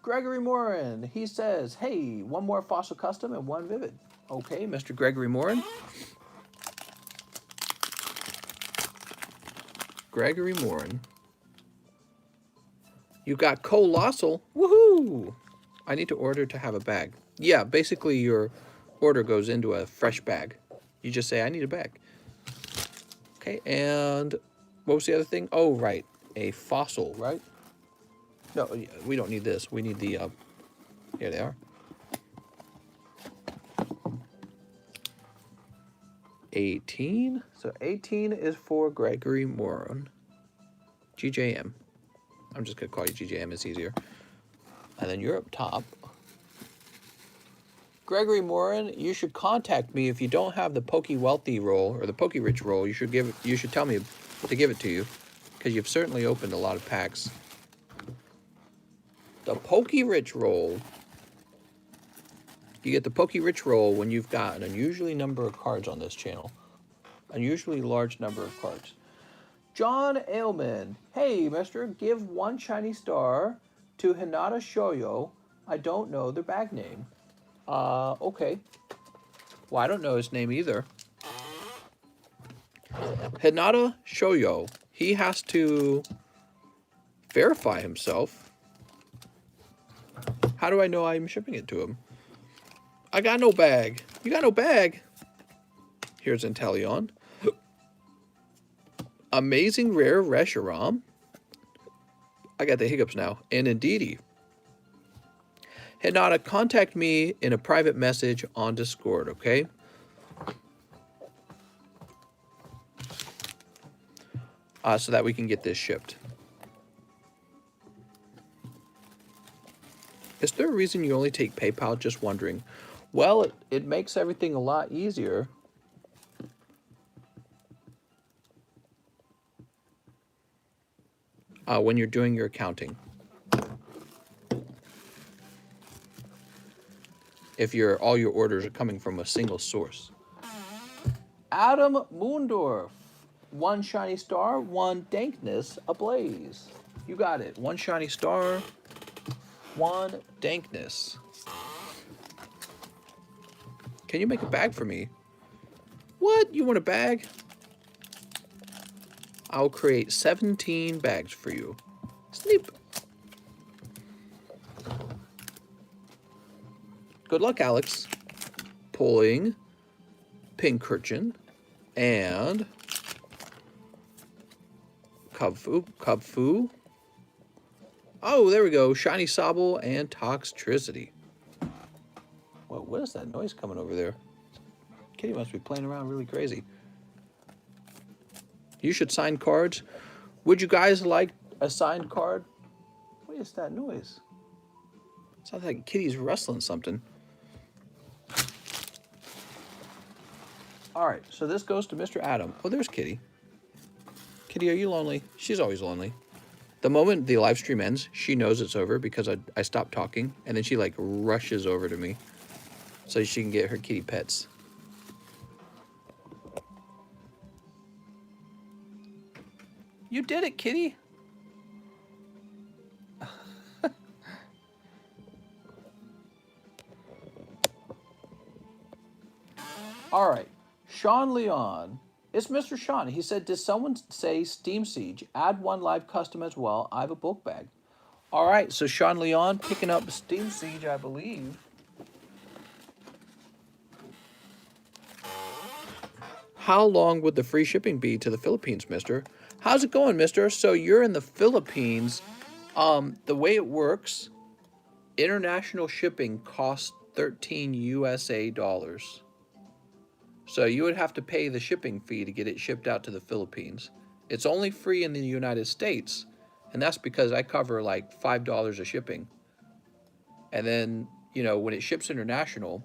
Gregory Morin. He says, hey, 1 more Fossil Custom and 1 Vivid. Okay, Mr. Gregory Morin. Gregory Morin. You got colossal. Woohoo! I need to order to have a bag. Yeah, basically your order goes into a fresh bag. You just say, I need a bag. Okay, and what was the other thing? Oh, right. A fossil, right? No, we don't need this. We need the, here they are. 18. So 18 is for Gregory Morin. GJM. I'm just going to call you GJM. It's easier. And then you're up top. Gregory Morin, you should contact me if you don't have the Pokey Wealthy roll or the Pokey Rich roll. You should tell me to give it to you because you've certainly opened a lot of packs. The Pokey Rich roll. You get the Pokey Rich roll when you've got an unusually number of cards on this channel. Unusually large number of cards. John Ailman. Hey, mister, give one shiny star to Hinata Shoyo. I don't know their bag name. Okay. Well, I don't know his name either. Hinata Shoyo. He has to verify himself. How do I know I'm shipping it to him? I got no bag. You got no bag? Here's Inteleon. Amazing Rare Reshiram. I got the hiccups now. And Indeedee. Hinata, contact me in a private message on Discord, okay? So that we can get this shipped. Is there a reason you only take PayPal? Just wondering. Well, it makes everything a lot easier. When you're doing your accounting. If all your orders are coming from a single source. Adam Moondorf. One shiny star, one dankness ablaze. You got it. One shiny star, one dankness. Can you make a bag for me? What? You want a bag? I'll create 17 bags for you. Sneap. Good luck, Alex. Pulling Pincurchin and Cubfu. Oh, there we go. Shiny Sobble and Toxtricity. Well, what is that noise coming over there? Kitty must be playing around really crazy. You should sign cards. Would you guys like a signed card? What is that noise? Sounds like Kitty's wrestling something. All right, so this goes to Mr. Adam. Oh, there's Kitty. Kitty, are you lonely? She's always lonely. The moment the live stream ends, she knows it's over because I stopped talking, and then she like rushes over to me so she can get her kitty pets. You did it, Kitty. All right, Sean Leon. It's Mr. Sean. He said, did someone say Steam Siege? Add one live custom as well. I have a book bag. All right, so Sean Leon picking up Steam Siege, I believe. How long would the free shipping be to the Philippines, mister? How's it going, mister? So you're in the Philippines. The way it works, international shipping costs 13 USA dollars. So you would have to pay the shipping fee to get it shipped out to the Philippines. It's only free in the United States, and that's because I cover like $5 of shipping. And then, you know, when it ships international,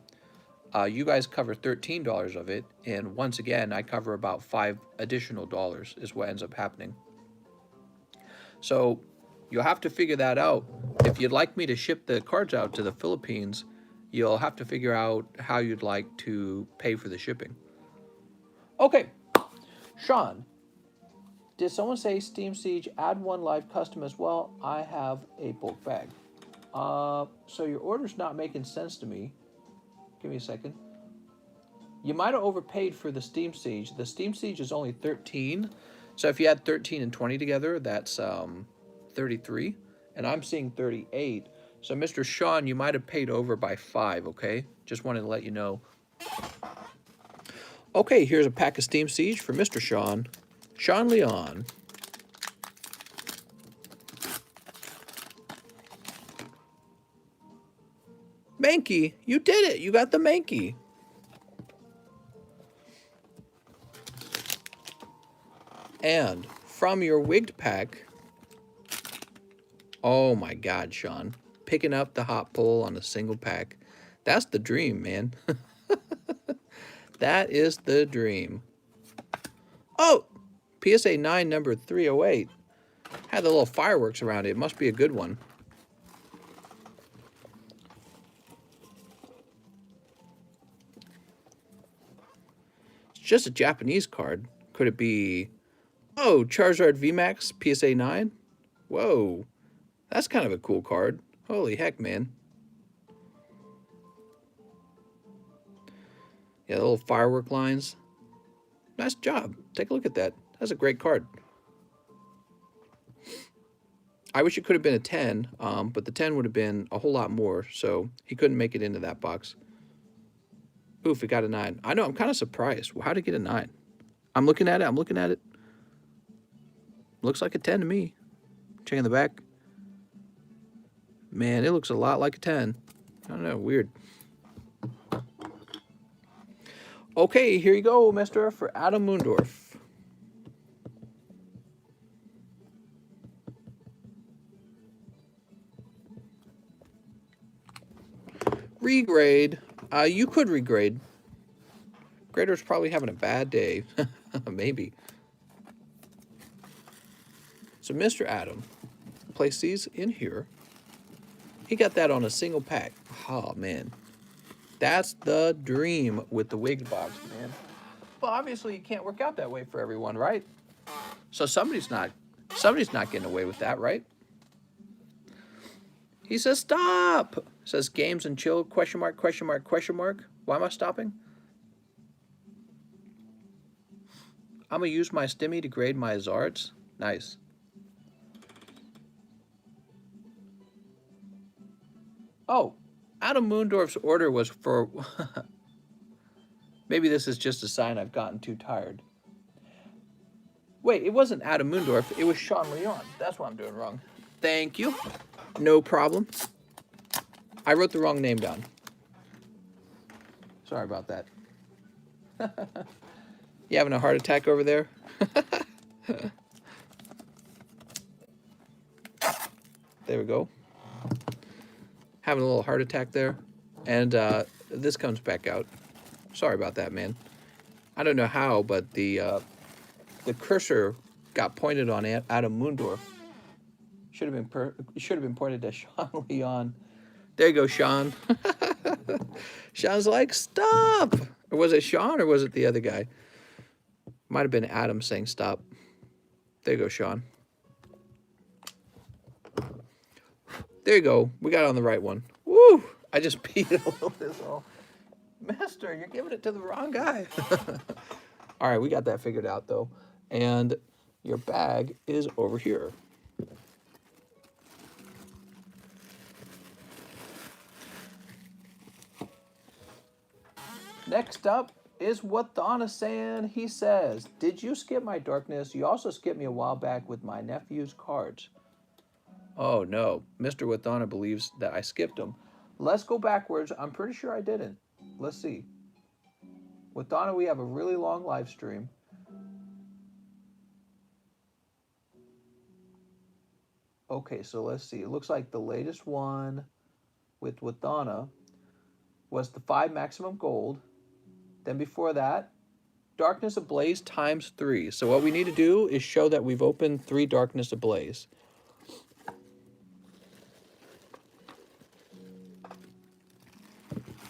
you guys cover $13 of it, and once again, I cover about $5 additional is what ends up happening. So you'll have to figure that out. If you'd like me to ship the cards out to the Philippines, you'll have to figure out how you'd like to pay for the shipping. Okay, Sean, did someone say Steam Siege, add one live custom as well? I have a bulk bag. So your order's not making sense to me. Give me a second. You might have overpaid for the Steam Siege. The Steam Siege is only 13. So if you add 13 and 20 together, that's 33. And I'm seeing 38. So Mr. Sean, you might have paid over by 5, okay? Just wanted to let you know. Okay, here's a pack of Steam Siege for Mr. Sean. Sean Leon. Mankey, you did it. You got the Mankey. And from your wigged pack, oh my God, Sean, picking up the hot pull on a single pack. That's the dream, man. That is the dream. Oh, PSA 9 number 308. Had the little fireworks around it. It must be a good one. It's just a Japanese card. Could it be... Oh, Charizard VMAX PSA 9? Whoa. That's kind of a cool card. Holy heck, man. Yeah, the little firework lines. Nice job. Take a look at that. That's a great card. I wish it could have been a 10, but the 10 would have been a whole lot more, so he couldn't make it into that box. Oof, it got a 9. I know, I'm kind of surprised. How'd it get a 9? I'm looking at it. Looks like a 10 to me. Checking the back. Man, it looks a lot like a 10. I don't know, weird. Okay, here you go, mister, for Adam Moondorf. Regrade. You could regrade. Grader's probably having a bad day. Maybe. So Mr. Adam, place these in here. He got that on a single pack. Oh, man. That's the dream with the wigged box, man. Well, obviously you can't work out that way for everyone, right? So somebody's not getting away with that, right? He says stop. Says games and chill, question mark, question mark, question mark. Why am I stopping? I'm going to use my stimmy to grade my Zards. Nice. Oh, Adam Moondorf's order was for... Maybe this is just a sign I've gotten too tired. Wait, it wasn't Adam Moondorf. It was Sean Leon. That's what I'm doing wrong. Thank you. No problem. I wrote the wrong name down. Sorry about that. You having a heart attack over there? There we go. Having a little heart attack there. And this comes back out. Sorry about that, man. I don't know how, but the cursor got pointed on Adam Moondorf. Should have been pointed at Sean Leon. There you go, Sean. Sean's like, stop. Or was it Sean or was it the other guy? Might have been Adam saying stop. There you go, Sean. There you go. We got on the right one. Woo! I just peed a little bit. So. Mister, you're giving it to the wrong guy. All right, we got that figured out, though. And your bag is over here. Next up is what Donna's saying. He says, did you skip my darkness? You also skipped me a while back with my nephew's cards. Oh, no. Mr. Wathana believes that I skipped him. Let's go backwards. I'm pretty sure I didn't. Let's see. With Donna, we have a really long live stream. Okay, so let's see. It looks like the latest one with Donna was the 5 maximum gold. Then before that, Darkness Ablaze times 3. So what we need to do is show that we've opened 3 Darkness Ablaze.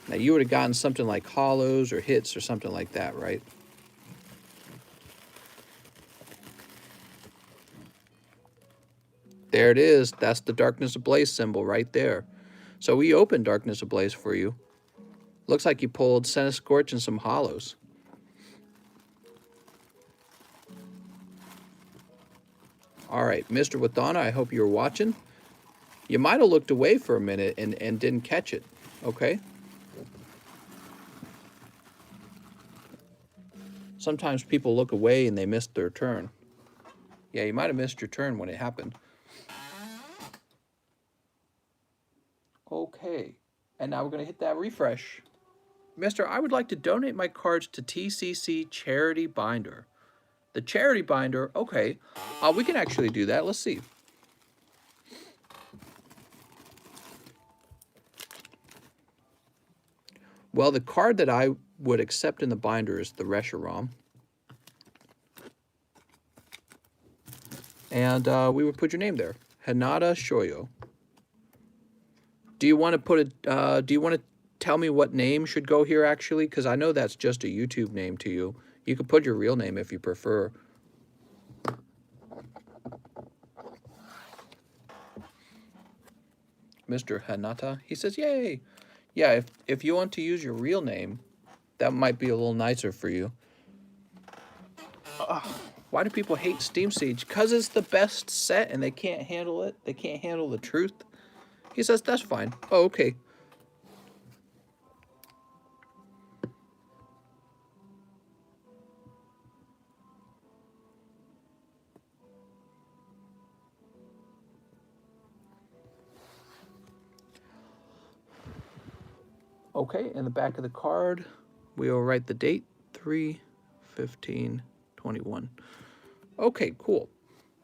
Now, you would have gotten something like hollows or hits or something like that, right? There it is. That's the Darkness Ablaze symbol right there. So we opened Darkness Ablaze for you. Looks like you pulled Scorch and some hollows. All right, Mr. Wadana, I hope you're watching. You might have looked away for a minute and didn't catch it, okay? Sometimes people look away and they miss their turn. Yeah, you might have missed your turn when it happened. Okay, and now we're going to hit that refresh. Mister, I would like to donate my cards to TCC Charity Binder. The Charity Binder, okay. We can actually do that. Let's see. Well, the card that I would accept in the binder is the Reshiram. And we would put your name there. Hinata Shoyo. Do you want to put a, do you want to tell me what name should go here actually? Because I know that's just a YouTube name to you. You could put your real name if you prefer. Mr. Hinata, he says, yay. Yeah, if you want to use your real name, that might be a little nicer for you. Why do people hate Steam Siege? Because it's the best set and they can't handle it. They can't handle the truth. He says, that's fine. Oh, okay. Okay, in the back of the card, we will write the date, 3/15/21. Okay, cool.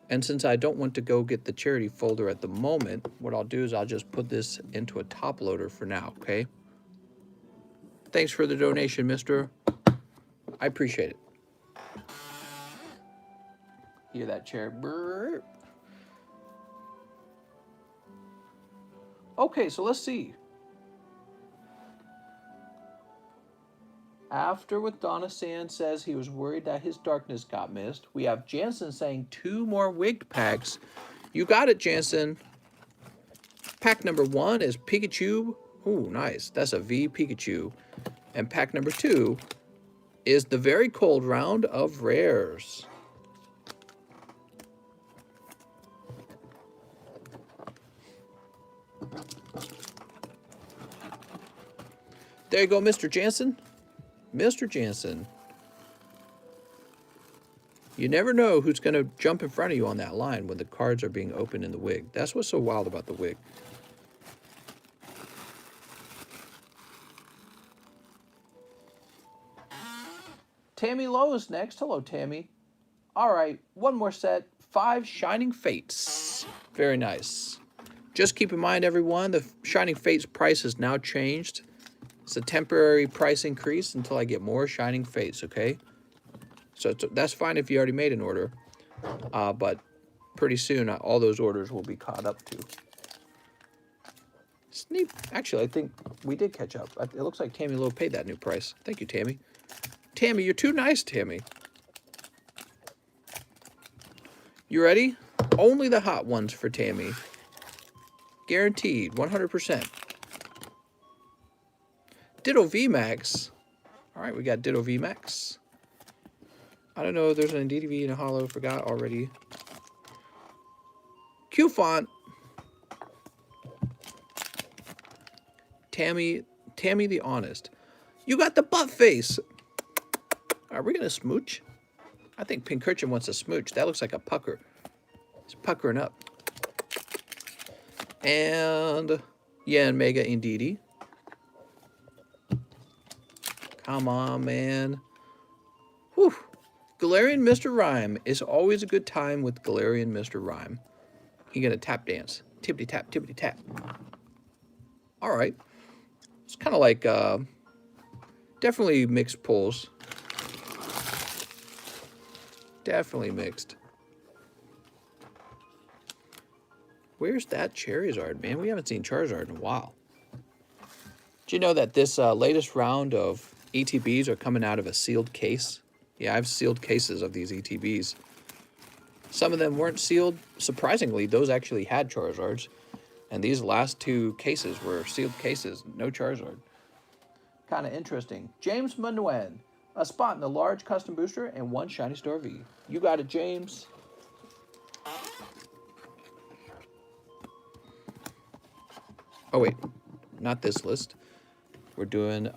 And since I don't want to go get the charity folder at the moment, what I'll do is I'll just put this into a top loader for now, okay? Thanks for the donation, mister. I appreciate it. Hear that chair burp? Okay, so let's see. After what Donna Sand says he was worried that his darkness got missed, we have Jansen saying 2 more wigged packs. You got it, Jansen. Pack number 1 is Pikachu. Ooh, nice. That's a V Pikachu. And pack number 2 is the very cold round of rares. There you go, Mr. Jansen. Mr. Jansen. You never know who's going to jump in front of you on that line when the cards are being opened in the wig. That's what's so wild about the wig. Tammy Lowe is next. Hello, Tammy. All right, one more set. 5 Shining Fates. Very nice. Just keep in mind, everyone, the Shining Fates price has now changed. It's a temporary price increase until I get more Shining Fates, okay? So that's fine if you already made an order. But pretty soon, all those orders will be caught up to. Sneak. Actually, I think we did catch up. It looks like Tammy Lowe paid that new price. Thank you, Tammy. Tammy, you're too nice, Tammy. You ready? Only the hot ones for Tammy. Guaranteed, 100%. Ditto VMAX. All right, we got Ditto VMAX. I don't know if there's an DDV and a holo. Forgot already. Q font. Tammy the Honest. You got the butt face. Are we gonna smooch? I think Pinkerton wants a smooch. That looks like a pucker. He's puckering up. And Yan Mega Indeedy. Come on, man. Whew. Galarian Mr. Rhyme is always a good time with Galarian Mr. Rhyme. He gonna tap dance. Tippity tap, tippity tap. All right. It's kind of like definitely mixed pulls. Definitely mixed. Where's that Charizard, man? We haven't seen Charizard in a while. Do you know that this latest round of ETBs are coming out of a sealed case? Yeah, I have sealed cases of these ETBs. Some of them weren't sealed. Surprisingly, those actually had Charizards. And these last 2 cases were sealed cases, no Charizard. Kind of interesting. James Manuen. A spot in the large custom booster and 1 Shiny Star V. You got it, James. Oh, wait. Not this list. We're doing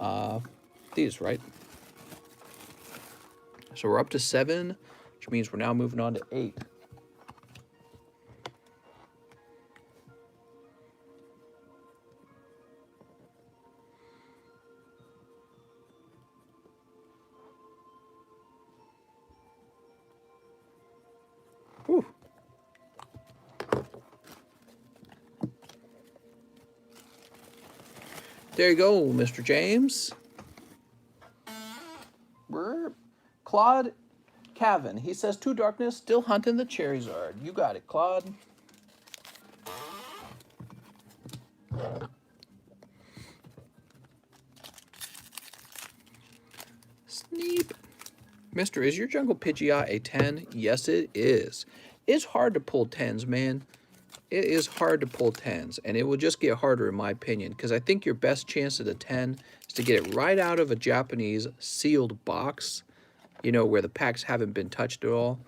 these, right? So we're up to 7, which means we're now moving on to 8. Whew. There you go, Mr. James. Claude Cavan. He says, 2 Darkness, still hunting the Charizard. You got it, Claude. Sneep. Mister, is your Jungle Pidgeot a 10? Yes, it is. It's hard to pull 10s, man. It is hard to pull 10s, and it will just get harder in my opinion, because I think your best chance at a 10 is to get it right out of a Japanese sealed box, you know, where the packs haven't been touched at all.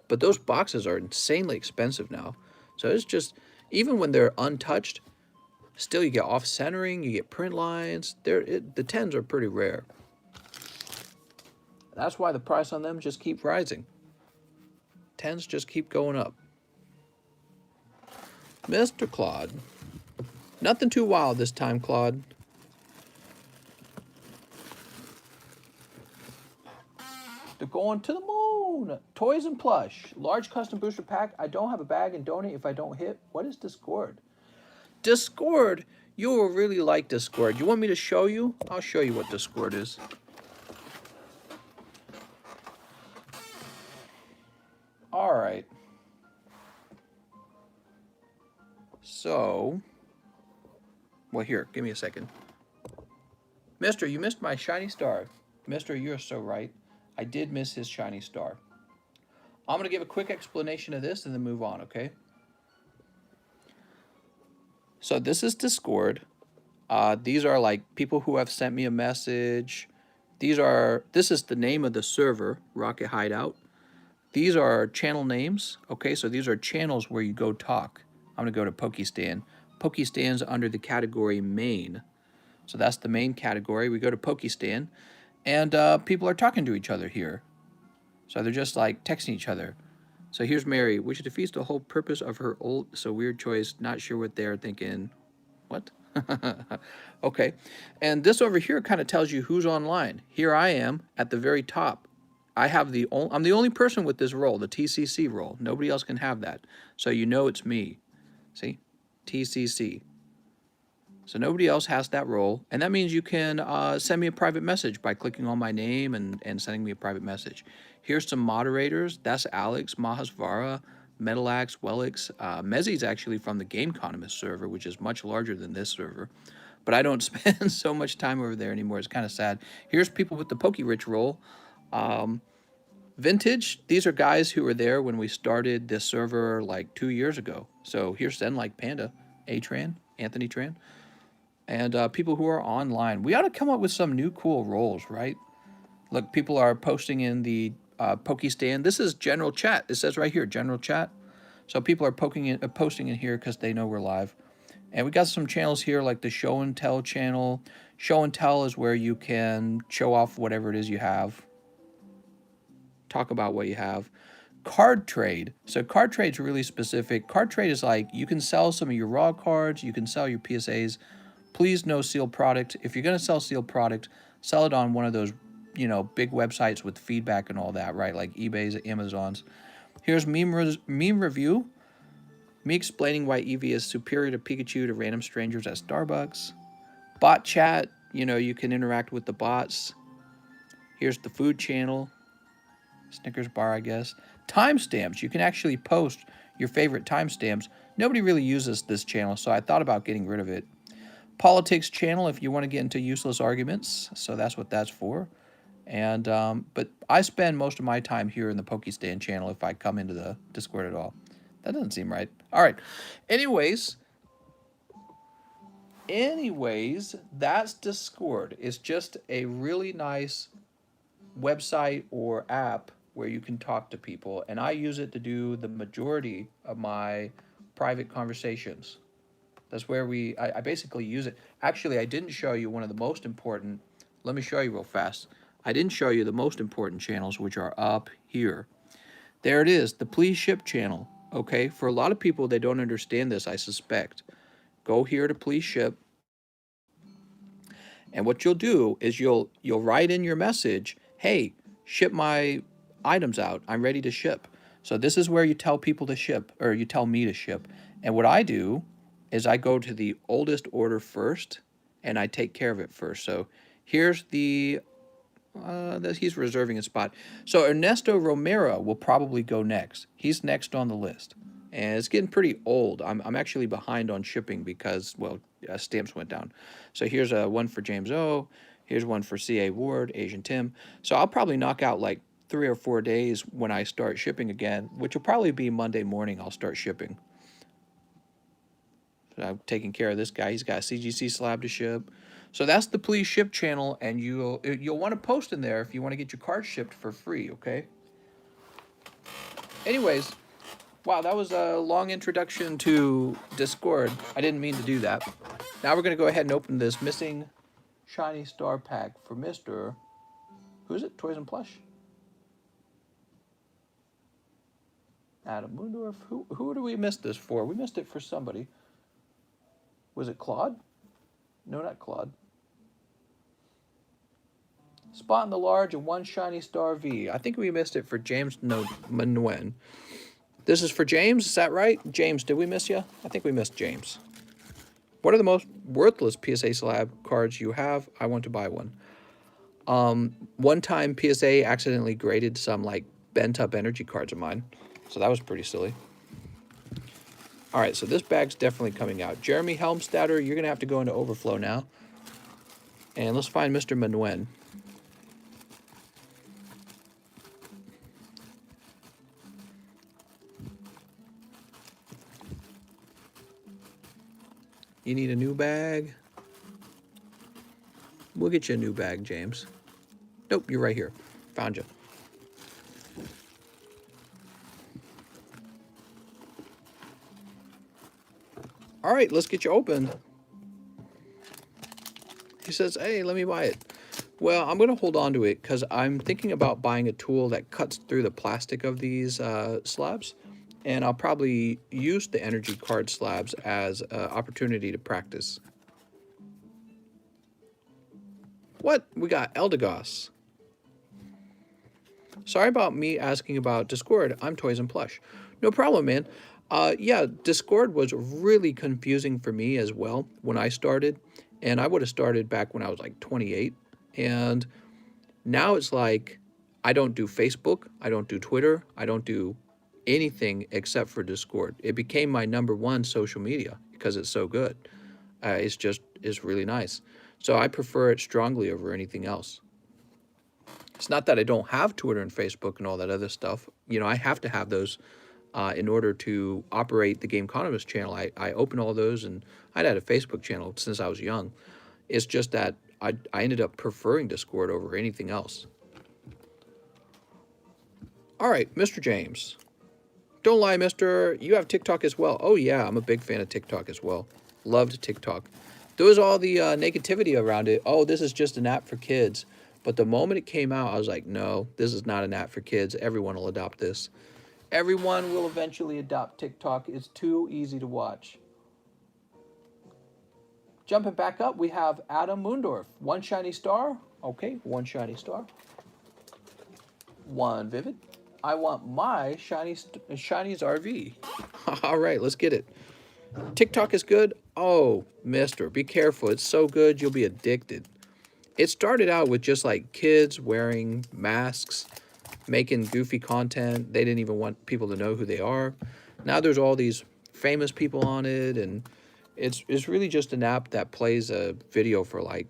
But those boxes are insanely expensive now. So it's just, even when they're untouched, still you get off-centering, you get print lines. The 10s are pretty rare. That's why the price on them just keeps rising. 10s just keep going up. Mr. Claude. Nothing too wild this time, Claude. They're going to the moon. Toys and plush. Large custom booster pack. I don't have a bag and donate if I don't hit. What is Discord? Discord. You will really like Discord. You want me to show you? I'll show you what Discord is. All right. So, well, here, give me a second. Mister, you missed my shiny star. Mister, you're so right. I did miss his shiny star. I'm going to give a quick explanation of this and then move on, okay? So this is Discord. These are like people who have sent me a message. This is the name of the server, Rocket Hideout. These are channel names, okay? So these are channels where you go talk. I'm going to go to Pokestan. Pokestan's under the category main. So that's the main category. We go to Pokestan, and people are talking to each other here. So they're just like texting each other. So here's Mary, which defeats the whole purpose of her old, so weird choice. Not sure what they're thinking. What? Okay. And this over here kind of tells you who's online. Here I am at the very top. I'm the only person with this role, the TCC role. Nobody else can have that. So you know it's me. See? TCC. So nobody else has that role. And that means you can send me a private message by clicking on my name and sending me a private message. Here's some moderators. That's Alex, Mahasvara, Metalax, Wellix. Mezzi's actually from the TheCardconomist server, which is much larger than this server. But I don't spend so much time over there anymore. It's kind of sad. Here's people with the PokeRich role. Vintage, these are guys who were there when we started this server like 2 years ago. So here's Like Panda, A-Tran, Anthony Tran, and people who are online. We ought to come up with some new cool roles, right? Look, people are posting in the Pokestan. This is general chat. It says right here, general chat. So people are posting in here because they know we're live. And we got some channels here like the Show and Tell channel. Show and Tell is where you can show off whatever it is you have. Talk about what you have. Card trade. So card trade's really specific. Card trade is like you can sell some of your raw cards, you can sell your PSAs. Please no sealed product. If you're going to sell sealed product, sell it on one of those, you know, big websites with feedback and all that, right? Like eBay's, Amazon's. Here's meme review. Me explaining why Eevee is superior to Pikachu to random strangers at Starbucks. Bot chat. You know, you can interact with the bots. Here's the food channel. Snickers bar, I guess. Timestamps. You can actually post your favorite timestamps. Nobody really uses this channel, so I thought about getting rid of it. Politics channel if you want to get into useless arguments. So that's what that's for. And but I spend most of my time here in the Pokestan channel if I come into the Discord at all. That doesn't seem right. All right. Anyways, Anyways, that's Discord. It's just a really nice website or app where you can talk to people, and I use it to do the majority of my private conversations. That's where I basically use it. Actually, I didn't show you one of the most important. Let me show you real fast. I didn't show you the most important channels, which are up here. There it is, the Please Ship channel. Okay, for a lot of people, they don't understand this, I suspect. Go here to Please Ship, and what you'll do is you'll write in your message, hey, ship my items out. I'm ready to ship. So this is where you tell people to ship, or you tell me to ship. And what I do is I go to the oldest order first, and I take care of it first. So here's the he's reserving a spot. So Ernesto Romero will probably go next. He's next on the list. And it's getting pretty old. I'm actually behind on shipping because, well, stamps went down. So here's one for James O. Here's one for C.A. Ward, Asian Tim. So I'll probably knock out like 3 or 4 days when I start shipping again, which will probably be Monday morning I'll start shipping. So I'm taking care of this guy. He's got a CGC slab to ship. So that's the Please Ship channel, and you'll want to post in there if you want to get your card shipped for free, okay? Anyways, wow, that was a long introduction to Discord. I didn't mean to do that. Now we're going to go ahead and open this missing shiny star pack for Mr. Who is it? Toys and Plush? Adam Mundorf. Who do we miss this for? We missed it for somebody. Was it Claude? No, not Claude. Spot in the large and one shiny star V. I think we missed it for James Manuen. This is for James, is that right? James, did we miss you? I think we missed James. What are the most worthless PSA slab cards you have? I want to buy one. One time PSA accidentally graded some like bent up energy cards of mine. So that was pretty silly. All right, so this bag's definitely coming out. Jeremy Helmstadter, you're going to have to go into overflow now. And let's find Mr. Manuen. You need a new bag? We'll get you a new bag, James. Nope, you're right here. Found you. All right, let's get you open. He says, hey, let me buy it. Well, I'm going to hold on to it because I'm thinking about buying a tool that cuts through the plastic of these slabs. And I'll probably use the energy card slabs as an opportunity to practice. What? We got Eldegoss. Sorry about me asking about Discord. I'm Toys and Plush. No problem, man. Yeah, Discord was really confusing for me as well when I started. And I would have started back when I was like 28. And now it's like I don't do Facebook. I don't do Twitter. I don't do anything except for Discord. It became my #1 social media because it's so good. It's really nice. So I prefer it strongly over anything else. It's not that I don't have Twitter and Facebook and all that other stuff. You know, I have to have those in order to operate the TheCardconomist channel. I open all those, and I'd had a Facebook channel since I was young. It's just that I ended up preferring Discord over anything else. All right, Mr. James. Don't lie, mister. You have TikTok as well. Oh, yeah, I'm a big fan of TikTok as well. Loved TikTok. There was all the negativity around it. Oh, this is just an app for kids. But the moment it came out, I was like, no, this is not an app for kids. Everyone will adopt this. Everyone will eventually adopt TikTok. It's too easy to watch. Jumping back up, we have Adam Mundorf. One shiny star. Okay, one shiny star. One vivid. I want my Shinies RV. All right, let's get it. TikTok is good. Oh, mister, be careful. It's so good, you'll be addicted. It started out with just like kids wearing masks, making goofy content. They didn't even want people to know who they are. Now there's all these famous people on it, and it's really just an app that plays a video for like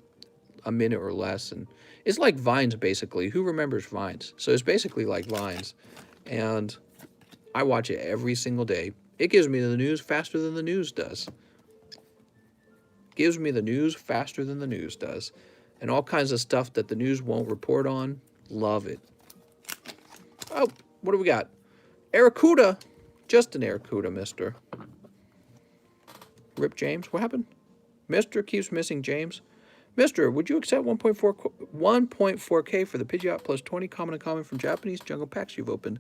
a minute or less, and it's like Vines basically. Who remembers Vines? So it's basically like Vines, and I watch it every single day. It gives me the news faster than the news does. Gives me the news faster than the news does. And all kinds of stuff that the news won't report on. Love it. Oh, what do we got? Aracuda. Just an Aracuda, mister. Rip James. What happened? Mister keeps missing James. Mister, would you accept 1.4K for the Pidgeot plus 20 common and common from Japanese jungle packs you've opened?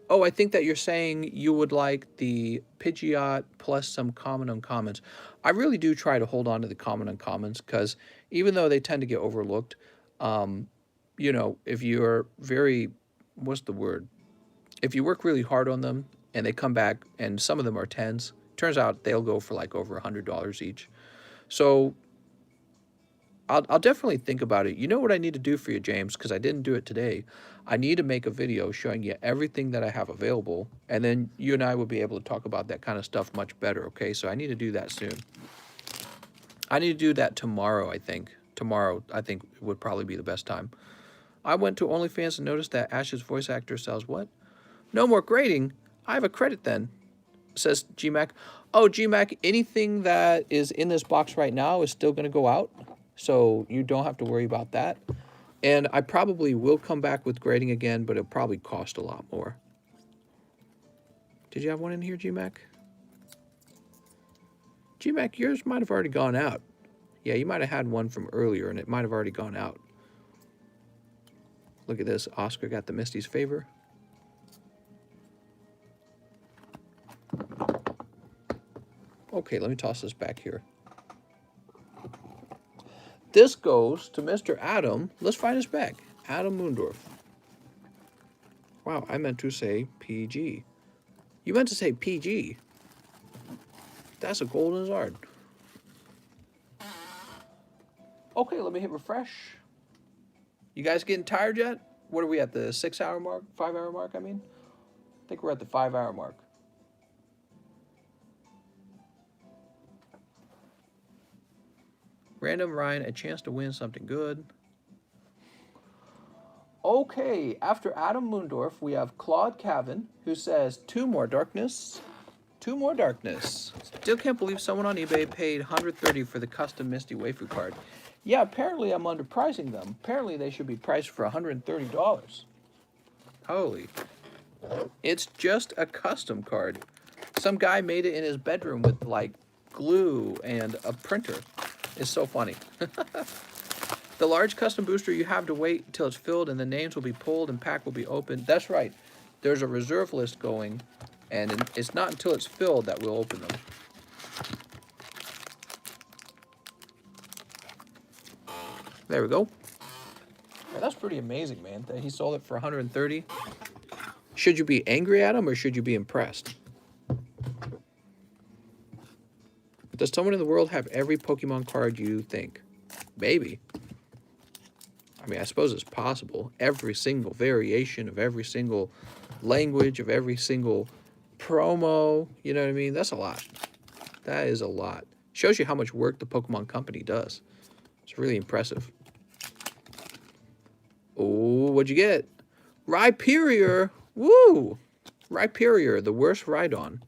Oh, I think that you're saying you would like the Pidgeot plus some common uncommons. I really do try to hold on to the common uncommons because even though they tend to get overlooked, you know, if you're very, what's the word? If you work really hard on them and they come back and some of them are 10s, turns out they'll go for like over $100 each. So I'll definitely think about it. You know what I need to do for you, James, because I didn't do it today. I need to make a video showing you everything that I have available, and then you and I will be able to talk about that kind of stuff much better, okay? So I need to do that soon. I need to do that tomorrow, I think. Tomorrow, I think, would probably be the best time. I went to OnlyFans and noticed that Ash's voice actor sells what? No more grading. I have a credit then, says GMAC. Oh, GMAC, anything that is in this box right now is still going to go out. So you don't have to worry about that. And I probably will come back with grading again, but it'll probably cost a lot more. Did you have one in here, GMAC? GMAC, yours might have already gone out. Yeah, you might have had one from earlier, and it might have already gone out. Look at this. Oscar got the Misty's favor. Okay, let me toss this back here. This goes to Mr. Adam. Let's find his bag. Adam Moondorf. Wow, I meant to say PG. You meant to say PG. That's a golden Zard. Okay, let me hit refresh. You guys getting tired yet? What are we at, the 6 hour mark? 5 hour mark, I mean? I think we're at the 5 hour mark. Random Ryan, a chance to win something good. Okay, after Adam Moondorf, we have Claude Cavan, who says, 2 more darkness. 2 more darkness. Still can't believe someone on eBay paid $130 for the custom Misty Waifu card. Yeah, apparently I'm underpricing them. Apparently they should be priced for $130. Holy. It's just a custom card. Some guy made it in his bedroom with, like, glue and a printer. It's so funny. The large custom booster, you have to wait until it's filled and the names will be pulled and pack will be opened. That's right. There's a reserve list going, and it's not until it's filled that we'll open them. There we go. Yeah, that's pretty amazing, man, that he sold it for $130. Should you be angry at him or should you be impressed? Does someone in the world have every Pokemon card you think? Maybe. I mean, I suppose it's possible. Every single variation of every single language, of every single promo, you know what I mean? That's a lot. That is a lot. Shows you how much work the Pokemon Company does. It's really impressive. Oh, what'd you get? Rhyperior. Woo! Rhyperior, the worst Rhydon.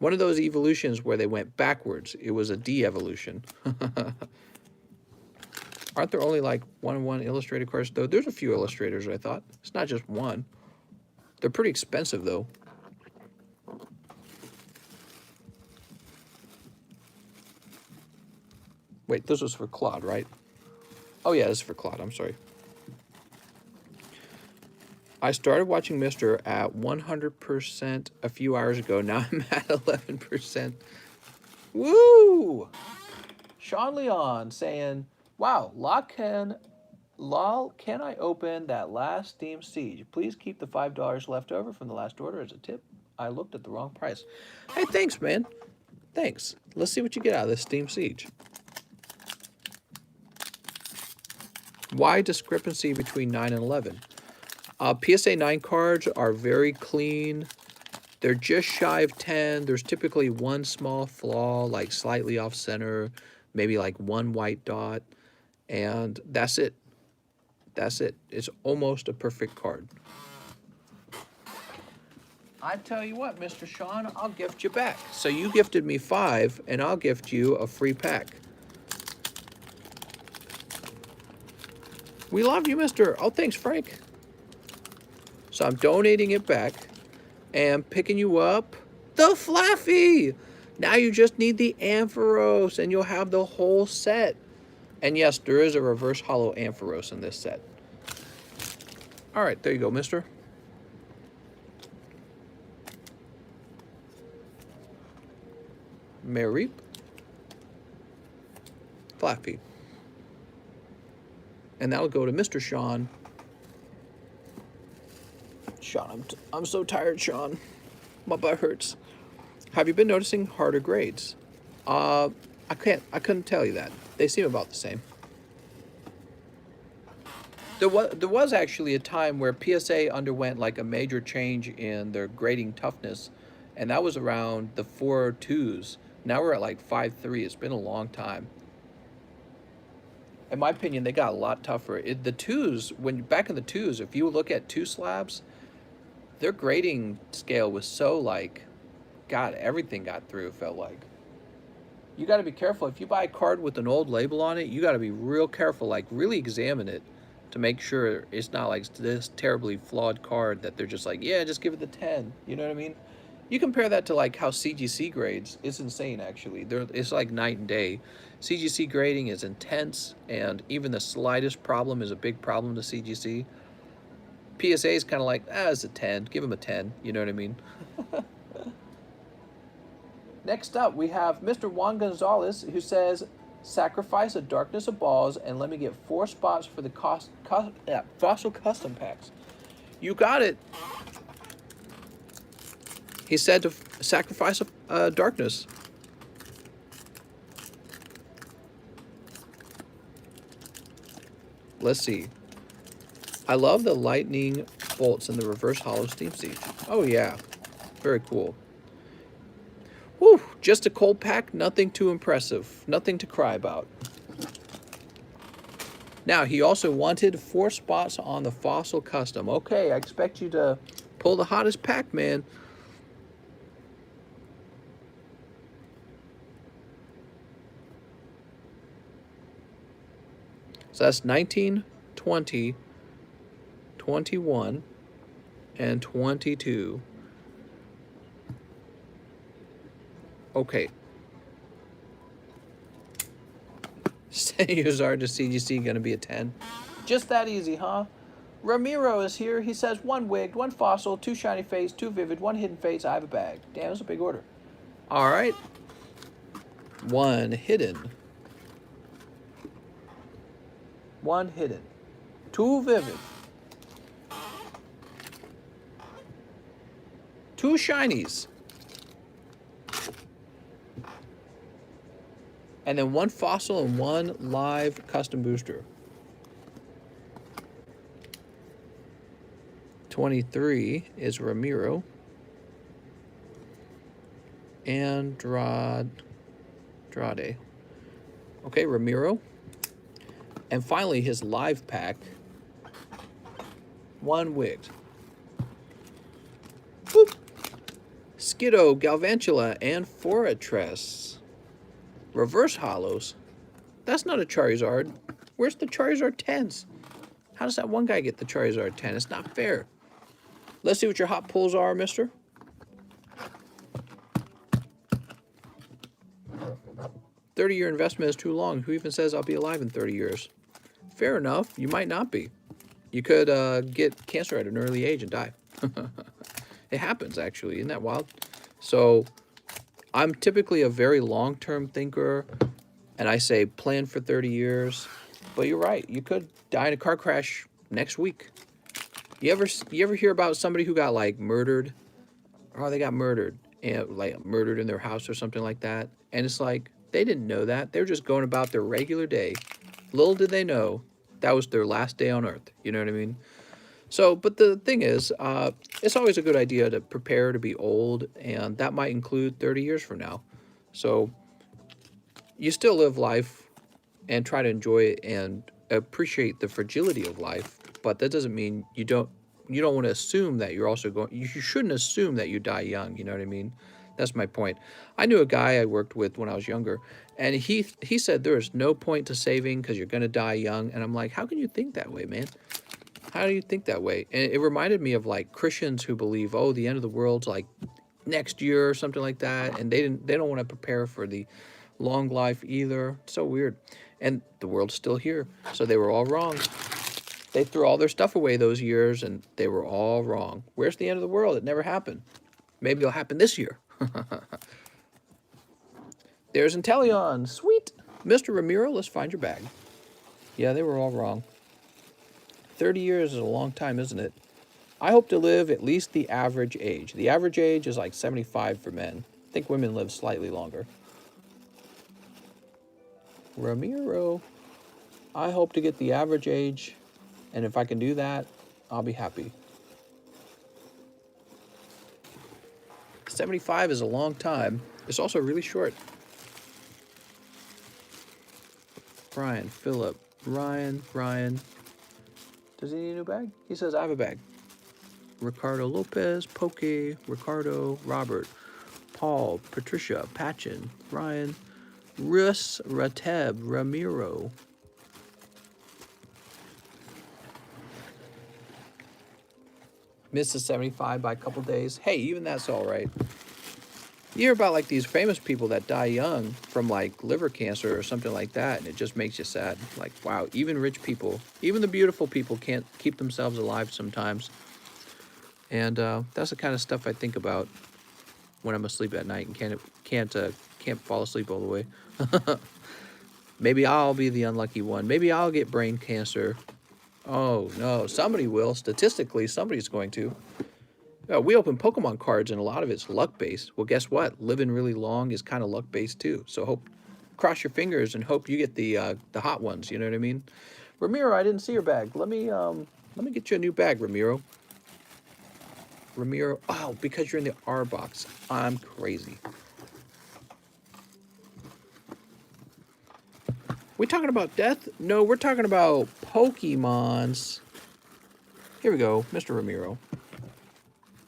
One of those evolutions where they went backwards. It was a de-evolution. Aren't there only like one illustrated cards, though? There's a few illustrators, I thought. It's not just one. They're pretty expensive, though. Wait, this was for Claude, right? Oh, yeah, this is for Claude. I'm sorry. I started watching Mr. at 100% a few hours ago. Now I'm at 11%. Woo! Sean Leon saying, wow, can I open that last Steam Siege? Please keep the $5 left over from the last order as a tip. I looked at the wrong price. Hey, thanks, man. Thanks. Let's see what you get out of this Steam Siege. Why discrepancy between 9 and 11? PSA 9 cards are very clean. They're just shy of 10. There's typically one small flaw, like slightly off center, maybe like one white dot, and that's it. That's it. It's almost a perfect card. I tell you what, Mr. Sean, I'll gift you back. So you gifted me 5, and I'll gift you a free pack. We love you, Mr. Oh, thanks, Frank. So I'm donating it back and picking you up the Flaffy. Now you just need the Ampharos, and you'll have the whole set. And yes, there is a reverse hollow Ampharos in this set. All right, there you go, mister. Mareep. Flaffy. And that'll go to Mr. Sean. Sean, I'm so tired, Sean. My butt hurts. Have you been noticing harder grades? I couldn't tell you that. They seem about the same. There was actually a time where PSA underwent like a major change in their grading toughness, and that was around the 4.2s. Now we're at like 5.3. It's been a long time. In my opinion, they got a lot tougher. The 2s, back in the 2s, if you look at 2 slabs, their grading scale was so like, God, everything got through, it felt like. You got to be careful. If you buy a card with an old label on it, you got to be real careful, like really examine it to make sure it's not like this terribly flawed card that they're just like, yeah, just give it the 10. You know what I mean? You compare that to like how CGC grades. It's insane, actually. It's like night and day. CGC grading is intense, and even the slightest problem is a big problem to CGC. PSA is kind of like, it's a 10. Give him a 10. You know what I mean? Next up, we have Mr. Juan Gonzalez, who says, sacrifice a darkness of balls and let me get 4 spots for the fossil custom packs. You got it. He said to sacrifice a darkness. Let's see. I love the lightning bolts in the reverse hollow steam siege. Oh yeah, very cool. Whew, just a cold pack, nothing too impressive, nothing to cry about. Now, he also wanted 4 spots on the fossil custom. Okay, I expect you to pull the hottest pack, man. So that's 19, 20, 21, and 22. Okay. Charizard to CGC going to be a 10. Just that easy, huh? Ramiro is here. He says 1 wigged, 1 fossil, 2 shiny face, 2 vivid, 1 hidden face. I have a bag. Damn, that's a big order. All right. 1 hidden. 1 hidden. 2 vivid. 2 shinies. And then 1 fossil and 1 live custom booster. 23 is Ramiro. Andrade. Okay, Ramiro. And finally, his live pack. 1 wigged. Boop. Skiddo, Galvantula, and Fortress. Reverse hollows? That's not a Charizard. Where's the Charizard 10s? How does that one guy get the Charizard 10? It's not fair. Let's see what your hot pulls are, mister. "30-year investment is too long. Who even says I'll be alive in 30 years? Fair enough. You might not be. You could get cancer at an early age and die. It happens, actually. Isn't that wild? So I'm typically a very long-term thinker, and I say plan for 30 years. But you're right. You could die in a car crash next week. You ever hear about somebody who got, like, murdered? Or they got murdered, and like murdered in their house or something like that. And it's like, they didn't know that. They were just going about their regular day. Little did they know that was their last day on Earth. You know what I mean? So, but the thing is, it's always a good idea to prepare to be old, and that might include 30 years from now. So you still live life and try to enjoy it and appreciate the fragility of life, but that doesn't mean you don't you don't want to assume that you're also going, you shouldn't assume that you die young, you know what I mean? That's my point. I knew a guy I worked with when I was younger, and he said there is no point to saving because you're going to die young. And I'm like, how can you think that way, man? How do you think that way? And it reminded me of like Christians who believe, oh, the end of the world's like next year or something like that, and they don't want to prepare for the long life either. It's so weird. And the world's still here, so they were all wrong. They threw all their stuff away those years, and they were all wrong. Where's the end of the world? It never happened. Maybe it'll happen this year. There's Inteleon. Sweet. Mr. Ramiro, let's find your bag. Yeah, they were all wrong. 30 years is a long time, isn't it? I hope to live at least the average age. The average age is like 75 for men. I think women live slightly longer. Ramiro, I hope to get the average age, and if I can do that, I'll be happy. 75 is a long time. It's also really short. Brian, Philip, Ryan. Does he need a new bag? He says, I have a bag. Ricardo Lopez, Poke, Ricardo, Robert, Paul, Patricia, Patchen, Ryan, Rus, Rateb, Ramiro. Misses 75 by a couple days. Hey, even that's all right. You hear about like these famous people that die young from like liver cancer or something like that, and it just makes you sad. Like, wow, even rich people, even the beautiful people can't keep themselves alive sometimes. And that's the kind of stuff I think about when I'm asleep at night and can't fall asleep all the way. Maybe I'll be the unlucky one. Maybe I'll get brain cancer. Oh no, somebody will. Statistically, somebody's going to. We open Pokemon cards, and a lot of it's luck-based. Well, guess what? Living really long is kind of luck-based, too. So cross your fingers and hope you get the hot ones, you know what I mean? Ramiro, I didn't see your bag. Let me get you a new bag, Ramiro. Ramiro, oh, because you're in the R box. I'm crazy. We talking about death? No, we're talking about Pokemons. Here we go, Mr. Ramiro.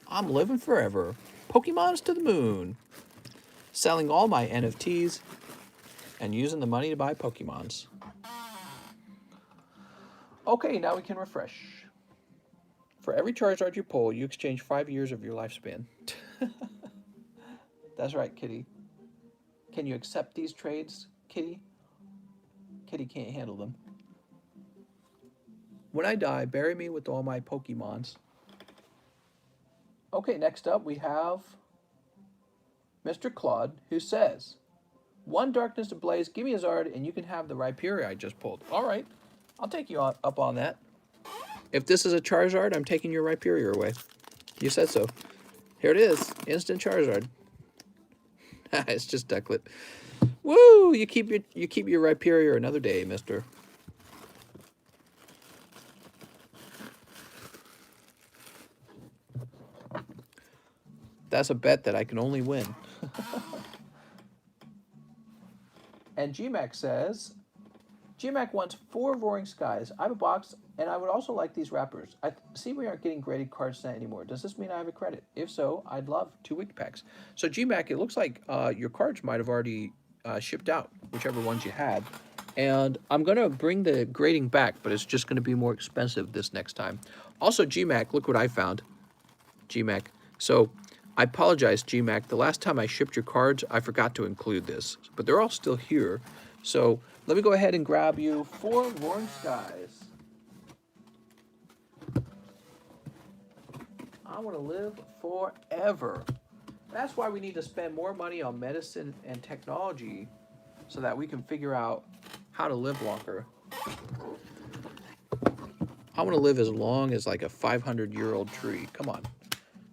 I'm living forever. Pokemons to the moon. Selling all my NFTs and using the money to buy Pokemons. Okay, now we can refresh. For every Charizard you pull, you exchange 5 years of your lifespan. That's right, Kitty. Can you accept these trades, Kitty? Kitty can't handle them. When I die, bury me with all my Pokemons. Okay, next up we have Mr. Claude, who says, one darkness ablaze, give me a Zard, and you can have the Rhyperior I just pulled. All right, I'll take you up on that. If this is a Charizard, I'm taking your Rhyperior away. You said so. Here it is, instant Charizard. It's just Ducklet. Woo! You keep your Rhyperior another day, mister. That's a bet that I can only win. And GMAC says, GMAC wants 4 Roaring Skies. I have a box, and I would also like these wrappers. I see we aren't getting graded cards sent anymore. Does this mean I have a credit? If so, I'd love 2 wiki packs. So GMAC, it looks like your cards might have already shipped out, whichever ones you had. And I'm going to bring the grading back, but it's just going to be more expensive this next time. Also, GMAC, look what I found. GMAC. So I apologize, GMAC. The last time I shipped your cards, I forgot to include this, but they're all still here. So let me go ahead and grab you 4 Roaring Skies. I want to live forever. That's why we need to spend more money on medicine and technology so that we can figure out how to live longer. I want to live as long as like a 500-year-old tree. Come on.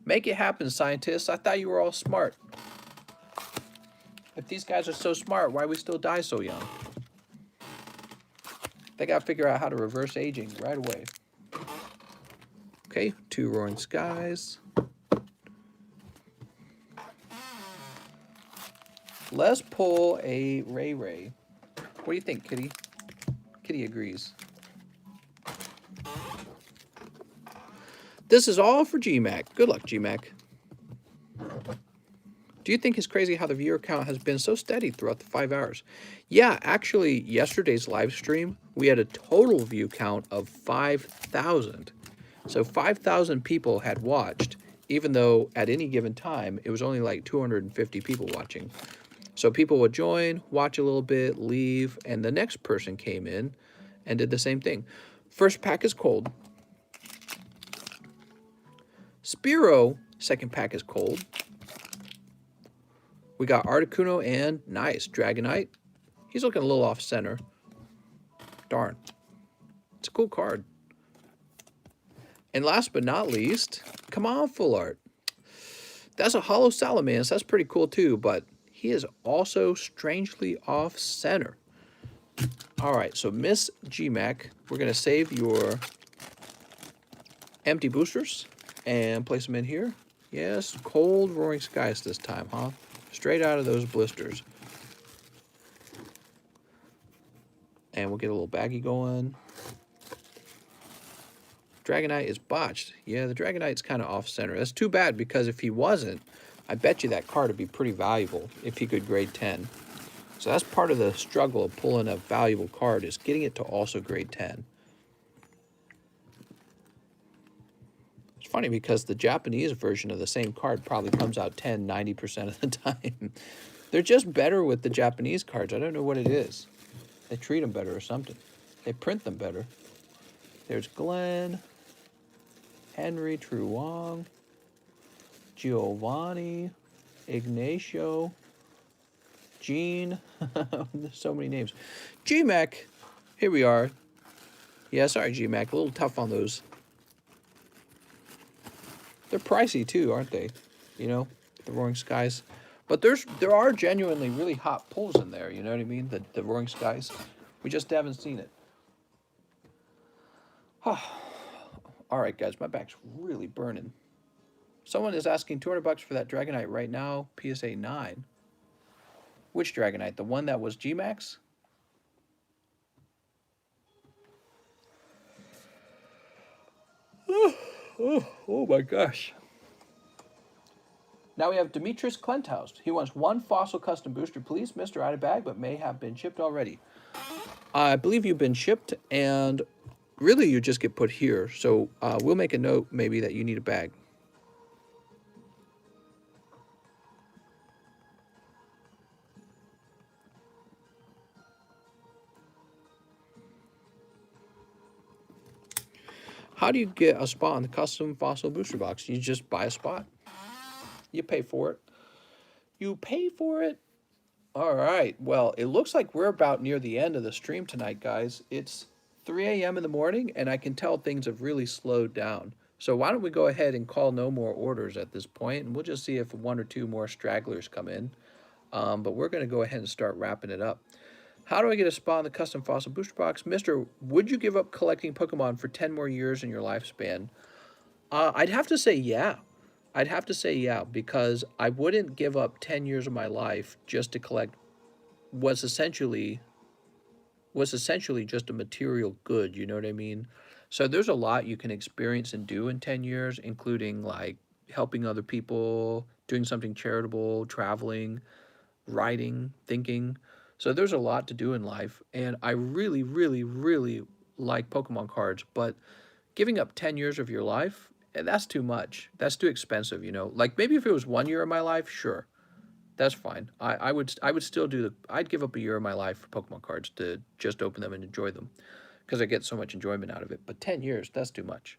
Make it happen, scientists. I thought you were all smart. If these guys are so smart, why we still die so young? They got to figure out how to reverse aging right away. Okay, 2 Roaring Skies. Let's pull a Ray. What do you think, Kitty? Kitty agrees. This is all for GMAC. Good luck, GMAC. Do you think it's crazy how the viewer count has been so steady throughout the 5 hours? Yeah, actually, yesterday's live stream, we had a total view count of 5,000. So 5,000 people had watched, even though at any given time, it was only like 250 people watching. So people would join, watch a little bit, leave, and the next person came in and did the same thing. First pack is cold. Spiro, second pack is cold. We got Articuno and nice, Dragonite. He's looking a little off center. Darn. It's a cool card. And last but not least, come on, Full Art. That's a Hollow Salamence. That's pretty cool too, but he is also strangely off center. All right, so Miss GMAC, we're going to save your empty boosters and place them in here. Yes, cold Roaring Skies this time, huh? Straight out of those blisters. And we'll get a little baggie going. Dragonite is botched. Yeah, the Dragonite's kind of off-center. That's too bad, because if he wasn't, I bet you that card would be pretty valuable if he could grade 10. So that's part of the struggle of pulling a valuable card, is getting it to also grade 10. It's funny because the Japanese version of the same card probably comes out 10, 90% of the time. They're just better with the Japanese cards. I don't know what it is. They treat them better or something. They print them better. There's Glenn, Henry Truong, Giovanni, Ignacio, Gene. There's so many names. GMAC, here we are. Yeah, sorry, GMAC, a little tough on those. They're pricey too, aren't they? You know, the Roaring Skies. But there are genuinely really hot pulls in there, you know what I mean? The Roaring Skies. We just haven't seen it. All right, guys, my back's really burning. Someone is asking 200 bucks for that Dragonite right now, PSA 9. Which Dragonite? The one that was GMAX? Oh my gosh. Now we have Demetrius Klenthaus. He wants one fossil custom booster, please. Mr. Out of Bag, but may have been shipped already. I believe you've been shipped, and really you just get put here. So we'll make a note maybe that you need a bag. How do you get a spot on the custom fossil booster box? You just buy a spot. You pay for it. You pay for it. All right. Well, it looks like we're about near the end of the stream tonight, guys. It's 3 a.m. in the morning, and I can tell things have really slowed down. So why don't we go ahead and call no more orders at this point, and we'll just see if one or two more stragglers come in. But we're going to go ahead and start wrapping it up. How do I get a spot on the custom fossil booster box? Mister, would you give up collecting Pokemon for 10 more years in your lifespan? I'd have to say yeah. I'd have to say yeah, because I wouldn't give up 10 years of my life just to collect what's essentially just a material good, you know what I mean? So there's a lot you can experience and do in 10 years, including like helping other people, doing something charitable, traveling, writing, thinking. So there's a lot to do in life, and I really, really, really like Pokemon cards, but giving up 10 years of your life, that's too much. That's too expensive, you know? Like maybe if it was 1 year of my life, sure. That's fine. I would still do I'd give up a year of my life for Pokemon cards to just open them and enjoy them, because I get so much enjoyment out of it. But 10 years, that's too much.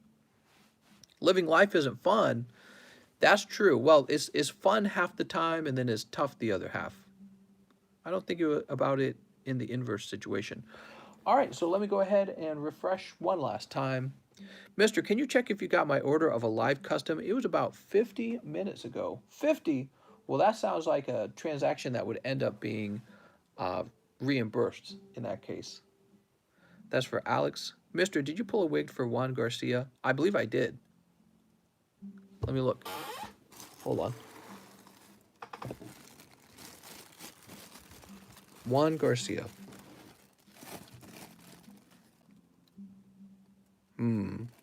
Living life isn't fun. That's true. Well, it's fun half the time and then it's tough the other half. I don't think about it in the inverse situation. All right, so let me go ahead and refresh one last time. Mister, can you check if you got my order of a live custom? It was about 50 minutes ago. 50? Well, that sounds like a transaction that would end up being reimbursed in that case. That's for Alex. Mister, did you pull a wig for Juan Garcia? I believe I did. Let me look. Hold on. Juan Garcia.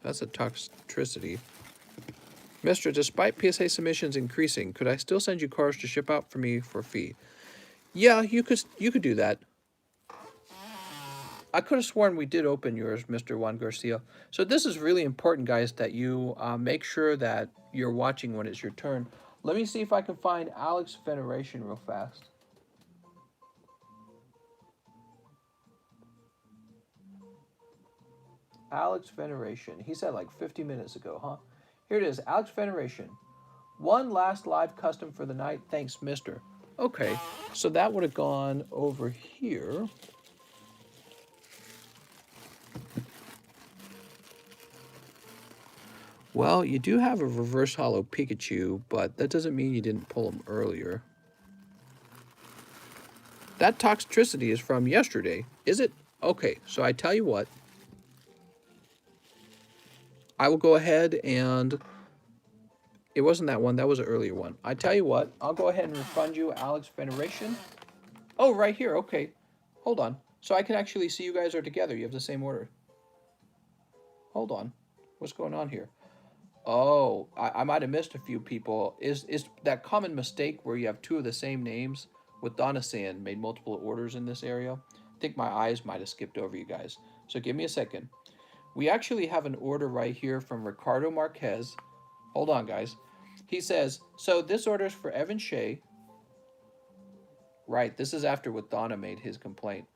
That's a toxicity. Mister, despite PSA submissions increasing, could I still send you cars to ship out for me for a fee? Yeah, you could do that. I could have sworn we did open yours, Mr. Juan Garcia. So this is really important, guys, that you make sure that you're watching when it's your turn. Let me see if I can find Alex Veneration real fast. Alex Veneration. He said like 50 minutes ago, huh? Here it is, Alex Veneration. One last live custom for the night. Thanks, mister. Okay, so that would have gone over here. Well, you do have a reverse hollow Pikachu, but that doesn't mean you didn't pull him earlier. That Toxtricity is from yesterday, is it? Okay, so I tell you what. I will go ahead and... It wasn't that one, that was an earlier one. I tell you what, I'll go ahead and refund you Alex Veneration. Oh, right here, okay. Hold on. So I can actually see you guys are together. You have the same order. Hold on. What's going on here? Oh, I might have missed a few people. Is that common mistake where you have two of the same names? With Donna-san made multiple orders in this area. I think my eyes might have skipped over you guys. So give me a second. We actually have an order right here from Ricardo Marquez. Hold on, guys. He says, so this order is for Evan Shea. Right, this is after what Donna made his complaint.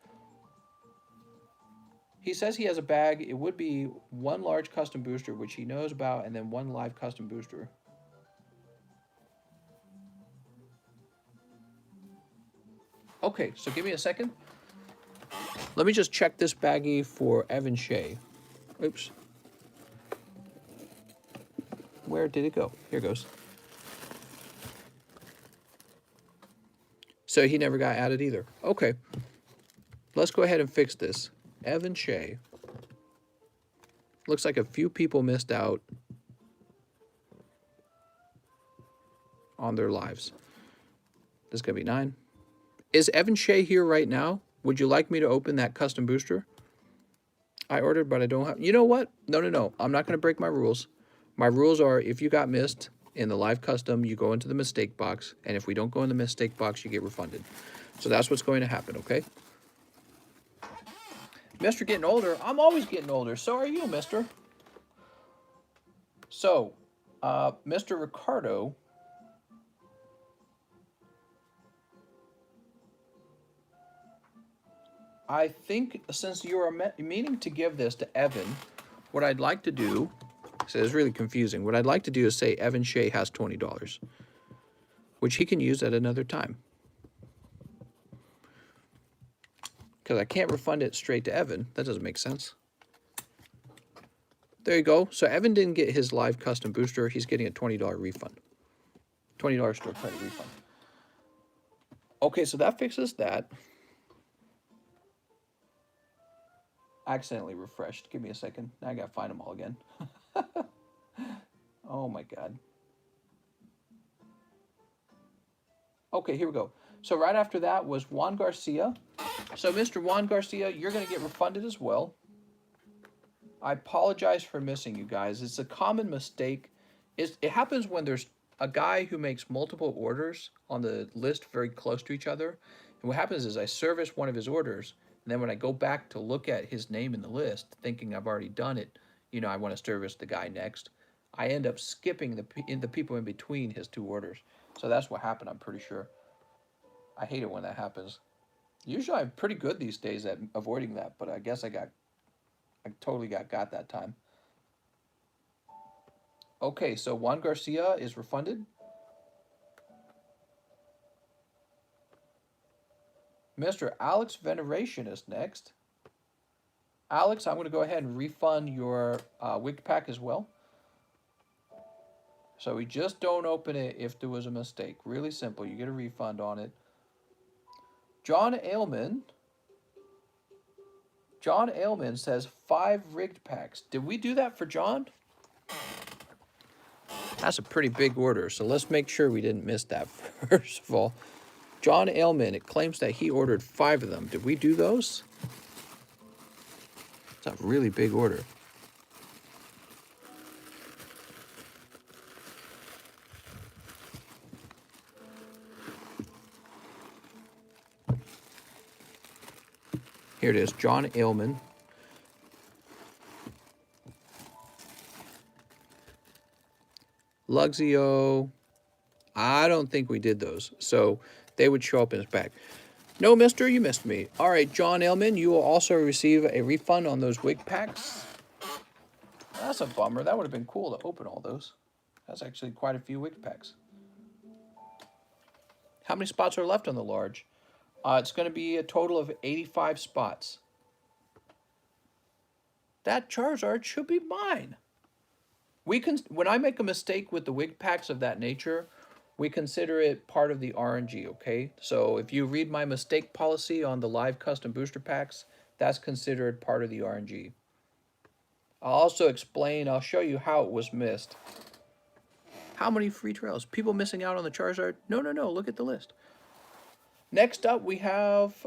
He says he has a bag. It would be one large custom booster, which he knows about, and then one live custom booster. Okay, so give me a second. Let me just check this baggie for Evan Shea. Oops. Where did it go? Here it goes. So he never got added either. Okay. Let's go ahead and fix this. Evan Shea. Looks like a few people missed out on their lives. This is going to be 9. Is Evan Shea here right now? Would you like me to open that custom booster? I ordered, but I don't have... You know what? No. I'm not going to break my rules. My rules are if you got missed in the live custom, you go into the mistake box. And if we don't go in the mistake box, you get refunded. So that's what's going to happen, okay? Mister getting older. I'm always getting older. So are you, mister. So, Mr. Ricardo... I think since you are meaning to give this to Evan, what I'd like to do, so it's really confusing, what I'd like to do is say Evan Shea has $20, which he can use at another time. Because I can't refund it straight to Evan. That doesn't make sense. There you go. So Evan didn't get his live custom booster. He's getting a $20 refund. $20 store credit refund. Okay, so that fixes that. Accidentally refreshed. Give me a second. Now I gotta find them all again. Oh my god. Okay, here we go. So right after that was Juan Garcia. So Mr. Juan Garcia, you're gonna get refunded as well. I apologize for missing you guys. It's a common mistake. It happens when there's a guy who makes multiple orders on the list very close to each other. And what happens is I service one of his orders, and then when I go back to look at his name in the list, thinking I've already done it, you know, I want to service the guy next, I end up skipping the people in between his two orders. So that's what happened, I'm pretty sure. I hate it when that happens. Usually I'm pretty good these days at avoiding that, but I guess I totally got that time. Okay, so Juan Garcia is refunded. Mr. Alex Veneration is next. Alex, I'm going to go ahead and refund your wig pack as well. So we just don't open it if there was a mistake. Really simple. You get a refund on it. John Ailman says 5 rigged packs. Did we do that for John? That's a pretty big order, so let's make sure we didn't miss that first of all. John Ailman, it claims that he ordered 5 of them. Did we do those? It's a really big order. Here it is, John Ailman. Luxio. I don't think we did those. So they would show up in his bag. No, mister, you missed me. All right, John Ailman, you will also receive a refund on those wig packs. That's a bummer. That would have been cool to open all those. That's actually quite a few wig packs. How many spots are left on the large? It's going to be a total of 85 spots. That Charizard should be mine. When I make a mistake with the wig packs of that nature, we consider it part of the RNG, okay? So if you read my mistake policy on the live custom booster packs, that's considered part of the RNG. I'll also explain, I'll show you how it was missed. How many free trails? People missing out on the Charizard? No, look at the list. Next up, we have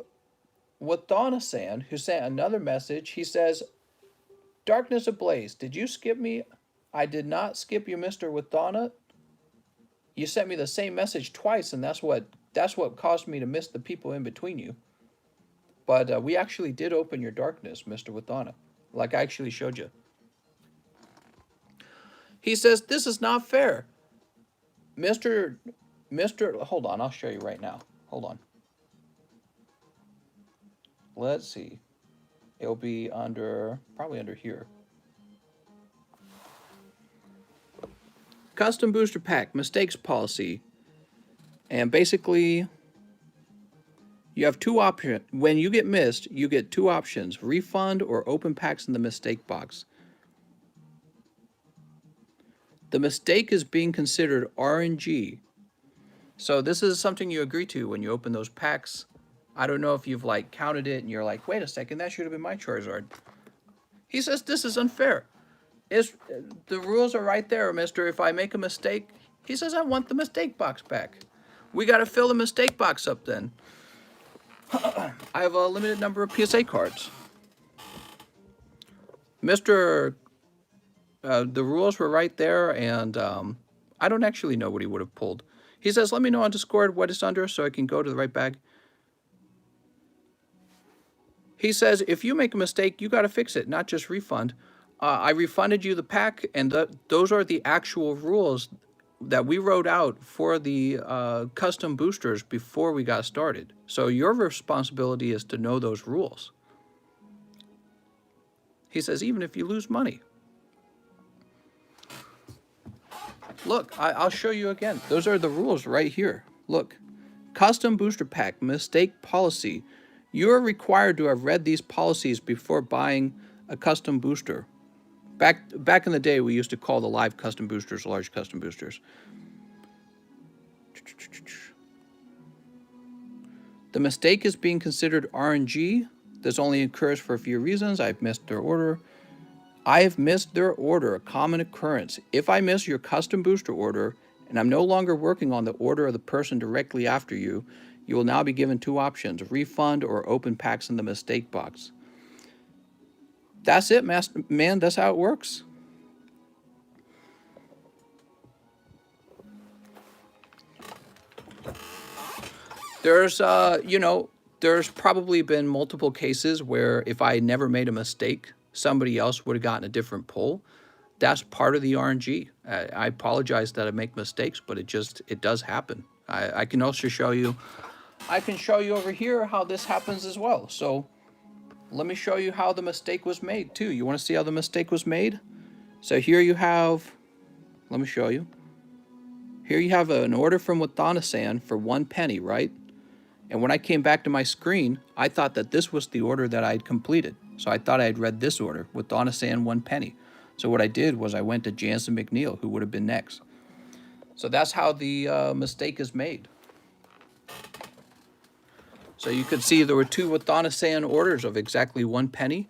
Wadonna-san, who sent another message. He says, Darkness Ablaze, did you skip me? I did not skip you, Mr. Wadonna. You sent me the same message twice, and that's what caused me to miss the people in between you. But we actually did open your darkness, Mr. Wadonna, like I actually showed you. He says, this is not fair. Mr. Hold on, I'll show you right now. Hold on. Let's see. It'll be probably under here. Custom booster pack, mistakes policy. And basically, you have two options. When you get missed, you get two options: refund or open packs in the mistake box. The mistake is being considered RNG. So this is something you agree to when you open those packs. I don't know if you've like counted it and you're like, wait a second, that should have been my Charizard. He says this is unfair. The rules are right there, mister. If I make a mistake, he says I want the mistake box back. We got to fill the mistake box up then. I have a limited number of PSA cards. Mr. The rules were right there, and I don't actually know what he would have pulled. He says, let me know on Discord what it's under so I can go to the right bag. He says, if you make a mistake, you got to fix it, not just refund. I refunded you the pack, and those are the actual rules that we wrote out for the custom boosters before we got started. So your responsibility is to know those rules. He says, even if you lose money. Look, I'll show you again. Those are the rules right here. Look, custom booster pack, mistake policy. You are required to have read these policies before buying a custom booster. Back in the day, we used to call the live custom boosters large custom boosters. The mistake is being considered RNG. This only occurs for a few reasons. I've missed their order. I have missed their order, a common occurrence. If I miss your custom booster order, and I'm no longer working on the order of the person directly after you, you will now be given two options: refund or open packs in the mistake box. That's it, man. That's how it works. There's, there's probably been multiple cases where if I never made a mistake, somebody else would have gotten a different pull. That's part of the RNG. I apologize that I make mistakes, but it does happen. I can also show you, I can show you over here how this happens as well. So let me show you how the mistake was made too. You want to see how the mistake was made? So here you have, let me show you. Here you have an order from Wadonna-san for 1 penny, right? And when I came back to my screen, I thought that this was the order that I'd completed. So I thought I had read this order, Wadonna-san 1 penny. So what I did was I went to Jansen McNeil, who would have been next. So that's how the mistake is made. So you could see there were 2 Wadonna-san orders of exactly 1 penny.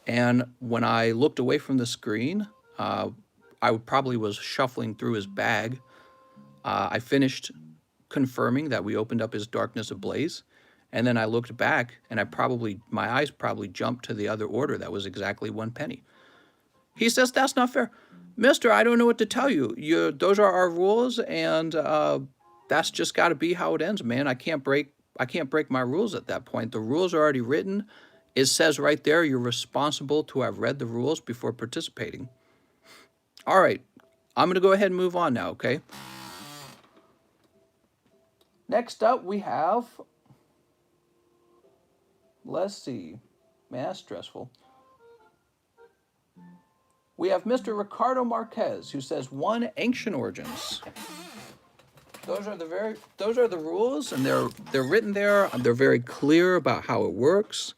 And when I looked away from the screen, I probably was shuffling through his bag. I finished confirming that we opened up his Darkness Ablaze. And then I looked back, and my eyes probably jumped to the other order that was exactly 1 penny. He says, that's not fair. Mister, I don't know what to tell you. Those are our rules, and that's just got to be how it ends, man. I can't break my rules at that point. The rules are already written, It says right there, you're responsible to have read the rules before participating. All right, I'm going to go ahead and move on now, okay? Next up, we have, let's see, man, that's stressful. We have Mr. Ricardo Marquez, who says 1 Ancient Origins. Those are the rules, and they're written there. They're very clear about how it works.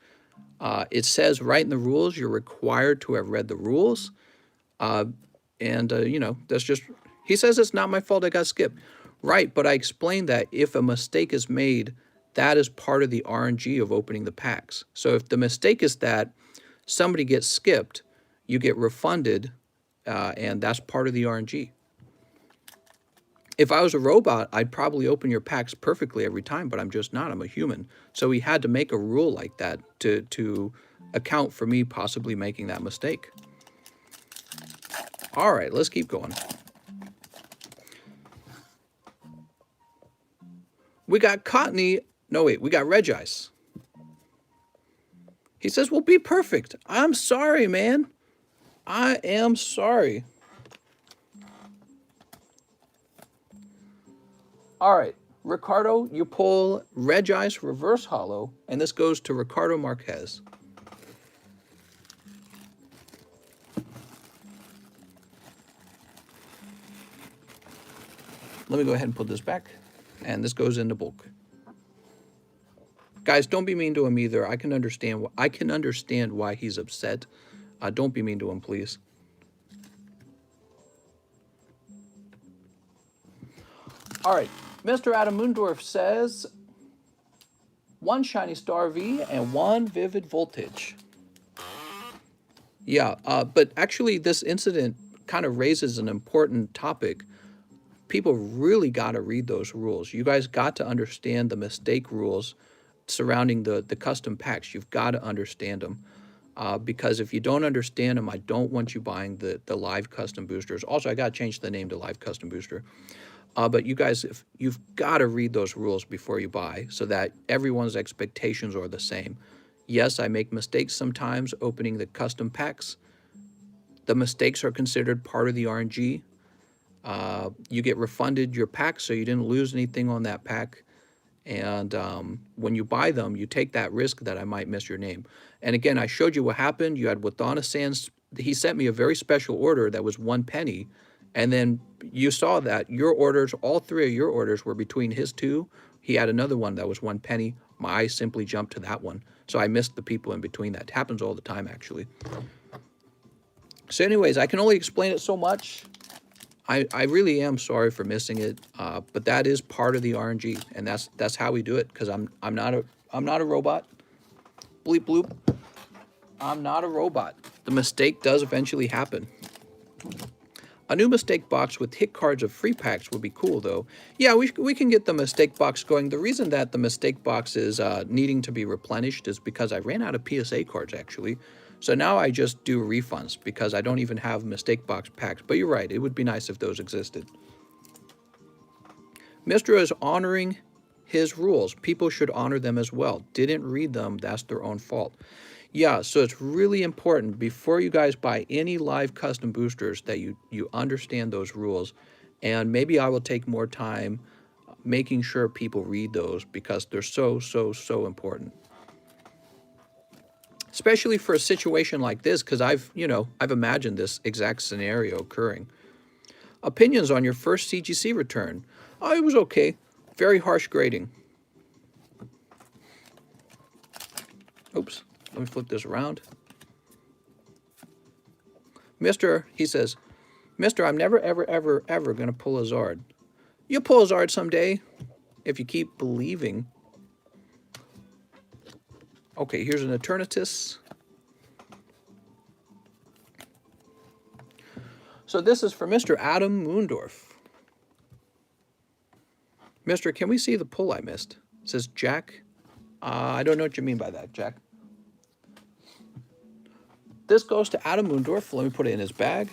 It says right in the rules you're required to have read the rules, you know, that's just. He says it's not my fault I got skipped, right? But I explained that if a mistake is made, that is part of the RNG of opening the packs. So if the mistake is that somebody gets skipped, you get refunded, and that's part of the RNG. If I was a robot, I'd probably open your packs perfectly every time, but I'm just not. I'm a human. So he had to make a rule like that to account for me possibly making that mistake. All right, let's keep going. We got Cottony. No, wait, we got Regice. He says, well, be perfect. I'm sorry, man. I am sorry. All right, Ricardo, you pull Regice Reverse Hollow, and this goes to Ricardo Marquez. Let me go ahead and put this back, and this goes into bulk. Guys, don't be mean to him either. I can understand why he's upset. Don't be mean to him, please. All right, Mr. Adam Moondorf says 1 Shiny Star V and 1 Vivid Voltage. Yeah, but actually this incident kind of raises an important topic. People really got to read those rules. You guys got to understand the mistake rules surrounding the custom packs. You've got to understand them. Because if you don't understand them, I don't want you buying the live custom boosters. Also, I got to change the name to live custom booster. But you guys, you've got to read those rules before you buy so that everyone's expectations are the same. Yes, I make mistakes sometimes opening the custom packs. The mistakes are considered part of the RNG. You get refunded your pack, so you didn't lose anything on that pack. And when you buy them, you take that risk that I might miss your name. And again, I showed you what happened. You had Wadana Sands. He sent me a very special order that was 1 penny. And then you saw that your orders, all 3 of your orders were between his 2. He had another one that was 1 penny. My eyes simply jumped to that one. So I missed the people in between that. It happens all the time, actually. So anyways, I can only explain it so much. I really am sorry for missing it, but that is part of the RNG, and that's how we do it. Because I'm not a robot. Bleep bloop. I'm not a robot. The mistake does eventually happen. A new mistake box with hit cards of free packs would be cool, though. Yeah, we can get the mistake box going. The reason that the mistake box is needing to be replenished is because I ran out of PSA cards, actually. So now I just do refunds because I don't even have mistake box packs. But you're right, it would be nice if those existed. Mr. is honoring his rules. People should honor them as well. Didn't read them, that's their own fault. Yeah, so it's really important before you guys buy any live custom boosters that you understand those rules. And maybe I will take more time making sure people read those because they're so important. Especially for a situation like this, because I've imagined this exact scenario occurring. Opinions on your first CGC return. Oh, it was okay. Very harsh grading. Oops. Let me flip this around. He says, Mister, I'm never, ever going to pull a Zard. You'll pull a Zard someday if you keep believing. Okay, here's an Eternatus. So this is for Mr. Adam Moondorf. Mister, can we see the pull I missed? It says Jack. I don't know what you mean by that, Jack. This goes to Adam Moondorf. Let me put it in his bag.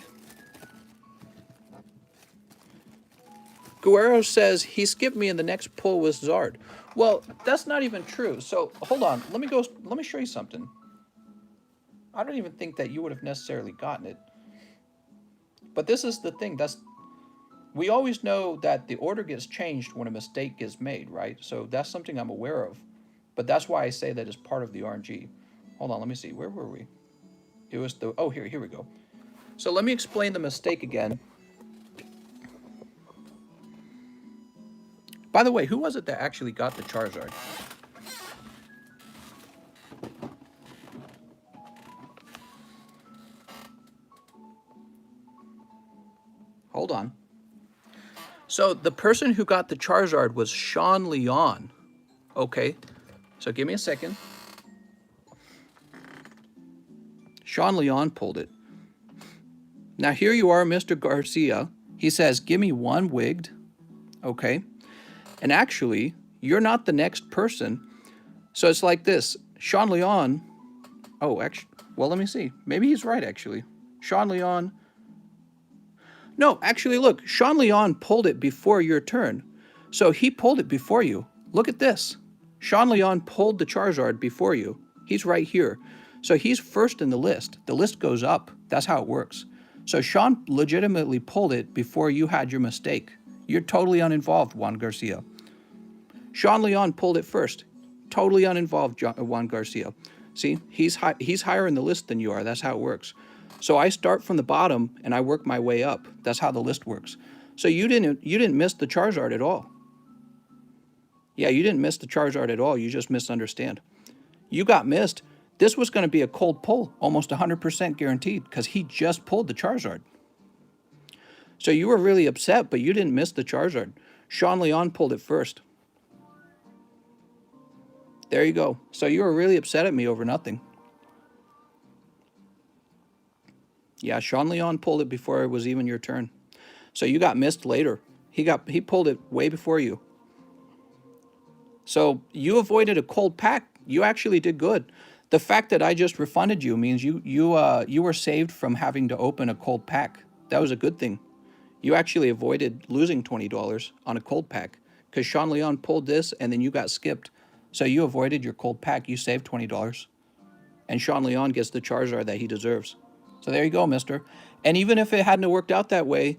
Guerrero says he skipped me in the next pull with Zard. Well, that's not even true. So hold on. Let me show you something. I don't even think that you would have necessarily gotten it. But this is the thing. We always know that the order gets changed when a mistake is made, right? So that's something I'm aware of. But that's why I say that it's part of the RNG. Hold on, let me see. Where were we? It was the... Oh, here we go. So let me explain the mistake again. By the way, who was it that actually got the Charizard? Hold on. So the person who got the Charizard was Sean Leon. Okay, so give me a second. Sean Leon pulled it. Now here you are, Mr. Garcia. He says, give me one wigged. Okay. And actually, you're not the next person. So it's like this. Sean Leon. Oh, actually, well, let me see. Maybe he's right, actually. Sean Leon. No, actually, look. Sean Leon pulled it before your turn. So he pulled it before you. Look at this. Sean Leon pulled the Charizard before you. He's right here. So he's first in the list. The list goes up. That's how it works. So Sean legitimately pulled it before you had your mistake. You're totally uninvolved, Juan Garcia. Sean Leon pulled it first. Totally uninvolved, Juan Garcia. See, he's higher in the list than you are. That's how it works. So I start from the bottom and I work my way up. That's how the list works. So you didn't miss the Charizard at all. Yeah, you didn't miss the Charizard at all. You just misunderstand. You got missed. This was going to be a cold pull, almost 100% guaranteed, because he just pulled the Charizard. So you were really upset, but you didn't miss the Charizard. Sean Leon pulled it first. There you go. So you were really upset at me over nothing. Yeah, Sean Leon pulled it before it was even your turn. So you got missed later. He pulled it way before you. So you avoided a cold pack. You actually did good. The fact that I just refunded you means you were saved from having to open a cold pack. That was a good thing. You actually avoided losing $20 on a cold pack because Sean Leon pulled this and then you got skipped. So you avoided your cold pack. You saved $20. And Sean Leon gets the Charizard that he deserves. So there you go, mister. And even if it hadn't worked out that way,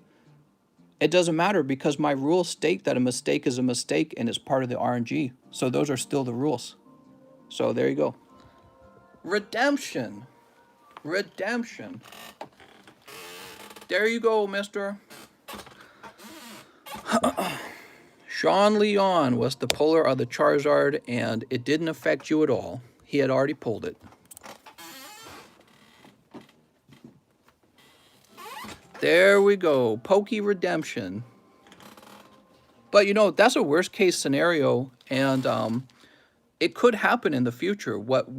it doesn't matter because my rules state that a mistake is a mistake and it's part of the RNG. So those are still the rules. So there you go. Redemption. Redemption. There you go, mister. Sean Leon was the puller of the Charizard, and it didn't affect you at all. He had already pulled it. There we go. Pokey redemption. But, you know, that's a worst case scenario, and it could happen in the future. What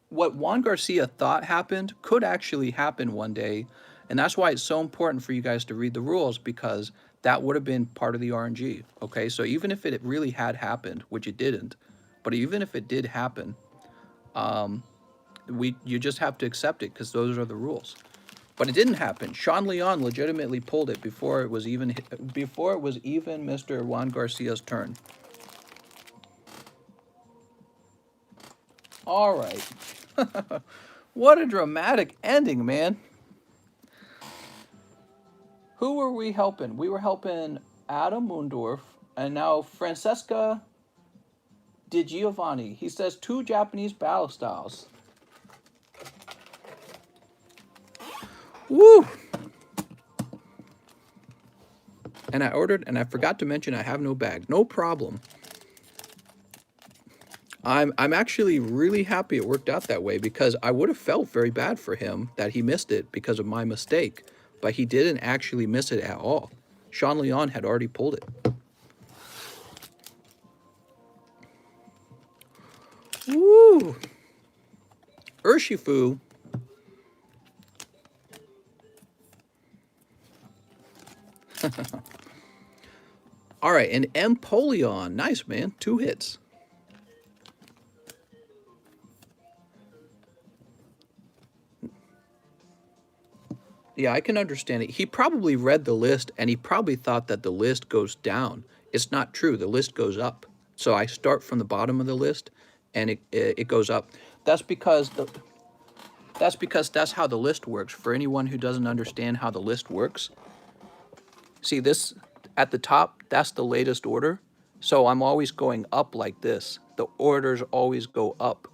Juan Garcia thought happened could actually happen one day, and that's why it's so important for you guys to read the rules, because that would have been part of the RNG, okay? So even if it really had happened, which it didn't, but even if it did happen, you just have to accept it because those are the rules. But it didn't happen. Sean Leon legitimately pulled it before it was even Mr. Juan Garcia's turn. All right. What a dramatic ending, man. Who were we helping? We were helping Adam Mundorf and now Francesca Di Giovanni. He says 2 Japanese battle styles. Woo! And I ordered, and I forgot to mention I have no bag. No problem. I'm actually really happy it worked out that way because I would have felt very bad for him that he missed it because of my mistake. But he didn't actually miss it at all. Sean Leon had already pulled it. Woo! Urshifu. All right, and Empoleon. Nice, man. 2 hits. Yeah, I can understand it. He probably read the list, and he probably thought that the list goes down. It's not true. The list goes up. So I start from the bottom of the list, and it goes up. That's because That's because that's how the list works. For anyone who doesn't understand how the list works, see this at the top, that's the latest order. So I'm always going up like this. The orders always go up.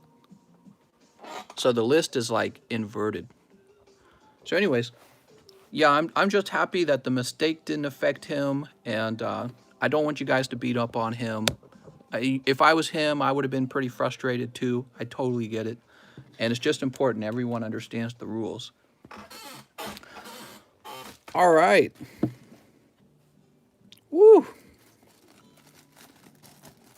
So the list is like inverted. So anyways, yeah, I'm just happy that the mistake didn't affect him, and I don't want you guys to beat up on him. If I was him, I would have been pretty frustrated too. I totally get it. And it's just important everyone understands the rules. All right. Woo.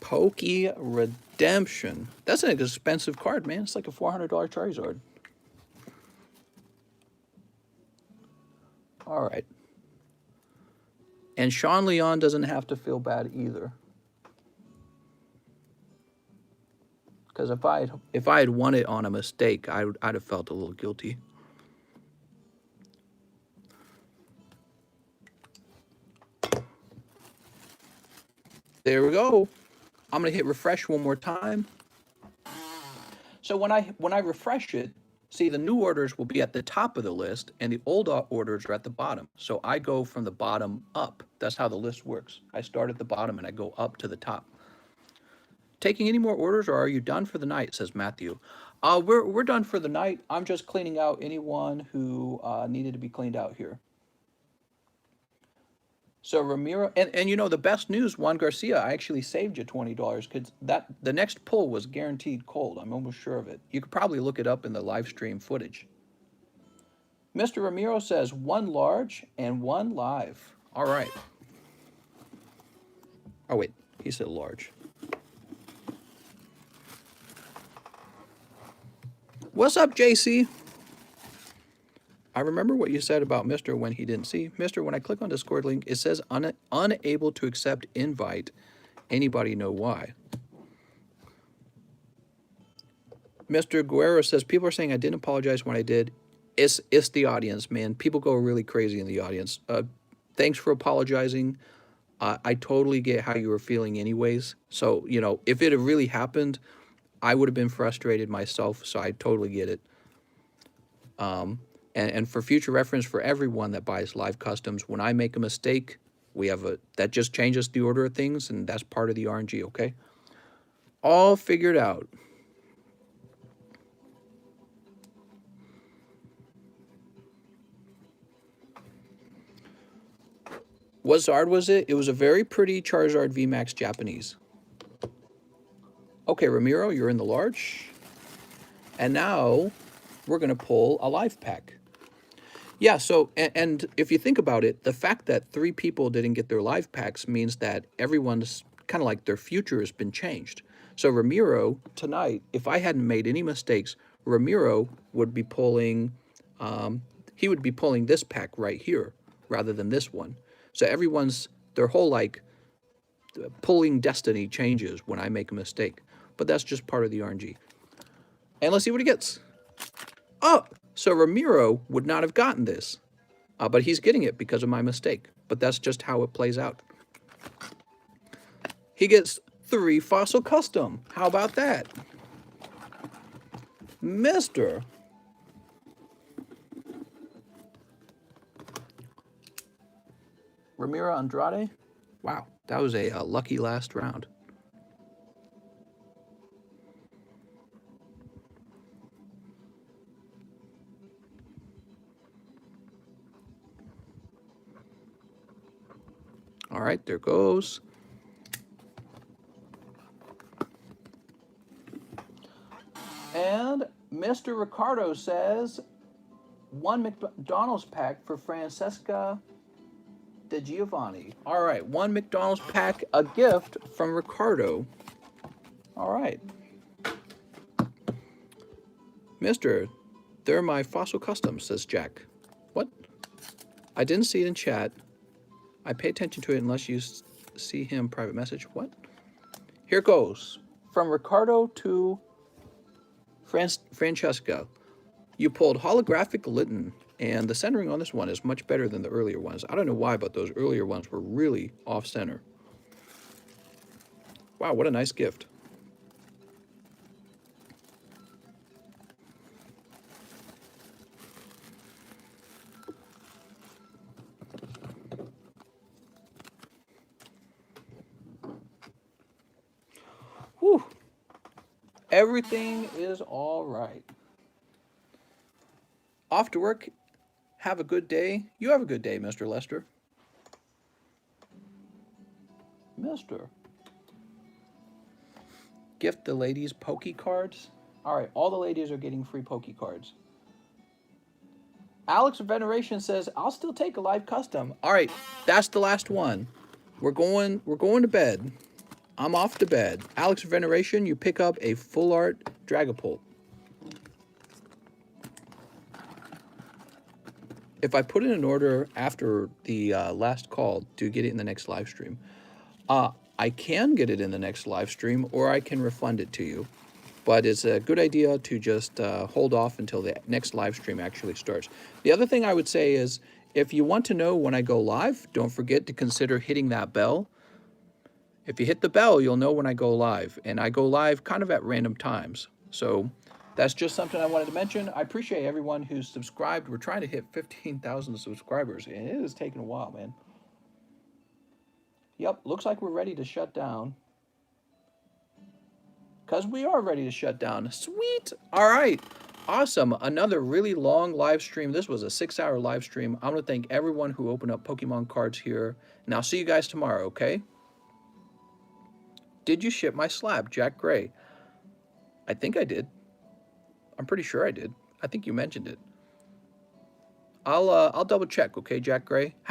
Pokey Redemption. That's an expensive card, man. It's like a $400 Charizard. All right. And Sean Leon doesn't have to feel bad either. Because if I had won it on a mistake, I'd have felt a little guilty. There we go. I'm gonna hit refresh one more time. So when I refresh it, see the new orders will be at the top of the list and the old orders are at the bottom. So I go from the bottom up. That's how the list works. I start at the bottom and I go up to the top. Taking any more orders, or are you done for the night? Says Matthew. We're done for the night. I'm just cleaning out anyone who needed to be cleaned out here. So Ramiro, and you know the best news, Juan Garcia, I actually saved you $20 because the next pull was guaranteed cold. I'm almost sure of it. You could probably look it up in the live stream footage. Mr. Ramiro says 1 large and 1 live. All right. Oh wait, he said large. What's up, JC? I remember what you said about Mr. when he didn't see. Mr. When I click on Discord link, it says unable to accept invite. Anybody know why? Mr. Guerrero says, people are saying I didn't apologize when I did. It's the audience, man. People go really crazy in the audience. Thanks for apologizing. I totally get how you were feeling anyways. So, you know, if it had really happened, I would have been frustrated myself. So I totally get it. And for future reference for everyone that buys live customs, when I make a mistake, that just changes the order of things, and that's part of the RNG, okay? All figured out. What Zard was it? It was a very pretty Charizard VMAX Japanese. Okay, Ramiro, you're in the large. And now we're going to pull a live pack. Yeah, so, and if you think about it, the fact that 3 people didn't get their live packs means that everyone's kind of like their future has been changed. So Ramiro, tonight, if I hadn't made any mistakes, Ramiro would be pulling, he would be pulling this pack right here rather than this one. So their whole like pulling destiny changes when I make a mistake. But that's just part of the RNG. And let's see what he gets. Oh, so Ramiro would not have gotten this, but he's getting it because of my mistake. But that's just how it plays out. He gets 3 Fossil Custom. How about that? Mr. Ramiro Andrade. Wow, that was a lucky last round. All right, there goes. And Mr. Ricardo says 1 McDonald's pack for Francesca De Giovanni. All right, 1 McDonald's pack, a gift from Ricardo. All right. Mister, they're my Fossil Customs, says Jack. What? I didn't see it in chat. I pay attention to it unless you see him private message. What? Here goes. From Ricardo to Francesca. You pulled Holographic Litten, and the centering on this one is much better than the earlier ones. I don't know why, but those earlier ones were really off-center. Wow, what a nice gift. Whew. Everything is all right. Off to work. Have a good day. You have a good day, Mr. Lester. Mister. Gift the ladies Poke cards. All right, all the ladies are getting free Poke cards. Alex Veneration says, "I'll still take a live custom." All right, that's the last one. We're going to bed. I'm off to bed. Alex Veneration, you pick up a full art Dragapult. If I put in an order after the last call to get it in the next live stream, I can get it in the next live stream, or I can refund it to you. But it's a good idea to just hold off until the next live stream actually starts. The other thing I would say is, if you want to know when I go live, don't forget to consider hitting that bell. If you hit the bell, you'll know when I go live. And I go live kind of at random times. So that's just something I wanted to mention. I appreciate everyone who's subscribed. We're trying to hit 15,000 subscribers, and it is taking a while, man. Yep, looks like we're ready to shut down. Because we are ready to shut down. Sweet. All right. Awesome. Another really long live stream. This was a 6-hour live stream. I'm going to thank everyone who opened up Pokemon cards here. And I'll see you guys tomorrow, okay? Did you ship my slab, Jack Gray? I think I did. I'm pretty sure I did. I think you mentioned it. I'll double check, okay, Jack Gray? Have